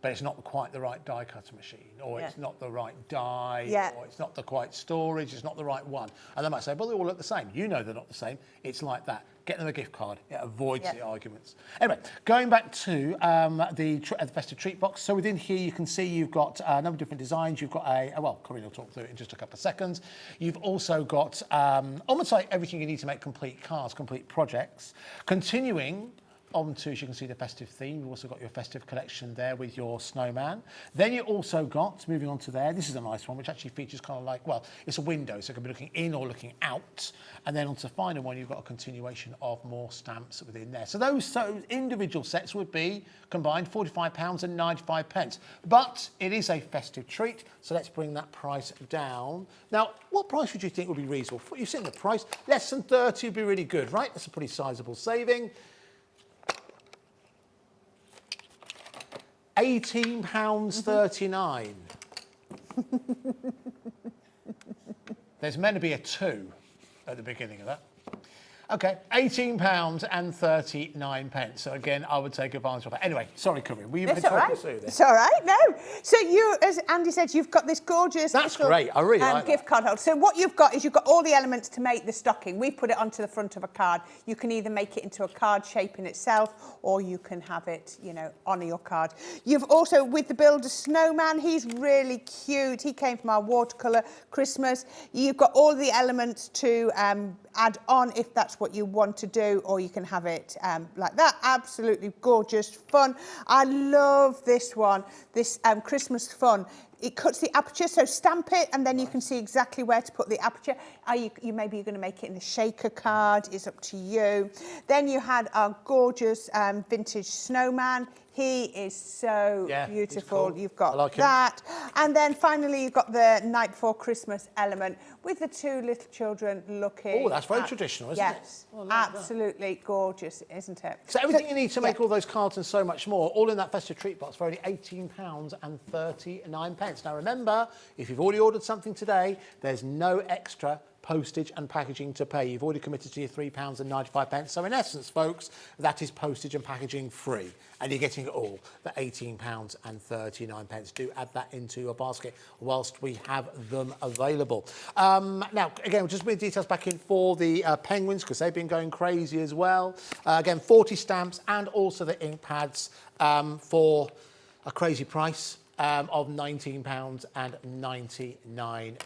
but it's not quite the right die cutter machine, or it's not the right die, or it's not the quite storage, it's not the right one. And they might say, well, they all look the same. You know they're not the same. It's like that. Get them a gift card. It avoids the arguments. Anyway, going back to the festive treat box. So within here, you can see you've got a number of different designs. You've got well, Corinne will talk through it in just a couple of seconds. You've also got almost like everything you need to make complete cards, complete projects. Continuing on to, as you can see, the festive theme. You've also got your festive collection there with your snowman. Then you also got, moving on to there, this is a nice one, which actually features kind of like, well, it's a window, so it can be looking in or looking out. And then onto the final one, you've got a continuation of more stamps within there. So those individual sets would be combined £45 and 95p. But it is a festive treat, so let's bring that price down. Now, what price would you think would be reasonable? You've seen the price, less than 30 would be really good, right? That's a pretty sizable saving. £18.39. There's meant to be a 2 at the beginning of that. Okay, £18.39. So again, I would take advantage of that. Anyway, sorry, Corinne, were you talking through this? It's all right, no. So you, as Andy said, you've got this gorgeous great. I really like gift card holder. So what you've got is you've got all the elements to make the stocking. We put it onto the front of a card. You can either make it into a card shape in itself, or you can have it, you know, on your card. You've also, with the Builder Snowman, he's really cute. He came from our watercolour Christmas. You've got all the elements to add on if that's what you want to do, or you can have it like that. Absolutely gorgeous, fun. I love this one, this Christmas fun. It cuts the aperture, so stamp it, and then you can see exactly where to put the aperture. Maybe you're going to make it in a shaker card. It's up to you. Then you had our gorgeous vintage snowman. He is so beautiful. Cool. You've got like that. And then finally, you've got the night before Christmas element with the two little children looking. Oh, that's very traditional, isn't it? Yes, absolutely gorgeous, isn't it? So everything you need to make all those cards and so much more, all in that festive treat box for only £18.39. Now remember, if you've already ordered something today, there's no extra postage and packaging to pay. You've already committed to your £3.95. So in essence, folks, that is postage and packaging free. And you're getting it all for £18.39. Do add that into your basket whilst we have them available. Now, again, we'll just put the details back in for the penguins, because they've been going crazy as well. Again, 40 stamps and also the ink pads for a crazy price of £19.99.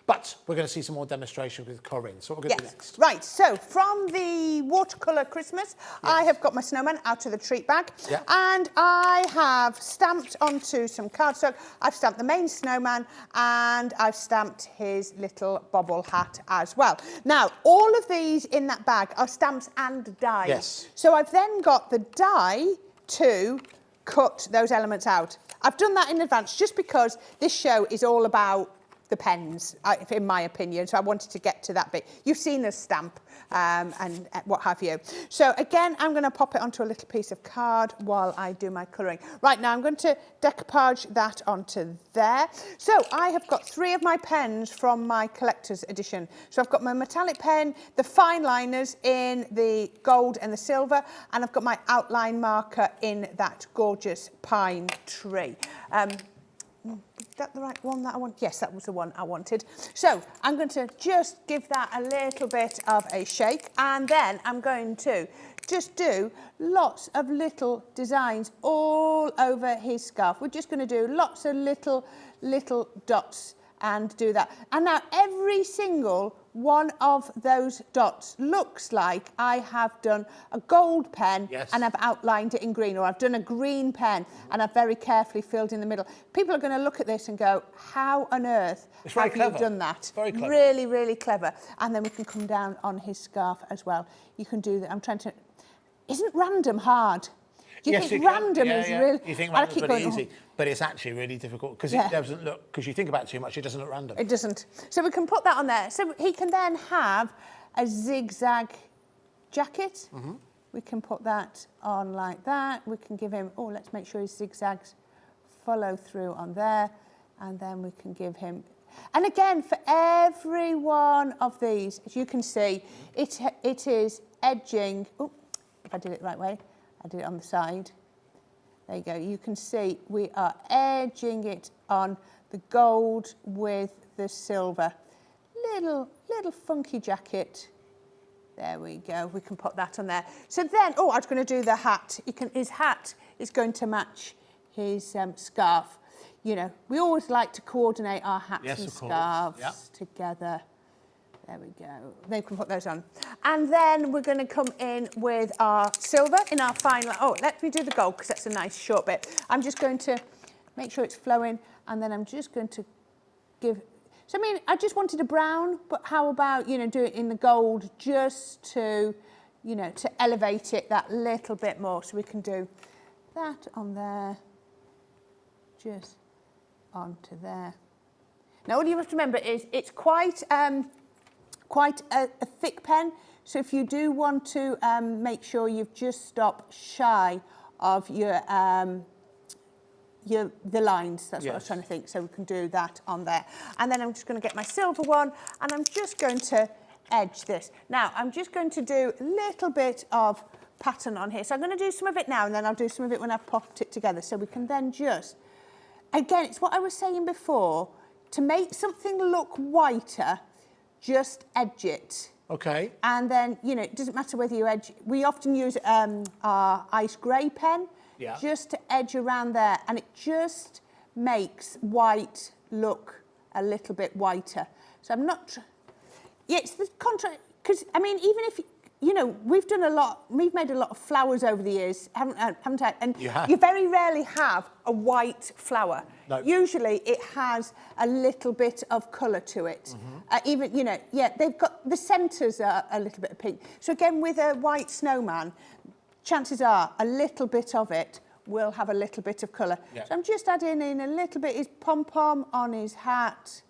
But we're going to see some more demonstration with Corinne. So what we're going to do next. Right, so from the watercolour Christmas, I have got my snowman out of the treat bag. And I have stamped onto some cardstock. I've stamped the main snowman, and I've stamped his little bobble hat as well. Now, all of these in that bag are stamps and dies. Yes. So I've then got the die to cut those elements out. I've done that in advance just because this show is all about the pens, in my opinion, so I wanted to get to that bit. You've seen us stamp and what have you. So again, I'm going to pop it onto a little piece of card while I do my colouring. Right, now I'm going to decoupage that onto there. So I have got 3 of my pens from my collector's edition. So I've got my metallic pen, the fine liners in the gold and the silver, and I've got my outline marker in that gorgeous pine tree. Is that the right one that I want? Yes, that was the one I wanted. So I'm going to just give that a little bit of a shake, and then I'm going to just do lots of little designs all over his scarf. We're just going to do lots of little dots and do that. And now every single one of those dots looks like I have done a gold pen and I've outlined it in green, or I've done a green pen and I've very carefully filled in the middle. People are going to look at this and go, how on earth have you done that? Very clever. Really, really clever. And then we can come down on his scarf as well. You can do that. I'm trying to... Isn't random hard? You Yes, think you can. random Yeah, is yeah. really... You think and I random's keep pretty going, easy, but it's actually really difficult because Yeah. it doesn't look, because you think about it too much, it doesn't look random. It doesn't. So we can put that on there. So he can then have a zigzag jacket. We can put that on like that. We can give him, oh, let's make sure his zigzags follow through on there. And then we can give him, and again, for every one of these, as you can see, it is edging. Oh, if I did it the right way, I did it on the side. There you go. You can see we are edging it on the gold with the silver. Little funky jacket. There we go. We can put that on there. So then, oh, I was going to do the hat. His hat is going to match his scarf. You know, we always like to coordinate our hats and scarves together. There we go. They can put those on. And then we're going to come in with our silver in our final. Oh, let me do the gold because that's a nice short bit. I'm just going to make sure it's flowing, and then I'm just going to give... So, I mean, I just wanted a brown, but how about, you know, do it in the gold just to, you know, to elevate it that little bit more. So we can do that on there, just onto there. Now, all you have to remember is it's quite a thick pen. So if you do want to make sure you've just stopped shy of the lines, that's what I was trying to think. So we can do that on there. And then I'm just going to get my silver one, and I'm just going to edge this. Now, I'm just going to do a little bit of pattern on here. So I'm going to do some of it now, and then I'll do some of it when I've popped it together. So we can then just, again, it's what I was saying before, to make something look whiter, just edge it. Okay. And then, you know, it doesn't matter whether you edge. We often use our ice grey pen just to edge around there, and it just makes white look a little bit whiter. So I'm not... Yeah, it's the contrast, because, I mean, even if... You know, we've made a lot of flowers over the years, haven't I? And you very rarely have a white flower. No. Usually it has a little bit of colour to it. Even, you know, they've got, the centres are a little bit of pink. So again, with a white snowman, chances are a little bit of it will have a little bit of colour. Yeah. So I'm just adding in a little bit, his pom-pom on his hat.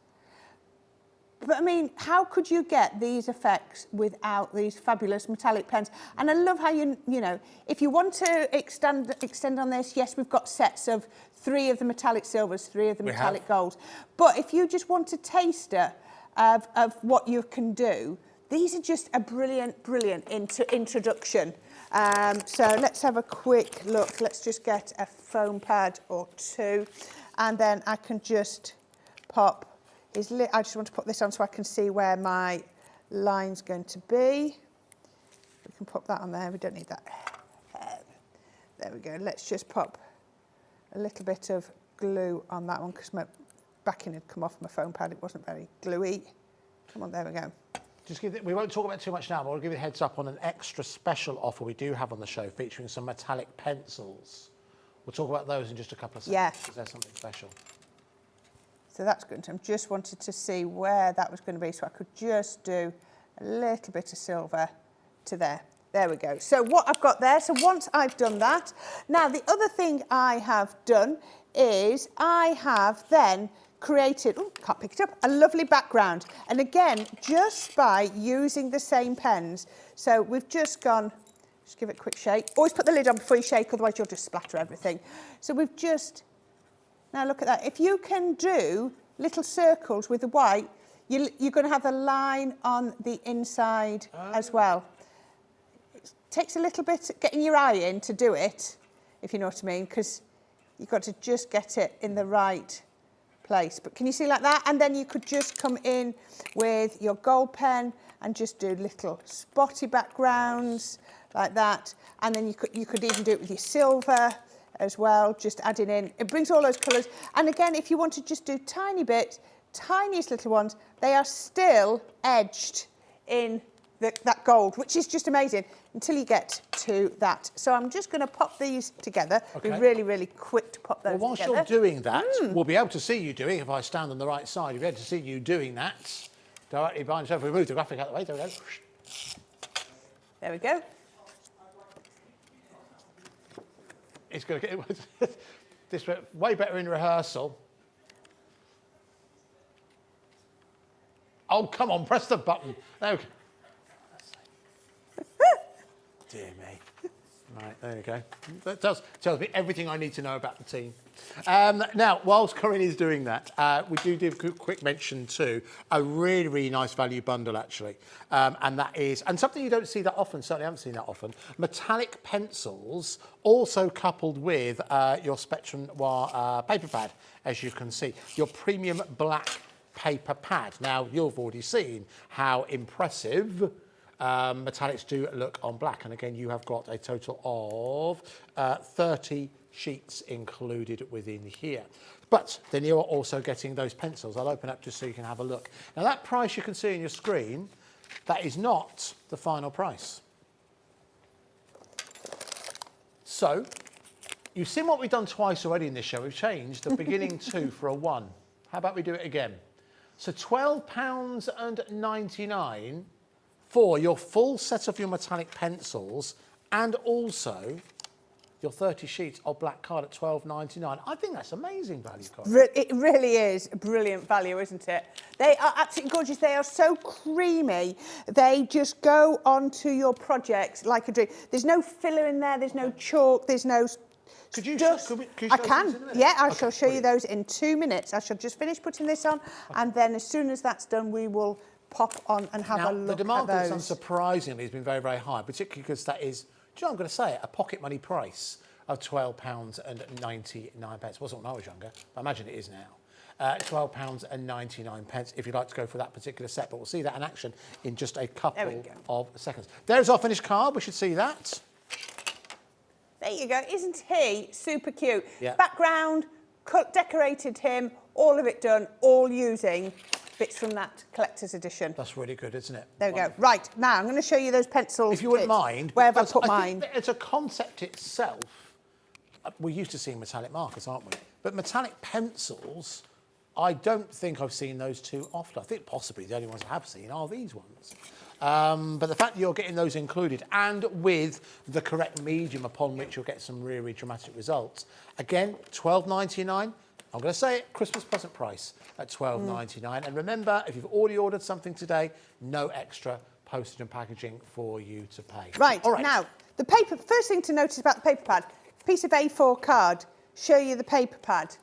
But I mean, how could you get these effects without these fabulous metallic pens? And I love how you know, if you want to extend on this, yes, we've got sets of 3 of the metallic silvers, 3 of the metallic golds. But if you just want a taster of what you can do, these are just a brilliant introduction. So let's have a quick look. Let's just get a foam pad or 2, and then I can just pop. I just want to put this on so I can see where my line's going to be. We can pop that on there. We don't need that. There we go. Let's just pop a little bit of glue on that one because my backing had come off my foam pad. It wasn't very gluey. Come on, there we go. We won't talk about it too much now, but I'll give you a heads up on an extra special offer we do have on the show featuring some metallic pencils. We'll talk about those in just a couple of seconds. Yeah. Because there's something special. So that's good. I just wanted to see where that was going to be, so I could just do a little bit of silver to there. There we go. So what I've got there, so once I've done that, now the other thing I have done is I have then created, can't pick it up, a lovely background. And again, just by using the same pens. So we've just gone, just give it a quick shake. Always put the lid on before you shake, otherwise you'll just splatter everything. So we've just... Now look at that. If you can do little circles with the white, you're going to have a line on the inside as well. It takes a little bit getting your eye in to do it, if you know what I mean, because you've got to just get it in the right place. But can you see like that? And then you could just come in with your gold pen and just do little spotty backgrounds like that. And then you could even do it with your silver as well, just adding in. It brings all those colours. And again, if you want to just do tiny bits, tiniest little ones, they are still edged in that gold, which is just amazing until you get to that. So I'm just going to pop these together. Okay. Be really, really quick to pop those whilst together. you're doing that, we'll be able to see you doing, if I stand on the right side, you'll be able to see you doing that directly behind yourself. We move the graphic out of the way, there we go. There we go. It's going to get this went way better in rehearsal. Oh, come on, press the button. Okay. Dear me. Right, there you go. That tells me everything I need to know about the team. Now, whilst Corinne is doing that, we do a quick mention to a really, really nice value bundle, actually. And that is, and something you don't see that often, certainly haven't seen that often, metallic pencils, also coupled with your Spectrum Noir paper pad, as you can see. Your premium black paper pad. Now, you've already seen how impressive metallics do look on black, and again you have got a total of 30 sheets included within here. But then you're also getting those pencils. I'll open up just so you can have a look. Now that price you can see on your screen, that is not the final price. So you've seen what we've done twice already in this show. We've changed the beginning 2 for a 1. How about we do it again? So £12.99 for your full set of your metallic pencils and also your 30 sheets of black card at £12.99. I think that's amazing value, Corinne. It really is a brilliant value, isn't it? They are absolutely gorgeous. They are so creamy. They just go onto your projects like a dream. There's no filler in there. There's no chalk. There's no... Could you Just, show I those can, in a minute? yeah, I Okay, shall show you brilliant. those in 2 minutes. I shall just finish putting this on, and then as soon as that's done, we will pop on and have Now, a look the demand at for those. this, unsurprisingly, has been very, very high, particularly because that is, do you know what I'm going to say, a pocket money price of £12.99. Wasn't when I was younger, but I imagine it is now. £12.99 if you'd like to go for that particular set, but we'll see that in action in just a couple of seconds. There's our finished card. We should see that. There you go. Isn't he super cute? Yeah. Background, decorated him, all of it done, all using bits from that collector's edition. That's really good, isn't it? There we go. Right, now I'm going to show you those pencils. If you wouldn't kits. mind. Where have I because put I mine? think that as a concept itself, we're used to seeing metallic markers, aren't we? But metallic pencils, I don't think I've seen those too often. I think possibly the only ones I have seen are these ones. But the fact that you're getting those included and with the correct medium upon which you'll get some really, really dramatic results. Again, £12.99. I'm going to say it, Christmas present price at £12.99. And remember, if you've already ordered something today, no extra postage and packaging for you to pay. Right, All right. now, the paper, first thing to notice about the paper pad, piece of A4 card, show you the paper pad.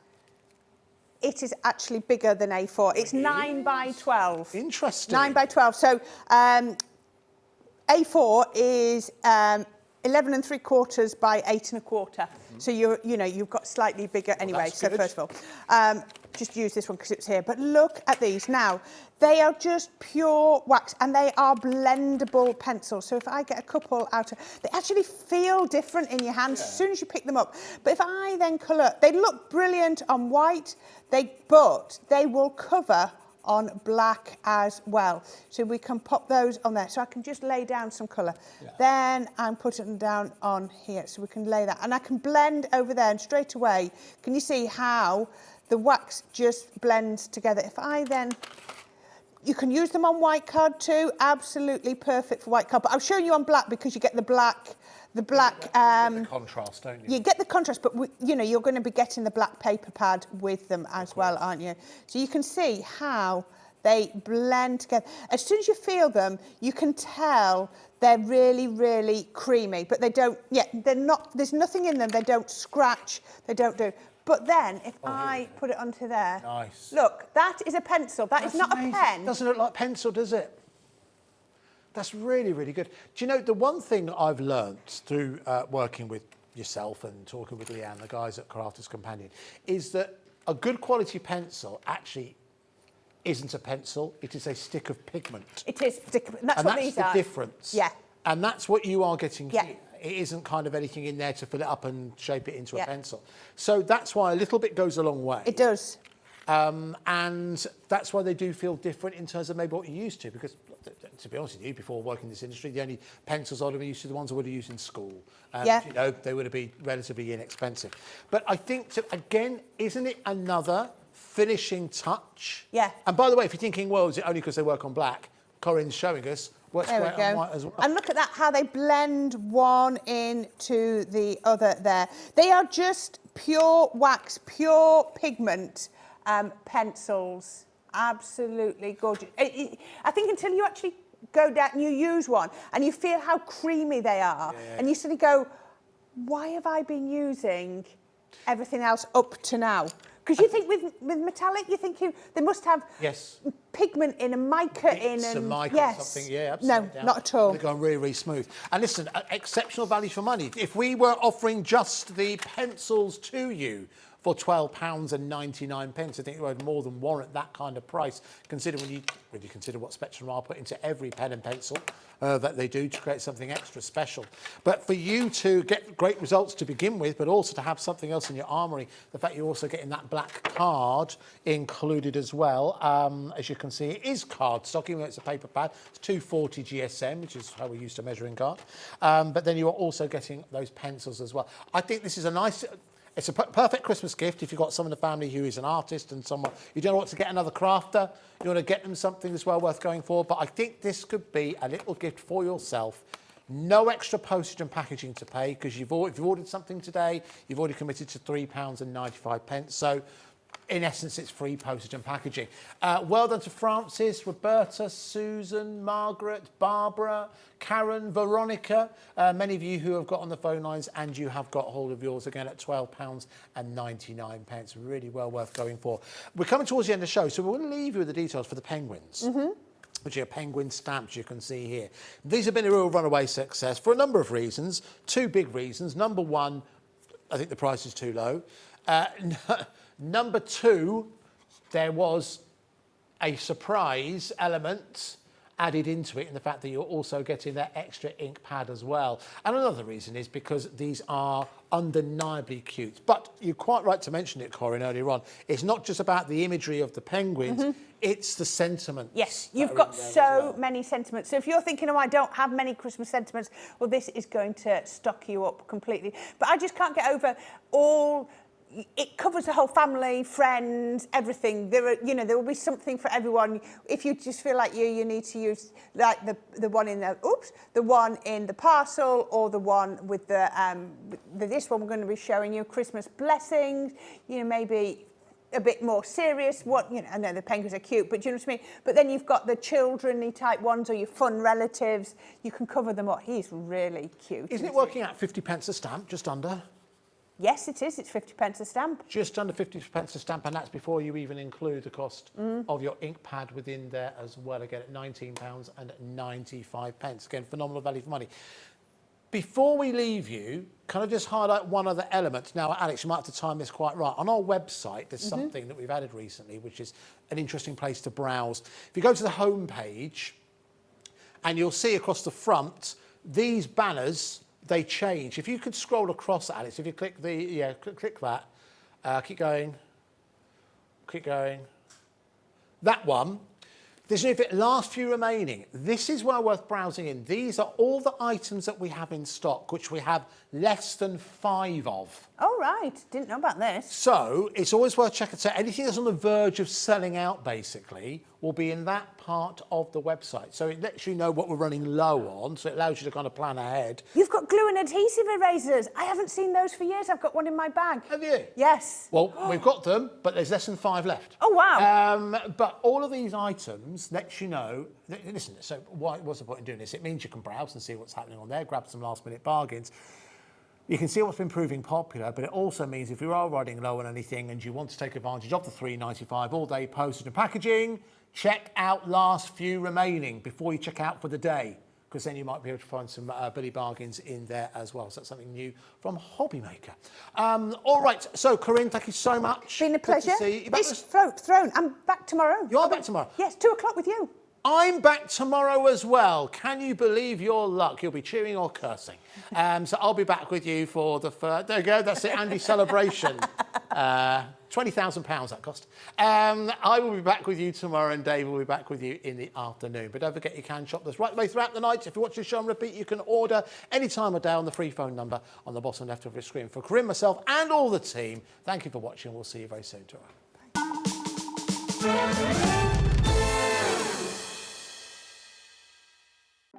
It is actually bigger than A4. It's 9 by 12. Interesting. 9 by 12. So A4 is 11 3/4 by 8 1/4. So you've got slightly bigger anyway. that's So good. first of all, just use this one because it's here. But look at these now. They are just pure wax and they are blendable pencils. So if I get a couple out, they actually feel different in your hands as soon as you pick them up. But if I then colour, they look brilliant on white, but they will cover on black as well. So we can pop those on there. So I can just lay down some colour. Yeah. Then I'm putting them down on here. So we can lay that. And I can blend over there and straight away, can you see how the wax just blends together? If I then... You can use them on white card too, absolutely perfect for white card. But I'll show you on black because you get the black... you get the contrast, don't you? You get the contrast, but you're going to be getting the black paper pad with them as well, aren't you? So you can see how they blend together. As soon as you feel them, you can tell they're really, really creamy, but they don't, they're not, there's nothing in them, they don't scratch, they don't do. But then, if I put it onto there, nice. Look, that is a pencil, that's not amazing. A pen. Doesn't look like pencil, does it? That's really, really good. Do you know, the one thing I've learnt through working with yourself and talking with Leanne, the guys at Crafters Companion, is that a good quality pencil actually isn't a pencil, it is a stick of pigment. It is, that's and what that's these the are. difference. Yeah. And that's what you are getting Yeah. here. It isn't kind of anything in there to fill it up and shape it into a pencil. So that's why a little bit goes a long way. It does. And that's why they do feel different in terms of maybe what you're used to, because to be honest with you, before working in this industry, the only pencils I'd have been used to the ones I would have used in school. You know, they would have been relatively inexpensive. But I think, again, isn't it another finishing touch? Yeah. And by the way, if you're thinking, well, is it only because they work on black? Corinne's showing us Works There we great on go. white as well. And look at that, how they blend one into the other there. They are just pure wax, pure pigment pencils. Absolutely gorgeous. I think until you actually go down and you use one and you feel how creamy they are, and you suddenly go, why have I been using everything else up to now? Because you think with metallic, you're thinking they must have pigment in and mica in. Some and mica something, yeah, absolutely. No, not at all. They're going really, really smooth. And listen, exceptional value for money. If we were offering just the pencils to you for £12.99, I think it would more than warrant that kind of price, considering when you consider what Spectrum are put into every pen and pencil that they do to create something extra special. But for you to get great results to begin with, but also to have something else in your armoury, the fact you're also getting that black card included as well, as you can see, it is cardstock, even though it's a paper pad. It's 240 GSM, which is how we used to measure in card. But then you are also getting those pencils as well. I think this is a nice... It's a perfect Christmas gift if you've got someone in the family who is an artist and someone you don't know what to get another crafter. You want to get them something that's well worth going for. But I think this could be a little gift for yourself. No extra postage and packaging to pay because if you've ordered something today, you've already committed to £3.95. So in essence, it's free postage and packaging. Well done to Francis, Roberta, Susan, Margaret, Barbara, Karen, Veronica, many of you who have got on the phone lines, and you have got hold of yours again at £12.99. Really well worth going for. We're coming towards the end of the show, so we're going to leave you with the details for the penguins. Which are penguin stamps you can see here. These have been a real runaway success for a number of reasons. Two big reasons. Number one, I think the price is too low. Number two, there was a surprise element added into it in the fact that you're also getting that extra ink pad as well. And another reason is because these are undeniably cute. But you're quite right to mention it, Corinne, earlier on. It's not just about the imagery of the penguins, it's the sentiments. Yes, you've got so many sentiments. So if you're thinking, oh, I don't have many Christmas sentiments, well, this is going to stock you up completely. But I just can't get over all... It covers the whole family, friends, everything. There will be something for everyone. If you just feel like you need to use like the one in the one in the parcel, or the one with this one we're going to be showing you, Christmas blessings. Maybe a bit more serious. I know the penguins are cute, but do you know what I mean? But then you've got the children-y type ones, or your fun relatives. You can cover them all. He's really cute. Isn't it working out 50p a stamp, just under? Yes, it is. It's 50p a stamp. Just under 50p a stamp, and that's before you even include the cost of your ink pad within there as well. Again, at £19.95. Again, phenomenal value for money. Before we leave you, can I just highlight one other element? Now, Alex, you might have to time this quite right. On our website, there's something that we've added recently, which is an interesting place to browse. If you go to the home page, and you'll see across the front, these banners, they change. If you could scroll across, Alex, if you click click that, keep going, that one. There's a last few remaining. This is well worth browsing in. These are all the items that we have in stock, which we have less than 5 of. Oh, right. Didn't know about this. So it's always worth checking. So anything that's on the verge of selling out, basically, will be in that part of the website. So it lets you know what we're running low on, so it allows you to kind of plan ahead. You've got glue and adhesive erasers. I haven't seen those for years. I've got one in my bag. Have you? Yes. Well, we've got them, but there's less than 5 left. Oh, wow. But all of these items let you know... Listen, so what's the point in doing this? It means you can browse and see what's happening on there, grab some last-minute bargains. You can see what's been proving popular, but it also means if you are running low on anything and you want to take advantage of the £3.95 all-day postage and packaging, check out last few remaining before you check out for the day, because then you might be able to find some Billy bargains in there as well. So that's something new from Hobby Maker. All right, so Corinne, thank you so much. Been a pleasure. Good to see you. It's thrown. I'm back tomorrow. You are back tomorrow? Yes, 2 o'clock with you. I'm back tomorrow as well. Can you believe your luck? You'll be cheering or cursing. So I'll be back with you for the first... There you go, that's it, Andy celebration. £20,000 that cost. I will be back with you tomorrow, and Dave will be back with you in the afternoon. But don't forget, you can shop this right the way throughout the night. If you watch the show on repeat, you can order any time of day on the free phone number on the bottom left of your screen. For Corinne, myself, and all the team, thank you for watching. We'll see you very soon tomorrow. Bye.